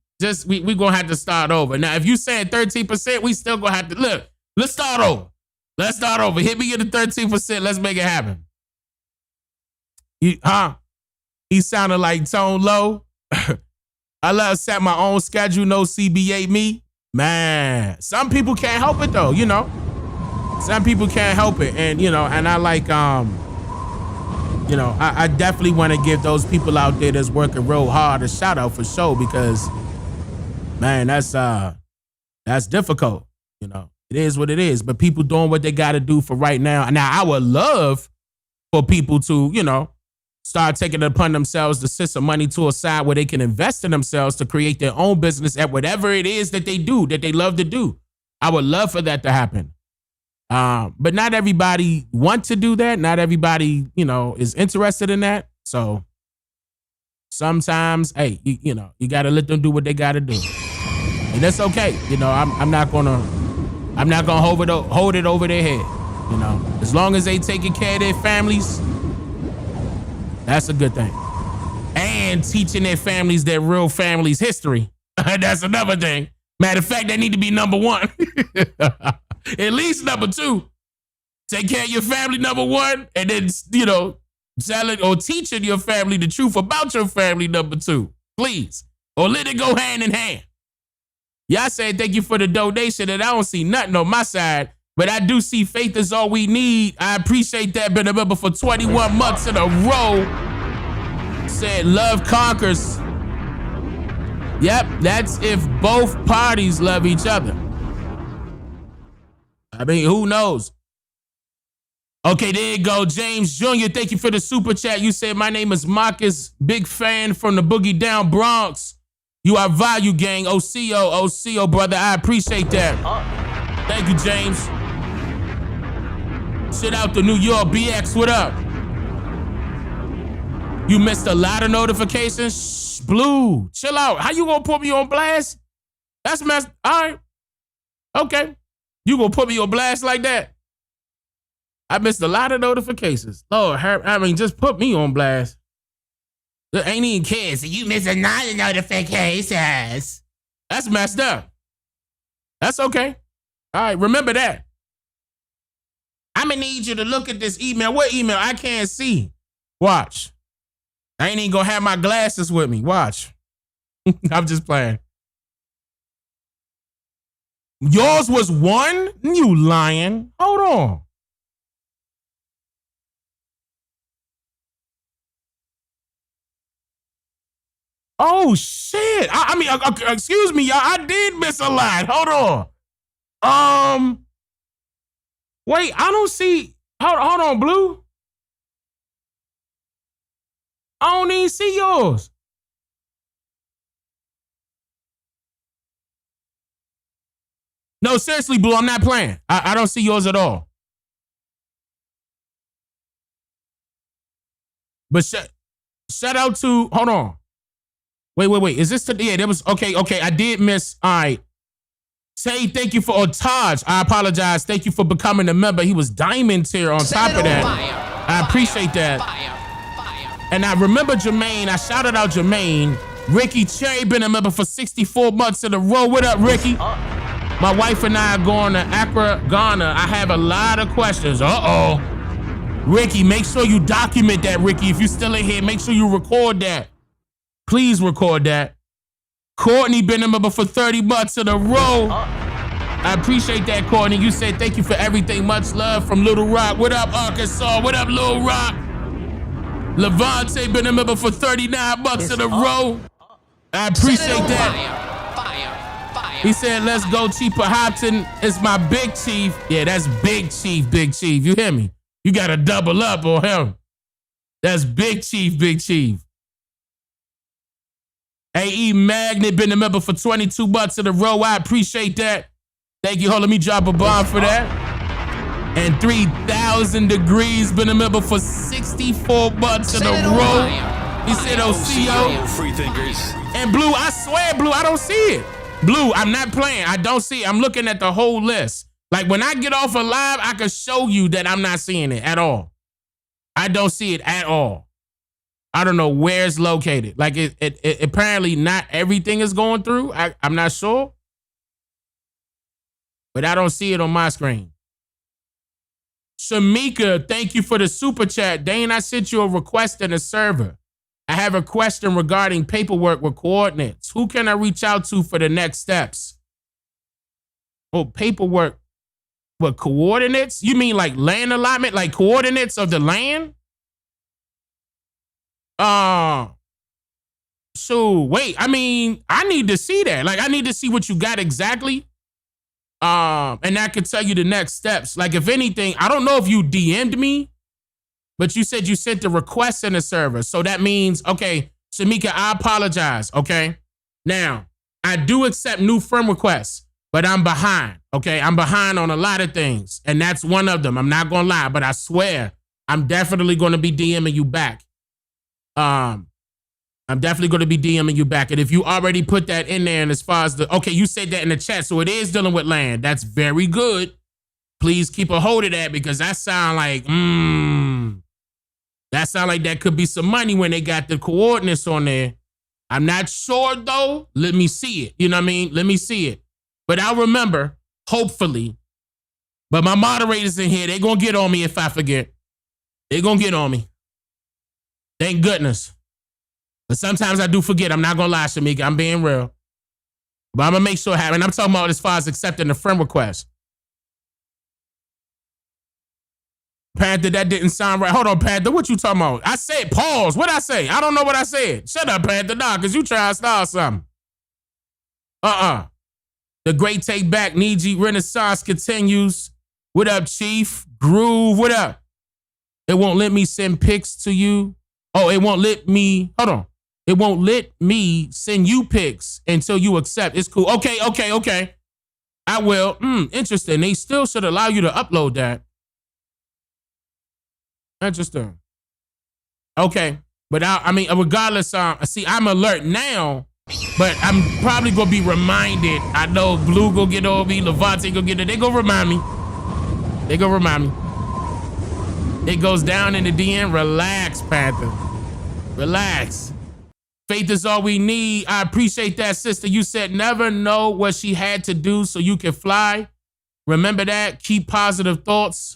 we going to have to start over. Now, if you saying 13%, we still going to have to, look, let's start over. Hit me at the 13%. Let's make it happen. He sounded like Tone Low. I love set my own schedule, no CBA me. Man, some people can't help it though, you know. Some people can't help it. And, you know, and I like, you know, I definitely want to give those people out there that's working real hard a shout out for sure because, man, that's difficult, you know. It is what it is, but people doing what they got to do for right now. Now, I would love for people to, you know, start taking it upon themselves to set some money to a side where they can invest in themselves to create their own business at whatever it is that they do, that they love to do. I would love for that to happen. But not everybody want to do that. Not everybody, you know, is interested in that. So sometimes, hey, you know, you got to let them do what they got to do. And that's okay. You know, I'm not going to hold it over their head. You know, as long as they taking care of their families, that's a good thing. And teaching their families their real family's history. That's another thing. Matter of fact, they need to be number one. At least number two. Take care of your family, number one, and then, you know, telling or teaching your family the truth about your family, number two. Please. Or let it go hand in hand. Y'all said thank you for the donation, and I don't see nothing on my side, but I do see faith is all we need. I appreciate that. Been a member for 21 months in a row. Said love conquers. Yep, that's if both parties love each other. I mean, who knows? Okay, there you go. James Jr., thank you for the super chat. You said, my name is Marcus, big fan from the Boogie Down Bronx. You are value gang. OCO, brother. I appreciate that. Thank you, James. Shit out to New York. BX, what up? You missed a lot of notifications. Shh, Blue, chill out. How you gonna put me on blast? That's messed. All right. Okay. You gonna put me on blast like that? I missed a lot of notifications. Lord, I mean, just put me on blast. There ain't even kids. You missed a lot of notifications. That's messed up. That's okay. All right, remember that. I'm gonna need you to look at this email. What email? I can't see. Watch. I ain't even gonna have my glasses with me. Watch. I'm just playing. Yours was 1? You lying. Hold on. Oh, shit. I mean, excuse me, y'all. I did miss a lot. Hold on. Wait, I don't see. Hold on, Blue. I don't even see yours. No, seriously, Blue, I'm not playing. I don't see yours at all. But shout out to, hold on. Wait. Is this today? Yeah, that was, okay. I did miss, all right. Say thank you for Taj. I apologize. Thank you for becoming a member. He was diamond tier on top of that. I appreciate that. And I remember Jermaine. I shouted out Jermaine. Ricky Cherry been a member for 64 months in a row. What up, Ricky? My wife and I are going to Accra, Ghana. I have a lot of questions. Ricky, make sure you document that, Ricky. If you're still in here, make sure you record that. Please record that. Courtney been a member for 30 months in a row. I appreciate that, Courtney. You said thank you for everything. Much love from Little Rock. What up, Arkansas? What up, Little Rock? Levante been a member for 39 months in a row. I appreciate that. He said, let's go, Cheaper Hopton. It's my big chief. Yeah, that's big chief. You hear me? You got to double up on him. That's big chief. AE Magnet been a member for 22 months in a row. I appreciate that. Thank you. Hold on, let me drop a bomb for that. And 3,000 Degrees been a member for 64 months in a row. He said, OCO. Free thinkers. And Blue, I swear, Blue, I don't see it. Blue, I'm not playing. I don't see it. I'm looking at the whole list. Like when I get off a live, I can show you that I'm not seeing it at all. I don't see it at all. I don't know where it's located. Like it apparently not everything is going through. I'm not sure. But I don't see it on my screen. Shamika, thank you for the super chat. Dane, I sent you a request in the server. I have a question regarding paperwork with coordinates. Who can I reach out to for the next steps? Oh, paperwork with coordinates? You mean like land allotment, like coordinates of the land? So wait, I mean, I need to see that. Like, I need to see what you got exactly. And that could tell you the next steps. Like, if anything, I don't know if you DM'd me, but you said you sent the request in the server. So that means, okay, Shamika, I apologize, okay? Now, I do accept new friend requests, but I'm behind, okay? I'm behind on a lot of things, and that's one of them. I'm not gonna lie, but I swear, I'm definitely gonna be DMing you back. I'm definitely going to be DMing you back. And if you already put that in there, and as far as okay, you said that in the chat, so it is dealing with land. That's very good. Please keep a hold of that because that sound like, that could be some money when they got the coordinates on there. I'm not sure though. Let me see it. You know what I mean? Let me see it. But I'll remember, hopefully. But my moderators in here, they're going to get on me if I forget. They're going to get on me. Thank goodness. But sometimes I do forget. I'm not going to lie, Shamika. I'm being real. But I'm gonna make sure it happens. I'm talking about as far as accepting the friend request. Panther, that didn't sound right. Hold on, Panther. What you talking about? I said pause. What I say? I don't know what I said. Shut up, Panther. Nah, because you trying to start something. The great take back. Niji Renaissance continues. What up, Chief? Groove, what up? It won't let me send pics to you. Oh, it won't let me. Hold on. It won't let me send you pics until you accept. It's cool. Okay. I will. Interesting. They still should allow you to upload that. Interesting. Okay. But I mean, regardless, see, I'm alert now, but I'm probably gonna be reminded. I know Blue go get over me, Levante go get it. They gonna remind me. It goes down in the DM. Relax, Panther. Relax. Faith is all we need. I appreciate that, sister. You said never know what she had to do so you can fly. Remember that. Keep positive thoughts.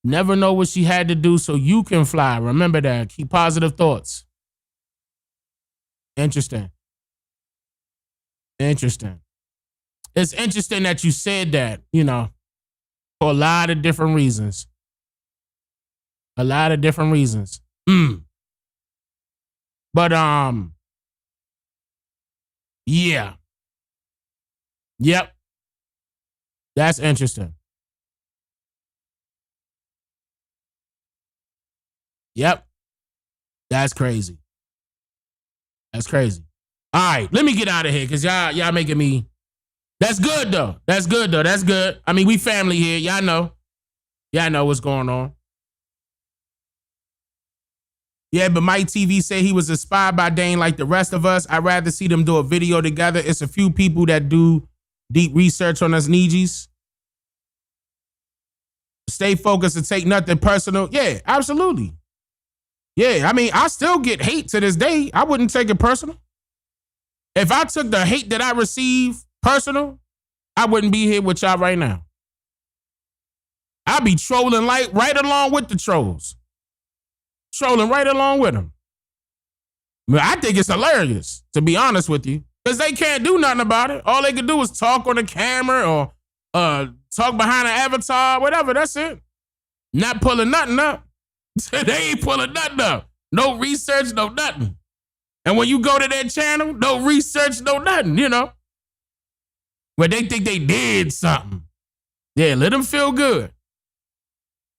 Never know what she had to do so you can fly. Remember that. Keep positive thoughts. Interesting. It's interesting that you said that, for a lot of different reasons. But, yeah. Yep. That's interesting. Yep. That's crazy. All right, let me get out of here because y'all making me. That's good though. That's good. I mean, we family here. Y'all know what's going on. Yeah, but Mike TV said he was inspired by Dane like the rest of us. I'd rather see them do a video together. It's a few people that do deep research on us Nijis. Stay focused and take nothing personal. Yeah, absolutely. Yeah, I mean, I still get hate to this day. I wouldn't take it personal. If I took the hate that I receive personal, I wouldn't be here with y'all right now. I'd be trolling like right along with the trolls. Trolling right along with them. I think it's hilarious, to be honest with you, because they can't do nothing about it. All they can do is talk on the camera or talk behind an avatar, whatever. That's it. Not pulling nothing up. They ain't pulling nothing up. No research, no nothing. And when you go to their channel, no research, no nothing, But they think they did something. Yeah, let them feel good.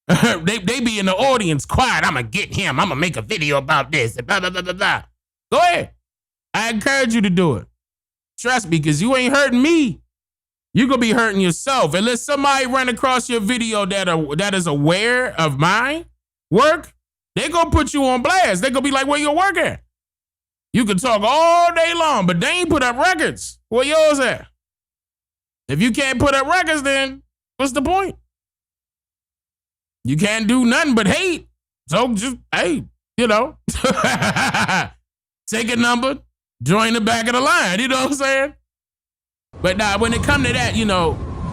they be in the audience quiet. I'm going to get him. I'm going to make a video about this. Blah, blah, blah, blah, blah. Go ahead. I encourage you to do it. Trust me, because you ain't hurting me. You're going to be hurting yourself. Unless somebody run across your video that is aware of my work, they're going to put you on blast. They're going to be like, where your work at? You can talk all day long, but they ain't put up records. Where yours at? If you can't put up records, then what's the point? You can't do nothing but hate. So just, hey, take a number, join the back of the line. You know what I'm saying? But now, when it come to that,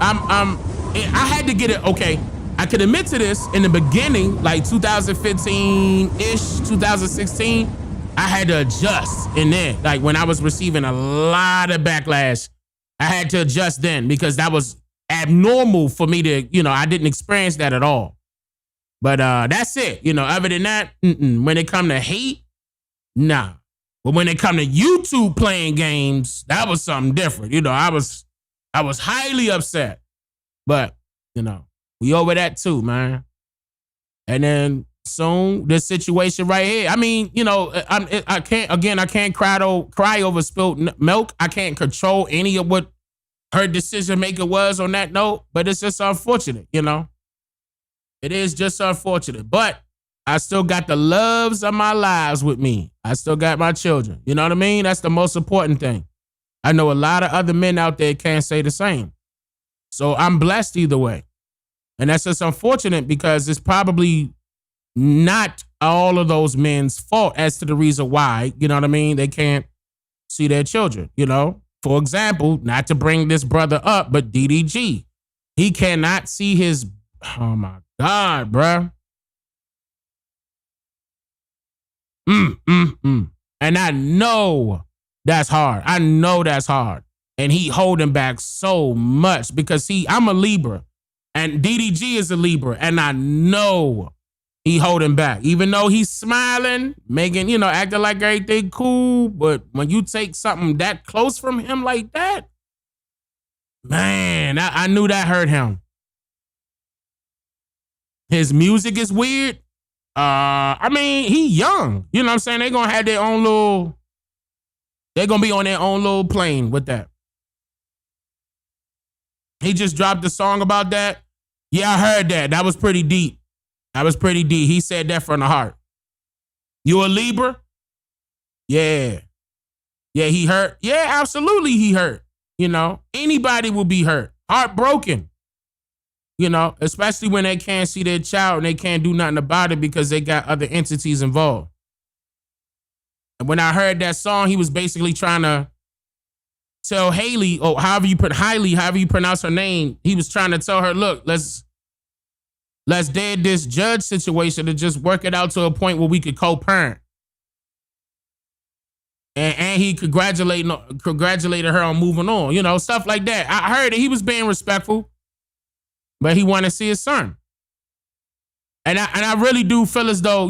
I had to get it. Okay, I could admit to this in the beginning, like 2015-ish, 2016. I had to adjust in there. Like when I was receiving a lot of backlash, I had to adjust then because that was abnormal for me to, I didn't experience that at all. But that's it. Other than that, when it come to hate, nah. But when it come to YouTube playing games, that was something different. I was highly upset. But, we over that too, man. And then soon, this situation right here. I mean, I can't cry over spilled milk. I can't control any of what her decision maker was on that note, but it's just unfortunate, It is just unfortunate, but I still got the loves of my lives with me. I still got my children. You know what I mean? That's the most important thing. I know a lot of other men out there can't say the same. So I'm blessed either way. And that's just unfortunate because it's probably not all of those men's fault as to the reason why, you know what I mean? They can't see their children, For example, not to bring this brother up, but DDG. He cannot see his, oh my God, bruh. And I know that's hard. I know that's hard. And he holding back so much because I'm a Libra and DDG is a Libra. And I know he holding back, even though he's smiling, making, acting like everything cool. But when you take something that close from him like that, man, I knew that hurt him. His music is weird. He young. You know what I'm saying? They're going to have their own they're going to be on their own little plane with that. He just dropped a song about that. Yeah, I heard that. That was pretty deep. He said that from the heart. You a Libra? Yeah. Yeah, he hurt. Yeah, absolutely he hurt. Anybody will be hurt. Heartbroken. Especially when they can't see their child and they can't do nothing about it because they got other entities involved. And when I heard that song, he was basically trying to tell Hailey, however you pronounce her name, he was trying to tell her, look, let's dead this judge situation and just work it out to a point where we could co-parent. And he congratulated her on moving on, stuff like that. I heard that he was being respectful, but he wanted to see his son. And I really do feel as though,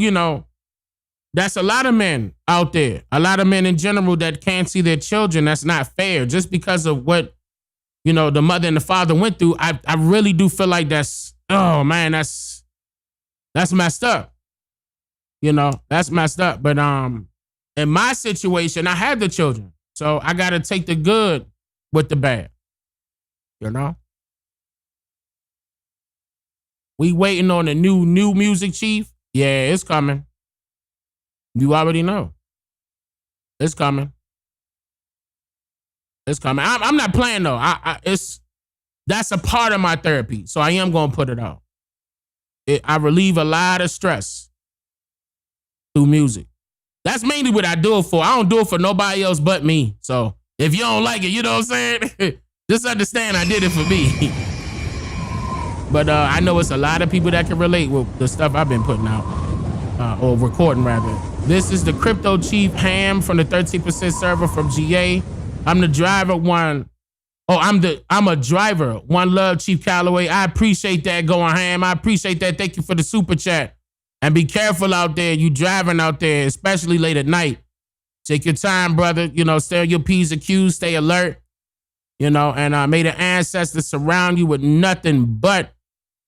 that's a lot of men out there, a lot of men in general that can't see their children. That's not fair. Just because of what, the mother and the father went through, I really do feel like that's messed up. That's messed up. But in my situation, I had the children. So I got to take the good with the bad. We waiting on the new music chief. Yeah, it's coming. You already know. It's coming. I'm not playing though. That's a part of my therapy. So I am going to put it out. I relieve a lot of stress through music. That's mainly what I do it for. I don't do it for nobody else but me. So if you don't like it, you know what I'm saying? Just understand I did it for me. But I know it's a lot of people that can relate with the stuff I've been putting out, or recording rather. This is the Crypto Chief Ham from the 13% server from GA. I'm the driver one. I'm a driver. One love, Chief Calloway. I appreciate that going ham. I appreciate that. Thank you for the super chat. And be careful out there. You driving out there, especially late at night. Take your time, brother. Stay on your P's and Q's. Stay alert. And may the ancestors surround you with nothing but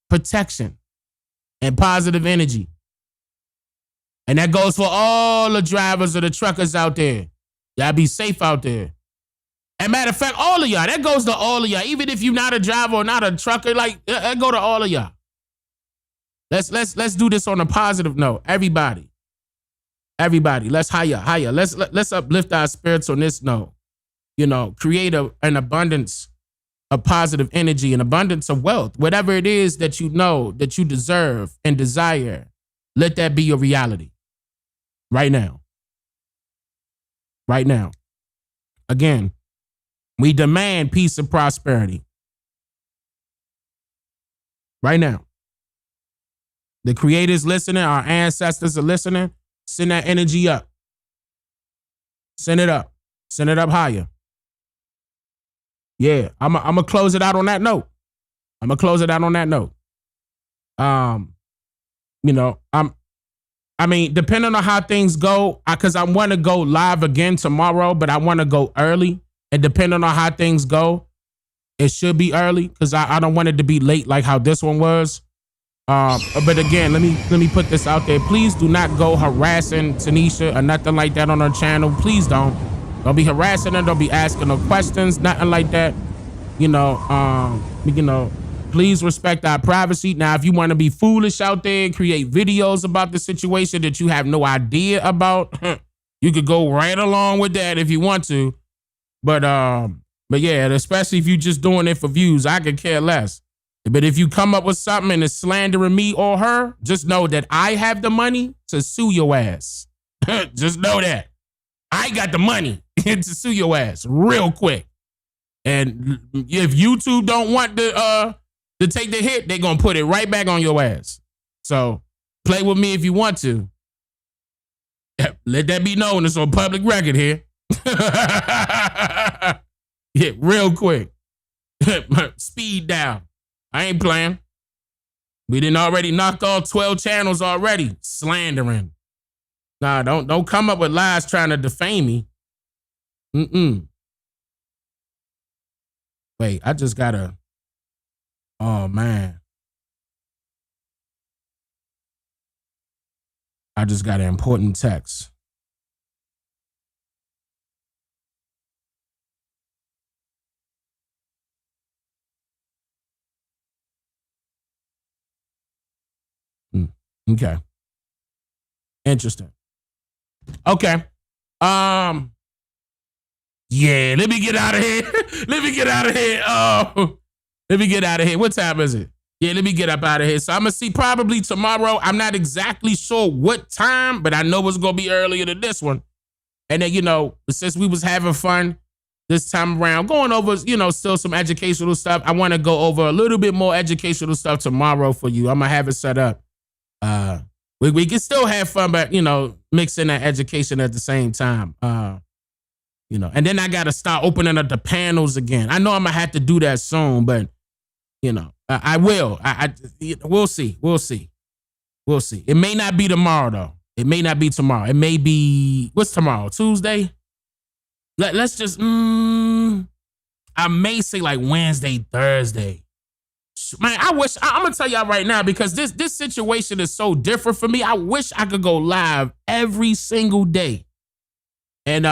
protection and positive energy. And that goes for all the drivers or the truckers out there. Y'all be safe out there. And matter of fact, all of y'all, that goes to all of y'all. Even if you're not a driver or not a trucker, that go to all of y'all. Let's do this on a positive note. Everybody, let's higher. Let's uplift our spirits on this note. Create an abundance of positive energy, an abundance of wealth. Whatever it is that you know that you deserve and desire, let that be your reality. Right now. Again, we demand peace and prosperity. Right now. The creators listening, our ancestors are listening. Send that energy up. Send it up. Send it up higher. Yeah, I'm going to close it out on that note. Depending on how things go, because I want to go live again tomorrow, but I want to go early. And depending on how things go, it should be early because I don't want it to be late like how this one was. But again, let me put this out there. Please do not go harassing Tanisha or nothing like that on her channel. Please don't. Don't be harassing her. Don't be asking her questions. Nothing like that. Please respect our privacy. Now, if you want to be foolish out there and create videos about the situation that you have no idea about, you could go right along with that if you want to. But yeah, especially if you're just doing it for views, I could care less. But if you come up with something and it's slandering me or her, just know that I have the money to sue your ass. Just know that. I got the money to sue your ass real quick. And if YouTube don't want to take the hit, they're going to put it right back on your ass. So play with me if you want to. Let that be known. It's on public record here. Yeah, real quick. Speed down. I ain't playing. We didn't already knocked all 12 channels already. Slandering. Nah, don't come up with lies trying to defame me. Wait, I just gotta. Oh man. I just got an important text. Okay. Interesting. Okay. Yeah, let me get out of here. Let me get out of here. Oh, let me get out of here. What time is it? Yeah, let me get up out of here. So I'm going to see probably tomorrow. I'm not exactly sure what time, but I know it's going to be earlier than this one. And then, since we was having fun this time around, going over, still some educational stuff. I want to go over a little bit more educational stuff tomorrow for you. I'm going to have it set up. We can still have fun, but, mixing that education at the same time. And then I got to start opening up the panels again. I know I'm going to have to do that soon, but, I will. We'll see. We'll see. We'll see. It may not be tomorrow, though. It may not be tomorrow. It may be, what's tomorrow? Tuesday? Let's just, I may say like Wednesday, Thursday. Man, I wish, I'm going to tell y'all right now, because this situation is so different for me. I wish I could go live every single day. And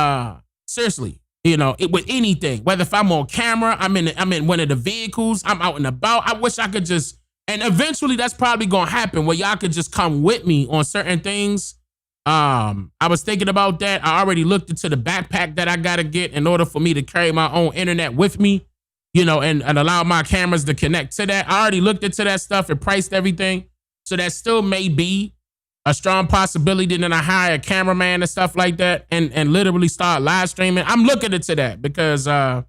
seriously, with anything, whether if I'm on camera, I'm in one of the vehicles, I'm out and about. I wish I could just, and eventually that's probably going to happen where y'all could just come with me on certain things. I was thinking about that. I already looked into the backpack that I got to get in order for me to carry my own internet with me, and allow my cameras to connect to that. I already looked into that stuff and priced everything. So that still may be a strong possibility. Then I hire a cameraman and stuff like that and literally start live streaming. I'm looking into that because I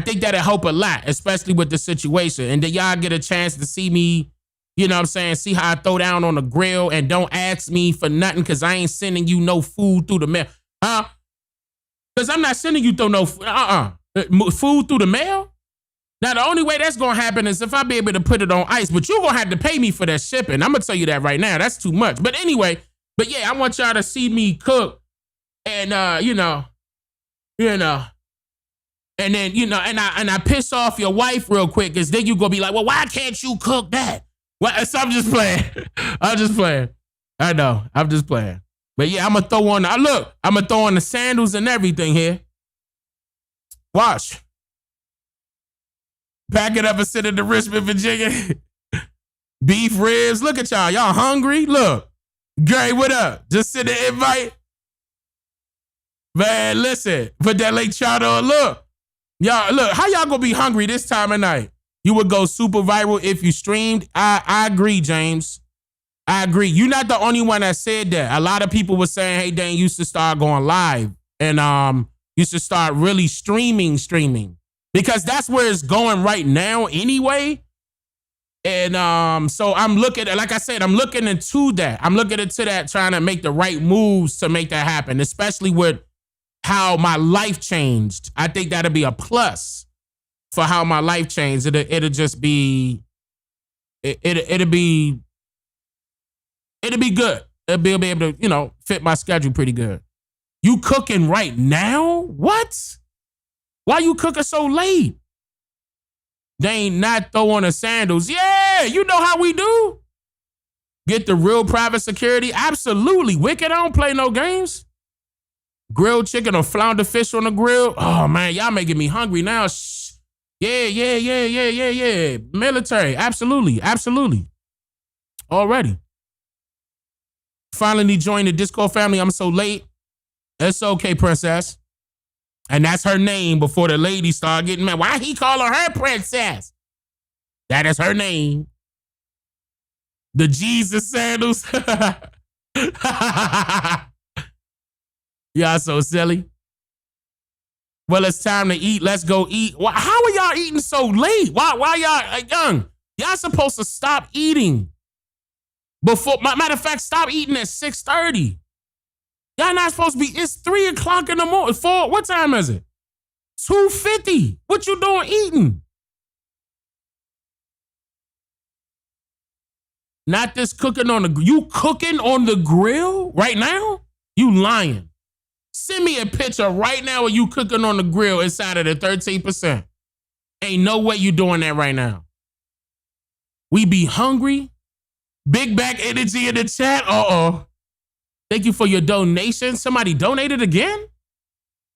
think that'll help a lot, especially with the situation. And then y'all get a chance to see me, see how I throw down on the grill, and don't ask me for nothing because I ain't sending you no food through the mail. Because I'm not sending you through no food through the mail. Now, the only way that's going to happen is if I be able to put it on ice, but you're going to have to pay me for that shipping. I'm going to tell you that right now. That's too much. But anyway, yeah, I want y'all to see me cook and, and then, and I piss off your wife real quick, because then you going to be like, well, why can't you cook that? Well, so I'm just playing. I'm just playing. I know. I'm just playing. But yeah, I'm going to throw on, I'm going to throw on the sandals and everything here. Watch. Pack it up and sit in the Richmond, Virginia. Beef ribs. Look at y'all. Y'all hungry? Look. Gray, what up? Just send an invite. Man, listen. Put that Lake Charter on. Look. Y'all, look. How y'all gonna be hungry this time of night? You would go super viral if you streamed. I agree, James. I agree. You're not the only one that said that. A lot of people were saying, hey, Dane, you should start going live. And you should start really streaming. Because that's where it's going right now anyway. And so I'm looking, like I said, I'm looking into that. I'm looking into that, trying to make the right moves to make that happen, especially with how my life changed. I think that'll be a plus for how my life changed. It'll just be, it'll be good. It'll be able to, fit my schedule pretty good. You cooking right now? What? Why you cooking so late? They ain't not throwing the sandals. Yeah, you know how we do. Get the real private security. Absolutely. Wicked, I don't play no games. Grilled chicken or flounder fish on the grill. Oh, man, y'all making me hungry now. Shh. Yeah. Military. Absolutely. Already. Finally joined the Discord family. I'm so late. It's okay, princess. And that's her name before the ladies start getting mad. Why he calling her princess? That is her name. The Jesus sandals. Y'all so silly. Well, it's time to eat. Let's go eat. How are y'all eating so late? Why y'all young? Y'all supposed to stop eating before. Matter of fact, stop eating at 6:30. Y'all not supposed to be, it's 3 o'clock in the morning. 4, what time is it? 2:50. What you doing eating? Not this cooking on the, you cooking on the grill right now? You lying. Send me a picture right now of you cooking on the grill inside of the 13%. Ain't no way you doing that right now. We be hungry. Big back energy in the chat. Thank you for your donation. Somebody donated again?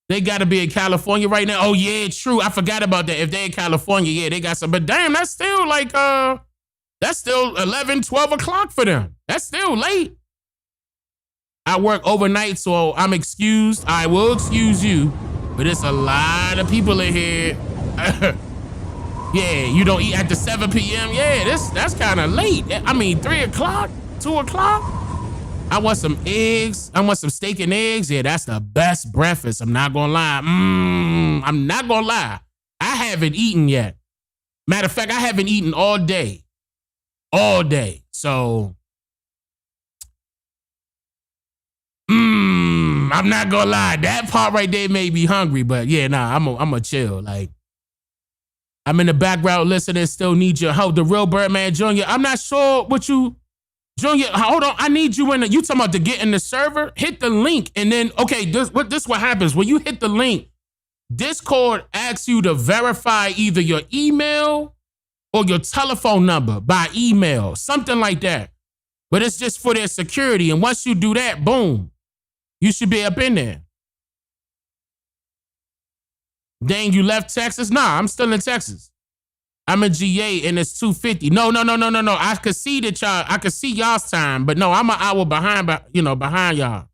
They got to be in California right now. Oh, yeah, true. I forgot about that. If they in California, yeah, they got some. But damn, that's still like, that's still 11, 12 o'clock for them. That's still late. I work overnight, so I'm excused. I will excuse you. But it's a lot of people in here. Yeah, you don't eat after 7 p.m.? Yeah, that's kind of late. I mean, 3 o'clock, 2 o'clock? I want some eggs. I want some steak and eggs. Yeah, that's the best breakfast. I'm not gonna lie. I'm not gonna lie. I haven't eaten yet. Matter of fact, I haven't eaten all day. All day. So, I'm not gonna lie. That part right there made me hungry, but yeah, nah, I'm a chill. Like, I'm in the background listening, still need your help. The real Birdman Jr. I'm not sure what you, Junior, hold on. I need you in the, you talking about to get in the server? Hit the link and then, okay, this what happens. When you hit the link, Discord asks you to verify either your email or your telephone number by email, something like that. But it's just for their security. And once you do that, boom, you should be up in there. Dang, you left Texas? Nah, I'm still in Texas. I'm in GA and it's 2:50. No. I could see that y'all, I could see y'all's time, but no, I'm an hour behind, behind y'all.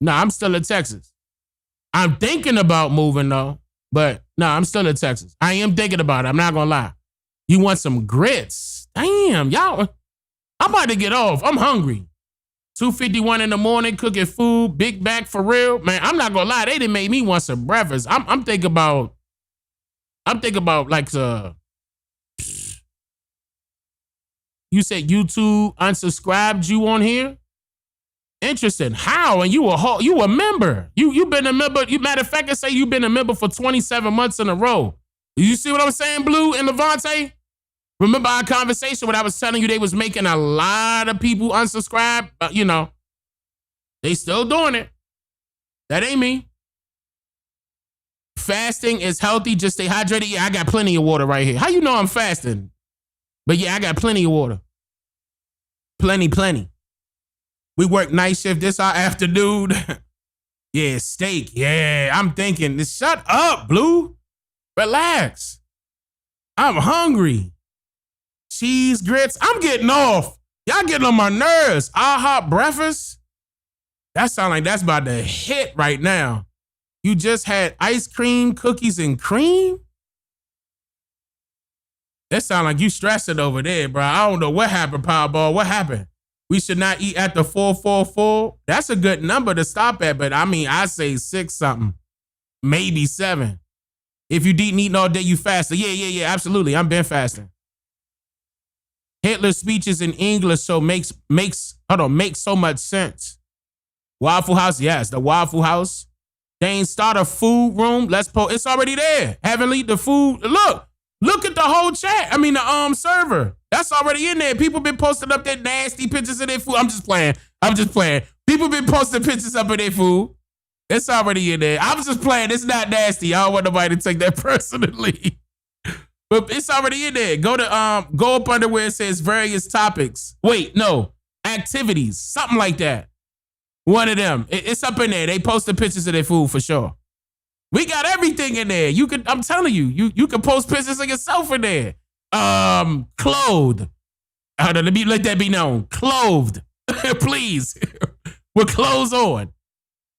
No, I'm still in Texas. I'm thinking about moving though, but no, I'm still in Texas. I am thinking about it. I'm not gonna lie. You want some grits? Damn, y'all. I'm about to get off. I'm hungry. 2:51 in the morning, cooking food, big back for real. Man, I'm not gonna lie. They done made me want some breakfast. I'm thinking about like, you said YouTube unsubscribed you on here? Interesting. How? And you a member. You been a member. You matter of fact, I say you've been a member for 27 months in a row. You see what I'm saying, Blue and Levante? Remember our conversation when I was telling you they was making a lot of people unsubscribe? They still doing it. That ain't me. Fasting is healthy. Just stay hydrated. Yeah, I got plenty of water right here. How you know I'm fasting? But yeah, I got plenty of water. Plenty. We work night shift this our afternoon. Yeah, steak. Yeah, I'm thinking, shut up, Blue. Relax. I'm hungry. Cheese grits. I'm getting off. Y'all getting on my nerves. Hot breakfast. That sound like that's about to hit right now. You just had ice cream, cookies, and cream? That sound like you stressing over there, bro. I don't know what happened, Powerball. What happened? We should not eat after 444. That's a good number to stop at, but I mean, I say 6 something, maybe 7. If you didn't eat all day, you fasted. Yeah, absolutely. I've been fasting. Hitler's speeches in English so makes so much sense. Waffle House, yes, the Waffle House. Dane, start a food room. It's already there. Haven't leaked the food. Look at the whole chat. I mean, the server. That's already in there. People been posting up their nasty pictures of their food. I'm just playing. People been posting pictures up of their food. It's already in there. I'm just playing. It's not nasty. I don't want nobody to take that personally. But it's already in there. Go up under where it says various topics. Wait, no. Activities. Something like that. One of them. It's up in there. They posted pictures of their food for sure. We got everything in there. I'm telling you, you can post pictures of yourself in there. Clothed. Hold on, let that be known. Clothed. Please. With clothes on.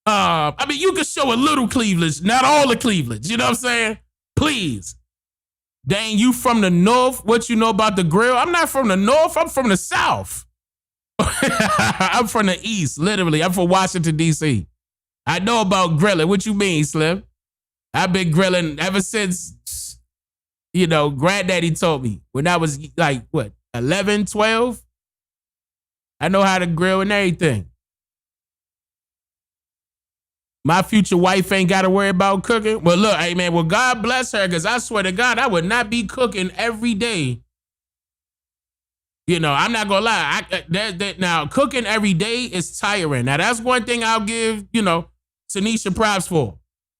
I mean, you can show a little cleavage, not all the cleavage. You know what I'm saying? Please. Dang, you from the north? What you know about the grill? I'm not from the north. I'm from the south. I'm from the east, literally. I'm from Washington, D.C. I know about grilling. What you mean, Slim? I've been grilling ever since, granddaddy told me when I was like, 11, 12? I know how to grill and everything. My future wife ain't got to worry about cooking. Well, look, hey, man, well, God bless her, because I swear to God, I would not be cooking every day. You know, I'm not going to lie. Now, cooking every day is tiring. Now, that's one thing I'll give, you know, Tanisha props for,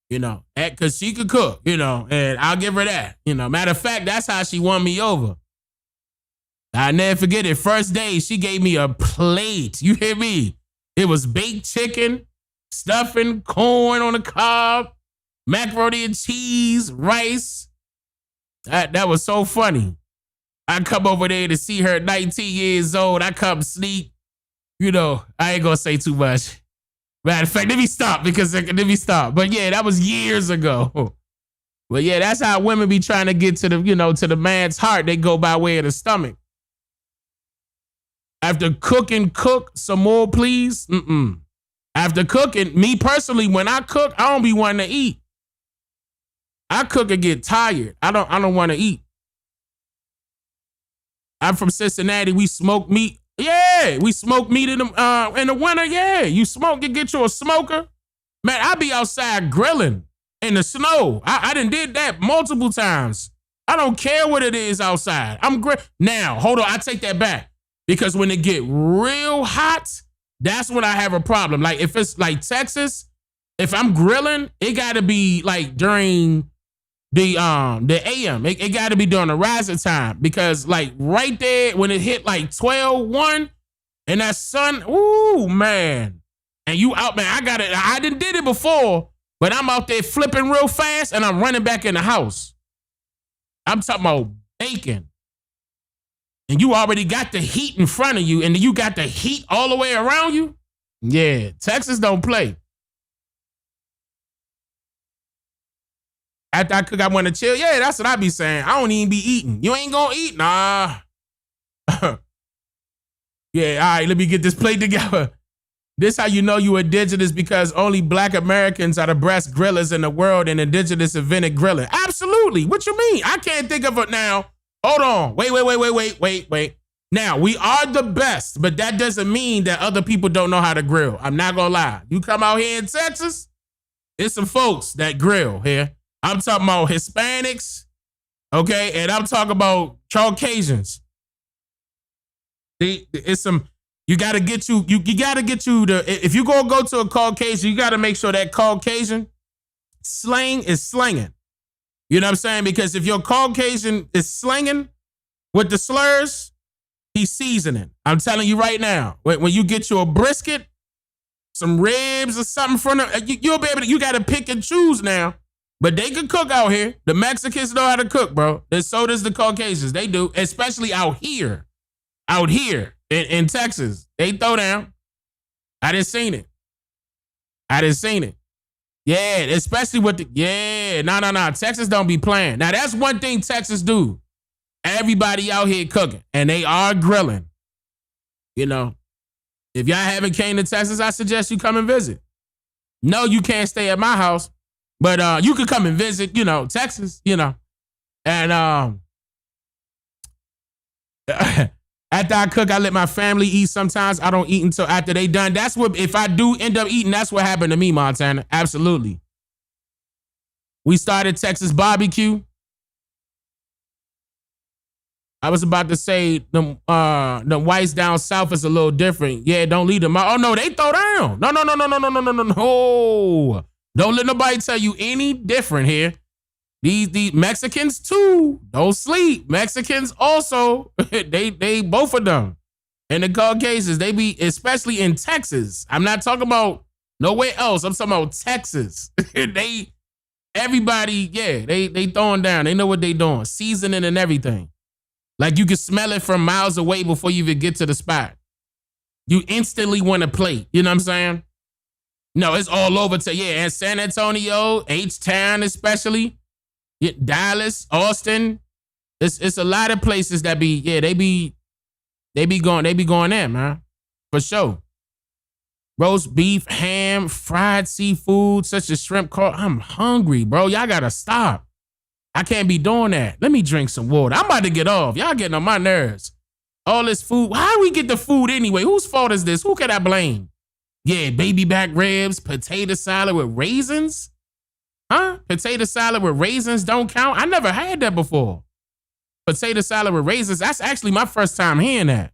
you know, because she could cook, you know, and I'll give her that. You know, matter of fact, that's how she won me over. I'll never forget it. First day, she gave me a plate. You hear me? It was baked chicken, stuffing, corn on the cob, macaroni and cheese, rice. That was so funny. I come over there to see her 19 years old. I come sneak. You know, I ain't gonna say too much. Matter of fact, let me stop. But yeah, that was years ago. But yeah, that's how women be trying to get to the, you know, to the man's heart. They go by way of the stomach. After cooking, cook some more, please. After cooking, me personally, when I cook, I don't be wanting to eat. I cook and get tired. I don't want to eat. I'm from Cincinnati. We smoke meat. Yeah, we smoke meat in the winter. Yeah, you smoke, you get you a smoker. Man, I be outside grilling in the snow. I done did that multiple times. I don't care what it is outside. Now, hold on, I take that back. Because when it get real hot, that's when I have a problem. Like if it's like Texas, if I'm grilling, it gotta be like during the AM. It gotta be during the rising time. Because like right there, when it hit like 12-1 and that sun, ooh, man. And you out, man, I didn't did it before, but I'm out there flipping real fast and I'm running back in the house. I'm talking about bacon. And you already got the heat in front of you, and then you got the heat all the way around you. Yeah, Texas don't play. After I cook, I want to chill. Yeah, that's what I be saying. I don't even be eating. You ain't gonna eat? Nah. Yeah, all right, let me get this plate together. This how you know you indigenous, because only Black Americans are the best grillers in the world and indigenous invented grilling. Absolutely. What you mean? I can't think of it now. Hold on. Wait. Now, we are the best, but that doesn't mean that other people don't know how to grill. I'm not gonna lie. You come out here in Texas, there's some folks that grill here. I'm talking about Hispanics, okay? And I'm talking about Caucasians. It's some, you gotta get you the, if you go to a Caucasian, you gotta make sure that Caucasian slang is slanging. You know what I'm saying? Because if your Caucasian is slinging with the slurs, he's seasoning. I'm telling you right now, when you get you a brisket, some ribs or something from them, you'll be able to, you got to pick and choose now. But they can cook out here. The Mexicans know how to cook, bro. And so does the Caucasians. They do, especially out here. Out here in Texas. They throw down. I done seen it. Yeah, especially with the, no. Texas don't be playing. Now, that's one thing Texas do. Everybody out here cooking, and they are grilling. You know, if y'all haven't came to Texas, I suggest you come and visit. No, you can't stay at my house, but you could come and visit, you know, Texas, you know. And after I cook, I let my family eat. Sometimes I don't eat until after they done. That's what, if I do end up eating, that's what happened to me, Montana. Absolutely. We started Texas barbecue. I was about to say the whites down south is a little different. Yeah, don't lead them. Oh no, they throw down. No. Don't let nobody tell you any different here. These Mexicans too, don't sleep. Mexicans also, they both of them. And the Caucasians, they be, especially in Texas. I'm not talking about nowhere else. I'm talking about Texas. Everybody, yeah, they throwing down. They know what they doing. Seasoning and everything. Like you can smell it from miles away before you even get to the spot. You instantly want a plate. You know what I'm saying? No, it's all over and San Antonio, H-Town especially. Yeah, Dallas, Austin, it's a lot of places that be, yeah, they be going there, man, for sure. Roast beef, ham, fried seafood, such as shrimp. I'm hungry, bro. Y'all gotta stop. I can't be doing that. Let me drink some water. I'm about to get off. Y'all getting on my nerves. All this food. How do we get the food anyway? Whose fault is this? Who can I blame? Yeah, baby back ribs, potato salad with raisins? Huh? Potato salad with raisins don't count? I never had that before. Potato salad with raisins. That's actually my first time hearing that.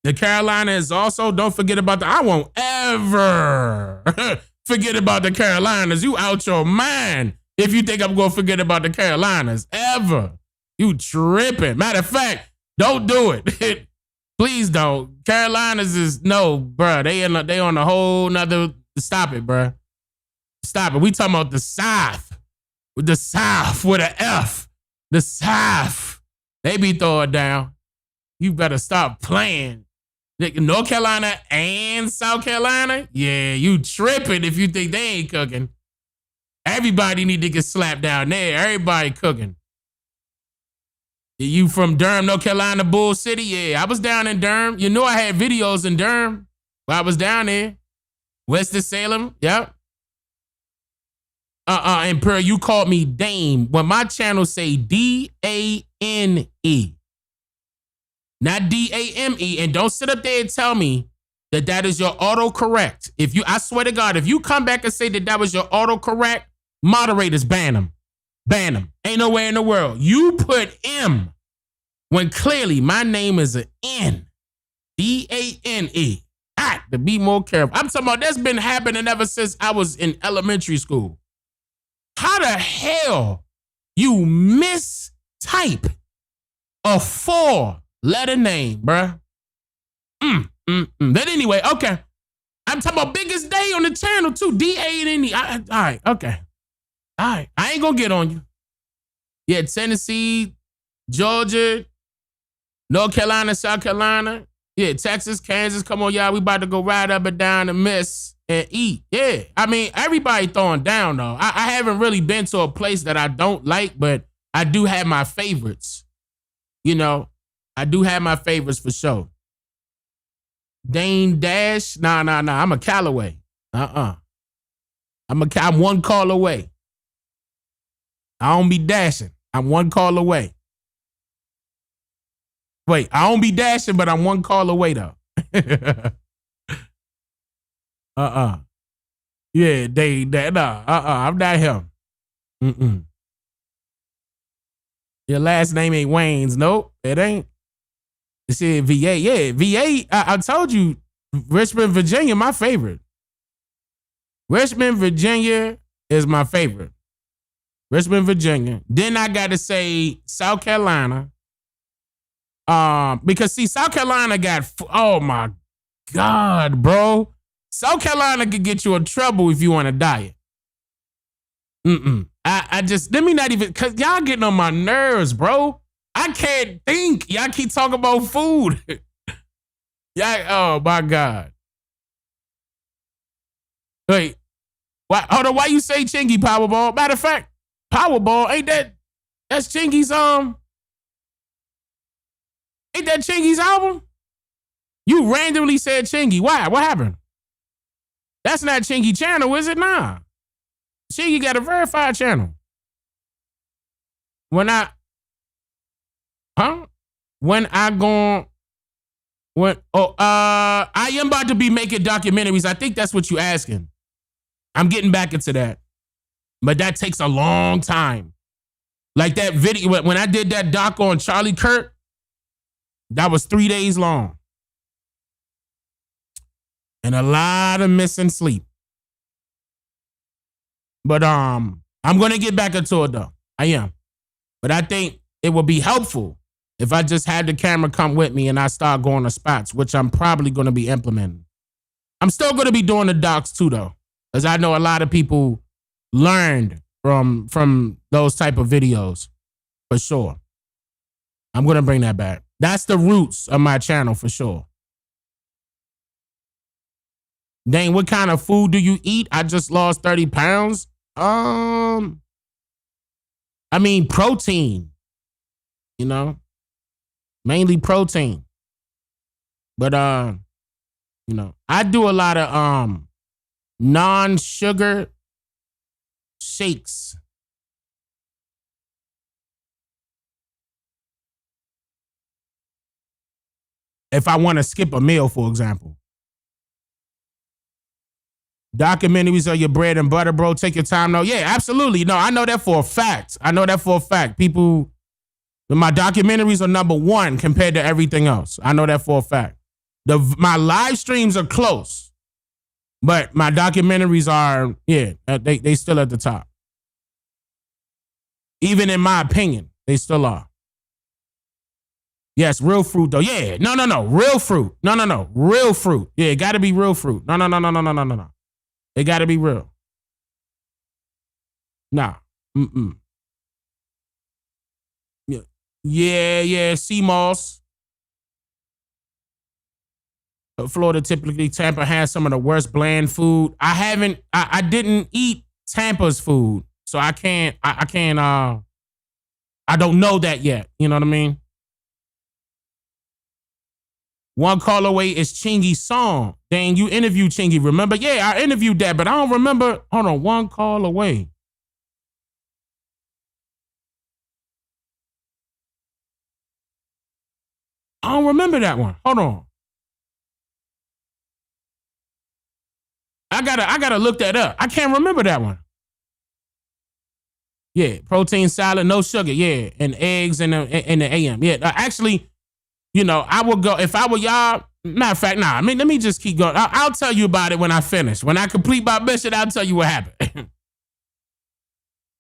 The Carolina is also, don't forget about I won't ever forget about the Carolinas. You out your mind if you think I'm going to forget about the Carolinas. Ever. You tripping. Matter of fact, don't do it. Please don't. Carolinas is, no, bruh. They on a whole nother, stop it, bruh. Stop it. We talking about the South. The South with an F. The South. They be throwing down. You better stop playing. North Carolina and South Carolina? Yeah, you tripping if you think they ain't cooking. Everybody need to get slapped down there. Everybody cooking. You from Durham, North Carolina, Bull City? Yeah, I was down in Durham. You know I had videos in Durham while I was down there. Winston-Salem, yep. And Per, you called me Dame. When my channel say D-A-N-E. Not D-A-M-E, and don't sit up there and tell me that that is your autocorrect. I swear to God, if you come back and say that that was your autocorrect, moderators ban them. Ban them. Ain't nowhere in the world. You put M when clearly my name is an N. D-A-N-E. I have to be more careful. I'm talking about that's been happening ever since I was in elementary school. How the hell you mistype a 4-letter name, bruh? But anyway, okay. I'm talking about biggest day on the channel too. D-A-N-E. All right, okay. All right, I ain't gonna get on you. Yeah, Tennessee, Georgia, North Carolina, South Carolina. Yeah, Texas, Kansas. Come on, y'all. We about to go right up and down the miss and eat. Yeah, I mean, everybody throwing down though. I haven't really been to a place that I don't like, but I do have my favorites. You know, I do have my favorites for sure. Dane Dash, nah. I'm a Calloway. I'm one call away. I don't be dashing. I'm one call away. Wait, I don't be dashing, but I'm one call away though. Yeah, I'm not him. Your last name ain't Wayne's. Nope, it ain't. It said VA. Yeah, VA. I told you, Richmond, Virginia, my favorite. Richmond, Virginia is my favorite. Richmond, Virginia. Then I got to say South Carolina. Because see, South Carolina got, oh my God, bro. South Carolina could get you in trouble if you on a diet. I just, let me not even, cause y'all getting on my nerves, bro. I can't think. Y'all keep talking about food. Oh my God. Wait, hold on, why you say Chingy Powerball? Matter of fact, Powerball, that's Chingy's, ain't that Chingy's album? You randomly said Chingy. Why? What happened? That's not Chingy channel, is it? Nah. Chingy got a verified channel. I am about to be making documentaries. I think that's what you asking. I'm getting back into that. But that takes a long time. Like that video, when I did that doc on Charlie Kirk, that was 3 days long. And a lot of missing sleep. But I'm gonna get back into it though. I am. But I think it would be helpful if I just had the camera come with me and I start going to spots, which I'm probably gonna be implementing. I'm still gonna be doing the docs too though. Because I know a lot of people learned from those type of videos. For sure. I'm gonna bring that back. That's the roots of my channel for sure. Dang, what kind of food do you eat? I just lost 30 pounds. I mean, protein, you know, mainly protein. But, you know, I do a lot of non-sugar shakes. if I want to skip a meal, for example. Documentaries are your bread and butter, bro. Take your time. No, yeah, absolutely. No, I know that for a fact. People, my documentaries are number one compared to everything else. I know that for a fact. My live streams are close, but my documentaries are, they still at the top. Even in my opinion, they still are. Yes, real fruit though. Yeah, no, real fruit. No, real fruit. Yeah, it got to be real fruit. No. It got to be real. Nah. Yeah. Sea moss. Florida, typically Tampa has some of the worst bland food. I didn't eat Tampa's food, so I don't know that yet. You know what I mean? One Call Away is Chingy's song. Dang, you interviewed Chingy, remember? Yeah, I interviewed that, but I don't remember. Hold on, One Call Away. I don't remember that one. Hold on. I gotta look that up. I can't remember that one. Yeah, protein salad, no sugar. Yeah, and eggs in the AM. Yeah, actually, I would go if I were y'all. Matter of fact, nah. I mean, let me just keep going. I'll tell you about it when I finish. When I complete my mission, I'll tell you what happened.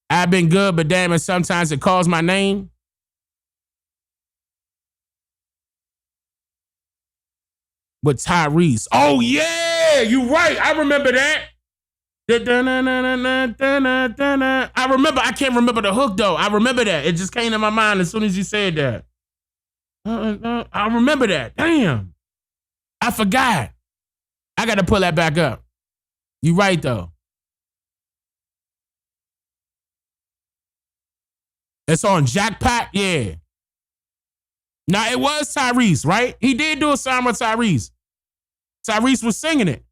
I've been good, but damn it, sometimes it calls my name. With Tyrese. Oh yeah, you right. I remember that. I remember. I can't remember the hook though. I remember that. It just came to my mind as soon as you said that. I remember that. Damn. I forgot. I got to pull that back up. You right though. It's on Jackpot. Yeah. Now it was Tyrese, right? He did do a song with Tyrese. Tyrese was singing it.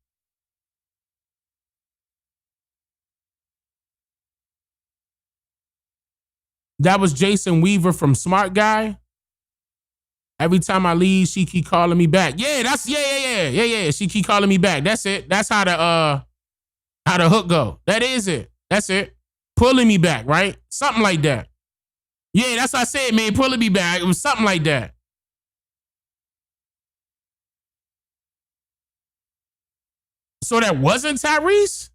That was Jason Weaver from Smart Guy. Every time I leave, she keep calling me back. Yeah, that's yeah. She keep calling me back. That's it. That's how the hook go. That is it. That's it. Pulling me back, right? Something like that. Yeah, that's what I said, man. Pulling me back. It was something like that. So that wasn't Tyrese?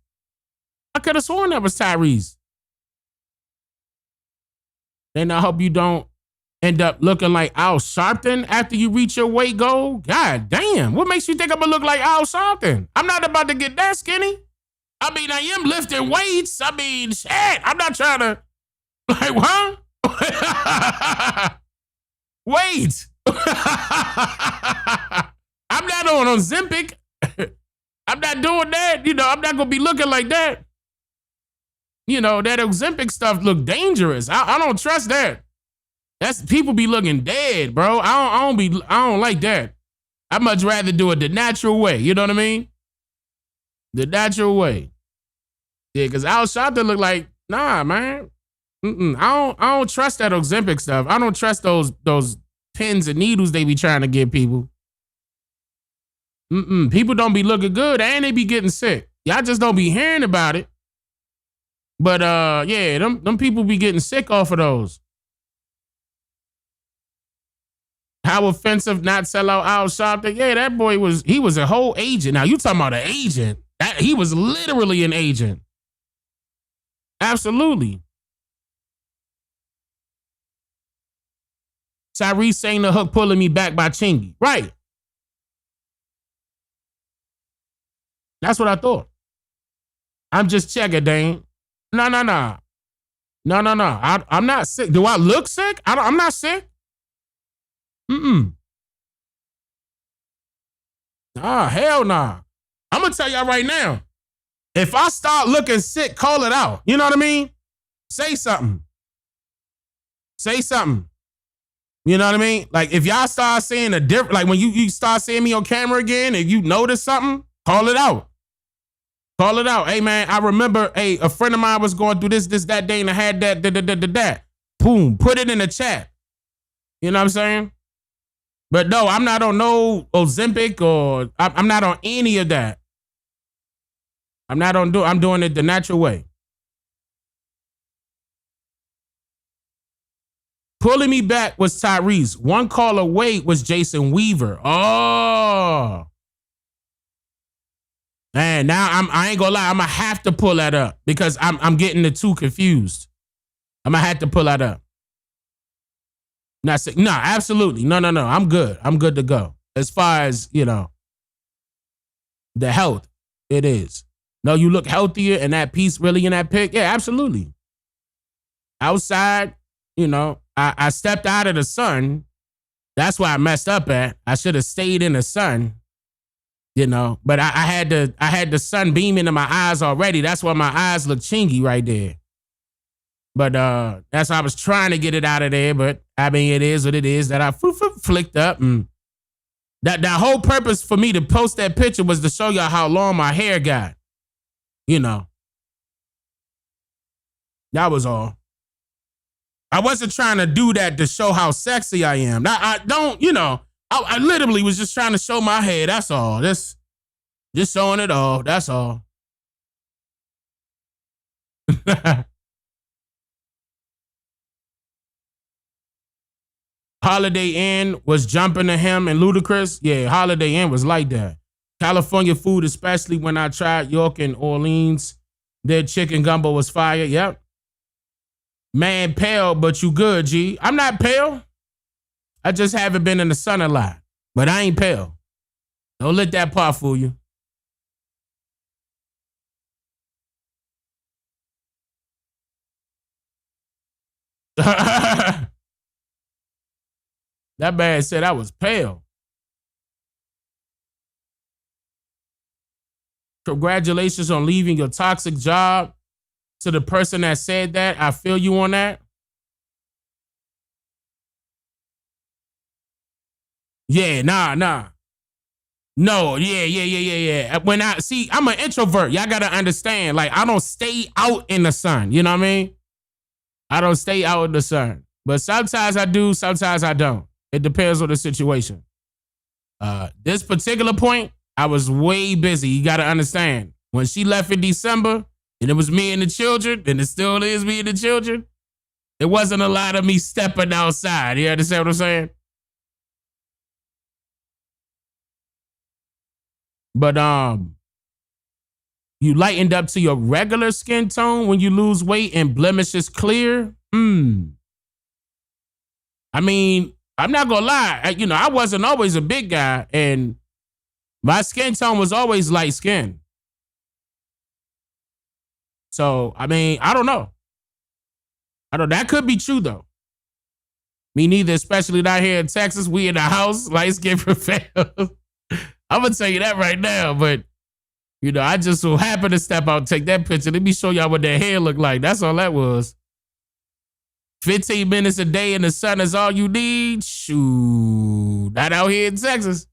I could have sworn that was Tyrese. Then I hope you don't end up looking like Al Sharpton after you reach your weight goal. God damn. What makes you think I'm going to look like Al Sharpton? I'm not about to get that skinny. I mean, I am lifting weights. I mean, shit. I'm not trying to, like, huh? Wait. I'm not on Ozempic. I'm not doing that. I'm not going to be looking like that. That Ozempic stuff look dangerous. I don't trust that. That's people be looking dead, bro. I don't like that. I'd much rather do it the natural way. You know what I mean? The natural way. Yeah, because Al Sharpton look like, nah, man. I don't trust that Ozempic stuff. I don't trust those pins and needles they be trying to give people. People don't be looking good and they be getting sick. Y'all just don't be hearing about it. But yeah, them people be getting sick off of those. How offensive not sell out Al Sharpton? Yeah, that boy was a whole agent. Now you talking about an agent. He was literally an agent. Absolutely. Tyrese sang the hook Pulling Me Back by Chingy. Right. That's what I thought. I'm just checking, Dane. No. I'm not sick. Do I look sick? I'm not sick. Hell nah. I'm gonna tell y'all right now. If I start looking sick, call it out. You know what I mean? Say something. Say something. You know what I mean? Like if y'all start seeing a different, like when you start seeing me on camera again, and you notice something, call it out. Call it out. Hey man, I remember a friend of mine was going through this, that day, and I had that. Boom. Put it in the chat. You know what I'm saying? But no, I'm not on no Ozempic or I'm not on any of that. I'm doing it the natural way. Pulling me back was Tyrese. One call away was Jason Weaver. Oh. Man, now I ain't gonna lie, I'm gonna have to pull that up because I'm getting the two confused. I'm gonna have to pull that up. No, absolutely. No. I'm good. I'm good to go. As far as, the health, it is. No, you look healthier and that piece really in that pic. Yeah, absolutely. Outside, I stepped out of the sun. That's why I messed up at. I should have stayed in the sun, but I had the sun beaming in my eyes already. That's why my eyes look chingy right there. But that's why I was trying to get it out of there. But I mean, it is what it is that I flicked up. And that whole purpose for me to post that picture was to show y'all how long my hair got. That was all. I wasn't trying to do that to show how sexy I am. I don't, I literally was just trying to show my hair. That's all. Just showing it all. That's all. Holiday Inn was jumping to him and Ludacris. Yeah, Holiday Inn was like that. California food, especially when I tried York and Orleans, their chicken gumbo was fire. Yep. Man, pale, but you good, G. I'm not pale. I just haven't been in the sun a lot. But I ain't pale. Don't let that part fool you. That man said I was pale. Congratulations on leaving your toxic job. To the person that said that, I feel you on that. Yeah, nah. No, yeah. When I'm an introvert. Y'all gotta understand. Like, I don't stay out in the sun. You know what I mean? I don't stay out in the sun. But sometimes I do, sometimes I don't. It depends on the situation. This particular point, I was way busy. You gotta understand. When she left in December, and it was me and the children, and it still is me and the children, it wasn't a lot of me stepping outside. You understand what I'm saying? But you lightened up to your regular skin tone when you lose weight and blemishes clear? I mean, I'm not gonna lie. I wasn't always a big guy, and my skin tone was always light skin. So, I mean, I don't know. That could be true, though. Me neither, especially down here in Texas. We in the house, light skin professionals. I'm going to tell you that right now, but, I just so happened to step out and take that picture. Let me show y'all what that hair looked like. That's all that was. 15 minutes a day in the sun is all you need? Shoot. Not out here in Texas.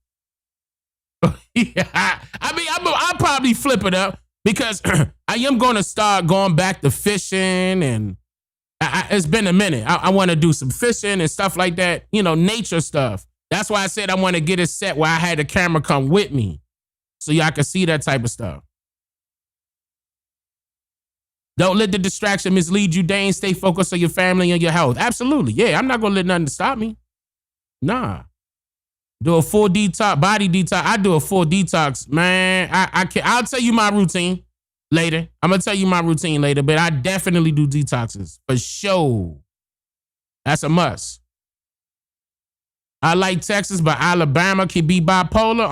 Yeah, I mean, I'll probably flip it up. Because I am going to start going back to fishing, and it's been a minute. I want to do some fishing and stuff like that, nature stuff. That's why I said I want to get it set where I had the camera come with me so y'all can see that type of stuff. Don't let the distraction mislead you, Dane. Stay focused on your family and your health. Absolutely. Yeah, I'm not going to let nothing stop me. Nah. Do a full detox, body detox. I do a full detox, man. I'll tell you my routine later. I'm gonna tell you my routine later, but I definitely do detoxes for sure. That's a must. I like Texas, but Alabama can be bipolar.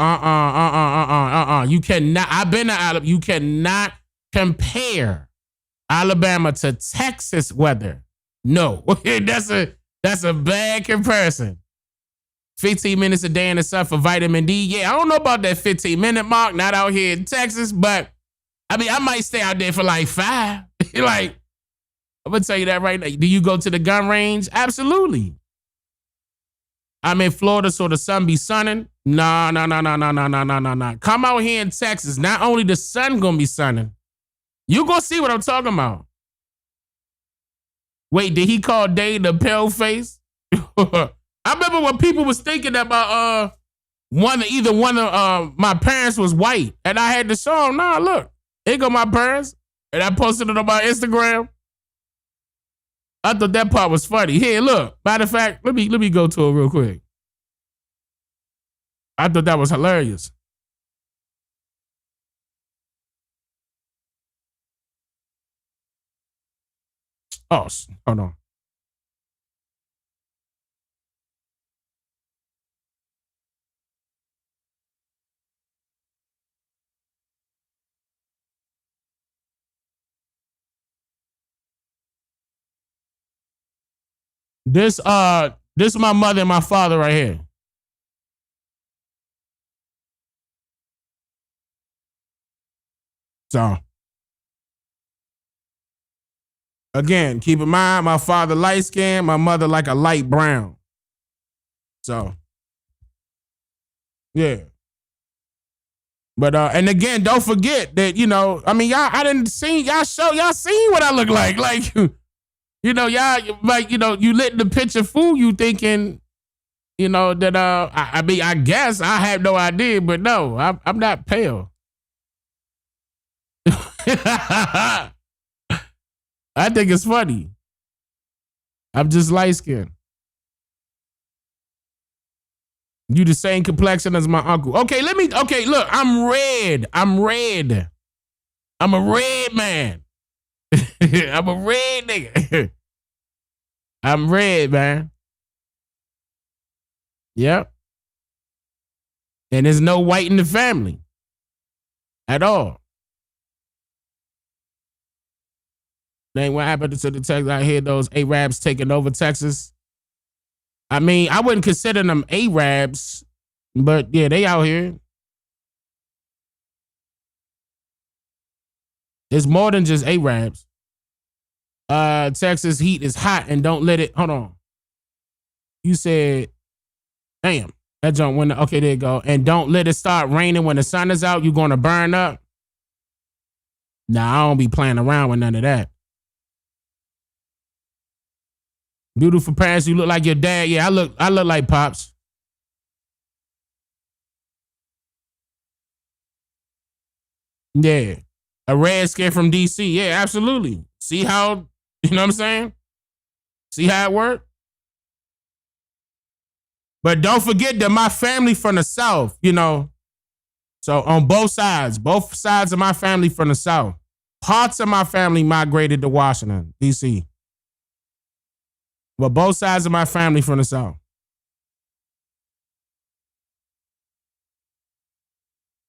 You cannot. I've been to Alabama. You cannot compare Alabama to Texas weather. No, that's a bad comparison. 15 minutes a day in the sun for vitamin D. Yeah, I don't know about that 15-minute mark. Not out here in Texas, but I mean, I might stay out there for like 5. Like, I'm gonna tell you that right now. Do you go to the gun range? Absolutely. I'm in Florida, so the sun be sunning. No. Come out here in Texas. Not only the sun gonna be sunning, you gonna see what I'm talking about. Wait, did he call Dane the pale face? I remember when people was thinking about either one of my parents was white, and I had to show them, nah, look, here go my parents, and I posted it on my Instagram. I thought that part was funny. Here, look. Matter of fact, let me go to it real quick. I thought that was hilarious. Oh, hold on. This is my mother and my father right here. So again, keep in mind, my father light skin, my mother like a light brown. So yeah. But and again, don't forget that, you know, I mean, y'all seen what I look like. Like, you know, y'all like, you know, you let the picture fool you thinking, you know, that I mean, I guess I have no idea, but no, I'm not pale. I think it's funny. I'm just light skinned. You the same complexion as my uncle. Okay, look, I'm red. I'm a red man. I'm a red nigga. I'm red, man. Yep. And there's no white in the family at all. Dang, what happened to the Texas? I hear those Arabs taking over Texas. I mean, I wouldn't consider them Arabs, but yeah, they out here. It's more than just Arabs. Texas heat is hot and don't let it. Hold on. You said, damn, that jump went. Okay, there you go. And don't let it start raining when the sun is out. You're going to burn up. Nah, I don't be playing around with none of that. Beautiful parents, you look like your dad. Yeah, I look like Pops. Yeah. A red skin from DC. Yeah, absolutely. See how, you know what I'm saying? See how it worked? But don't forget that my family from the South, you know. So on both sides of my family from the South. Parts of my family migrated to Washington, DC. But both sides of my family from the South.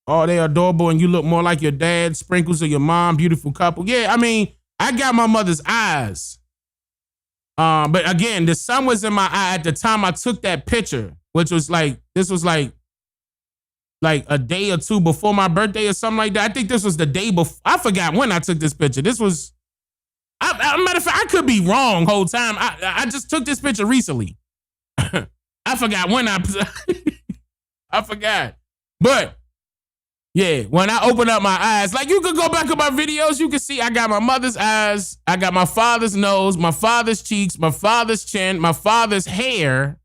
Oh, they adorable and you look more like your dad, sprinkles of your mom, beautiful couple. Yeah, I mean, I got my mother's eyes. But again, the sun was in my eye at the time I took that picture, which was like, this was like a day or two before my birthday or something like that. I think this was the day before. I forgot when I took this picture. This was, matter of fact, I could be wrong whole time. I just took this picture recently. I forgot when I forgot. But yeah, when I open up my eyes, like you could go back on my videos, you can see I got my mother's eyes, I got my father's nose, my father's cheeks, my father's chin, my father's hair.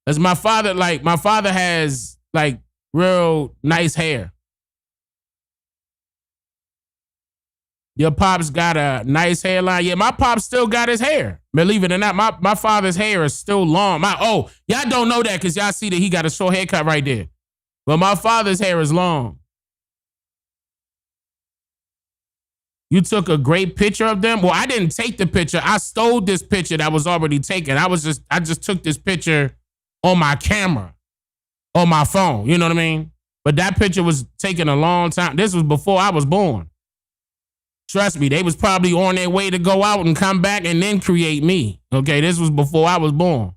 That's my father, like my father has like real nice hair. Your pops got a nice hairline. Yeah, my pops still got his hair. Believe it or not, my father's hair is still long. Y'all don't know that because y'all see that he got a short haircut right there. But my father's hair is long. You took a great picture of them? Well, I didn't take the picture. I stole this picture that was already taken. I just took this picture on my camera, on my phone. You know what I mean? But that picture was taken a long time. This was before I was born. Trust me, they was probably on their way to go out and come back and then create me. Okay, this was before I was born.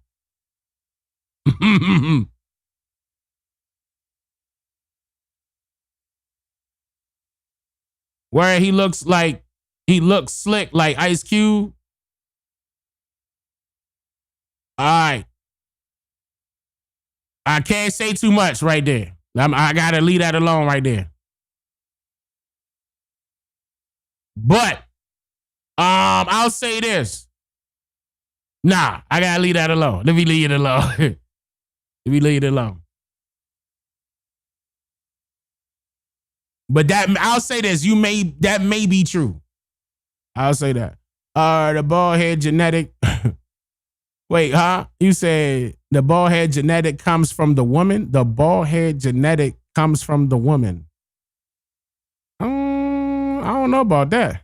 Where he looks slick like Ice Cube. All right. I can't say too much right there. I gotta leave that alone right there. But I'll say this. Nah, I gotta leave that alone. Let me leave it alone. Let me leave it alone. But that I'll say this, that may be true. I'll say that. The bald head genetic. Wait, huh? You said the bald head genetic comes from the woman? The bald head genetic comes from the woman. I don't know about that.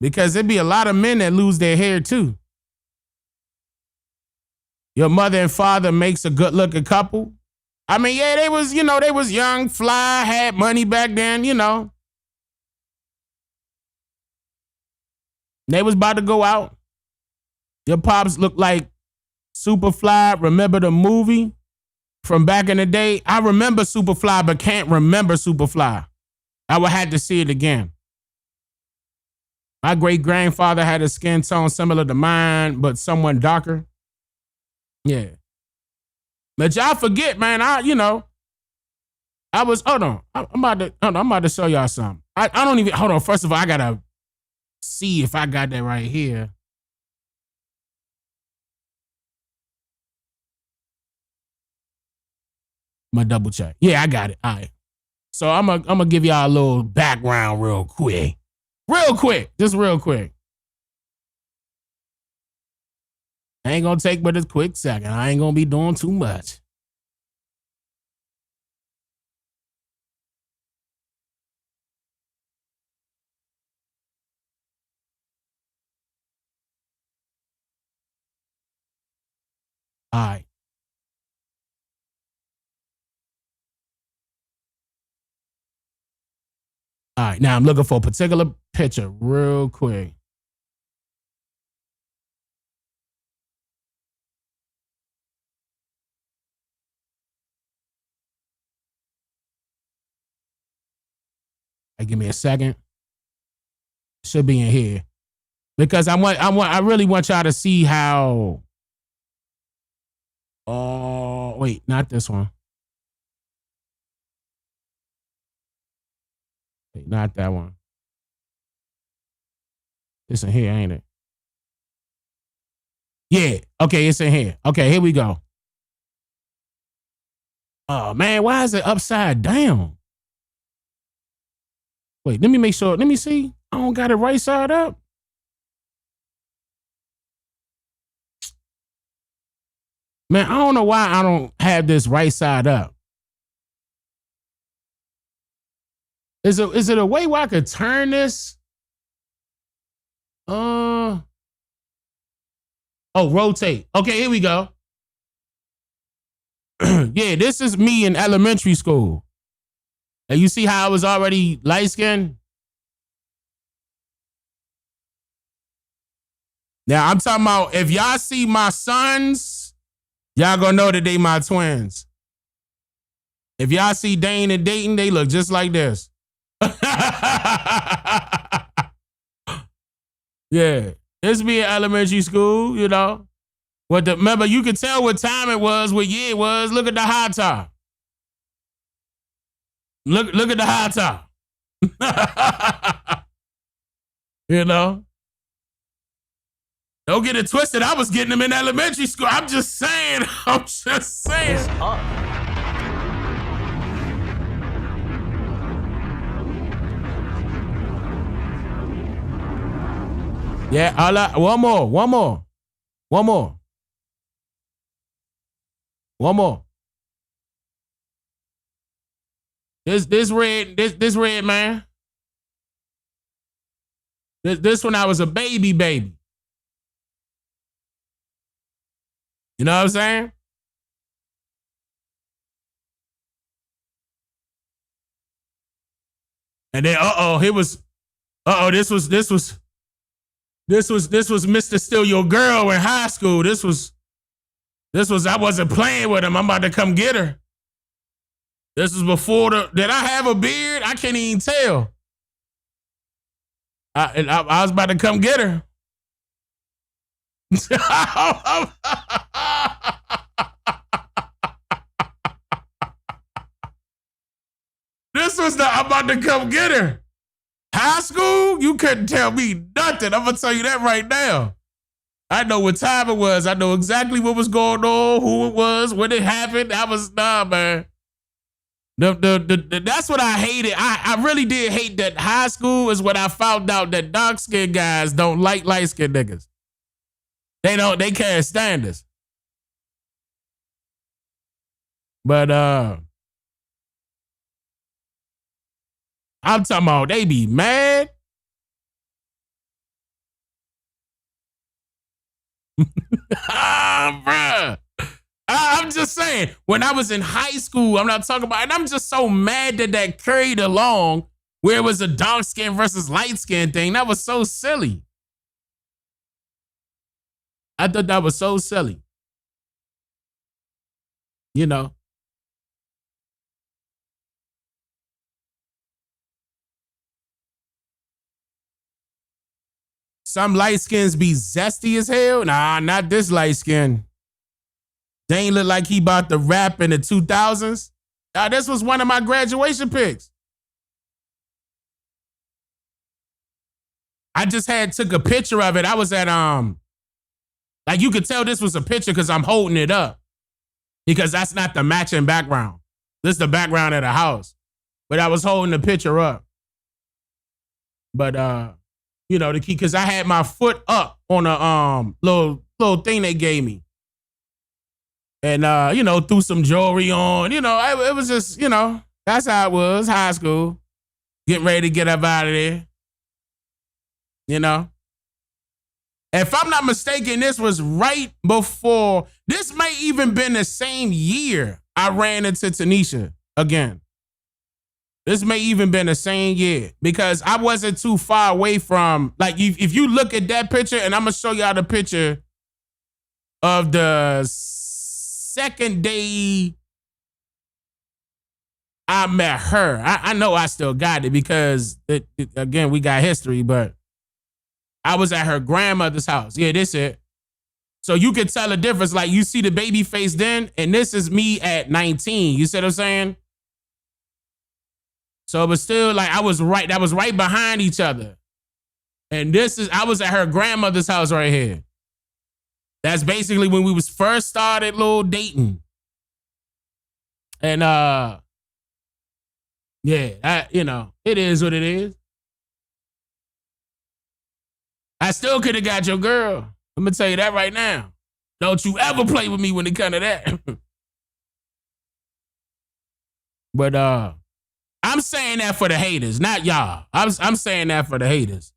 Because there'd be a lot of men that lose their hair too. Your mother and father makes a good looking couple. I mean, yeah, they was young, fly, had money back then, They was about to go out. Your pops looked like Superfly. Remember the movie from back in the day? I remember Superfly, but can't remember Superfly. I would have to see it again. My great-grandfather had a skin tone similar to mine, but somewhat darker. Yeah. But y'all forget, man, hold on. I'm about to show y'all something. I don't even, hold on. First of all, I gotta see if I got that right here. I'm gonna double check. Yeah, I got it. All right. So I'm gonna give y'all a little background real quick. Just real quick. Ain't gonna take but a quick second. I ain't gonna be doing too much. All right. All right. Now I'm looking for a particular picture real quick. Give me a second. Should be in here. Because I really want y'all to see how. Oh, wait, not this one. Wait, not that one. It's in here, ain't it? Yeah. Okay, it's in here. Okay, here we go. Oh, man, why is it upside down? Wait, let me make sure. Let me see. I don't got it right side up. Man, I don't know why I don't have this right side up. Is it a way where I could turn this? Oh, rotate. Okay, here we go. Yeah, this is me in elementary school. And you see how I was already light-skinned? Now, I'm talking about if y'all see my sons, y'all gonna know that they my twins. If y'all see Dane and Dayton, they look just like this. Yeah, this be in elementary school, remember, you could tell what time it was, what year it was. Look at the high top. Look at the high top. Don't get it twisted. I was getting them in elementary school. I'm just saying. Yeah, one more. This red man. This when I was a baby. You know what I'm saying? And then this was Mr. Still Your Girl in high school. This was I wasn't playing with him. I'm about to come get her. This was before did I have a beard? I can't even tell. I was about to come get her. This was I'm about to come get her. High school, you couldn't tell me nothing. I'm gonna tell you that right now. I know what time it was. I know exactly what was going on, who it was, when it happened. I was, nah, man. That's what I hated. I really did hate that high school is when I found out that dark-skinned guys don't like light-skinned niggas. They can't stand us. But I'm talking about they be mad. Bruh. I'm just saying, when I was in high school, I'm not talking about, and I'm just so mad that carried along where it was a dark skin versus light skin thing. That was so silly. I thought that was so silly. You know. Some light skins be zesty as hell. Nah, not this light skin. Dane look like he about to rap in the 2000s. This was one of my graduation pics. I just took a picture of it. I was at, like you could tell this was a picture because I'm holding it up. Because that's not the matching background. This is the background of the house. But I was holding the picture up. But, you know, the key, because I had my foot up on a little thing they gave me. And, you know, threw some jewelry on. You know, it was just, you know, that's how it was, high school. Getting ready to get up out of there. You know? If I'm not mistaken, this was right before, this may even been the same year I ran into Tanisha again. This may even been the same year because I wasn't too far away from, like, if you look at that picture, and I'm going to show y'all the picture of the second day I met her. I know I still got it because, again, we got history, but I was at her grandmother's house. Yeah, this it. So you could tell the difference. Like, you see the baby face then, and this is me at 19. You see what I'm saying? So it was still like that was right behind each other. And I was at her grandmother's house right here. That's basically when we was first started little dating. And yeah, you know, it is what it is. I still could have got your girl. I'm gonna tell you that right now. Don't you ever play with me when it comes to that. But I'm saying that for the haters, not y'all. I'm saying that for the haters.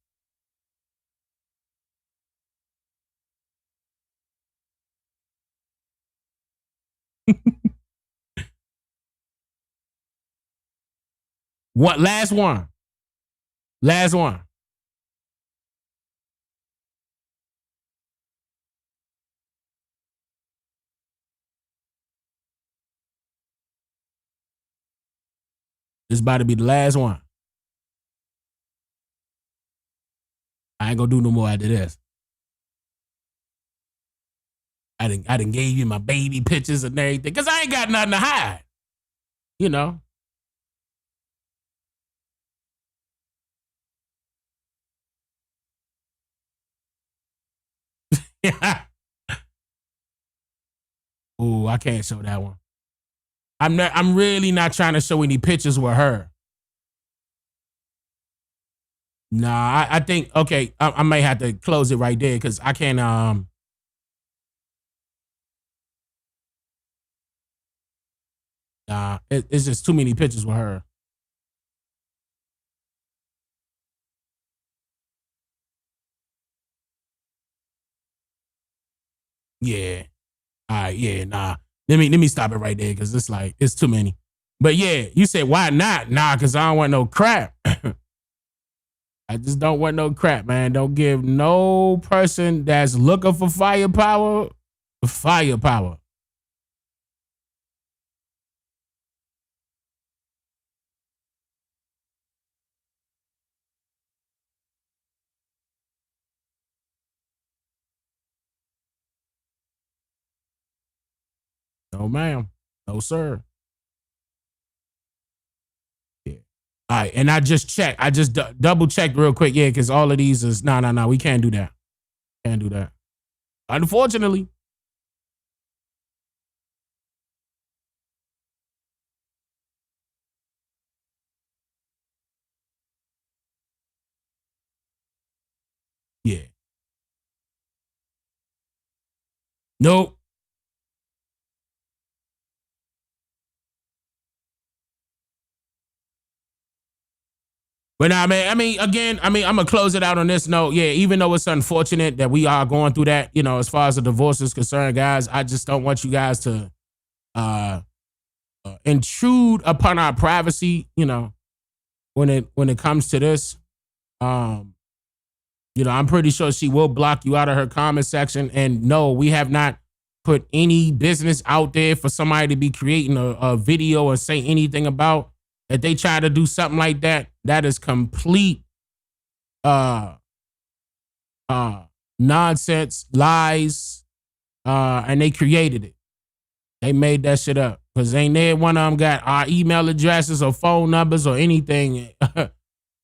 What? Last one. Last one. This about to be the last one. I ain't gonna do no more after this. I didn't gave you my baby pictures and everything because I ain't got nothing to hide. You know. Ooh, I can't show that one. I'm really not trying to show any pictures with her. Nah, I think, okay, I may have to close it right there because I can't, nah, it's just too many pictures with her. Yeah. All right, yeah, nah. Let me stop it right there because it's too many. But yeah, you said why not? Nah, because I don't want no crap. I just don't want no crap, man. Don't give no person that's looking for firepower. No, ma'am. No, sir. Yeah. All right, and I just checked. I just double checked real quick. Yeah, because all of these is no. We can't do that. Can't do that. Unfortunately. Yeah. Nope. But nah, man, I'm gonna close it out on this note. Yeah, even though it's unfortunate that we are going through that, as far as the divorce is concerned, guys, I just don't want you guys to intrude upon our privacy, when it comes to this. I'm pretty sure she will block you out of her comment section. And no, we have not put any business out there for somebody to be creating a video or say anything about. If they try to do something like that, that is complete nonsense, lies, and they created it. They made that shit up because ain't there one of them got our email addresses or phone numbers or anything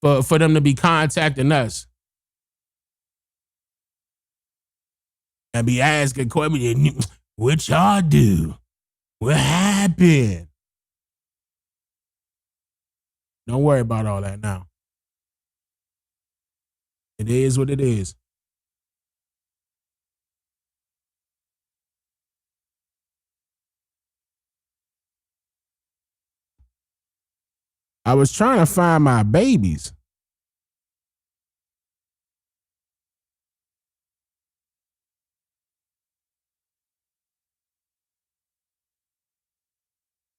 for them to be contacting us and be asking questions. What y'all do? What happened? Don't worry about all that now. It is what it is. I was trying to find my babies.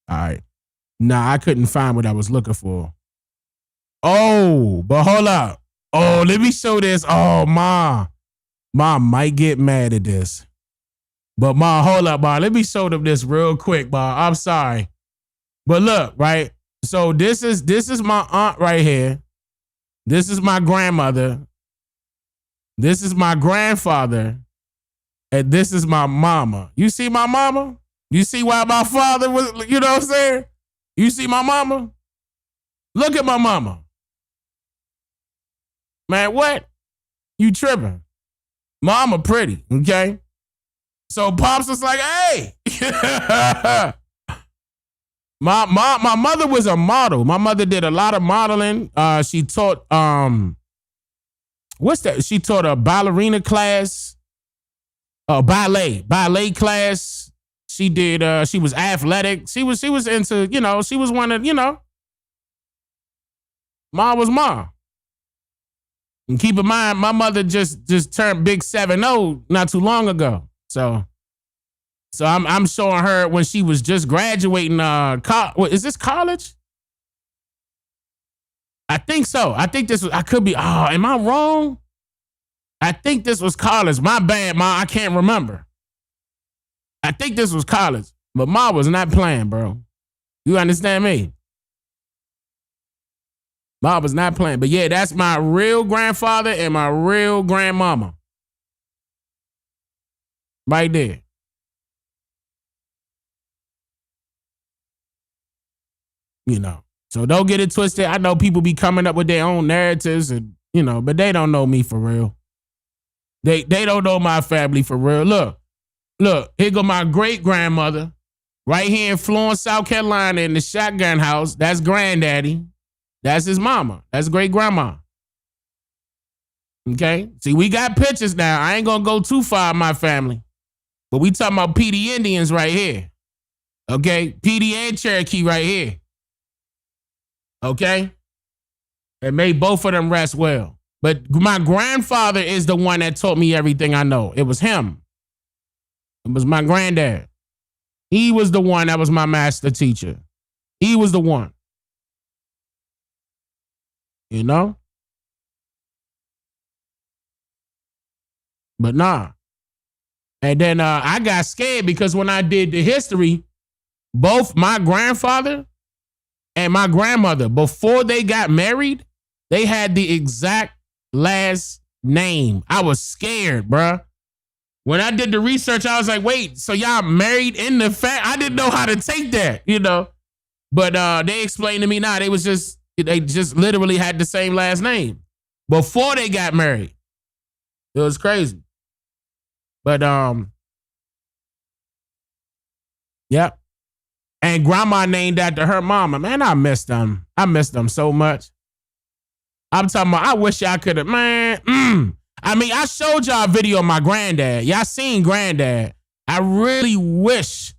All right. Nah, I couldn't find what I was looking for. Oh, but hold up. Oh, let me show this. Oh, Mom might get mad at this. But Mom, hold up, Mom. Let me show them this real quick, Mom. I'm sorry. But look, right? So this is my aunt right here. This is my grandmother. This is my grandfather. And this is my mama. You see my mama? You see why my father was, you know what I'm saying? You see my mama? Look at my mama. Man, what? You tripping. Mama pretty, okay? So Pops was like, hey. My mother was a model. My mother did a lot of modeling. She taught, what's that? She taught a ballerina class, ballet class. She did, she was athletic. She was into, she was one of, Ma was Ma. And keep in mind, my mother just turned big 7-0 not too long ago. So I'm showing her when she was just graduating. Is this college? I think so. I think this was. I could be. Oh, am I wrong? I think this was college. My bad, Ma. I can't remember. I think this was college, but Ma was not playing, bro. You understand me? Ma was not playing. But yeah, that's my real grandfather and my real grandmama. Right there. So don't get it twisted. I know people be coming up with their own narratives and, but they don't know me for real. They don't know my family for real. Look, here go my great grandmother right here in Florence, South Carolina in the shotgun house. That's granddaddy. That's his mama. That's great grandma. Okay. See, we got pictures now. I ain't gonna go too far in my family, but we talking about PD Indians right here. Okay. PD and Cherokee right here. Okay. And made both of them rest well. But my grandfather is the one that taught me everything I know. It was him. It was my granddad. He was the one that was my master teacher. He was the one. But nah. And then I got scared because when I did the history, both my grandfather and my grandmother, before they got married, they had the exact last name. I was scared, bruh. When I did the research, I was like, wait, so y'all married in the fact? I didn't know how to take that, But they explained to me now, they just literally had the same last name before they got married. It was crazy. But yep. And grandma named after her mama. Man, I miss them. I miss them so much. I'm talking about, I wish y'all could have, man. I mean, I showed y'all a video of my granddad. Y'all seen granddad. I really wish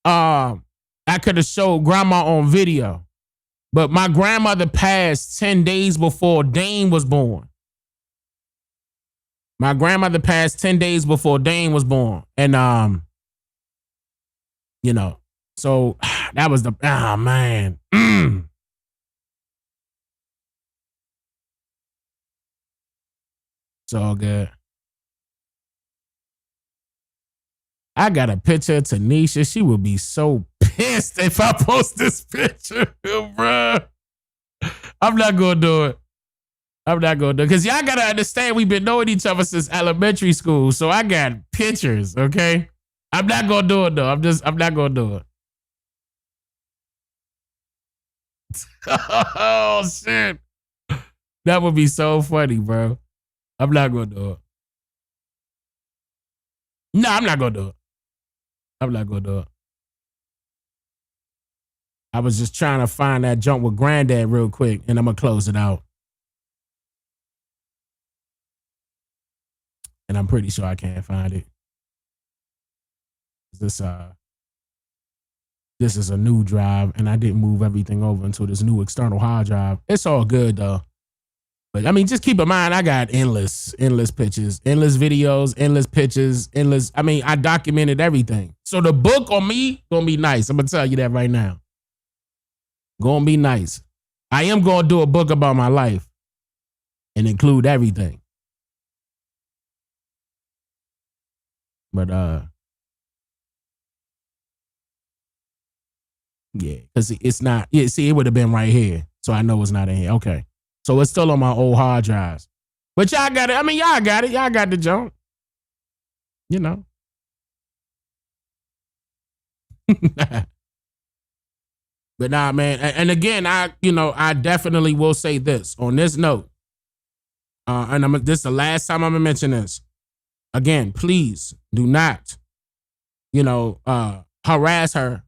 I could have showed grandma on video. But my grandmother passed 10 days before Dane was born. My grandmother passed 10 days before Dane was born. And, you know, so that was the, oh, man. So good. I got a picture of Tanisha. She would be so pissed if I post this picture, bruh. I'm not going to do it. Because y'all got to understand we've been knowing each other since elementary school. So I got pictures, okay? I'm not going to do it, though. I'm not going to do it. Oh, shit. That would be so funny, bro. I'm not going to do it. No, I'm not going to do it. I was just trying to find that jump with granddad real quick, and I'm going to close it out. And I'm pretty sure I can't find it. This is a new drive, and I didn't move everything over into this new external hard drive. It's all good, though. But, I mean, just keep in mind, I got endless pictures, endless videos, endless pictures, I documented everything. So the book on me gonna be nice. I'm gonna tell you that right now. Gonna be nice. I am gonna do a book about my life and include everything. But, yeah, because it's not, yeah, see, it would have been right here. So I know it's not in here. Okay. So it's still on my old hard drives. But y'all got it. I mean, y'all got it. Y'all got the junk. You know. But nah, man. And again, I definitely will say this on this note. And this is the last time I'm gonna mention this. Again, please do not, harass her,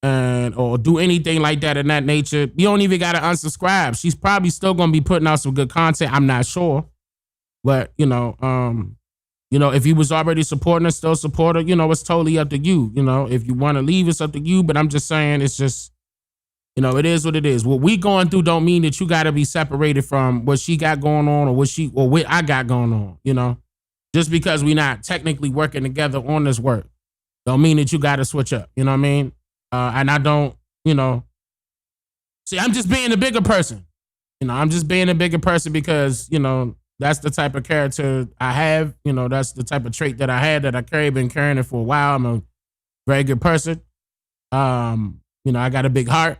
or do anything like that in that nature. You don't even gotta unsubscribe. She's probably still gonna be putting out some good content. I'm not sure. But, if you was already supporting her, still support her, it's totally up to you. If you want to leave, it's up to you. But I'm just saying, it's just, it is what it is. What we going through don't mean that you gotta be separated from what she got going on or what I got going on, Just because we not technically working together on this work don't mean that you gotta switch up. You know what I mean? And I don't, see, I'm just being a bigger person. I'm just being a bigger person because, that's the type of character I have. That's the type of trait that I had that I been carrying it for a while. I'm a very good person. I got a big heart,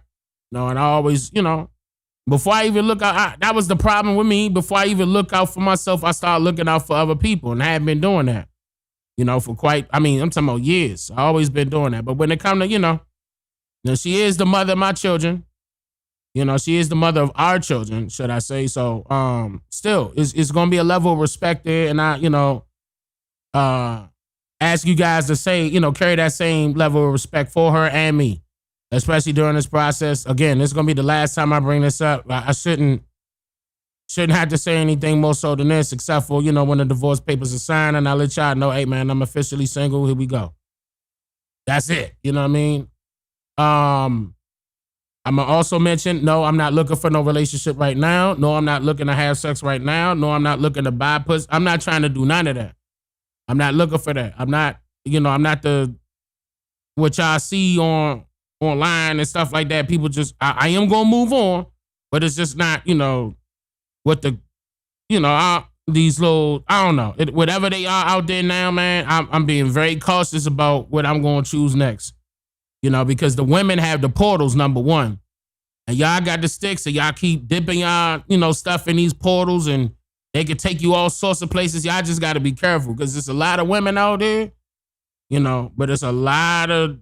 and I always, before I even look out, that was the problem with me. Before I even look out for myself, I started looking out for other people, and I have been doing that, for I'm talking about years. I always been doing that. But when it comes to, she is the mother of my children. She is the mother of our children, should I say. So, still, it's going to be a level of respect there. And I, ask you guys to say, carry that same level of respect for her and me, especially during this process. Again, this is going to be the last time I bring this up. I shouldn't have to say anything more so than this, except for, when the divorce papers are signed and I let y'all know, hey, man, I'm officially single. Here we go. That's it. You know what I mean? I'm going to also mention, no, I'm not looking for no relationship right now. No, I'm not looking to have sex right now. No, I'm not looking to buy pussy. I'm not trying to do none of that. I'm not looking for that. I'm not, I'm not what y'all see online and stuff like that. People just, I am going to move on, but it's just not, what the, these little, I don't know, whatever they are out there now, man, I'm being very cautious about what I'm going to choose next. Because the women have the portals, number one. And y'all got the sticks, so y'all keep dipping y'all, stuff in these portals, and they can take you all sorts of places. Y'all just got to be careful, because there's a lot of women out there, but there's a lot of,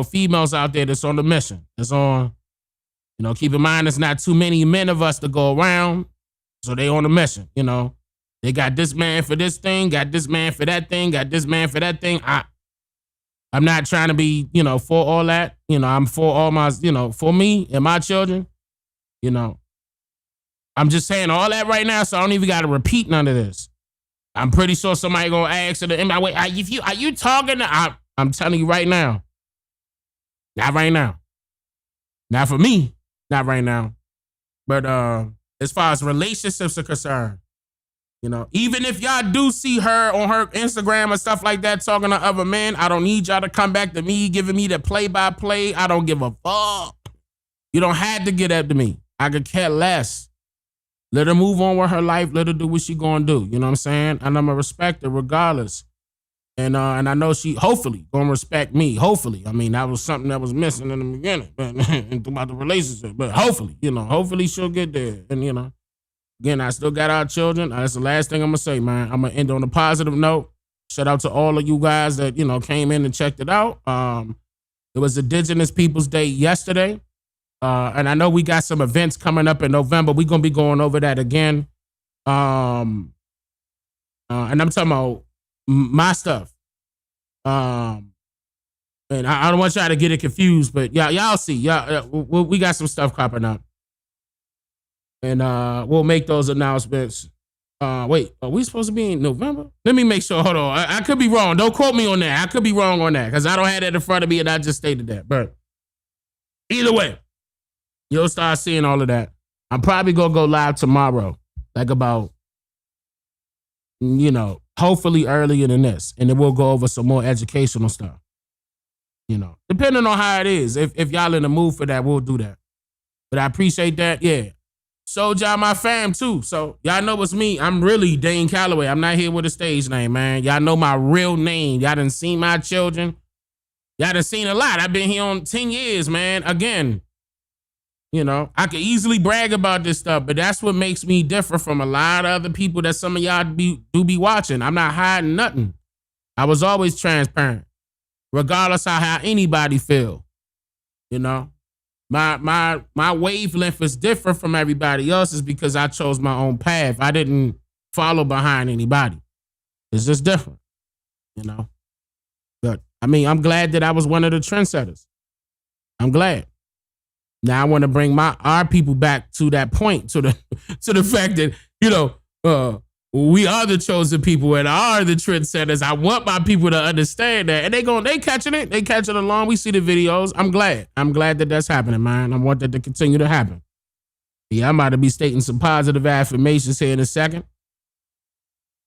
females out there that's on the mission. That's on, keep in mind, there's not too many men of us to go around, so they on the mission, They got this man for this thing, got this man for that thing, got this man for that thing. I'm not trying to be, for all that. I'm for all my, for me and my children. I'm just saying all that right now, so I don't even got to repeat none of this. I'm pretty sure somebody gonna ask her, wait, are you talking? I'm telling you right now. Not right now. Not for me. Not right now. But as far as relationships are concerned, even if y'all do see her on her Instagram and stuff like that talking to other men, I don't need y'all to come back to me giving me the play-by-play. I don't give a fuck. You don't have to get up to me. I could care less. Let her move on with her life. Let her do what she gonna do. You know what I'm saying? And I'm gonna respect her regardless. And I know she hopefully gonna respect me. Hopefully. I mean, that was something that was missing in the beginning, but about the relationship. But hopefully, hopefully she'll get there. And again, I still got our children. That's the last thing I'm gonna say, man. I'm gonna end on a positive note. Shout out to all of you guys that came in and checked it out. It was Indigenous Peoples Day yesterday. And I know we got some events coming up in November. We're going to be going over that again. And I'm talking about my stuff. And I don't want y'all to get it confused, but y'all see. We got some stuff popping up. And we'll make those announcements. Wait, are we supposed to be in November? Let me make sure. Hold on. I could be wrong. Don't quote me on that. I could be wrong on that because I don't have that in front of me and I just stated that. But either way. You'll start seeing all of that. I'm probably going to go live tomorrow, like about, hopefully earlier than this. And then we'll go over some more educational stuff. Depending on how it is. If y'all in the mood for that, we'll do that. But I appreciate that. Yeah. Showed y'all my fam too. So y'all know it's me. I'm really Dane Calloway. I'm not here with a stage name, man. Y'all know my real name. Y'all done seen my children. Y'all done seen a lot. I've been here on 10 years, man. Again. I could easily brag about this stuff, but that's what makes me different from a lot of other people that some of y'all do be watching. I'm not hiding nothing. I was always transparent, regardless of how anybody feel. My wavelength is different from everybody else's because I chose my own path. I didn't follow behind anybody. It's just different, But I mean, I'm glad that I was one of the trendsetters. I'm glad. Now I want to bring our people back to that point, to the fact that, we are the chosen people and are the trendsetters. I want my people to understand that. And they catching it. They catching along. We see the videos. I'm glad. I'm glad that that's happening, man. I want that to continue to happen. Yeah, I'm about to be stating some positive affirmations here in a second.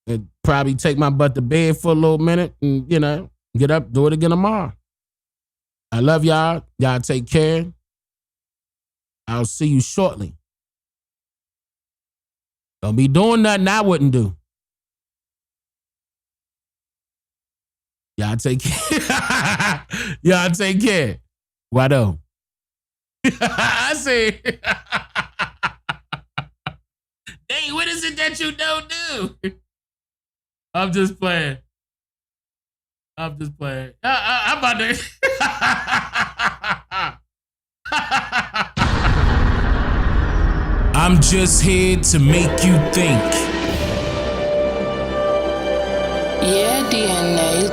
And probably take my butt to bed for a little minute and, get up, do it again tomorrow. I love y'all. Y'all take care. I'll see you shortly. Don't be doing nothing I wouldn't do. Y'all take care. Y'all take care. Why though? I say, hey, what is it that you don't do? I'm just playing. I'm about to. I'm just here to make you think. Yeah, DNA.